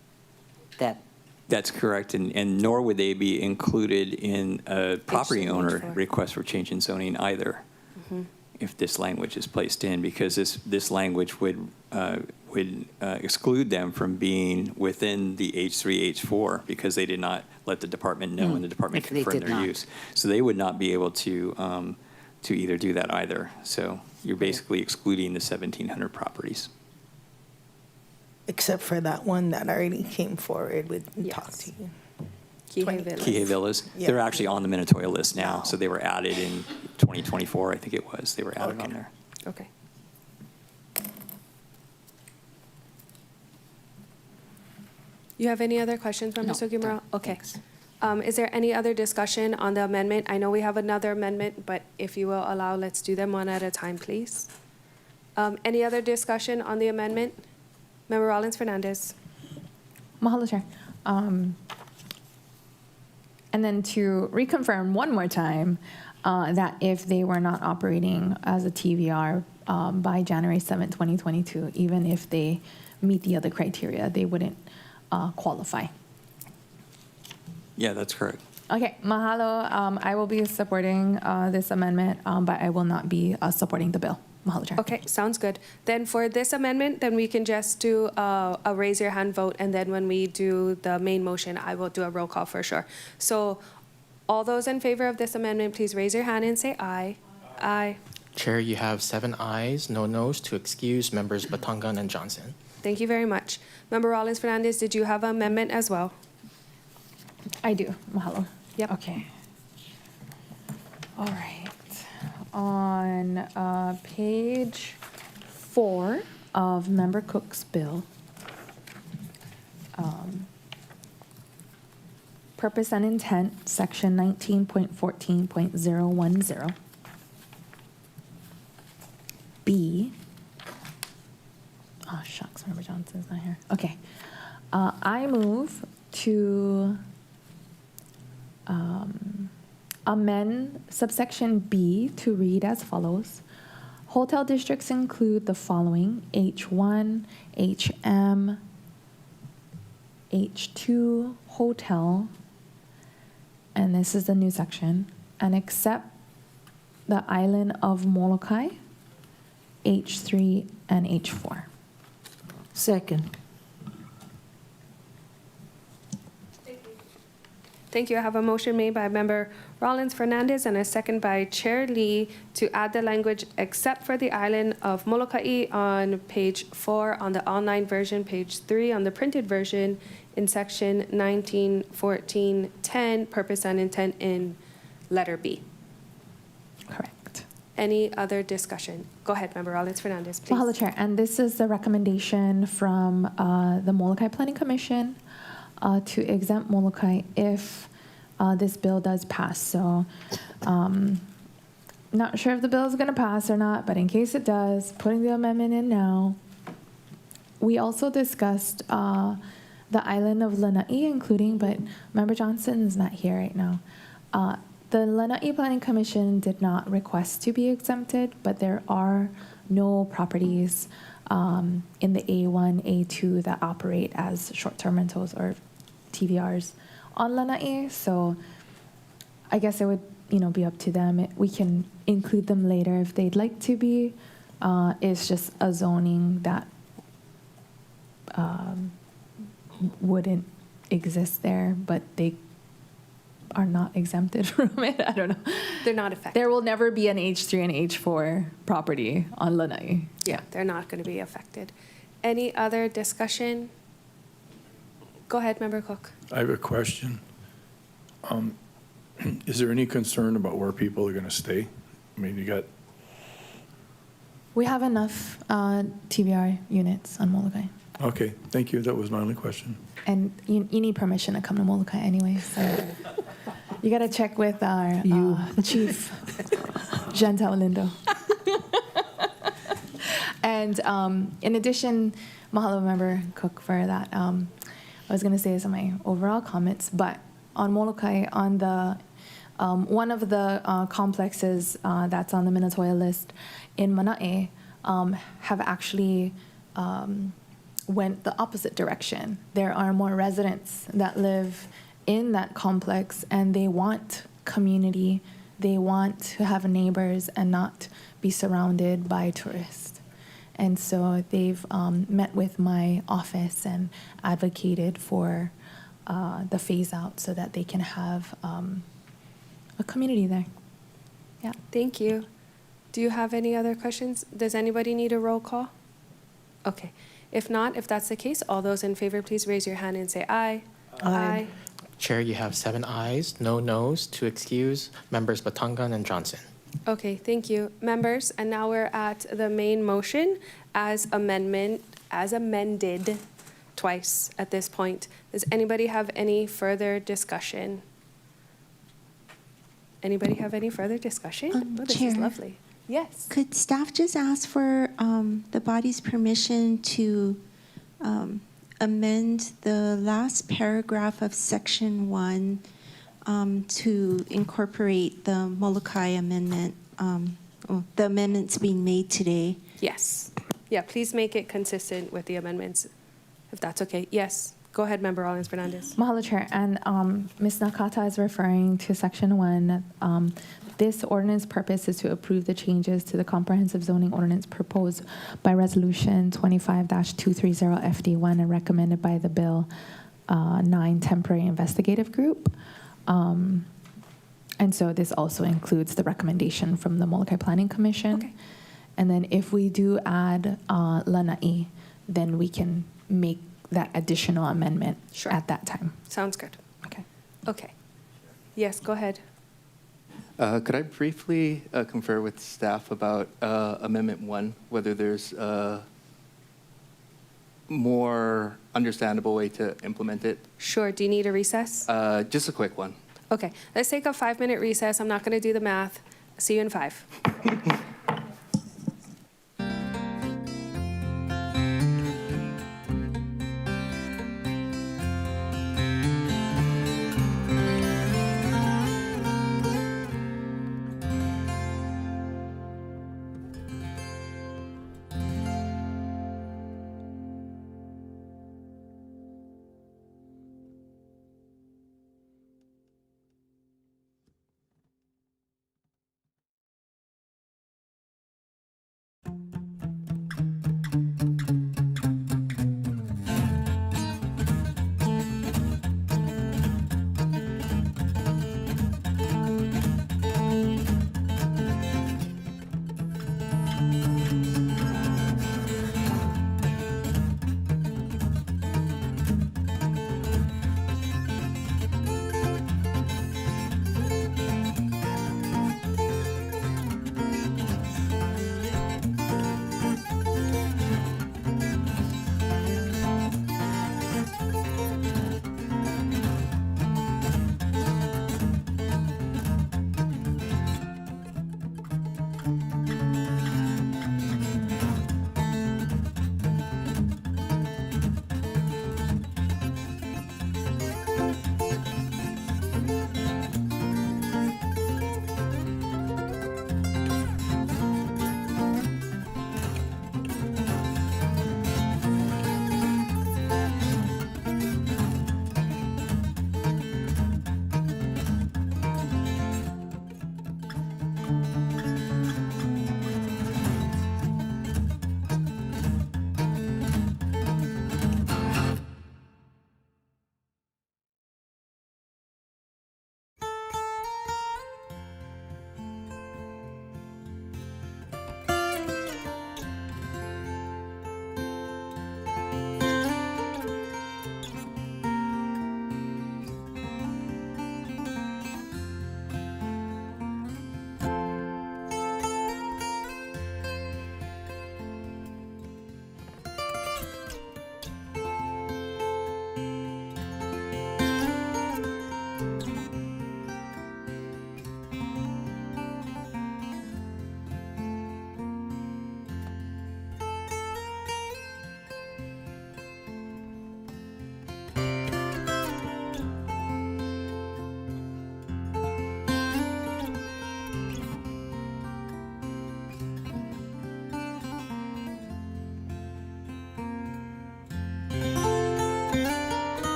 That's correct, and nor would they be included in a property H3, owner H4. request for change in zoning either, if this language is placed in, because this language would would exclude them from being within the H3, H4 because they did not let the department know and the department If they confirmed did their not. use. So they would not be able to either do that either. So you're basically excluding the 1,700 properties. Except for that one that already came forward with and talked to you. Kihei Villas. Kihei Villas, Yeah. they're actually on the Minatoya list now. So they were added in 2024, I think it was. They were added on there. Okay. You have any other questions, Member No, Sugimura? done. Okay. Thanks. Is there any other discussion on the amendment? I know we have another amendment, but if you will allow, let's do them one at a time, please. Any other discussion on the amendment? Member Rollins Fernandez. Mahalo, Chair. And then to reconfirm one more time, that if they were not operating as a TVR by January 7th, 2022, even if they meet the other criteria, they wouldn't qualify. Yeah, that's correct. Okay, mahalo. I will be supporting this amendment, but I will not be supporting the bill. Mahalo, Chair. Okay, sounds good. Then for this amendment, then we can just do a raise your hand vote, and then when we do the main motion, I will do a roll call for sure. So all those in favor of this amendment, please raise your hand and say aye. Aye. Chair, you have 7 ayes, no nos to excuse members Batangan and Johnson. Thank you very much. Member Rollins Fernandez, did you have an amendment as well? I do. Mahalo. Yep. Okay. All right. On page 4 of Member Cook's bill, purpose and intent, section 19.14.010. B. Oh, shucks, Member Johnson's not here. Okay. I move to amend subsection B to read as follows. Hotel districts include the following: H1, HM, H2, hotel, and this is the new section, and except the island of Molokai, H3 and H4. Second. Thank you. I have a motion made by Member Rollins Fernandez and a second by Chair Lee to add the language except for the island of Molokai on page 4 on the online version, page 3 on the printed version in section 191410, purpose and intent in letter B. Correct. Any other discussion? Go ahead, Member Rollins Fernandez, please. Mahalo, Chair. And this is the recommendation from the Molokai Planning Commission to exempt Molokai if this bill does pass. So not sure if the bill is going to pass or not, but in case it does, putting the amendment in now. We also discussed the island of Lanai, including, but Member Johnson is not here right now. The Lanai Planning Commission did not request to be exempted, but there are no properties in the A1, A2 that operate as short-term rentals or TVRs on Lanai. So I guess it would, be up to them. We can include them later if they'd like to be. It's just a zoning that wouldn't exist there, but they are not exempted from it. I don't know. They're not affected. There will never be an H3 and H4 property on Lanai. Yeah, they're not going to be affected. Any other discussion? Go ahead, Member Cook. I have a question. Is there any concern about where people are going to stay? I mean, you got, We have enough TVR units on Molokai. okay, thank you. That was my only question. And you need permission to come to Molokai anyway, so you got to check with our chief, Chantal Lindo. And in addition, mahalo, Member Cook, for that. I was going to say some of my overall comments, but on Molokai, on the one of the complexes that's on the Minatoya list in Mana'e have actually went the opposite direction. There are more residents that live in that complex, and they want community. They want to have neighbors and not be surrounded by tourists. And so they've met with my office and advocated for the phase out so that they can have a community there. Yeah. Thank you. Do you have any other questions? Does anybody need a roll call? Okay. If not, if that's the case, all those in favor, please raise your hand and say aye. Aye. Chair, you have 7 ayes, no nos to excuse members Batangan and Johnson. Okay, thank you. Members, and now we're at the main motion as amended twice at this point. Does anybody have any further discussion? Anybody have any further discussion? Oh, this is Chair. lovely. Yes. Could staff just ask for the body's permission to amend the last paragraph of section 1 to incorporate the Molokai amendment, the amendments being made today? Yes. Yeah, please make it consistent with the amendments, if that's okay. Yes. Go ahead, Member Rollins Fernandez. Mahalo, Chair. And Ms. Nakata is referring to Section 1. This ordinance purpose is to approve the changes to the comprehensive zoning ordinance proposed by Resolution 25-230 FD1 and recommended by the Bill 9 Temporary Investigative Group. And so this also includes the recommendation from the Molokai Planning Commission. Okay. And then if we do add Lanai, then we can make that additional amendment at that time. Sounds good. Okay. Okay. Yes, go ahead. Could I briefly confer with staff about Amendment 1, whether there's a more understandable way to implement it? Sure. Do you need a recess? Just a quick one. Okay. Let's take a 5-minute recess. I'm not going to do the math. See you in 5.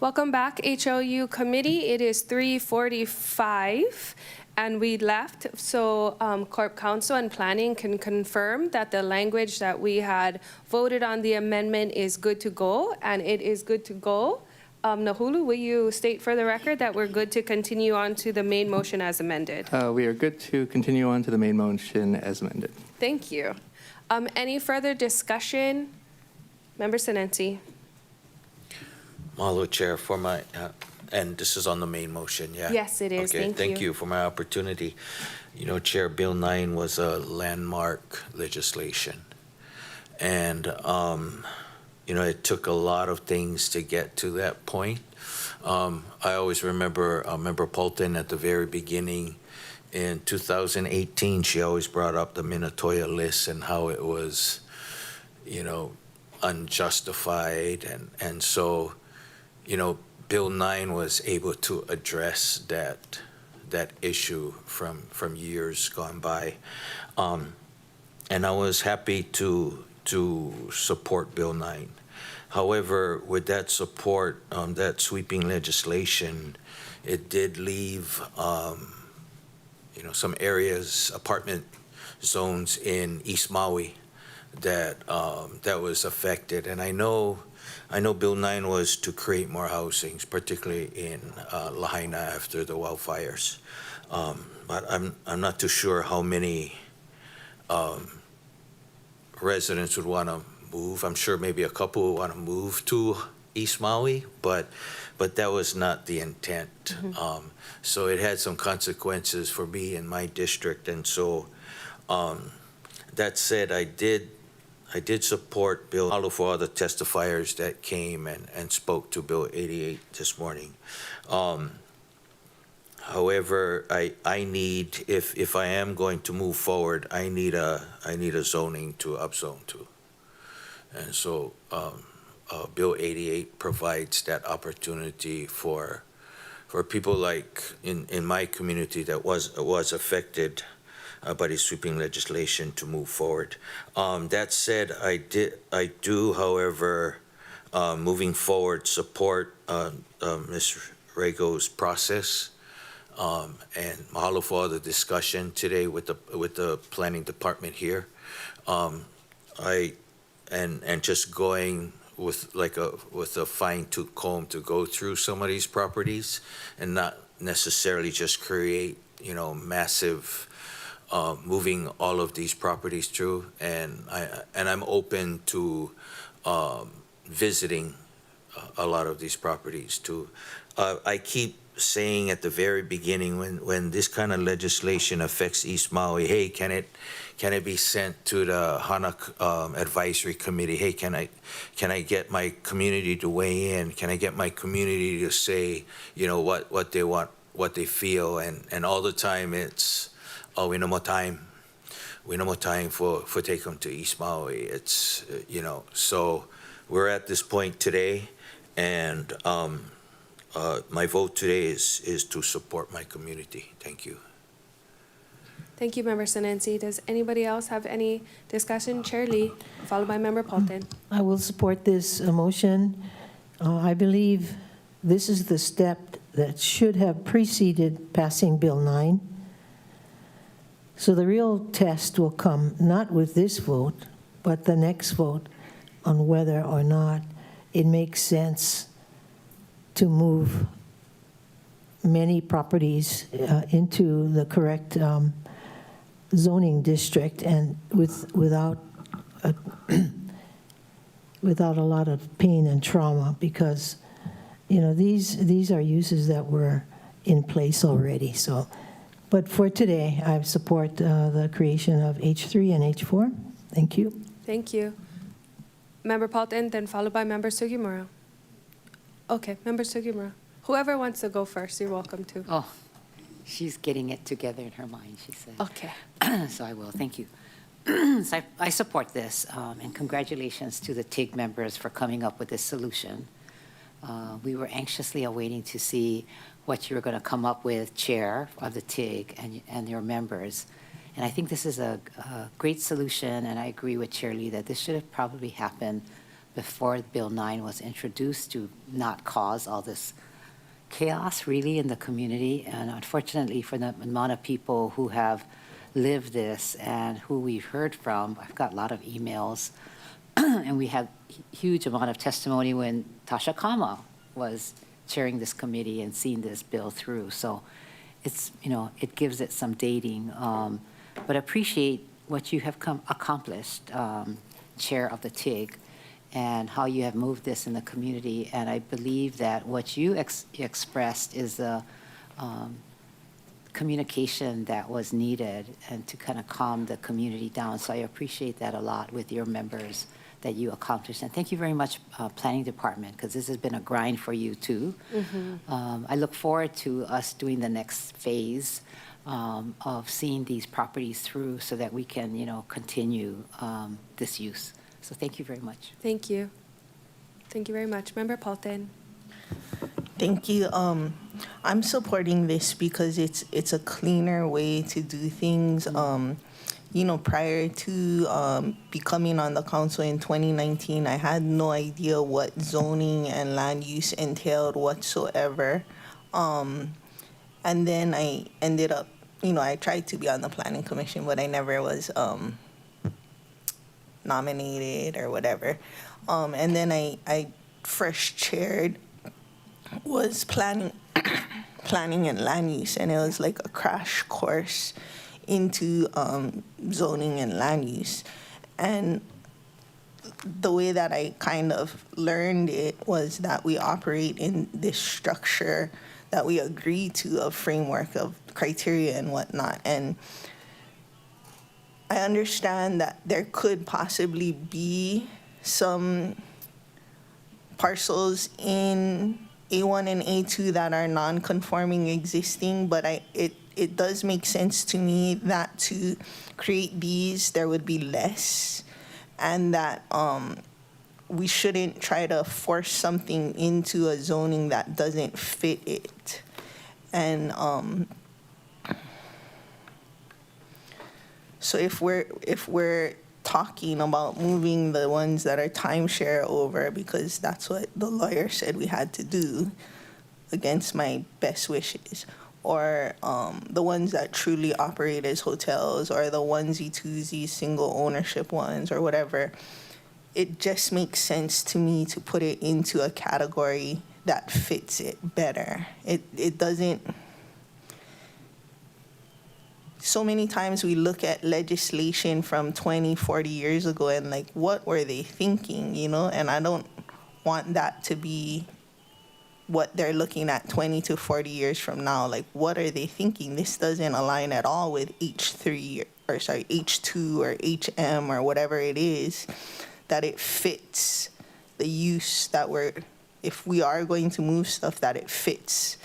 Welcome back, HLU committee. It is 3:45 and we left. So Corp Counsel and Planning can confirm that the language that we had voted on the amendment is good to go, and it is good to go. Nahulu, will you state for the record that we're good to continue on to the main motion as amended? We are good to continue on to the main motion as amended. Thank you. Any further discussion? Member Sinensi. Mahalo, Chair, for my, and this is on the main motion, yeah? Yes, it is. Okay, Thank thank you. you for my opportunity. You know, Chair, Bill 9 was a landmark legislation. And, you know, it took a lot of things to get to that point. I always remember Member Polton at the very beginning in 2018, she always brought up the Minatoya list and how it was, you know, unjustified. And so, you know, Bill 9 was able to address that issue from years gone by. And I was happy to support Bill 9. However, with that support, that sweeping legislation, it did leave, you know, some areas, apartment zones in East Maui that that was affected. And I know Bill 9 was to create more housings, particularly in Lahaina after the wildfires. But I'm not too sure how many residents would want to move. I'm sure maybe a couple would want to move to East Maui, but that was not the intent. So it had some consequences for me in my district. And so that said, I did support Bill. Mahalo for all the testifiers that came and spoke to Bill 88 this morning. However, I need, if I am going to move forward, I need a zoning to upzone to. And so Bill 88 provides that opportunity for people like in my community that was affected by the sweeping legislation to move forward. That said, I do, however, moving forward, support Ms. Rego's process. And mahalo for all the discussion today with the planning department here. And just going with a fine-tooth comb to go through some of these properties and not necessarily just create, you know, massive moving all of these properties through. And I'm open to visiting a lot of these properties too. I keep saying at the very beginning when this kind of legislation affects East Maui, hey, can it be sent to the HANA Advisory Committee? Hey, can I get my community to weigh in? Can I get my community to say, you know, what they want, what they feel? And all the time it's, oh, we no more time. We no more time for take them to East Maui. It's, you know, so we're at this point today, and my vote today is to support my community. Thank you. Thank you, Member Sinensi. Does anybody else have any discussion? Chair Lee, followed by Member Polton. I will support this motion. I believe this is the step that should have preceded passing Bill 9. So the real test will come not with this vote, but the next vote on whether or not it makes sense to move many properties into the correct zoning district and without a lot of pain and trauma, because you know these are uses that were in place already. So, but for today, I support the creation of H3 and H4. Thank you. Thank you. Member Polton, then followed by Member Sugimura. Okay, Member Sugimura. Whoever wants to go first, you're welcome to. Oh, she's getting it together in her mind, she said. Okay. So I will, thank you. So I support this, and congratulations to the TIG members for coming up with this solution. We were anxiously awaiting to see what you were going to come up with, Chair of the TIG and your members. And I think this is a great solution, and I agree with Chair Lee that this should have probably happened before Bill 9 was introduced to not cause all this chaos really in the community. And unfortunately, for the amount of people who have lived this and who we've heard from, I've got a lot of emails, and we had huge amount of testimony when Tasha Kama was chairing this committee and seeing this bill through. So it's, it gives it some dating. But appreciate what you have accomplished, Chair of the TIG, and how you have moved this in the community. And I believe that what you expressed is the communication that was needed and to kind of calm the community down. So I appreciate that a lot with your members that you accomplished. And thank you very much, Planning Department, because this has been a grind for you too. I look forward to us doing the next phase of seeing these properties through so that we can, continue this use. So thank you very much. Thank you. Thank you very much. Member Paulton. Thank you. I'm supporting this because it's a cleaner way to do things. Prior to becoming on the council in 2019, I had no idea what zoning and land use entailed whatsoever. And then I ended up, I tried to be on the planning commission, but I never was nominated or whatever. And then I first chaired was planning and land use, and it was like a crash course into zoning and land use. And the way that I kind of learned it was that we operate in this structure that we agree to, a framework of criteria and whatnot. And I understand that there could possibly be some parcels in A1 and A2 that are non-conforming existing, but it does make sense to me that to create these, there would be less, and that we shouldn't try to force something into a zoning that doesn't fit it. And so if we're talking about moving the ones that are timeshare over, because that's what the lawyer said we had to do against my best wishes, or the ones that truly operate as hotels, or the onesie-twosie single ownership ones, or whatever, it just makes sense to me to put it into a category that fits it better. It doesn't. So many times we look at legislation from 20, 40 years ago and like, what were they thinking, And I don't want that to be what they're looking at 20 to 40 years from now. Like, what are they thinking? This doesn't align at all with H2 or HM or whatever it is, that it fits the use that if we are going to move stuff, that it fits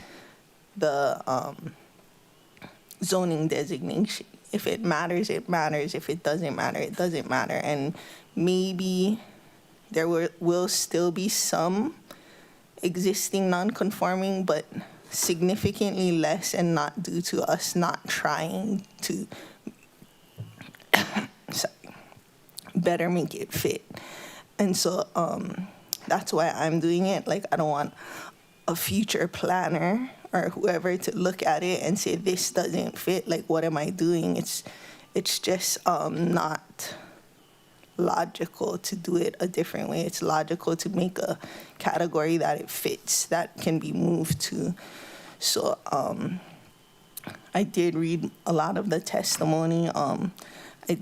the zoning designation. If it matters, it matters. If it doesn't matter, it doesn't matter. And maybe there will still be some existing non-conforming, but significantly less, and not due to us not trying to better make it fit. And so that's why I'm doing it. Like, I don't want a future planner or whoever to look at it and say, this doesn't fit. Like, what am I doing? It's just not logical to do it a different way. It's logical to make a category that it fits, that can be moved to. So I did read a lot of the testimony. I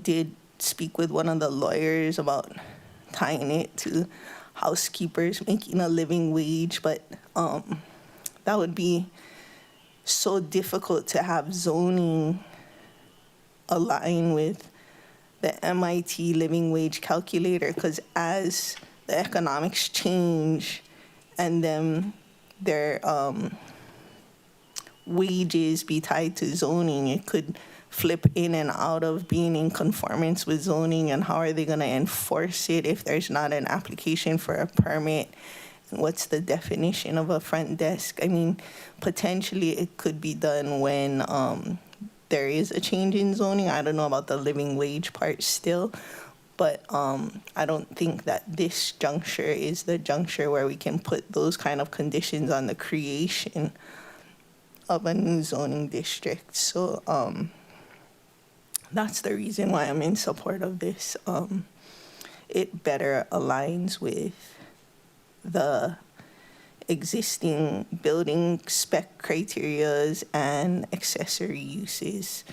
did speak with one of the lawyers about tying it to housekeepers making a living wage, but that would be so difficult to have zoning align with the MIT living wage calculator, because as the economics change and then their wages be tied to zoning, it could flip in and out of being in conformance with zoning. And how are they going to enforce it if there's not an application for a permit? And what's the definition of a front desk? I mean, potentially it could be done when there is a change in zoning. I don't know about the living wage part still, But I don't think that this juncture is the juncture where we can put those kind of conditions on the creation of a new zoning district. So that's the reason why I'm in support of this. It better aligns with the existing building spec criterias and accessory uses.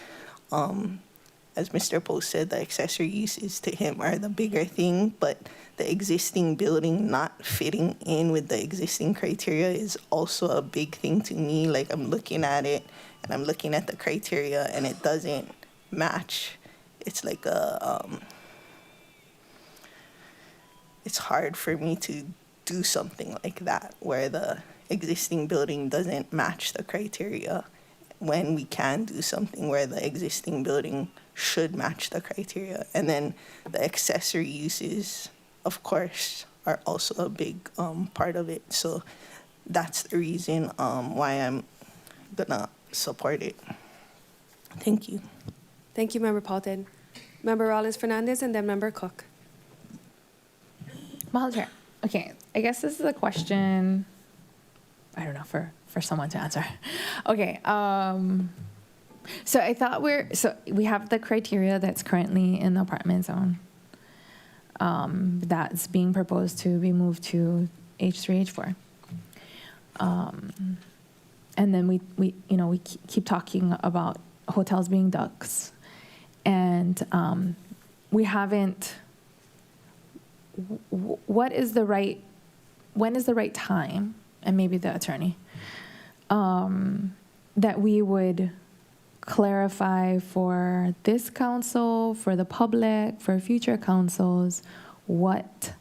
As Mr. Post said, the accessory uses to him are the bigger thing, but the existing building not fitting in with the existing criteria is also a big thing to me. Like, I'm looking at it and I'm looking at the criteria and it doesn't match. It's like it's hard for me to do something like that where the existing building doesn't match the criteria when we can do something where the existing building should match the criteria. And then the accessory uses, of course, are also a big part of it. So that's the reason why I'm gonna support it. Thank you. Thank you, Member Paulton. Member Rollins Fernandez and then Member Cook. Madam Chair. Okay, I guess this is a question, I don't know, for someone to answer. Okay, so I thought we have the criteria that's currently in the apartment zone that's being proposed to be moved to H3, H4. And then we keep talking about hotels being ducks. And we haven't, when is the right time, and maybe the attorney, that we would clarify for this council, for the public, for future councils, what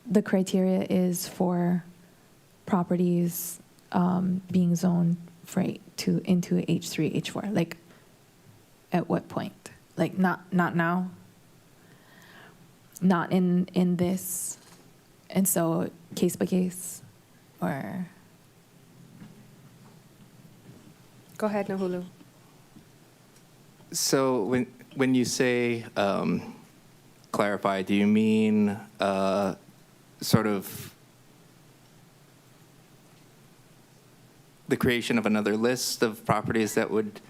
the criteria is for properties being zoned into H3, H4? Like, at what point? Like, not now? Not in this? And so, case by case? Or... Go ahead, Nahulu. So when you say clarify, do you mean sort of the creation of another list of properties that would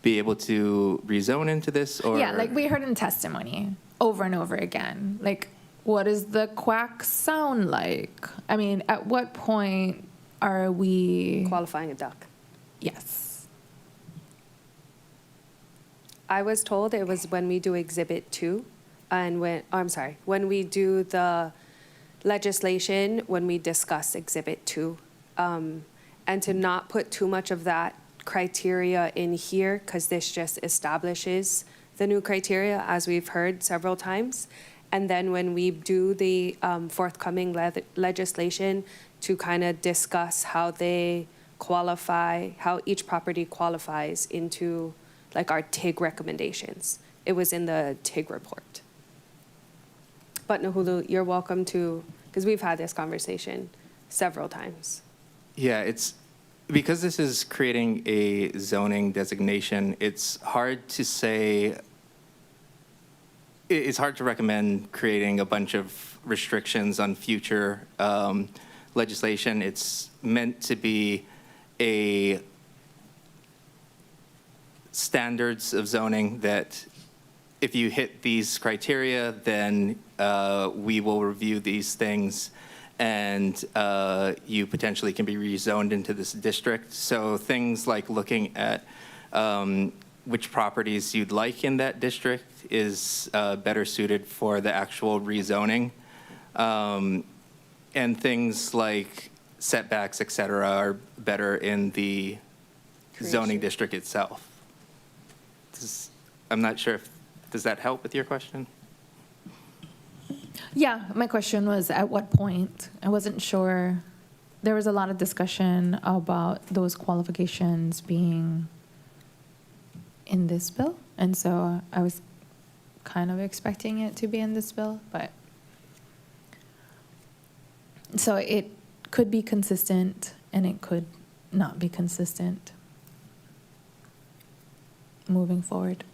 be able to rezone into this? Or yeah, like we heard in testimony over and over again. Like, what does the quack sound like? I mean, at what point are we... Qualifying a duck. Yes. I was told it was when we do Exhibit 2, and when we do the legislation, when we discuss Exhibit 2, and to not put too much of that criteria in here, because this just establishes the new criteria, as we've heard several times. And then when we do the forthcoming legislation, to kind of discuss how they qualify, how each property qualifies into like our TIG recommendations. It was in the TIG report. But Nahulu, you're welcome to, because we've had this conversation several times. Yeah, it's because this is creating a zoning designation, it's hard to say, it's hard to recommend creating a bunch of restrictions on future legislation. It's meant to be a standards of zoning that if you hit these criteria, then we will review these things and you potentially can be rezoned into this district. So things like looking at which properties you'd like in that district is better suited for the actual rezoning. And things like setbacks, et cetera, are better in the zoning district itself. I'm not sure if, does that help with your question? Yeah, my question was at what point? I wasn't sure. There was a lot of discussion about those qualifications being in this bill. And so I was kind of expecting it to be in this bill, but. So it could be consistent and it could not be consistent moving forward.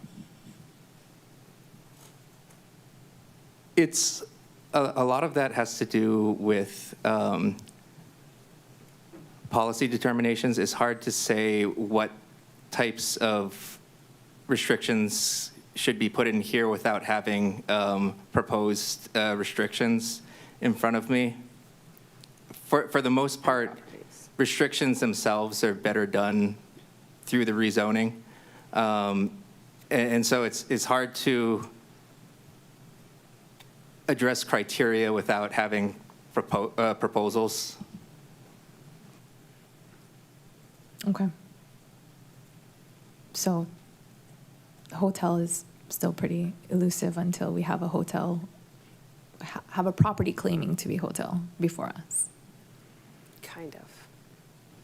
It's, a lot of that has to do with policy determinations. It's hard to say what types of restrictions should be put in here without having proposed restrictions in front of me. For the most part, restrictions themselves are better done through the rezoning. And so it's hard to address criteria without having proposals. Okay. So hotel is still pretty elusive until we have a hotel, have a property claiming to be hotel before us. Kind of.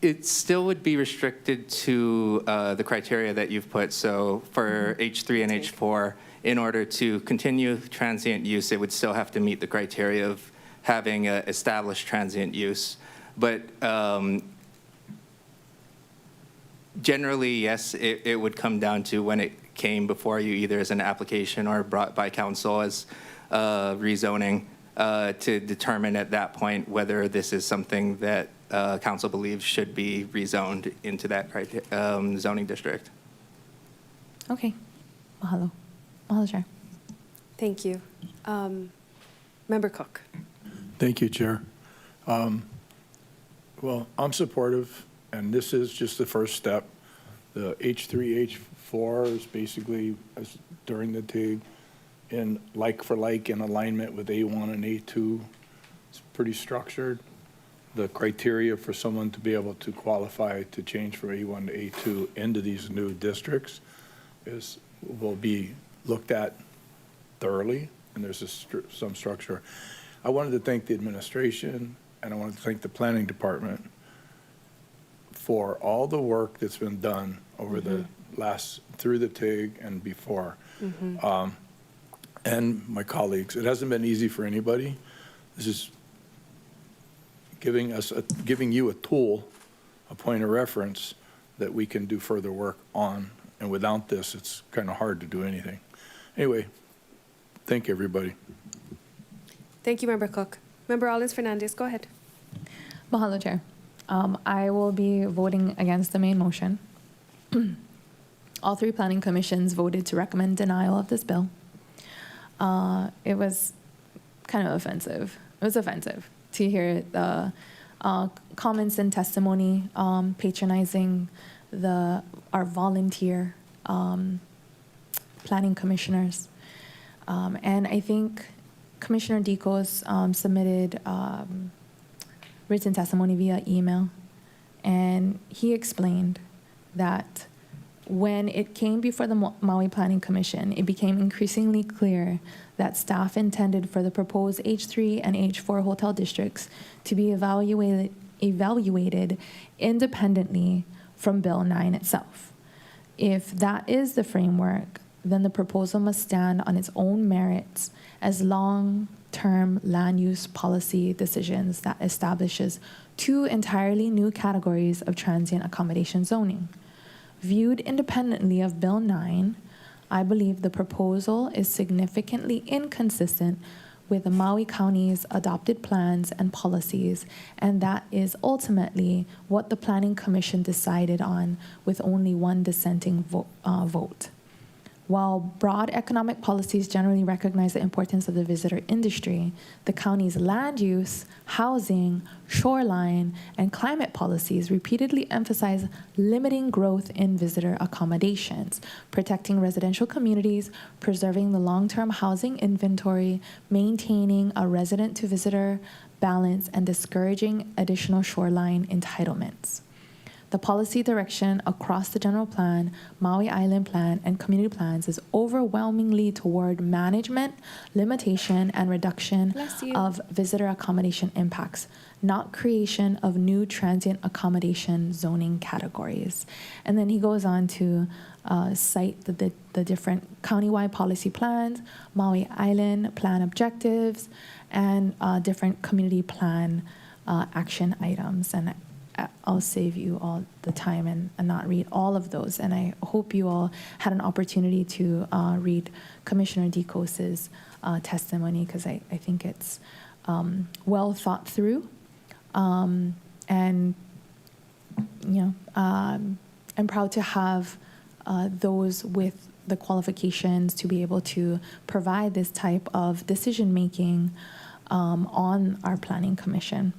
It still would be restricted to the criteria that you've put. So for H3 and H4, in order to continue transient use, it would still have to meet the criteria of having established transient use. But generally, yes, it would come down to when it came before you, either as an application or brought by council as rezoning, to determine at that point whether this is something that council believes should be rezoned into that zoning district. Okay. Mahalo. Mahalo, Chair. Thank you. Member Cook. Thank you, Chair. Well, I'm supportive, and this is just the first step. The H3, H4 is basically during the TIG, in like for like in alignment with A1 and A2. It's pretty structured. The criteria for someone to be able to qualify to change from A1 to A2 into these new districts will be looked at thoroughly, and there's some structure. I wanted to thank the administration, and I wanted to thank the planning department for all the work that's been done over the through the TIG and before. And my colleagues. It hasn't been easy for anybody. This is giving you a tool, a point of reference that we can do further work on. And without this, it's kind of hard to do anything. Anyway, thank you, everybody. Thank you, Member Cook. Member Rollins Fernandez, go ahead. Mahalo, Chair. I will be voting against the main motion. All three planning commissions voted to recommend denial of this bill. It was kind of offensive. It was offensive to hear the comments and testimony patronizing our volunteer planning commissioners. And I think Commissioner Dicos submitted written testimony via email, and he explained that when it came before the Maui Planning Commission, it became increasingly clear that staff intended for the proposed H3 and H4 hotel districts to be evaluated independently from Bill 9 itself. If that is the framework, then the proposal must stand on its own merits as long-term land use policy decisions that establishes two entirely new categories of transient accommodation zoning. Viewed independently of Bill 9, I believe the proposal is significantly inconsistent with the Maui County's adopted plans and policies, and that is ultimately what the Planning Commission decided on with only one dissenting vote. While broad economic policies generally recognize the importance of the visitor industry, the county's land use, housing, shoreline, and climate policies repeatedly emphasize limiting growth in visitor accommodations, protecting residential communities, preserving the long-term housing inventory, maintaining a resident-to-visitor balance, and discouraging additional shoreline entitlements. The policy direction across the general plan, Maui Island Plan, and community plans is overwhelmingly toward management, limitation, and reduction of visitor accommodation impacts, not creation of new transient accommodation zoning categories. And then he goes on to cite the different countywide policy plans, Maui Island Plan objectives, and different community plan action items. And I'll save you all the time and not read all of those. And I hope you all had an opportunity to read Commissioner DeCose's testimony, because I think it's well thought through. And, you know, I'm proud to have those with the qualifications to be able to provide this type of decision-making on our Planning Commission.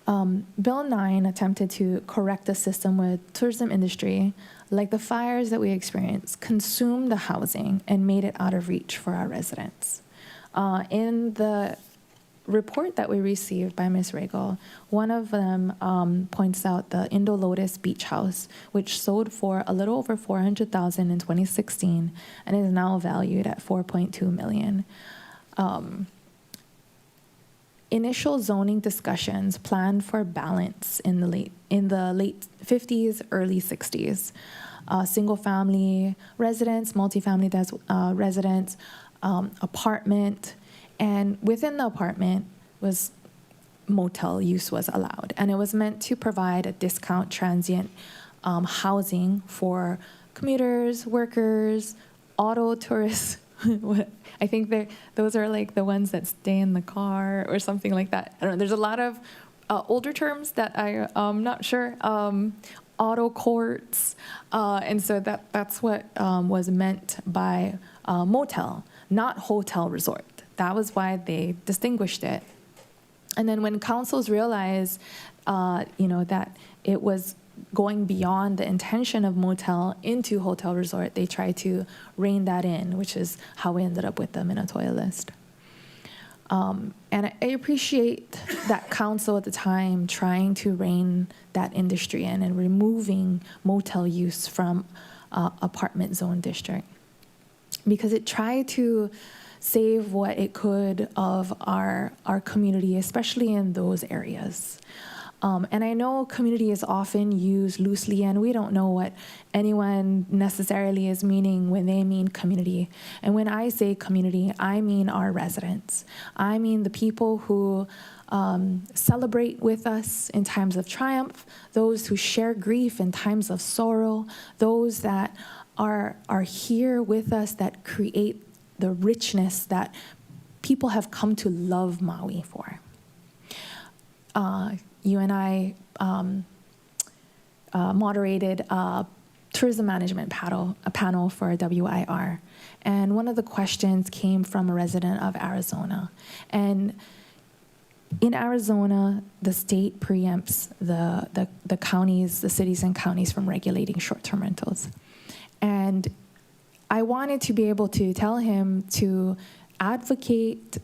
Bill 9 attempted to correct the system where tourism industry, like the fires that we experienced, consumed the housing and made it out of reach for our residents. In the report that we received by Ms. Regal, one of them points out the Indo Lotus Beach House, which sold for a little over $400,000 in 2016 and is now valued at $4.2 million. Initial zoning discussions planned for balance in the late 50s, early 60s. Single-family residence, multifamily residence, apartment, and within the apartment was motel use was allowed, and it was meant to provide a discount transient housing for commuters, workers, auto tourists. I think those are like the ones that stay in the car or something like that. I don't know. There's a lot of older terms that I'm not sure. Auto courts, and so that's what was meant by motel, not hotel resort. That was why they distinguished it. And then when councils realized, that it was going beyond the intention of motel into hotel resort, they tried to rein that in, which is how we ended up with the Minatoya list. And I appreciate that council at the time trying to rein that industry in and removing motel use from apartment zone district, because it tried to save what it could of our community, especially in those areas. And I know community is often used loosely, and we don't know what anyone necessarily is meaning when they mean community. And when I say community, I mean our residents. I mean the people who celebrate with us in times of triumph, those who share grief in times of sorrow, those that are here with us, that create the richness that people have come to love Maui for. You and I moderated a tourism management panel for WIR. And one of the questions came from a resident of Arizona. And in Arizona, the state preempts the counties, the cities and counties from regulating short-term rentals. And I wanted to be able to tell him to advocate,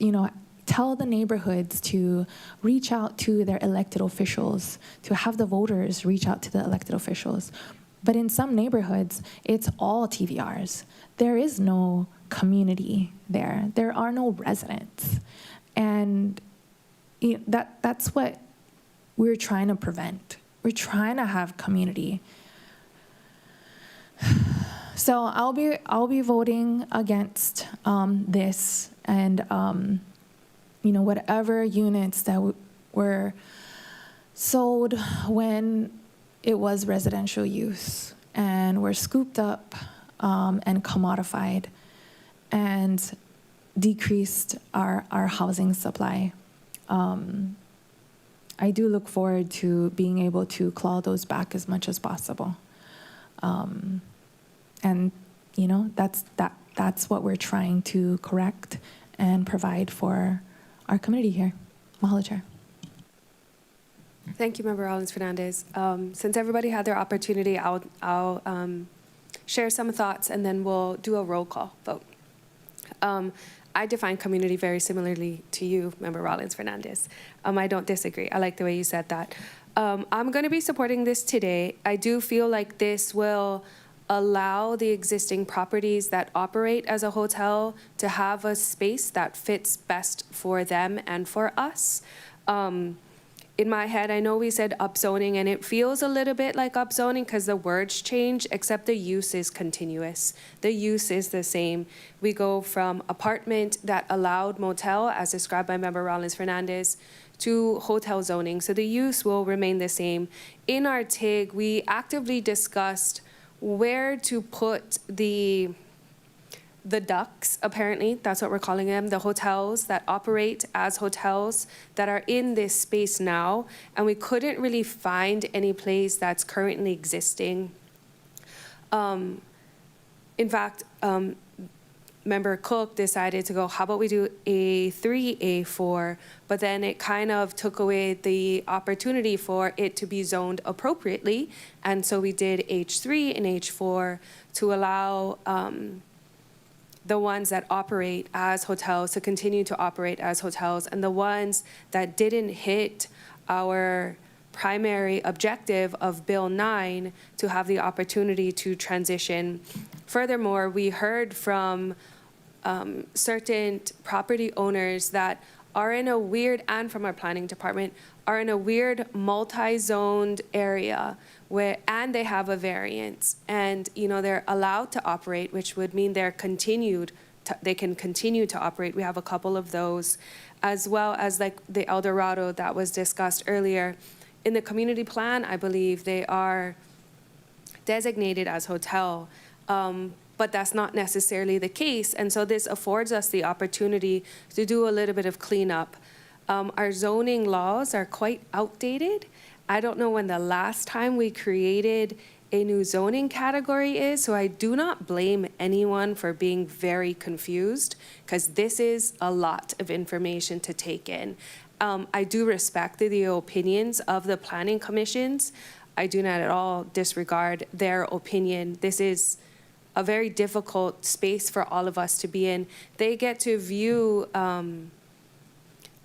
tell the neighborhoods to reach out to their elected officials, to have the voters reach out to the elected officials. But in some neighborhoods, it's all TVRs. There is no community there. There are no residents. And that's what we're trying to prevent. We're trying to have community. So I'll be voting against this, and whatever units that were sold when it was residential use and were scooped up and commodified and decreased our housing supply. I do look forward to being able to claw those back as much as possible. And that's what we're trying to correct and provide for our community here. Mahalo, Chair. Thank you, Member Rollins-Fernandez. Since everybody had their opportunity, I'll share some thoughts, and then we'll do a roll call vote. I define community very similarly to you, Member Rollins-Fernandez. I don't disagree. I like the way you said that. I'm going to be supporting this today. I do feel like this will allow the existing properties that operate as a hotel to have a space that fits best for them and for us. In my head, I know we said upzoning, and it feels a little bit like upzoning because the words change, except the use is continuous. The use is the same. We go from apartment that allowed motel, as described by Member Rollins-Fernandez, to hotel zoning. So the use will remain the same. In our TIG, we actively discussed where to put the ducks, apparently, that's what we're calling them, the hotels that operate as hotels that are in this space now. And we couldn't really find any place that's currently existing. In fact, Member Cook decided to go, how about we do A3, A4? But then it kind of took away the opportunity for it to be zoned appropriately. And so we did H3 and H4 to allow the ones that operate as hotels to continue to operate as hotels, and the ones that didn't hit our primary objective of Bill 9 to have the opportunity to transition. Furthermore, we heard from certain property owners that are in a weird, and from our planning department, are in a weird multi-zoned area where, and they have a variance, and they're allowed to operate, which would mean they can continue to operate. We have a couple of those, as well as like the El Dorado that was discussed earlier. In the community plan, I believe they are designated as hotel, but that's not necessarily the case. And so this affords us the opportunity to do a little bit of cleanup. Our zoning laws are quite outdated. I don't know when the last time we created a new zoning category is, so I do not blame anyone for being very confused, because this is a lot of information to take in. I do respect the opinions of the planning commissions. I do not at all disregard their opinion. This is a very difficult space for all of us to be in. They get to view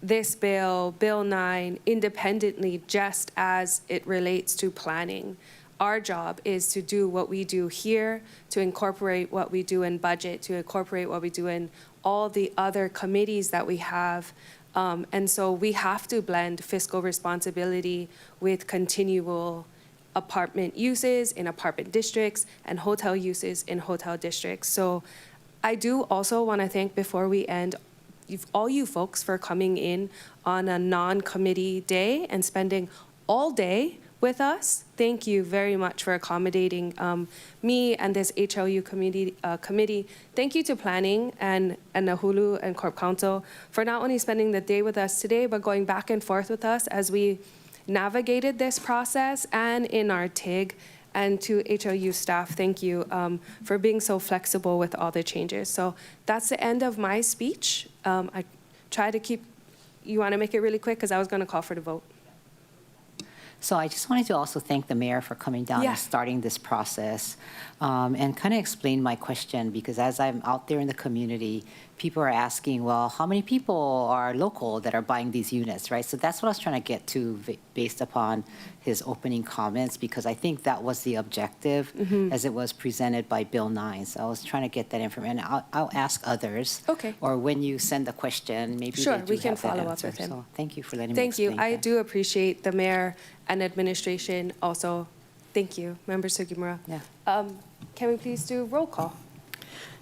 this bill, Bill 9, independently just as it relates to planning. Our job is to do what we do here, to incorporate what we do in budget, to incorporate what we do in all the other committees that we have. And so we have to blend fiscal responsibility with continual apartment uses in apartment districts and hotel uses in hotel districts. So I do also want to thank, before we end, all you folks for coming in on a non-committee day and spending all day with us. Thank you very much for accommodating me and this HLU committee. Thank you to planning and Nahulu and Corp Council for not only spending the day with us today, but going back and forth with us as we navigated this process and in our TIG. And to HLU staff, thank you for being so flexible with all the changes. So that's the end of my speech. I try to keep, you want to make it really quick, because I was going to call for the vote. So I just wanted to also thank the mayor for coming down and starting this process, and kind of explain my question, because as I'm out there in the community, people are asking, well, how many people are local that are buying these units, right? So that's what I was trying to get to based upon his opening comments, because I think that was the objective as it was presented by Bill 9. So I was trying to get that information. I'll ask others. Okay. Or when you send the question, maybe Sure, they do we can have that follow up answer. with him. So thank you for letting me Thank you. explain I that. do appreciate the mayor and administration also. Thank you, Member Sugimura. Yeah. Can we please do roll call?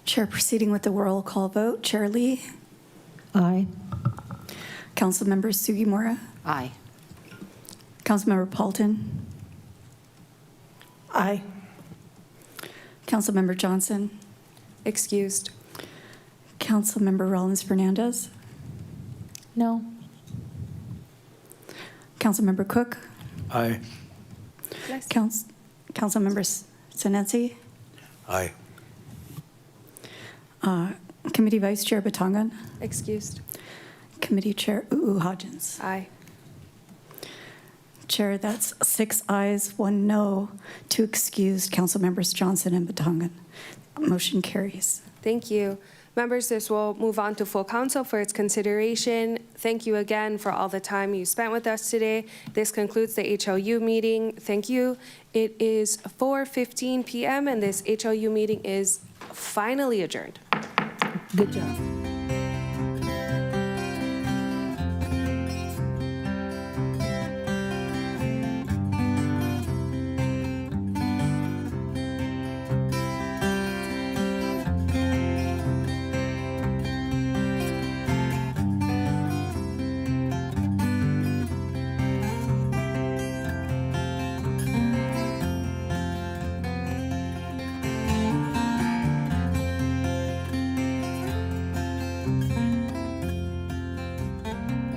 Chair, proceeding with the roll call vote. Chair Lee? Aye. Councilmember Sugimura? Aye. Councilmember Paulton? Aye. Councilmember Johnson? Excused. Councilmember Rollins Fernandez? No. Councilmember Cook? Aye. Councilmember Senensi? Aye. Committee Vice Chair Batangan? Excused. Committee Chair Hodgins? Aye. Chair, that's 6 ayes, 1 no, 2 excused, council members Johnson and Batangan. Motion carries. Thank you. Members, this will move on to full council for its consideration. Thank you again for all the time you spent with us today. This concludes the HLU meeting. Thank you. It is 4:15 p.m. and this HLU meeting is finally adjourned. Good job.